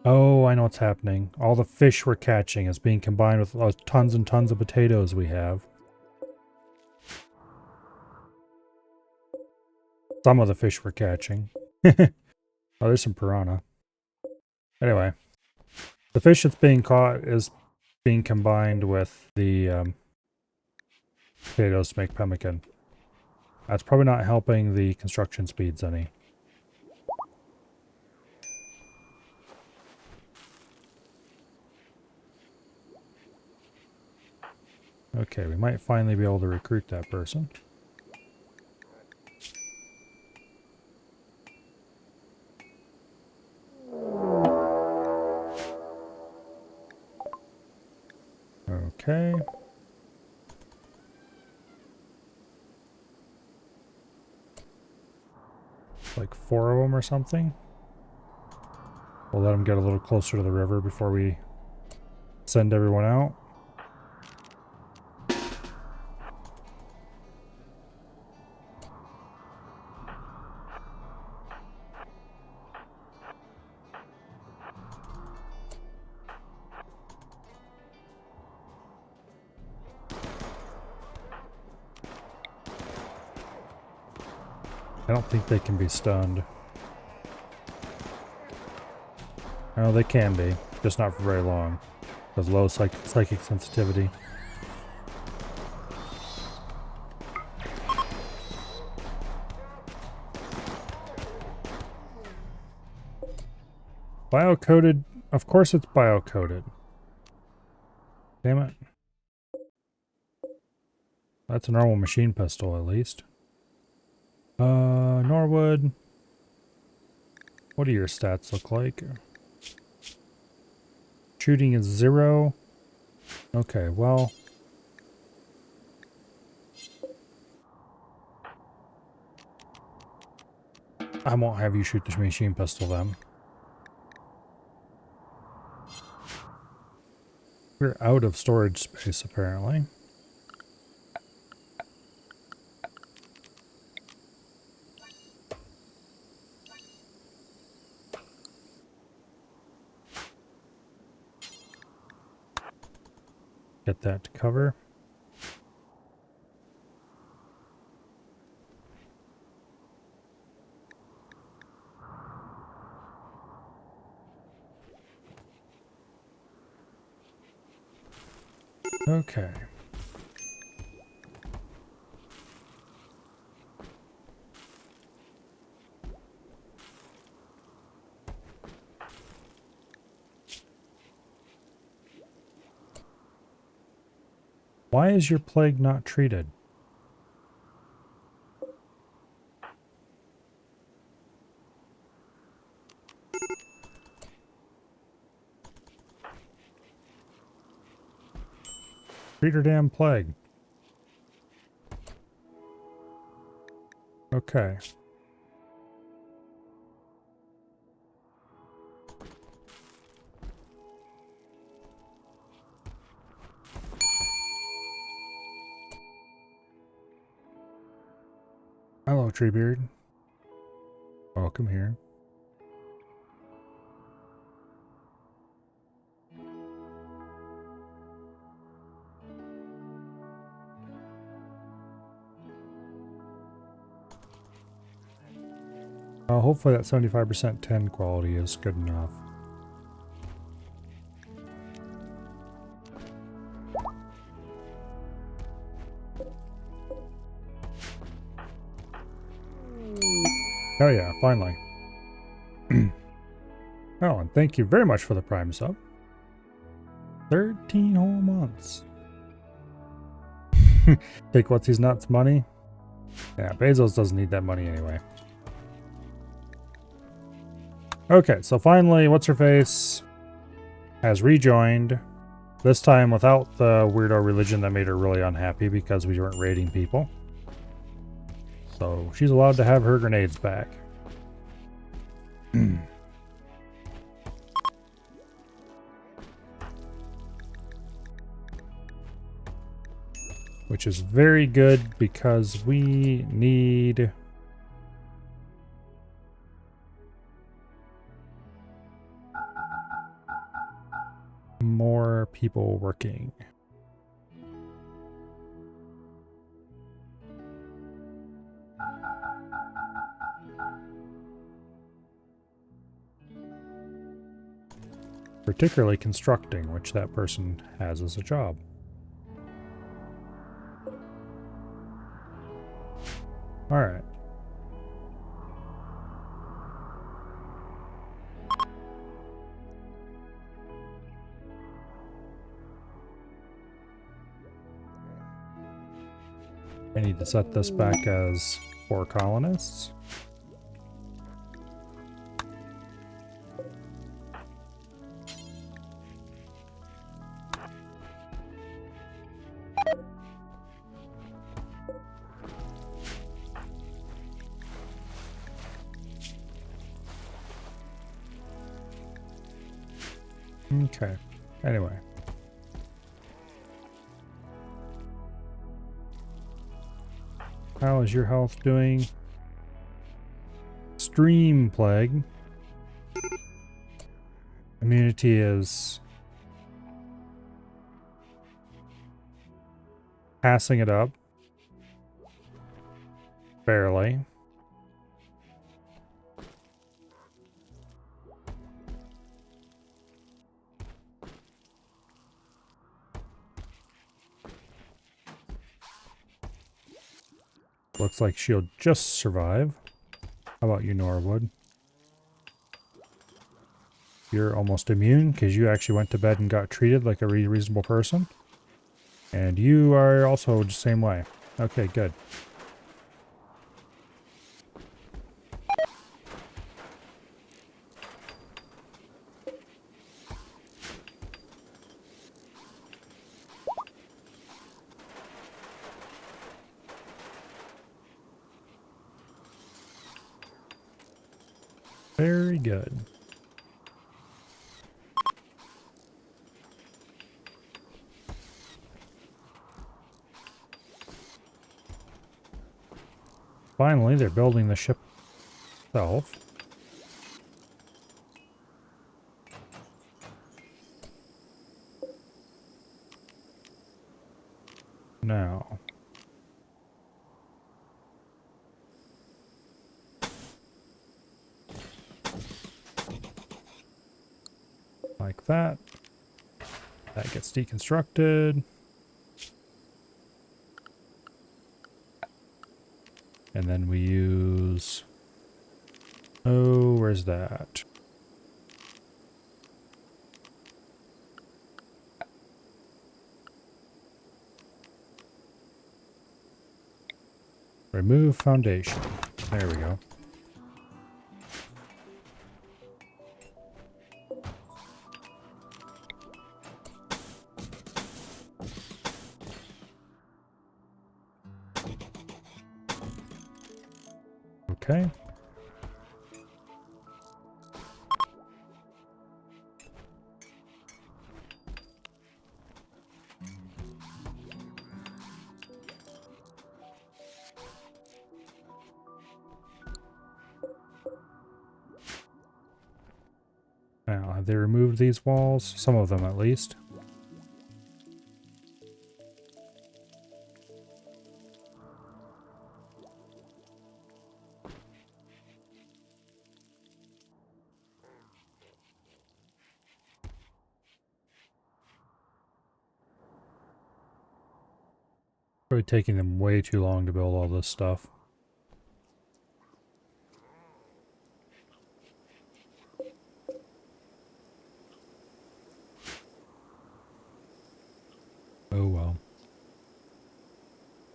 Oh, I know what's happening. All the fish we're catching is being combined with those tons and tons of potatoes we have. Some of the fish we're catching. Oh, there's some piranha. Anyway, the fish that's being caught is being combined with the potatoes to make pemmican. That's probably not helping the construction speeds any. Okay, we might finally be able to recruit that person. Okay. Like 4 of them or something. We'll let them get a little closer to the river before we send everyone out. I don't think they can be stunned. Oh, they can be, just not for very long. Because low psychic sensitivity. Bio-coded? Of course it's bio-coded. Damn it. That's a normal machine pistol, at least. Norwood. What do your stats look like? Shooting is 0. Okay, well. I won't have you shoot the machine pistol then. We're out of storage space, apparently. Get that to cover. Okay. Why is your plague not treated? Treat her damn plague. Okay. Hello, Treebeard. Welcome here. Hopefully that 75% 10 quality is good enough. Oh yeah, finally. Oh, and thank you very much for the Prime sub. 13 whole months. Take what's these nuts money? Yeah, Bezos doesn't need that money anyway. Okay, so finally, what's-her-face has rejoined. This time without the weirdo religion that made her really unhappy because we weren't raiding people. So she's allowed to have her grenades back. Which is very good because we need more people working. Particularly constructing, which that person has as a job. All right. I need to set this back as 4 colonists. Okay. Anyway. How is your health doing? Stream plague. Immunity is passing it up. Barely. Looks like she'll just survive. How about you, Norwood? You're almost immune because you actually went to bed and got treated like a reasonable person. And you are also the same way. Okay, good. Very good. Finally, they're building the ship itself. Now. Like that. That gets deconstructed. And then we use... Oh, where's that? Remove foundation. There we go. Okay. Now, have they removed these walls? Some of them, at least. Probably taking them way too long to build all this stuff.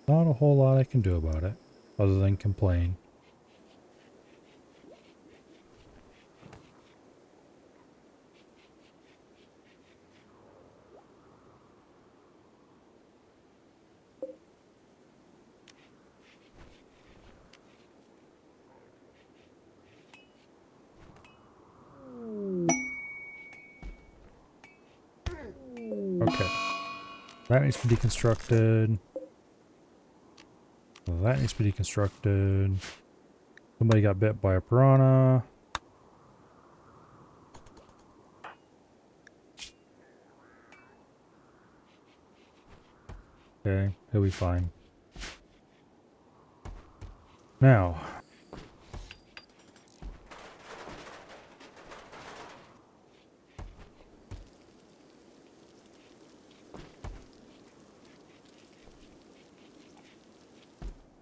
Not a whole lot I can do about it, other than complain. Okay. That needs to be deconstructed. That needs to be deconstructed. Somebody got bit by a piranha. Okay, he'll be fine. Now.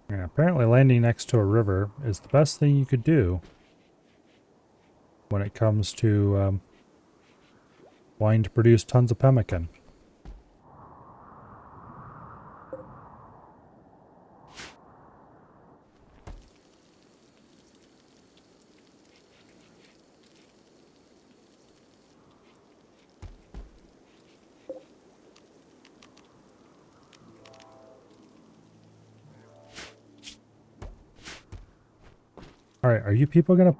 Yeah, apparently landing next to a river is the best thing you could do when it comes to wanting to produce tons of pemmican. Alright, are you people gonna...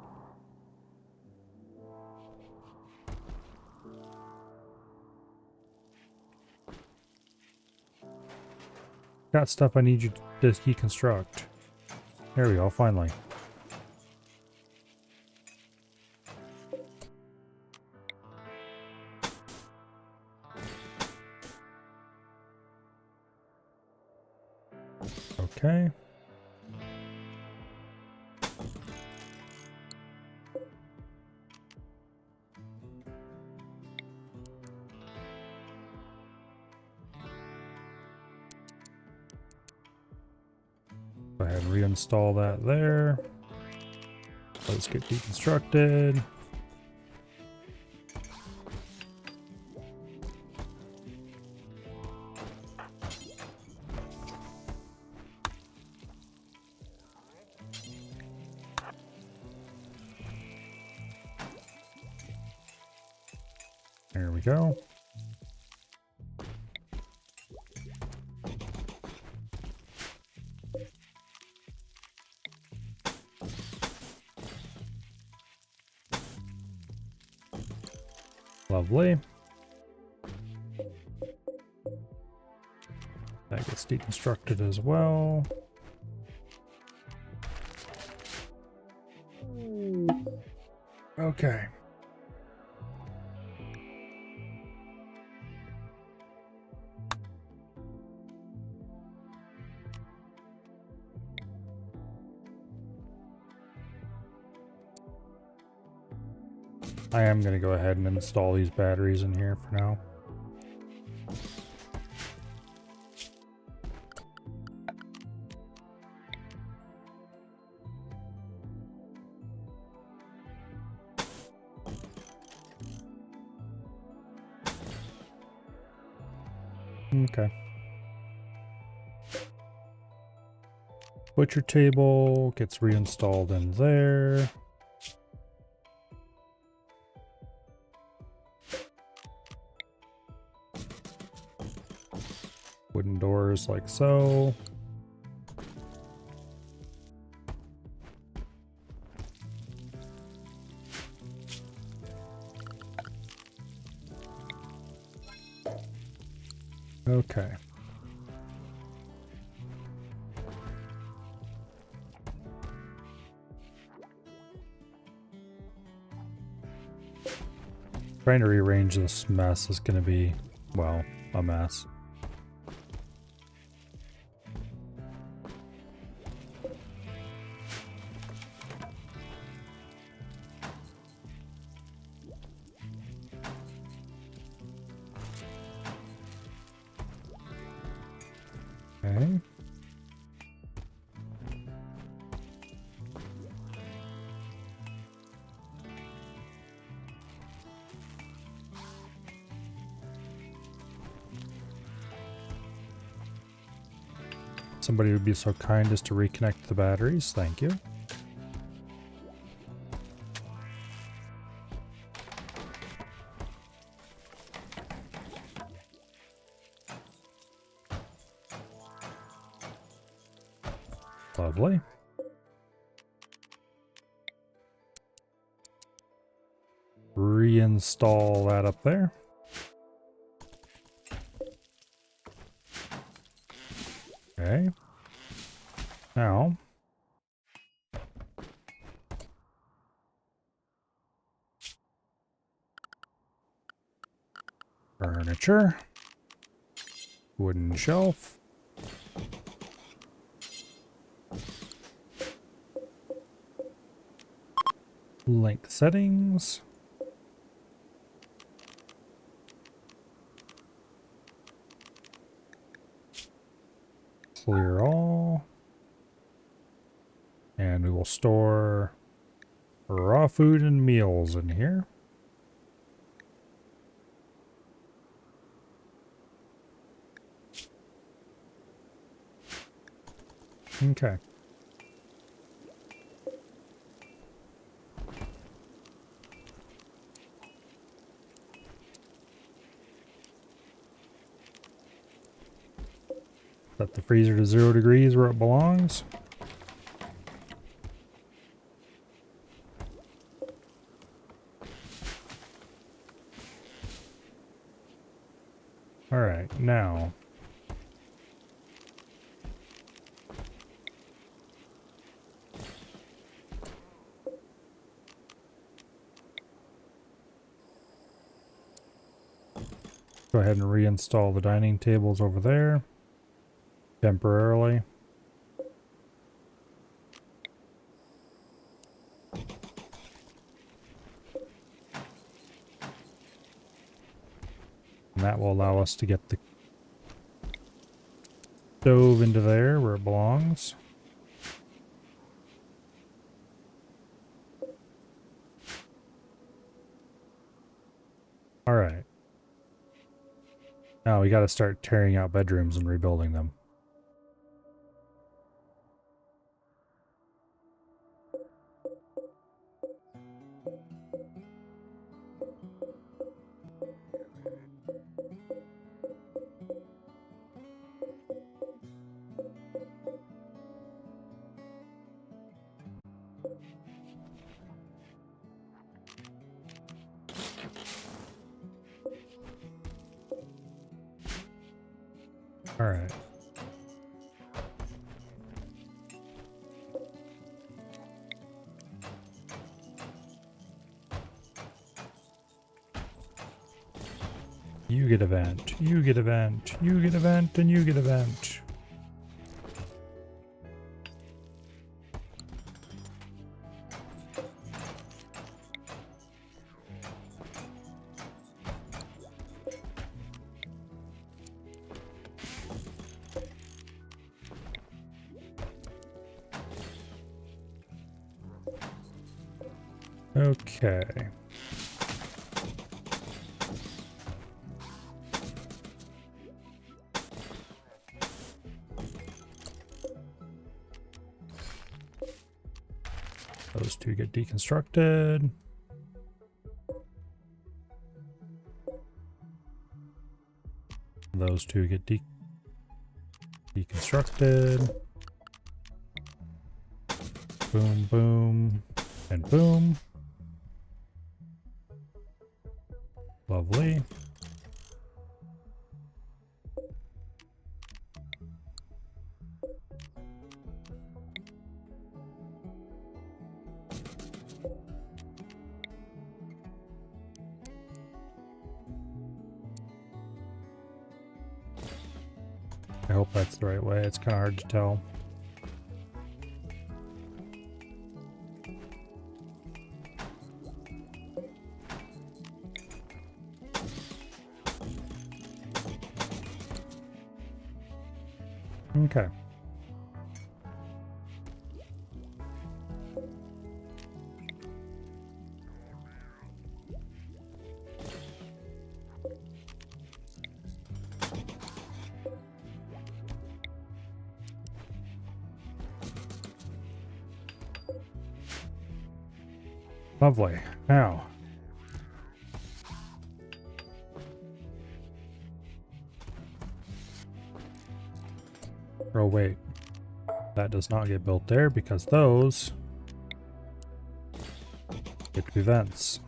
Got stuff I need you to deconstruct. There we go, finally. Okay. Go ahead and reinstall that there. Let's get deconstructed. There we go. Lovely. That gets deconstructed as well. Okay. I am going to go ahead and install these batteries in here for now. Okay. Butcher table gets reinstalled in there. Wooden doors like so. Okay. Trying to rearrange this mess is going to be, well, a mess. Okay. somebody would be so kind as to reconnect the batteries. Thank you. Lovely. Reinstall that up there. Okay. Now, furniture, wooden shelf, link settings, clear all, and we will store raw food and meals in here. Okay. Set the freezer to 0 degrees where it belongs. All right, now go ahead and reinstall the dining tables over there temporarily. And that will allow us to get the stove into there where it belongs. All right. Now we got to start tearing out bedrooms and rebuilding them. All right. You get a vent, you get a vent, you get a vent, and you get a vent. Okay. Those two get deconstructed. Those two get deconstructed. Boom, boom, and boom. Lovely. I hope that's the right way. It's kind of hard to tell. Okay. Lovely. Now. Oh wait. That does not get built there because those get to be vents.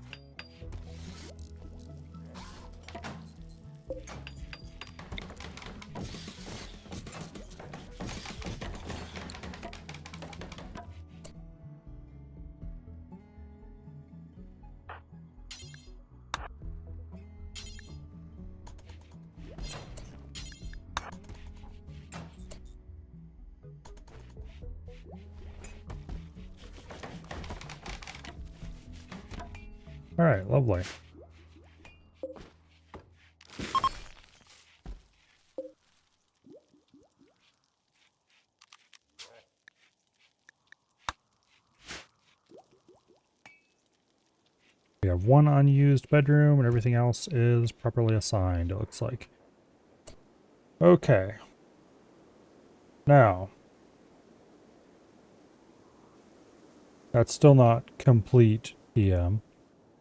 All right, lovely. We have one unused bedroom and everything else is properly assigned, it looks like. Okay. Now. That's still not complete PM,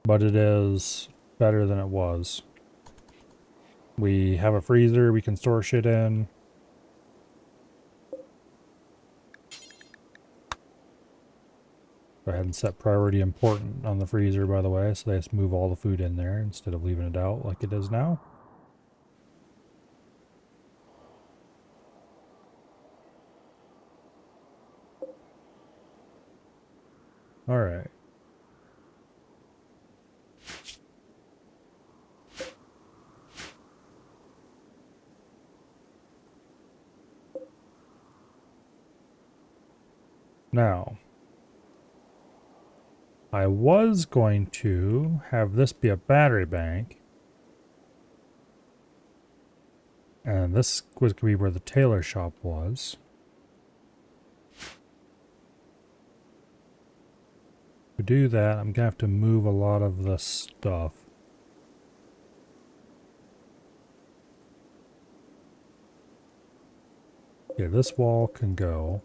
but it is better than it was. We have a freezer we can store shit in. Go ahead and set priority important on the freezer, by the way, so they just move all the food in there instead of leaving it out like it is now. All right. Now, I was going to have this be a battery bank. And this was going to be where the tailor shop was. To do that, I'm going to have to move a lot of the stuff. Okay, this wall can go.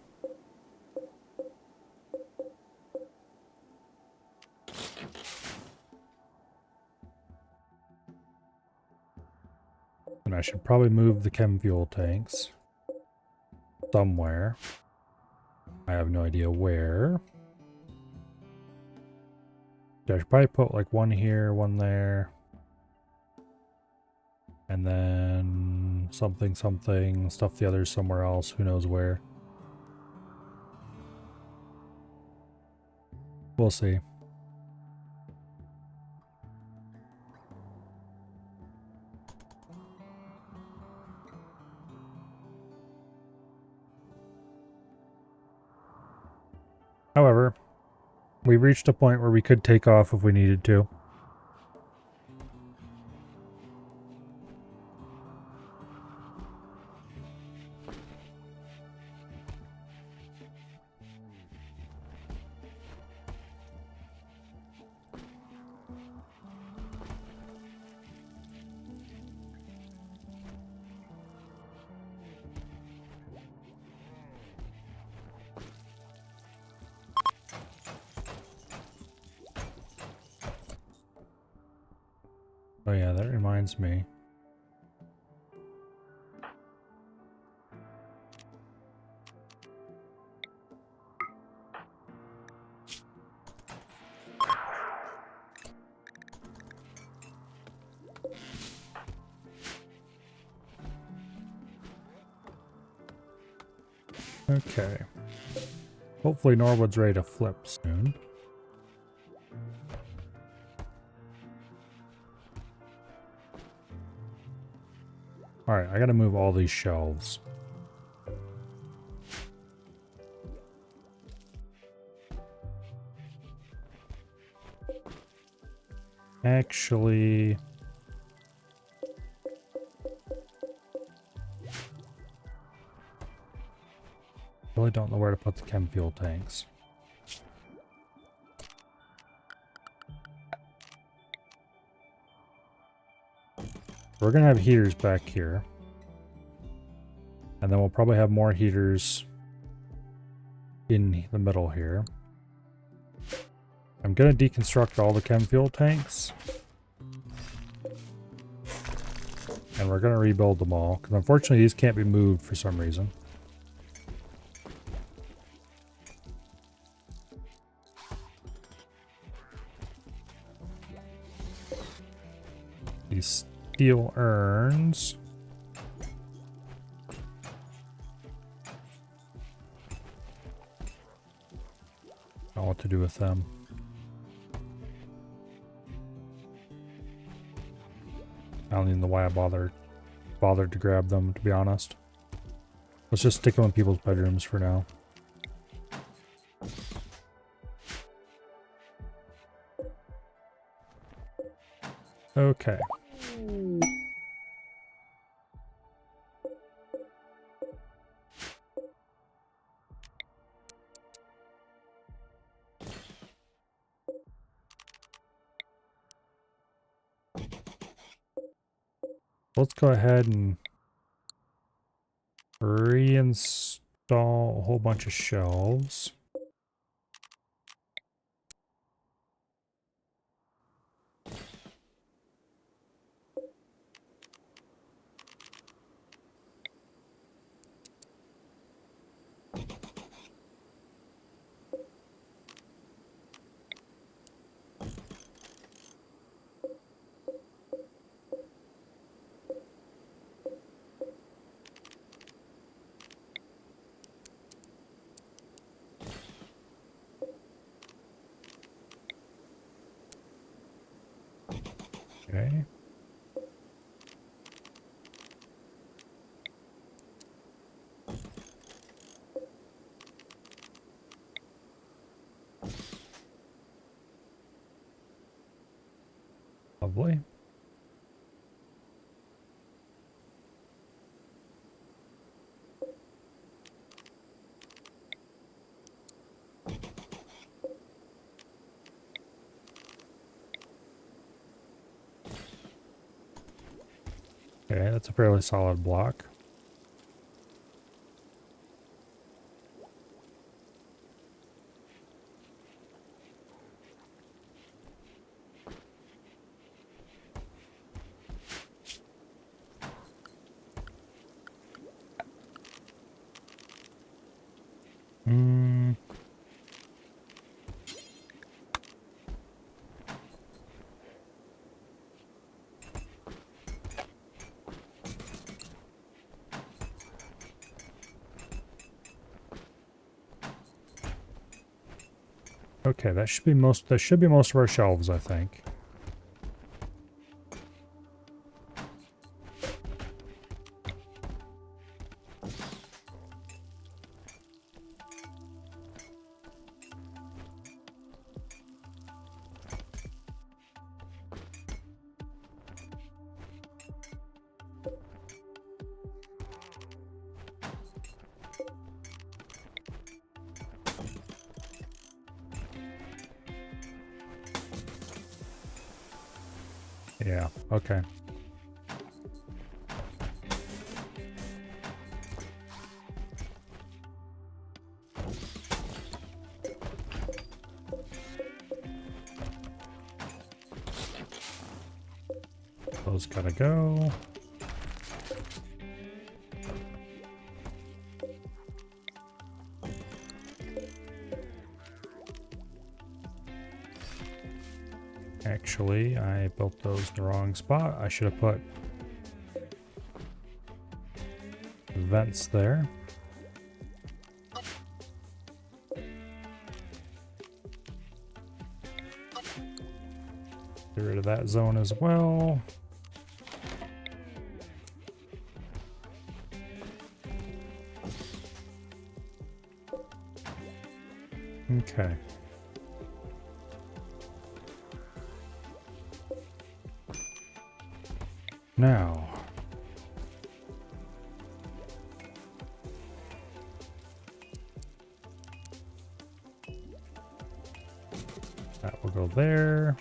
And I should probably move the chem fuel tanks somewhere. I have no idea where. I should probably put like one here, one there. And then something, stuff the others somewhere else, who knows where. We'll see. However, we reached a point where we could take off if we needed to. Oh yeah, that reminds me. Okay. Hopefully Norwood's ready to flip soon. Alright, I gotta move all these shelves. Actually... really don't know where to put the chem fuel tanks. We're gonna have heaters back here. And then we'll probably have more heaters in the middle here. I'm gonna deconstruct all the chem fuel tanks. And we're gonna rebuild them all, because unfortunately these can't be moved for some reason. These steel urns. I don't know what to do with them. I don't even know why I bothered to grab them, to be honest. Let's just stick them in people's bedrooms for now. Okay. Let's go ahead and reinstall a whole bunch of shelves. Okay. Lovely. Okay, that's a fairly solid block. Okay, that should be most of our shelves, I think. Yeah, okay. Those gotta go. Actually, I built those in the wrong spot. I should have put vents there. Get rid of that zone as well. Okay. Now, that will go there.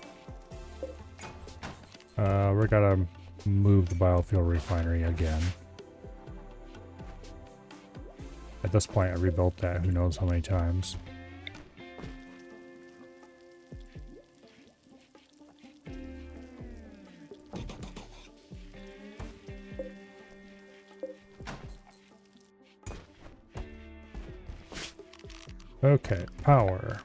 We're gonna move the biofuel refinery again. At this point, I rebuilt that who knows how many times. Okay, power.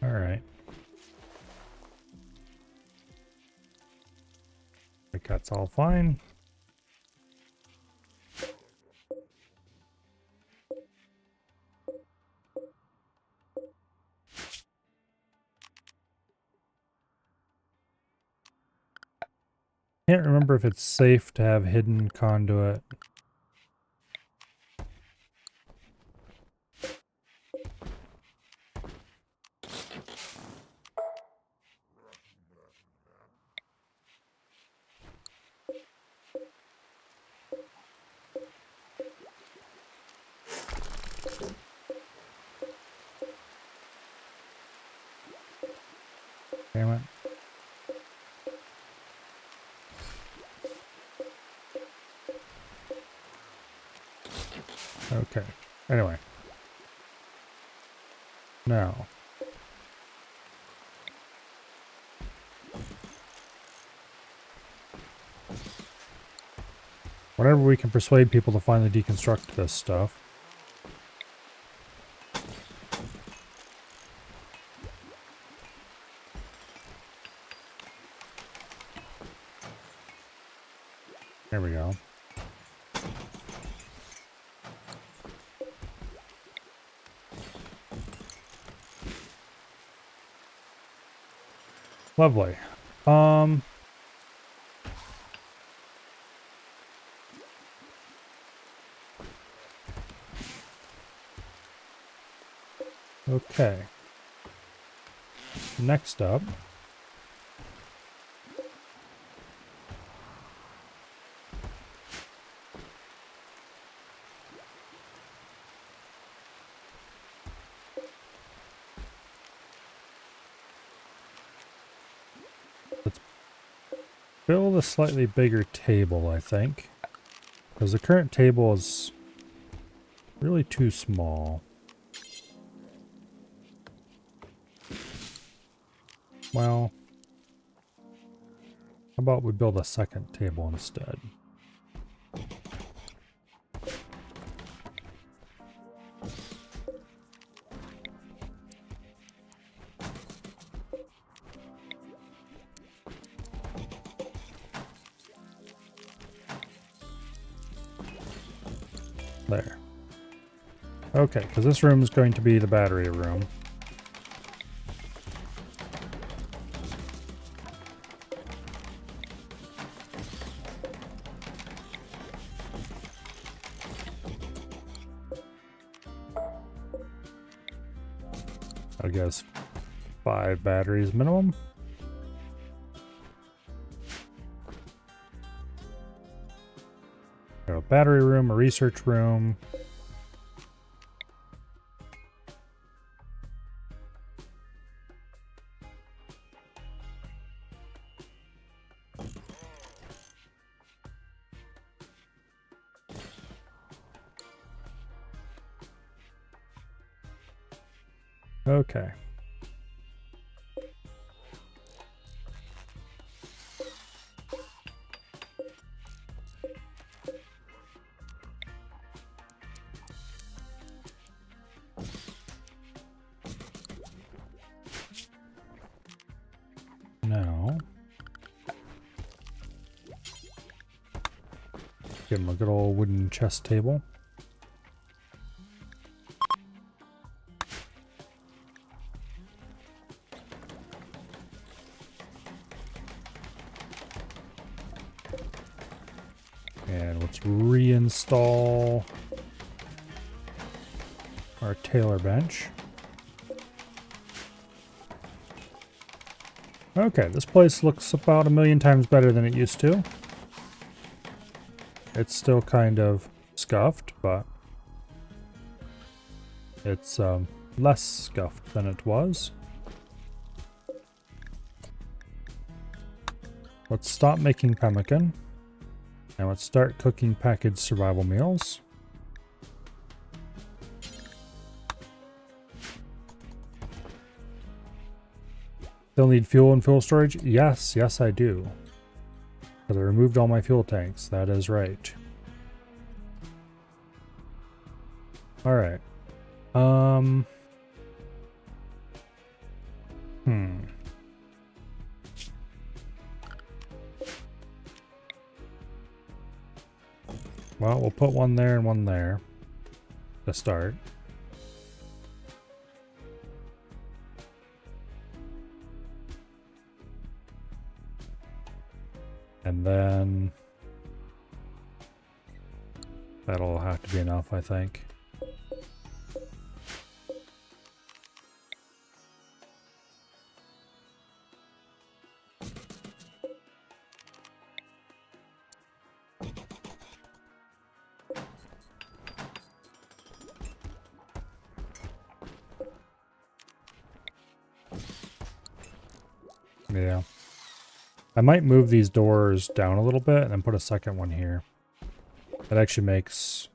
All right. I think that's all fine. Can't remember if it's safe to have hidden conduit. Damn it. Okay. Anyway. Now. Whenever we can persuade people to finally deconstruct this stuff. There we go. Lovely. Okay. Next up. Let's build a slightly bigger table, I think. Because the current table is really too small. Well, how about we build a second table instead? There. Okay, because this room is going to be the battery room. I guess 5 batteries minimum. Got a battery room, a research room. Okay. Now, give him a good old wooden chest table. And let's reinstall our Taylor bench. Okay, this place looks about 1,000,000 times better than it used to. It's still kind of scuffed, but it's less scuffed than it was. Let's stop making pemmican. And let's start cooking packaged survival meals. Still need fuel and fuel storage? Yes, yes I do. Because I removed all my fuel tanks. That is right. Alright. Well, we'll put one there and one there to start. And then that'll have to be enough, I think. Yeah. I might move these doors down a little bit and then put a second one here. That actually makes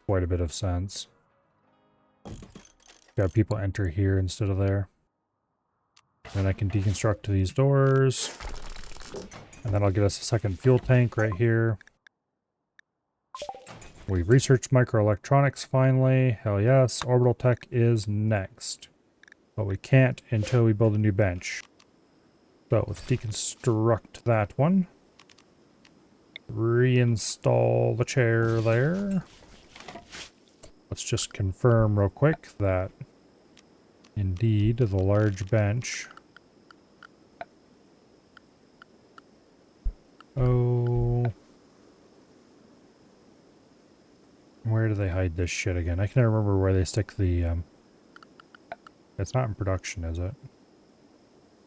quite a bit of sense. Got people enter here instead of there. Then I can deconstruct these doors. And then I'll get us a second fuel tank right here. We've researched microelectronics finally. Hell yes. Orbital tech is next. But we can't until we build a new bench. So let's deconstruct that one. Reinstall the chair there. Let's just confirm real quick that indeed the large bench. Oh. Where do they hide this shit again? I can't remember where they stick the it's not in production, is it?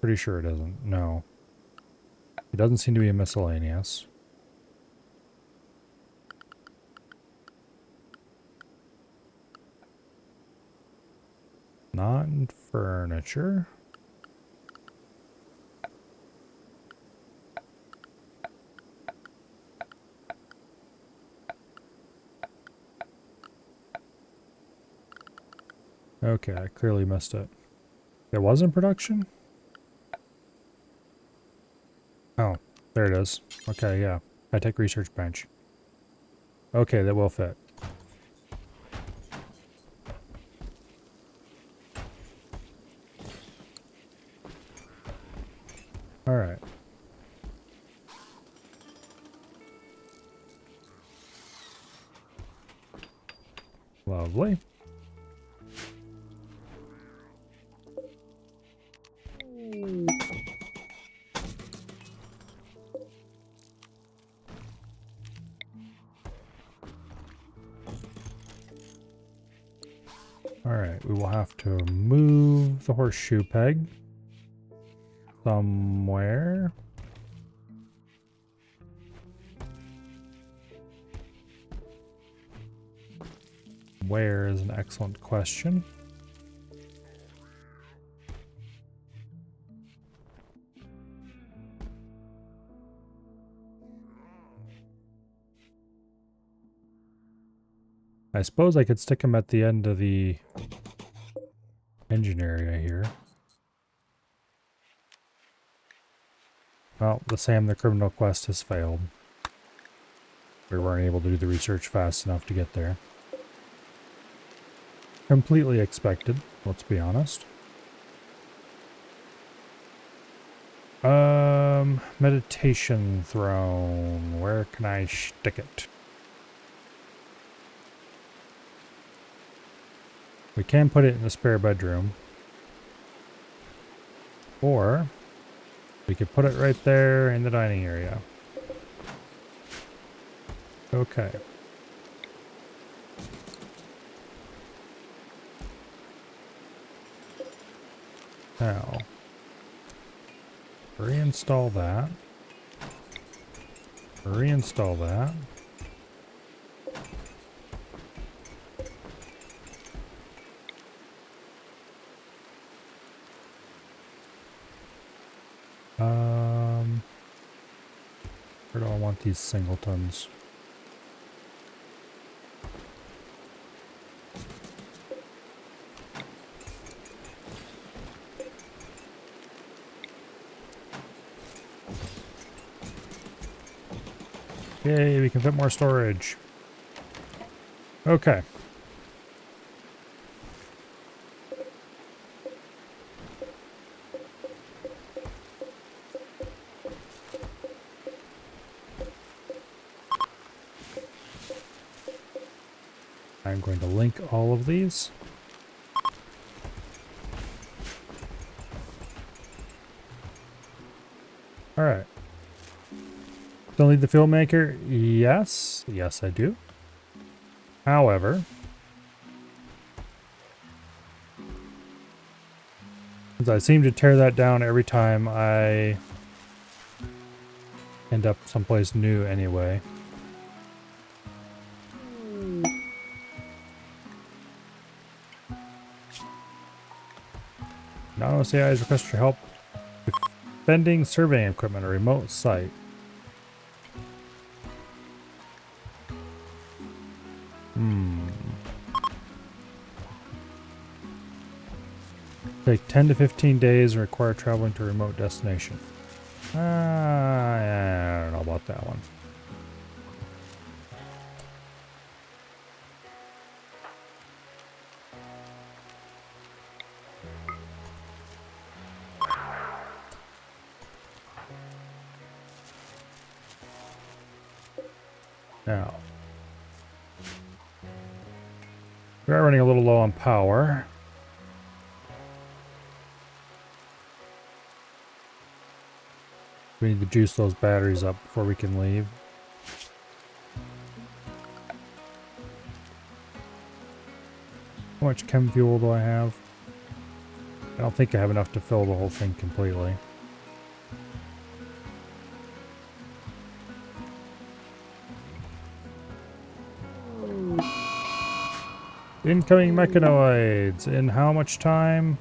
Pretty sure it isn't. No. It doesn't seem to be a miscellaneous. Not in furniture. Okay, I clearly missed it. It was in production? Oh, there it is. Okay, yeah. High-tech research bench. Okay, that will fit. Alright. Lovely. Alright, we will have to move the horseshoe peg somewhere. Where is an excellent question. I suppose I could stick him at the end of the engine area here. Well, the Sam the Criminal quest has failed. We weren't able to do the research fast enough to get there. Completely expected, let's be honest. Meditation throne. Where can I stick it? We can put it in the spare bedroom. Or we could put it right there in the dining area. Okay. Now, reinstall that. Reinstall that. Where do I want these singletons? Yay, we can fit more storage. Okay. I'm going to link all of these. All right. Still need the filmmaker? Yes. Yes, I do. However, since I seem to tear that down every time I end up someplace new anyway. Now OCI has requested your help defending surveying equipment on a remote site. Take 10 to 15 days and require traveling to a remote destination. I don't know about that one. Now, we are running a little low on power. We need to juice those batteries up before we can leave. How much chem fuel do I have? I don't think I have enough to fill the whole thing completely. Incoming mechanoids. In how much time?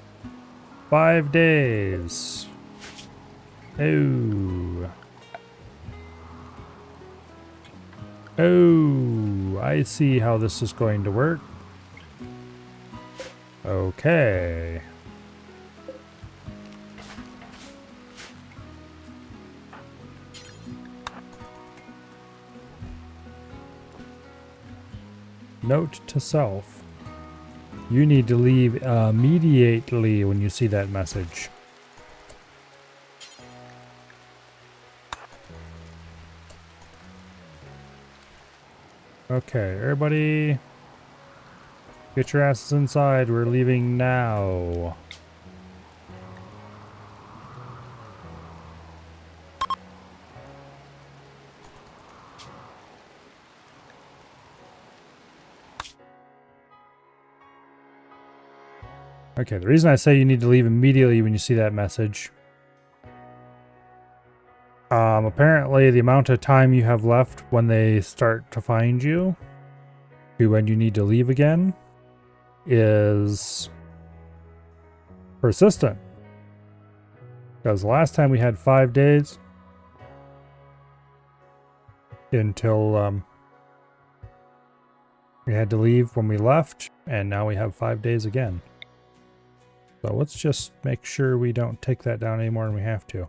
5 days. Oh. Oh, I see how this is going to work. Okay. Note to self. You need to leave immediately when you see that message. Okay, everybody, get your asses inside. We're leaving now. Okay, the reason I say you need to leave immediately when you see that message. Apparently the amount of time you have left when they start to find you to when you need to leave again is persistent. Because the last time we had 5 days until we had to leave when we left, and now we have 5 days again. So let's just make sure we don't take that down any more than we have to.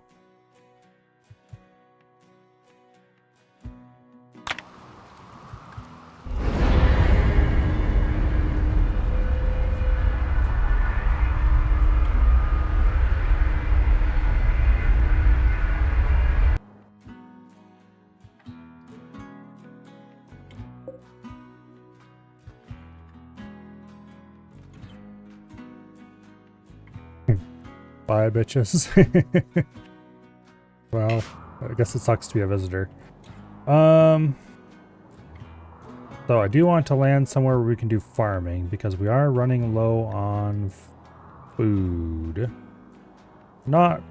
Bye, bitches. Well, I guess it sucks to be a visitor. So I do want to land somewhere where we can do farming because we are running low on food. Not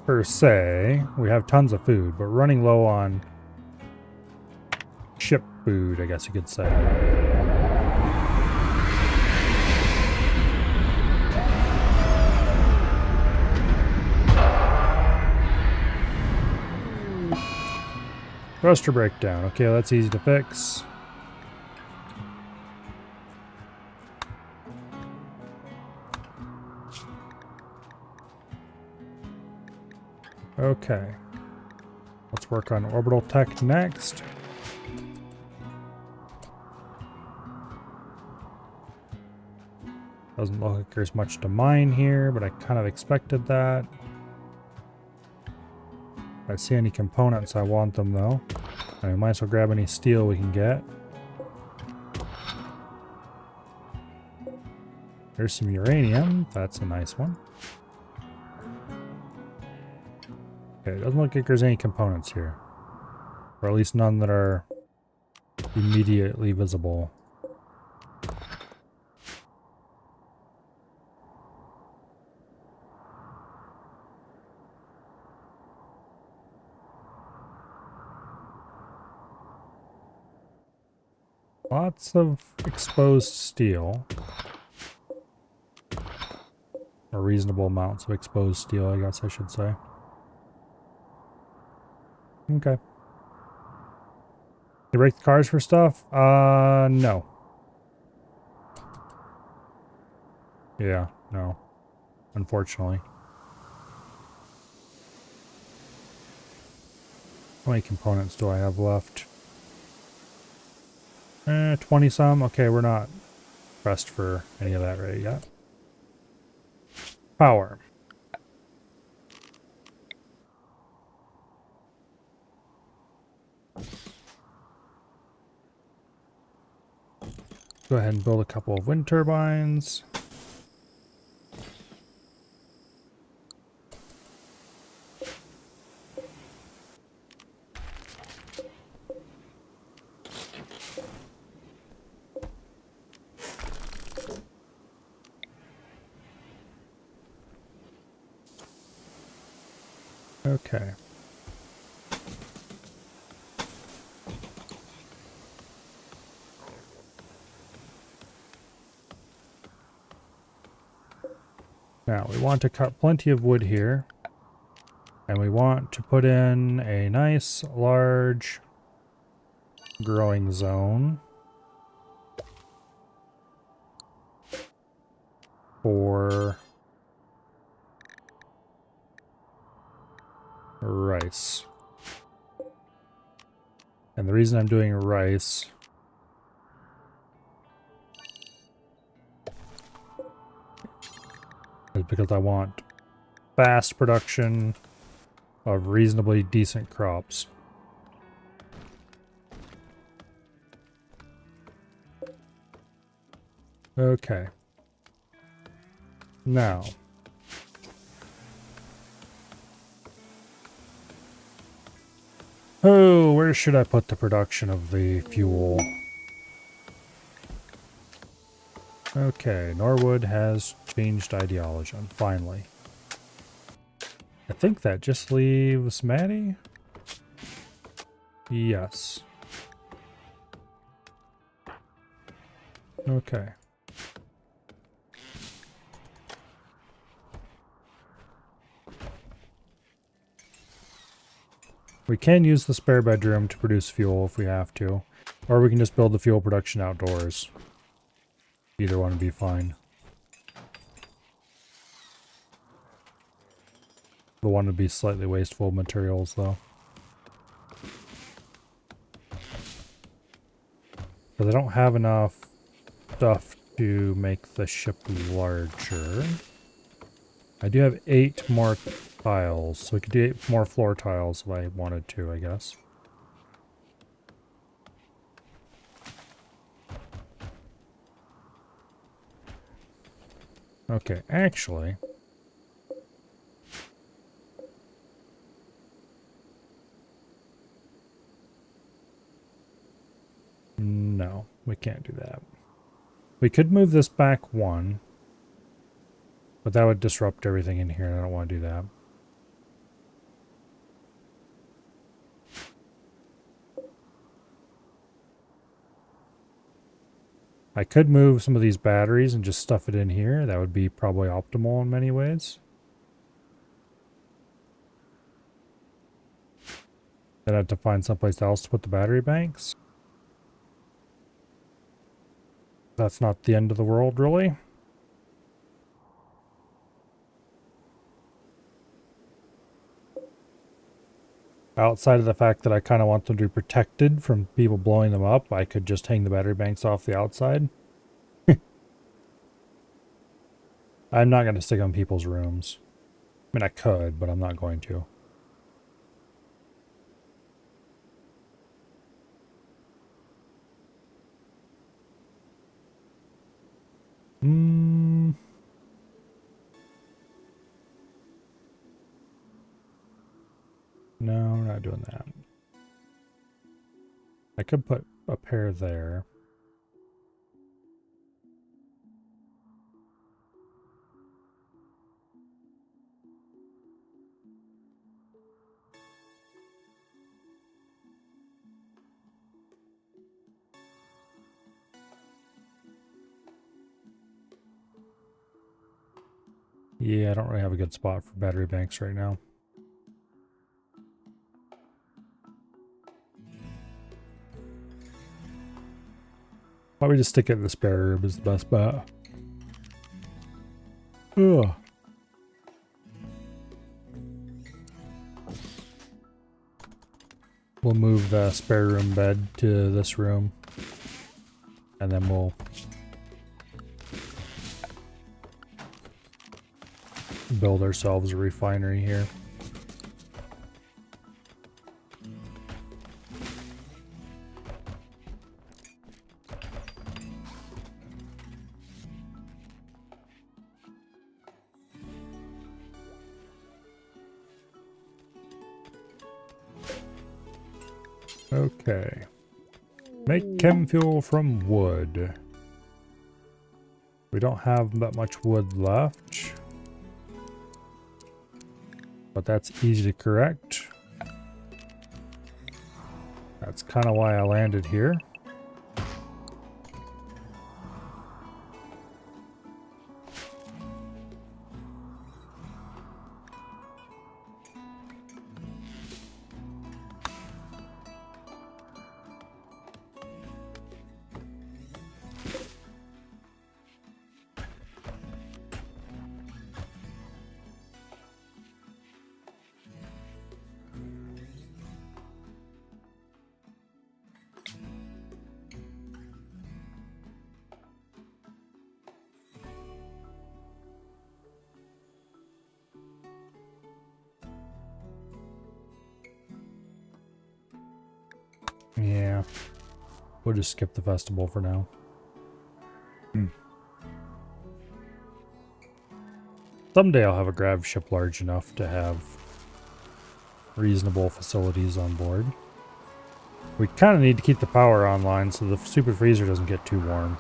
per se. We have tons of food, but running low on ship food, I guess you could say. Thruster breakdown. Okay, that's easy to fix. Okay. Let's work on orbital tech next. Doesn't look like there's much to mine here, but I kind of expected that. If I see any components, I want them though. And we might as well grab any steel we can get. There's some uranium. That's a nice one. Okay, it doesn't look like there's any components here. Or at least none that are immediately visible. Lots of exposed steel. Or reasonable amounts of exposed steel, I guess I should say. Okay. You break the cars for stuff? No. Yeah, no. Unfortunately. How many components do I have left? 20 some? Okay, we're not pressed for any of that right yet. Power. Go ahead and build a couple of wind turbines. Okay. Now, we want to cut plenty of wood here. And we want to put in a nice, large growing zone for rice. And the reason I'm doing rice is because I want fast production of reasonably decent crops. Okay. Now. Oh, where should I put the production of the fuel? Okay, Norwood has changed ideology, finally. I think that just leaves Maddie? Yes. Okay. We can use the spare bedroom to produce fuel if we have to. Or we can just build the fuel production outdoors. Either one would be fine. The one would be slightly wasteful of materials though. Because I don't have enough stuff to make the ship larger. I do have 8 more tiles, so we could do 8 more floor tiles if I wanted to, I guess. Okay, actually... no, we can't do that. We could move this back 1. But that would disrupt everything in here, and I don't want to do that. I could move some of these batteries and just stuff it in here. That would be probably optimal in many ways. Then I'd have to find someplace else to put the battery banks. That's not the end of the world, really. Outside of the fact that I kind of want them to be protected from people blowing them up, I could just hang the battery banks off the outside. I'm not going to stick on people's rooms. I mean, I could, but I'm not going to. No, we're not doing that. I could put a pair there. Yeah, I don't really have a good spot for battery banks right now. Probably just stick it in the spare room is the best bet. Ugh. We'll move the spare room bed to this room. And then we'll build ourselves a refinery here. Okay. Make chem fuel from wood. We don't have that much wood left. But that's easy to correct. That's kind of why I landed here. Yeah. We'll just skip the festival for now. Someday I'll have a grav ship large enough to have reasonable facilities on board. We kind of need to keep the power online so the super freezer doesn't get too warm.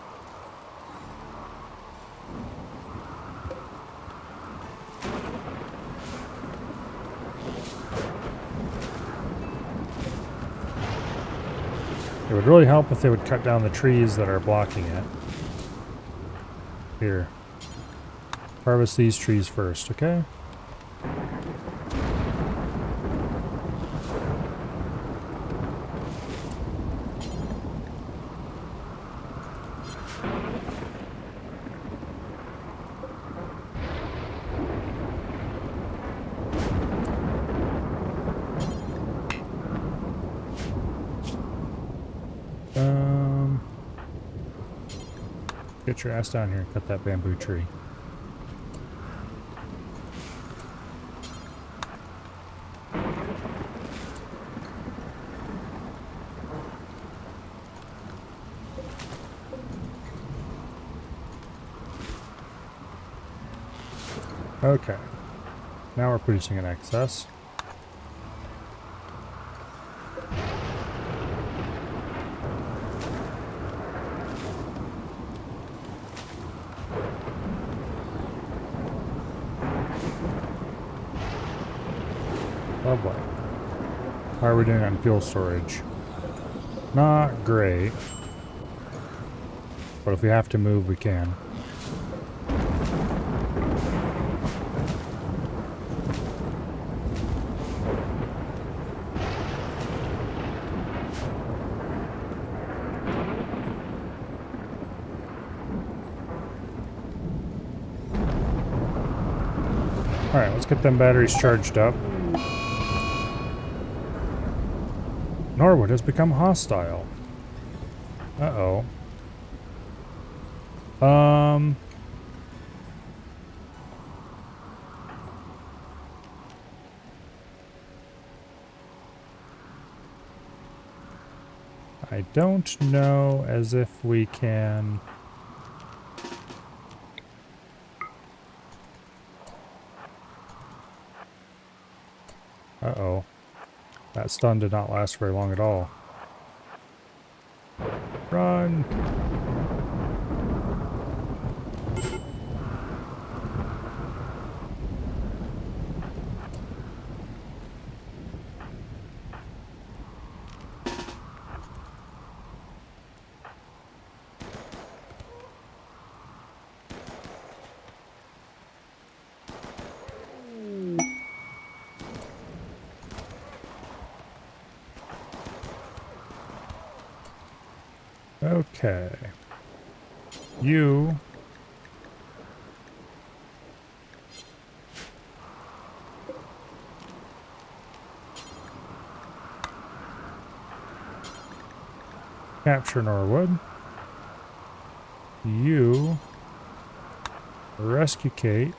It would really help if they would cut down the trees that are blocking it. Here. Harvest these trees first, okay? Get your ass down here and cut that bamboo tree. Okay. Now we're producing in excess. Lovely. How are we doing on fuel storage? Not great. But if we have to move, we can. Alright, let's get them batteries charged up. Norwood has become hostile. Uh-oh. I don't know as if we can... Uh-oh. That stun did not last very long at all. Run! Okay. You... capture Norwood. You... rescue Kate.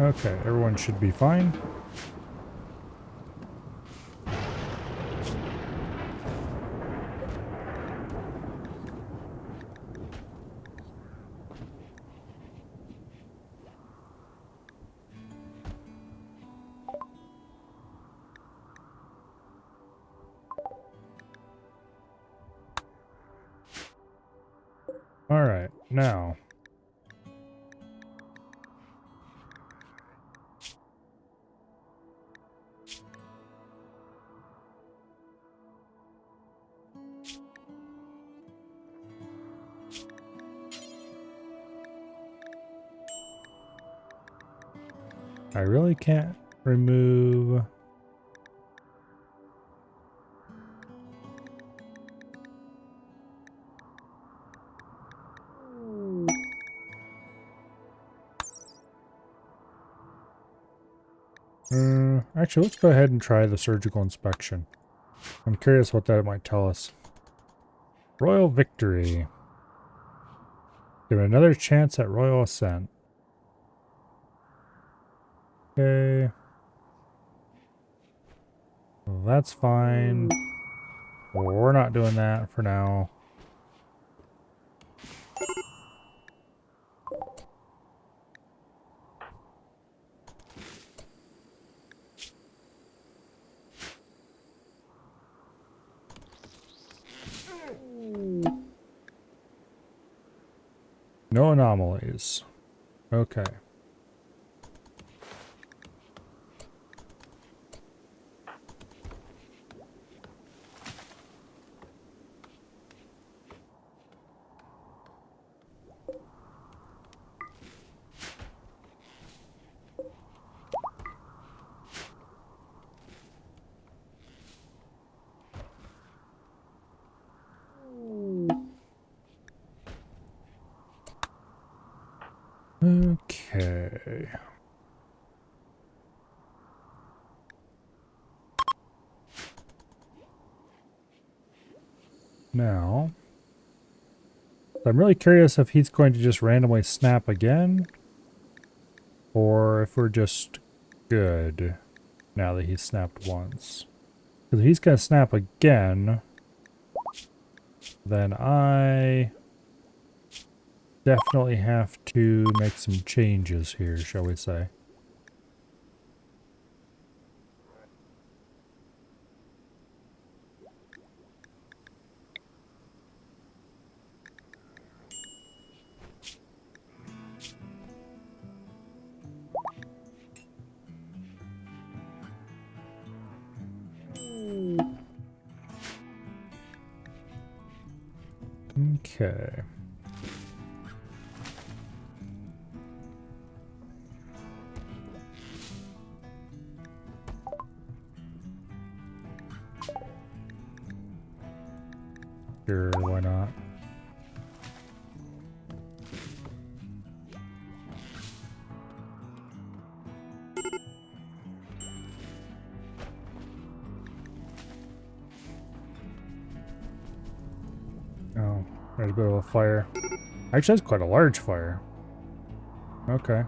Okay, everyone should be fine. Alright, now... I really can't remove... actually, let's go ahead and try the surgical inspection. I'm curious what that might tell us. Royal victory. Give it another chance at royal ascent. Okay. Well, that's fine. We're not doing that for now. No anomalies. Okay. Okay. Now, I'm really curious if he's going to just randomly snap again, or if we're just good now that he's snapped once. Because if he's going to snap again, then I definitely have to make some changes here, shall we say. Okay. Sure, why not? Oh, there's a bit of a fire. Actually, that's quite a large fire. Okay.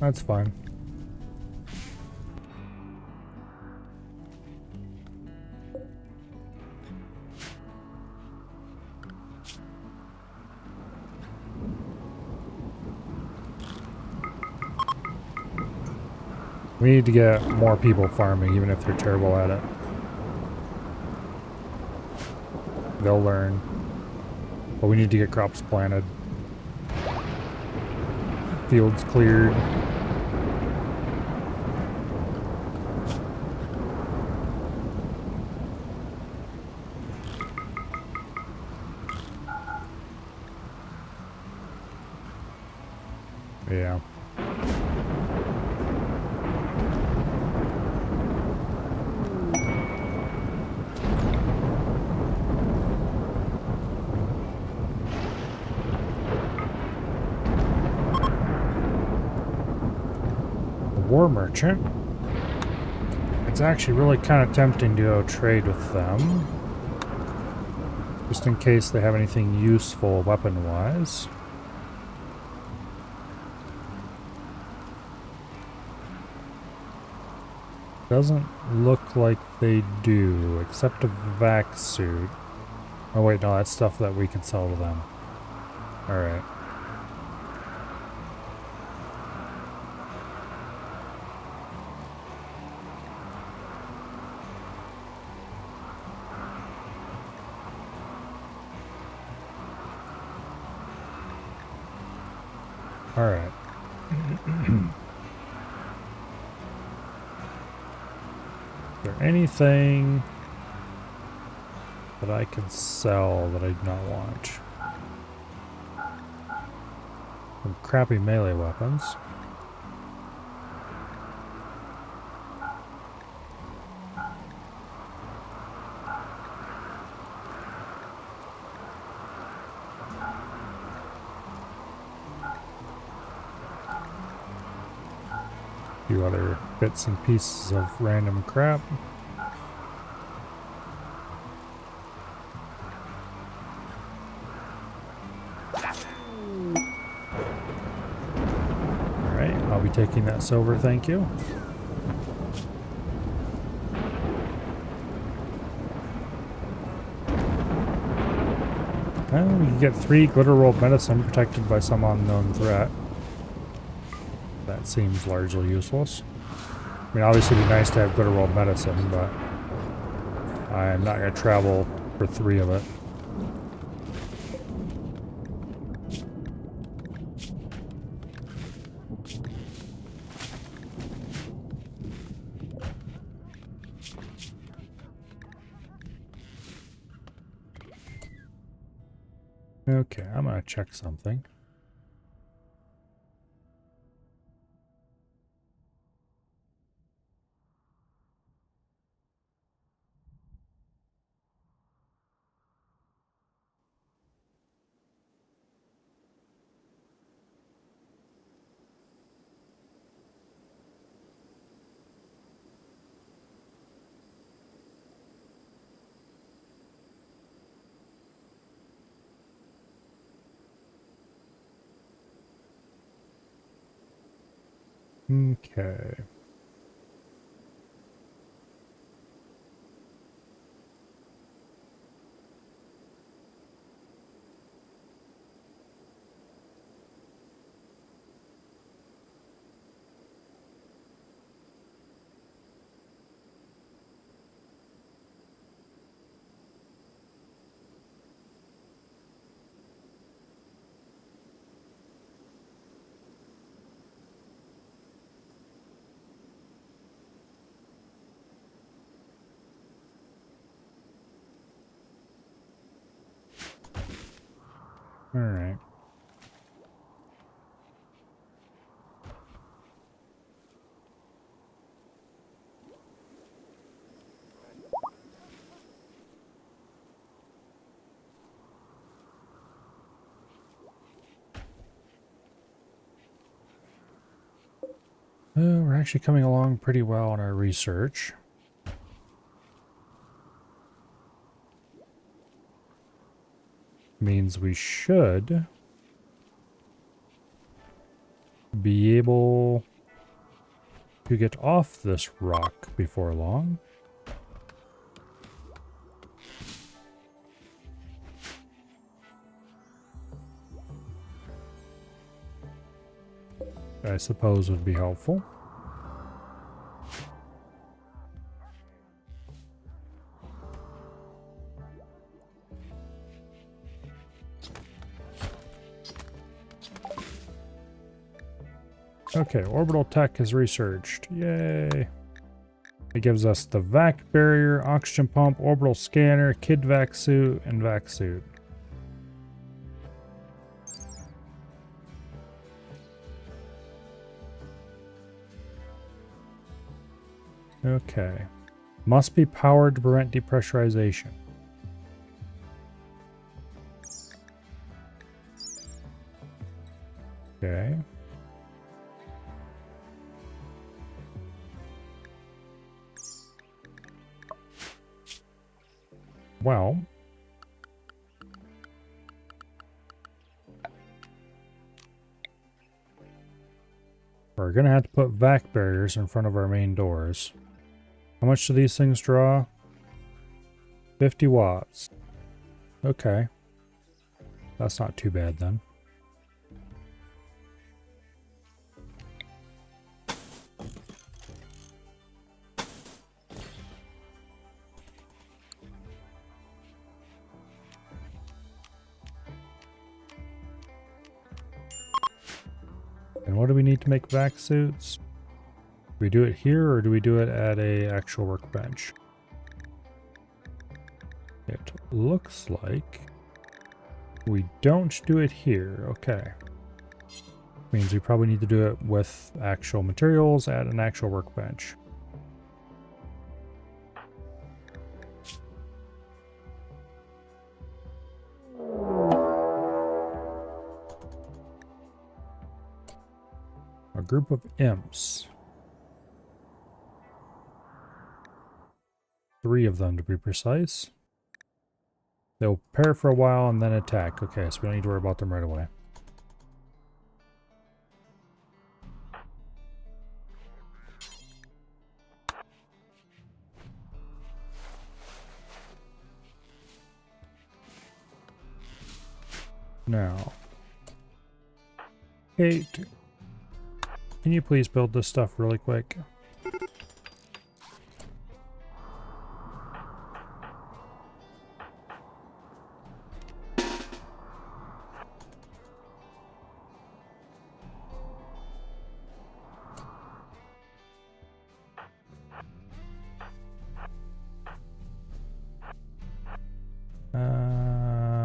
That's fine. We need to get more people farming, even if they're terrible at it. They'll learn. But we need to get crops planted. Fields cleared. Yeah. War merchant. It's actually really kind of tempting to go trade with them. Just in case they have anything useful weapon-wise. Doesn't look like they do, except a vac suit. Oh wait, no, that's stuff that we can sell to them. Alright. Alright. Is there anything that I can sell that I do not want? Some crappy melee weapons. A few other bits and pieces of random crap. Alright, I'll be taking that silver, thank you. Well, you get 3 glitter rolled medicine protected by some unknown threat. That seems largely useless. I mean, obviously it'd be nice to have glitter rolled medicine, but I'm not going to travel for 3 of it. Okay, I'm going to check something. Okay. All right. We're actually coming along pretty well in our research. Means we should be able to get off this rock before long. I suppose would be helpful. Okay, orbital tech is researched. Yay. It gives us the vac barrier, oxygen pump, orbital scanner, kid vac suit, and vac suit. Okay. Must be powered to prevent depressurization. Okay. Well, we're going to have to put vac barriers in front of our main doors. How much do these things draw? 50 watts. Okay. That's not too bad then. And what do we need to make vac suits? Do we do it here or do we do it at a actual workbench? It looks like we don't do it here. Okay. Means we probably need to do it with actual materials at an actual workbench. A group of imps. 3 of them to be precise. They'll prepare for a while and then attack. Okay, so we don't need to worry about them right away. Now, Kate, can you please build this stuff really quick?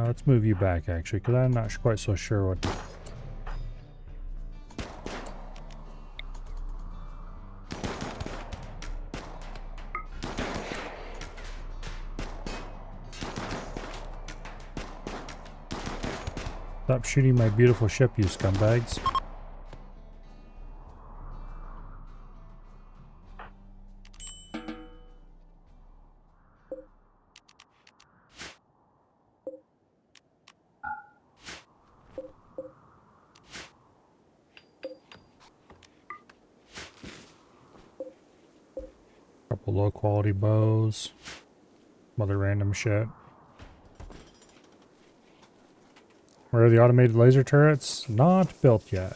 Let's move you back actually, because I'm not quite so sure what. Stop shooting my beautiful ship, you scumbags. Couple low quality bows. Some other random shit. Where are the automated laser turrets? Not built yet.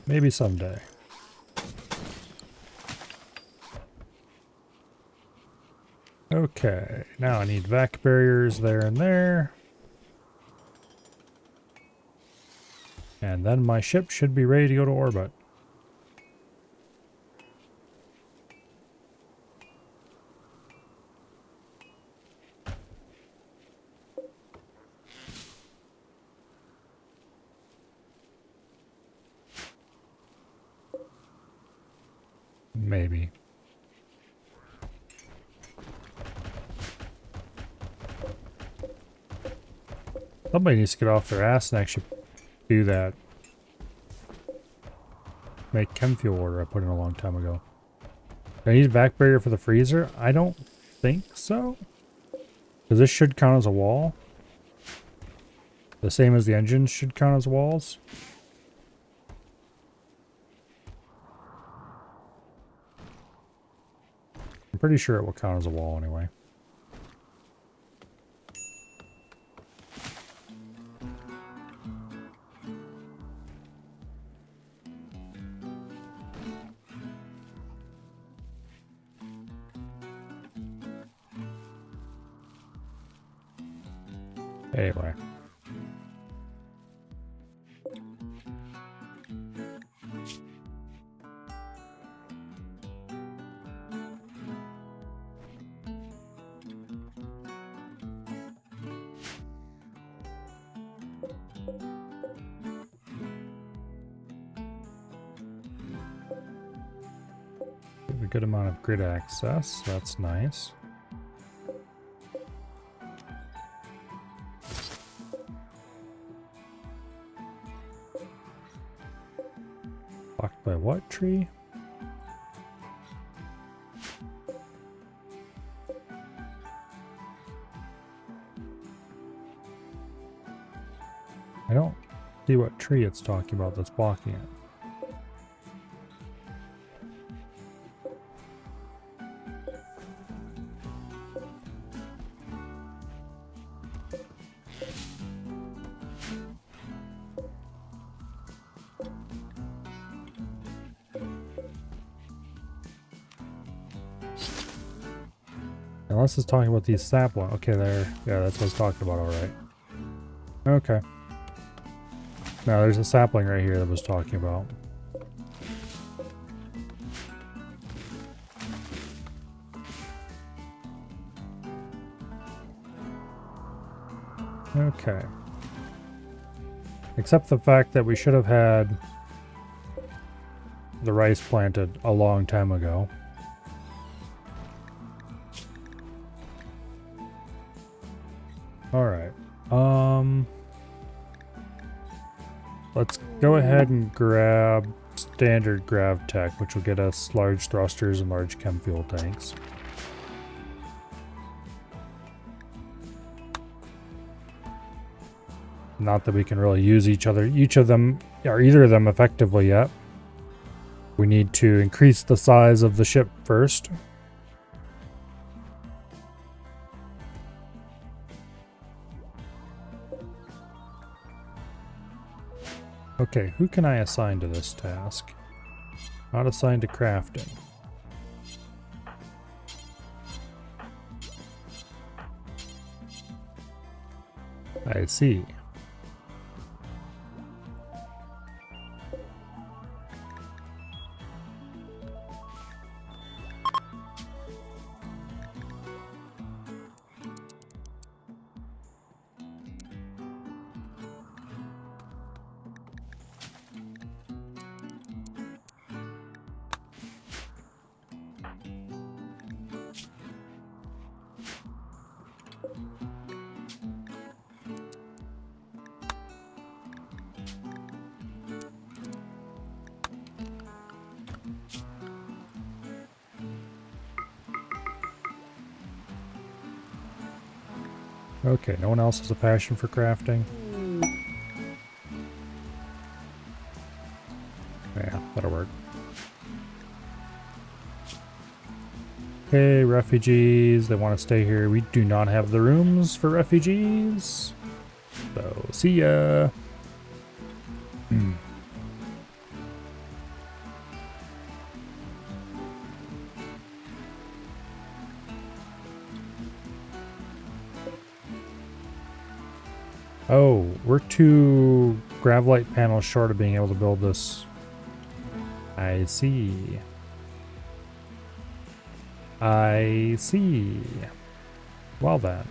Maybe someday. Okay, now I need vac barriers there and there. And then my ship should be ready to go to orbit. Maybe. Somebody needs to get off their ass and actually do that. Make chem fuel order I put in a long time ago. Do I need a vac barrier for the freezer? I don't think so. Because this should count as a wall. The same as the engines should count as walls. I'm pretty sure it will count as a wall anyway. Anyway. We have a good amount of grid access. That's nice. Blocked by what tree? I don't see what tree it's talking about that's blocking it. Unless it's talking about these saplings. Okay, there. Yeah, that's what it's talking about, alright. Okay. Now there's a sapling right here that was talking about. Okay. Except the fact that we should have had the rice planted a long time ago. Alright. Let's go ahead and grab standard grav tech, which will get us large thrusters and large chem fuel tanks. Not that we can really use either of them effectively yet. We need to increase the size of the ship first. Okay, who can I assign to this task? Not assigned to crafting. I see. Okay, no one else has a passion for crafting? Yeah, that'll work. Okay, refugees, they want to stay here. We do not have the rooms for refugees. So, see ya. Oh, we're 2 gravlite panels short of being able to build this. I see. I see. Well then.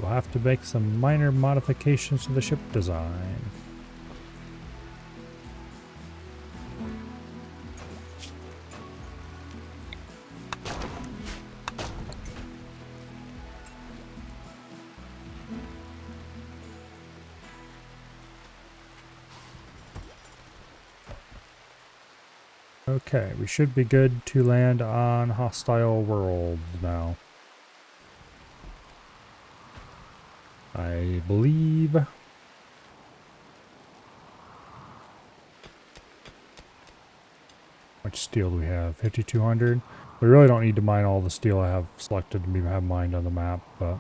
we'll have to make some minor modifications to the ship design. Okay, we should be good to land on hostile world now. I believe. How much steel do we have? 5,200. We really don't need to mine all the steel I have selected to have mined on the map, but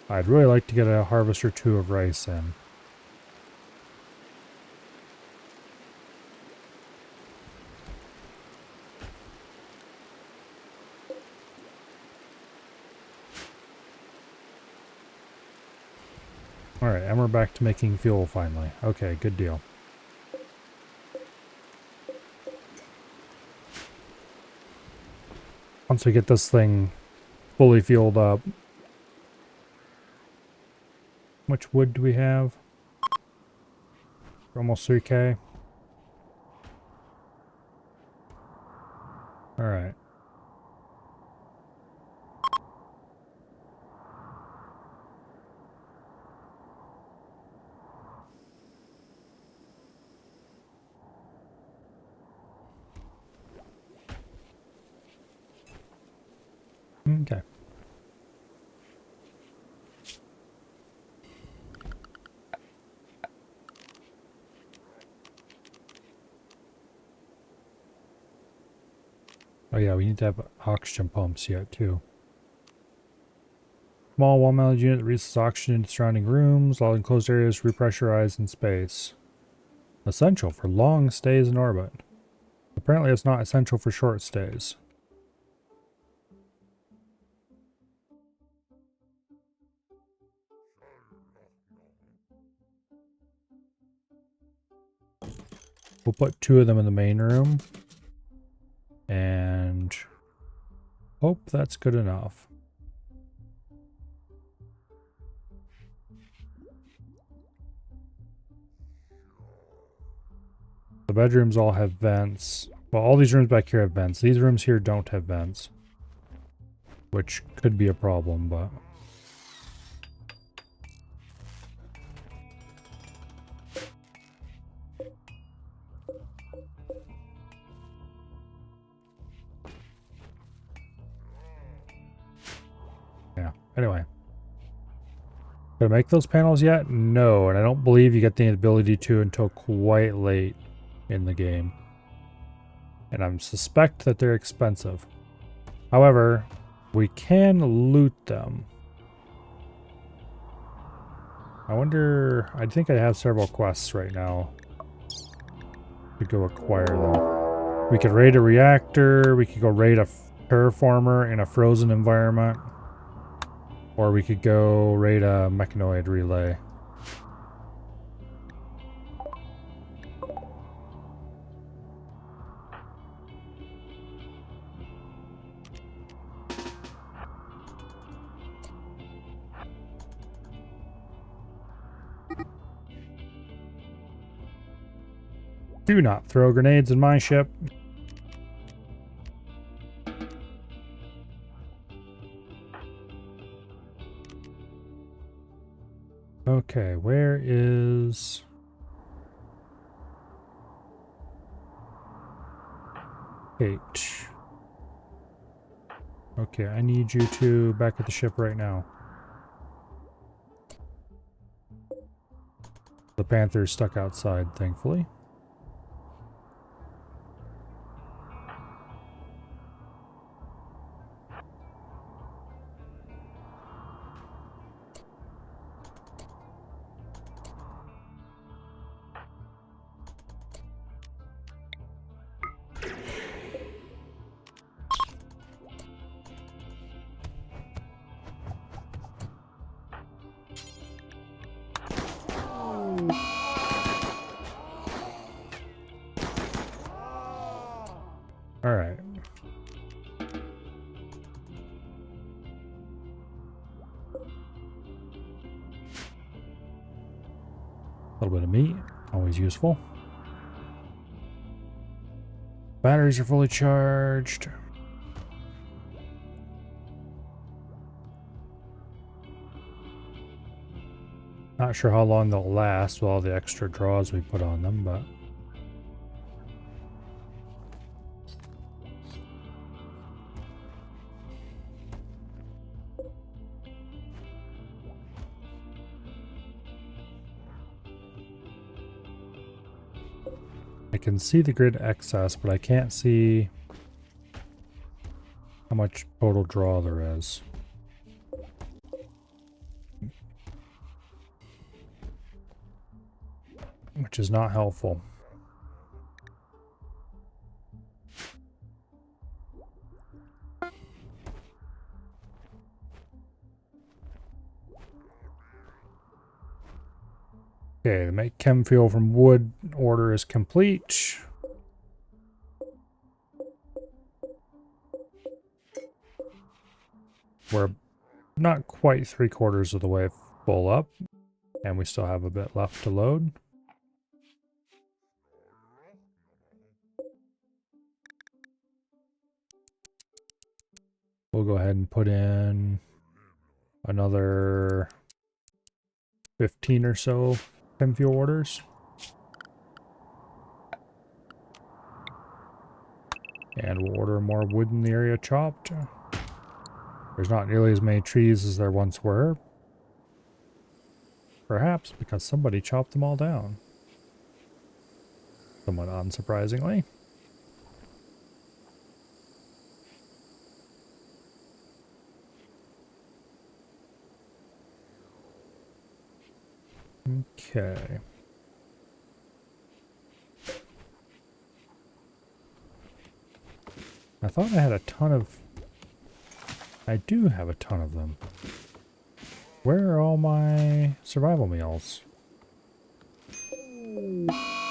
I'd really like to get a harvest or two of rice in. Alright, and we're back to making fuel finally. Okay, good deal. Once we get this thing fully fueled up. How much wood do we have? Almost 3K. Alright. Okay. Oh yeah, we need to have oxygen pumps yet too. Small one-mounted unit that releases oxygen into surrounding rooms, all enclosed areas repressurized in space. Essential for long stays in orbit. Apparently it's not essential for short stays. We'll put 2 of them in the main room. And hope that's good enough. The bedrooms all have vents. Well, all these rooms back here have vents. These rooms here don't have vents. Which could be a problem, but... yeah, anyway. Gonna make those panels yet? No, and I don't believe you get the ability to until quite late in the game. And I suspect that they're expensive. However, we can loot them. I wonder... I think I have several quests right now to go acquire them. We could raid a reactor, we could go raid a terraformer in a frozen environment. Or we could go raid a mechanoid relay. Do not throw grenades in my ship. Okay, where is... Kate? Okay, I need you to back at the ship right now. The Panther's stuck outside, thankfully. Alright. little bit of meat, always useful. Batteries are fully charged. Not sure how long they'll last with all the extra draws we put on them, but... I can see the grid excess, but I can't see how much total draw there is. Which is not helpful. Okay, the make chem fuel from wood order is complete. We're not quite 3/4 of the way full up, and we still have a bit left to load. We'll go ahead and put in another 15 or so chem fuel orders. And we'll order more wood in the area chopped. There's not nearly as many trees as there once were. Perhaps because somebody chopped them all down. Somewhat unsurprisingly. Okay. I thought I had a ton of... I do have a ton of them. Where are all my survival meals?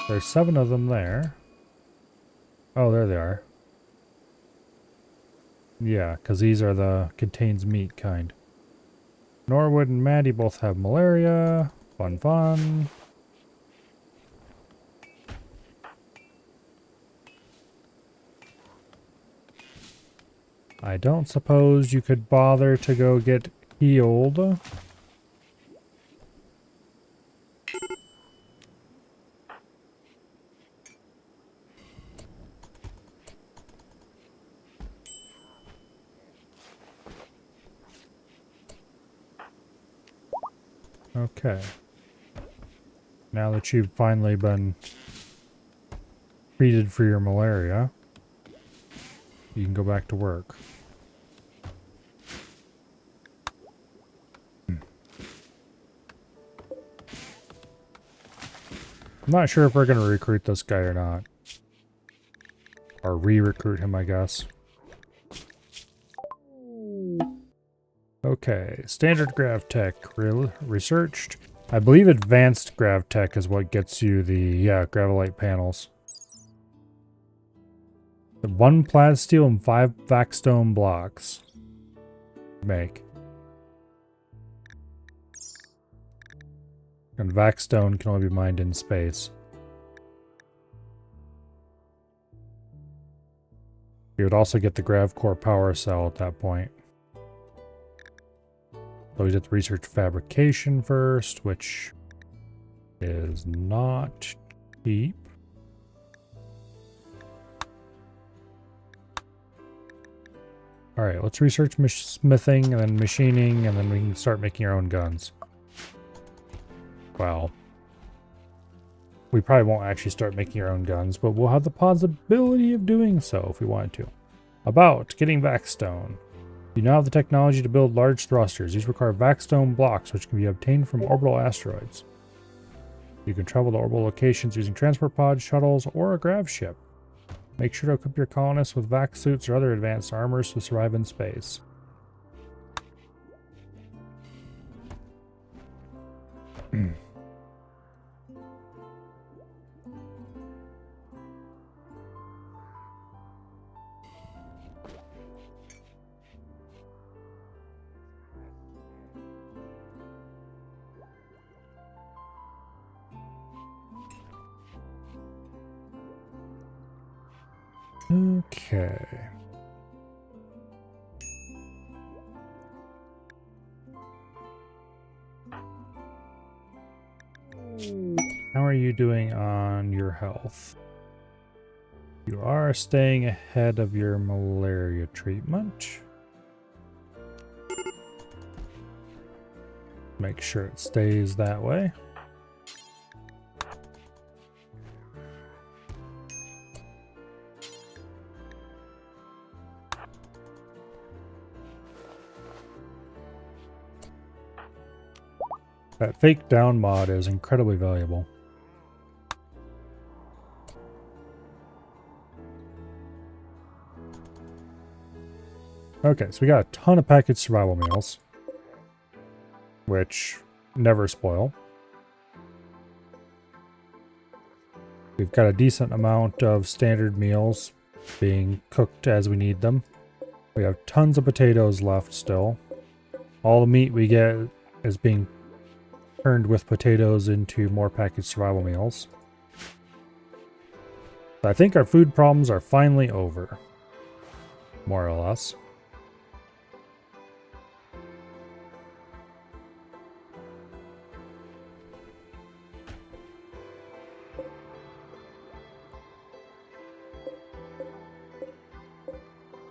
There's 7 of them there. Oh, there they are. Yeah, because these are the contains meat kind. Norwood and Maddie both have malaria. Fun, fun. I don't suppose you could bother to go get healed. Okay. Now that you've finally been treated for your malaria, you can go back to work. I'm not sure if we're going to recruit this guy or not. Or re-recruit him, I guess. Okay, standard grav tech researched. I believe advanced grav tech is what gets you the, gravelite panels. The 1 plasteel and 5 vaxstone blocks. Make. And vaxstone can only be mined in space. You would also get the grav core power cell at that point. So we did the research fabrication first, which is not cheap. Alright, let's research smithing and then machining, and then we can start making our own guns. Well, we probably won't actually start making our own guns, but we'll have the possibility of doing so if we wanted to. About getting vaxstone. You now have the technology to build large thrusters. These require vaxstone blocks, which can be obtained from orbital asteroids. You can travel to orbital locations using transport pods, shuttles, or a grav ship. Make sure to equip your colonists with vax suits or other advanced armors to survive in space. Okay. How are you doing on your health? You are staying ahead of your malaria treatment. Make sure it stays that way. That fake down mod is incredibly valuable. Okay, so we got a ton of packaged survival meals, which never spoil. We've got a decent amount of standard meals being cooked as we need them. We have tons of potatoes left still. All the meat we get is being turned with potatoes into more packaged survival meals. I think our food problems are finally over, more or less.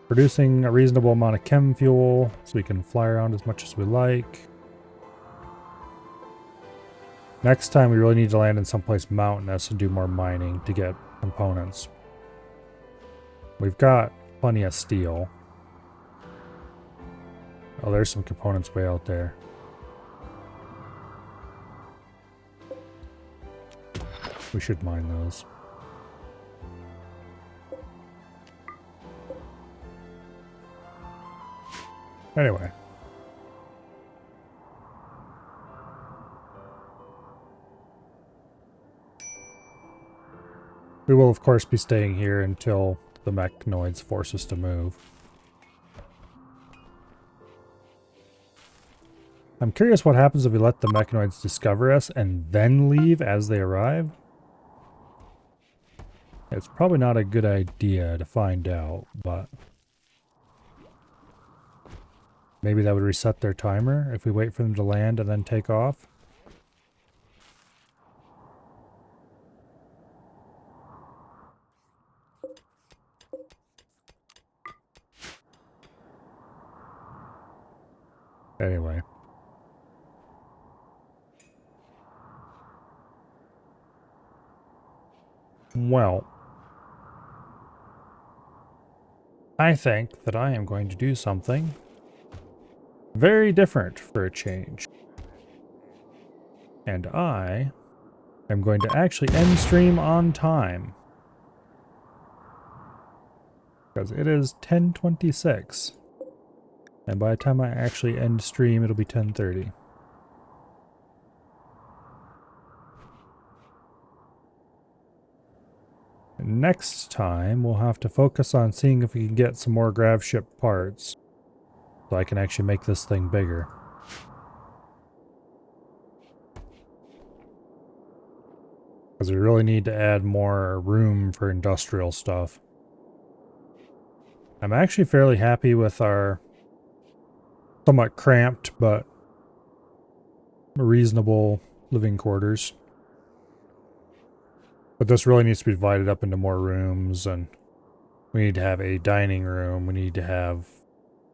Producing a reasonable amount of chem fuel so we can fly around as much as we like. Next time we really need to land in someplace mountainous and do more mining to get components. We've got plenty of steel. Oh, there's some components way out there. We should mine those. Anyway. We will, of course, be staying here until the mechanoids force us to move. I'm curious what happens if we let the mechanoids discover us and then leave as they arrive. It's probably not a good idea to find out, but maybe that would reset their timer if we wait for them to land and then take off. Anyway. Well, I think that I am going to do something very different for a change. And I am going to actually end stream on time. Because it is 10:26. And by the time I actually end stream, it'll be 10:30. Next time, we'll have to focus on seeing if we can get some more grav ship parts. So I can actually make this thing bigger. Because we really need to add more room for industrial stuff. I'm actually fairly happy with our somewhat cramped but reasonable living quarters. But this really needs to be divided up into more rooms, and we need to have a dining room. We need to have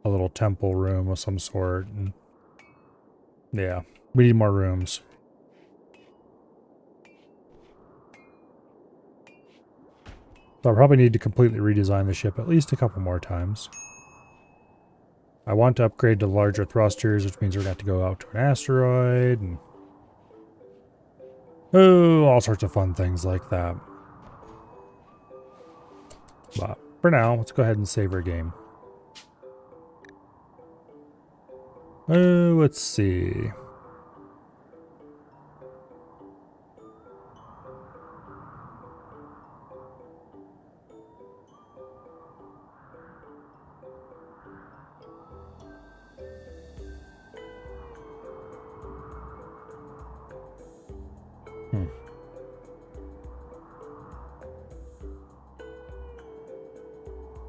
a little temple room of some sort. And yeah, we need more rooms. So I'll probably need to completely redesign the ship at least a couple more times. I want to upgrade to larger thrusters, which means we're going to have to go out to an asteroid and oh, all sorts of fun things like that. But for now, let's go ahead and save our game. Let's see.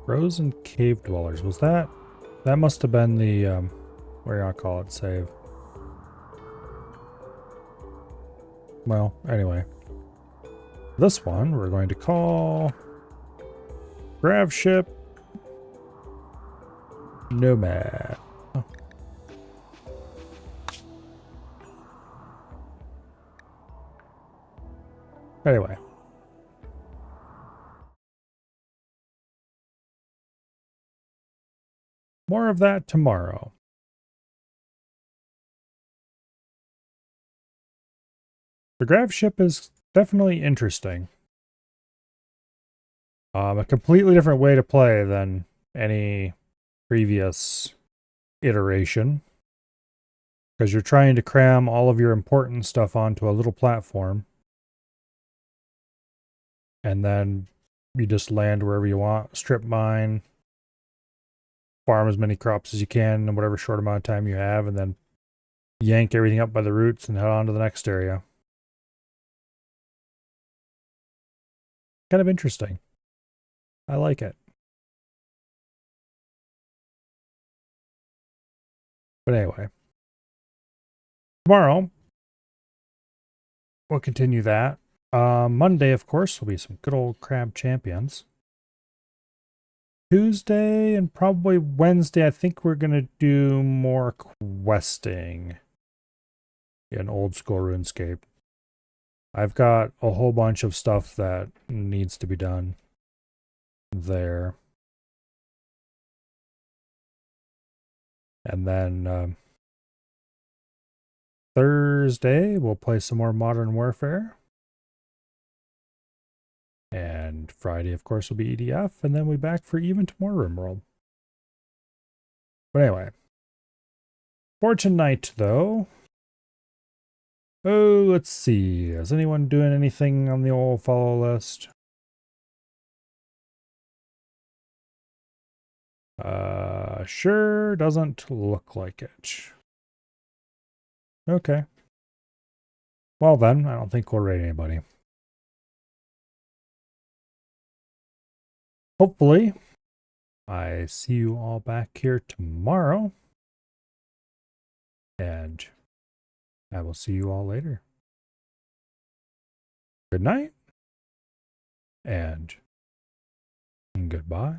Frozen cave dwellers. Was that? That must have been the, what do you want to call it, save. Well, anyway. This one we're going to call Grav Ship Nomad. Oh. Anyway. More of that tomorrow. The Grav Ship is definitely interesting. A completely different way to play than any previous iteration. Because you're trying to cram all of your important stuff onto a little platform. And then you just land wherever you want, strip mine, farm as many crops as you can in whatever short amount of time you have, and then yank everything up by the roots and head on to the next area. Kind of interesting. I like it. But anyway, tomorrow we'll continue that. Monday, of course, will be some good old crab champions. Tuesday and probably Wednesday, I think we're going to do more questing in old school RuneScape. I've got a whole bunch of stuff that needs to be done there. And then Thursday, we'll play some more Modern Warfare. And Friday, of course, will be EDF. And then we'll be back for even more RimWorld. But anyway. For tonight, though. Oh, let's see. Is anyone doing anything on the old follow list? Sure doesn't look like it. Okay. Well then, I don't think we'll raid anybody. Hopefully, I see you all back here tomorrow. And I will see you all later. Good night. And goodbye.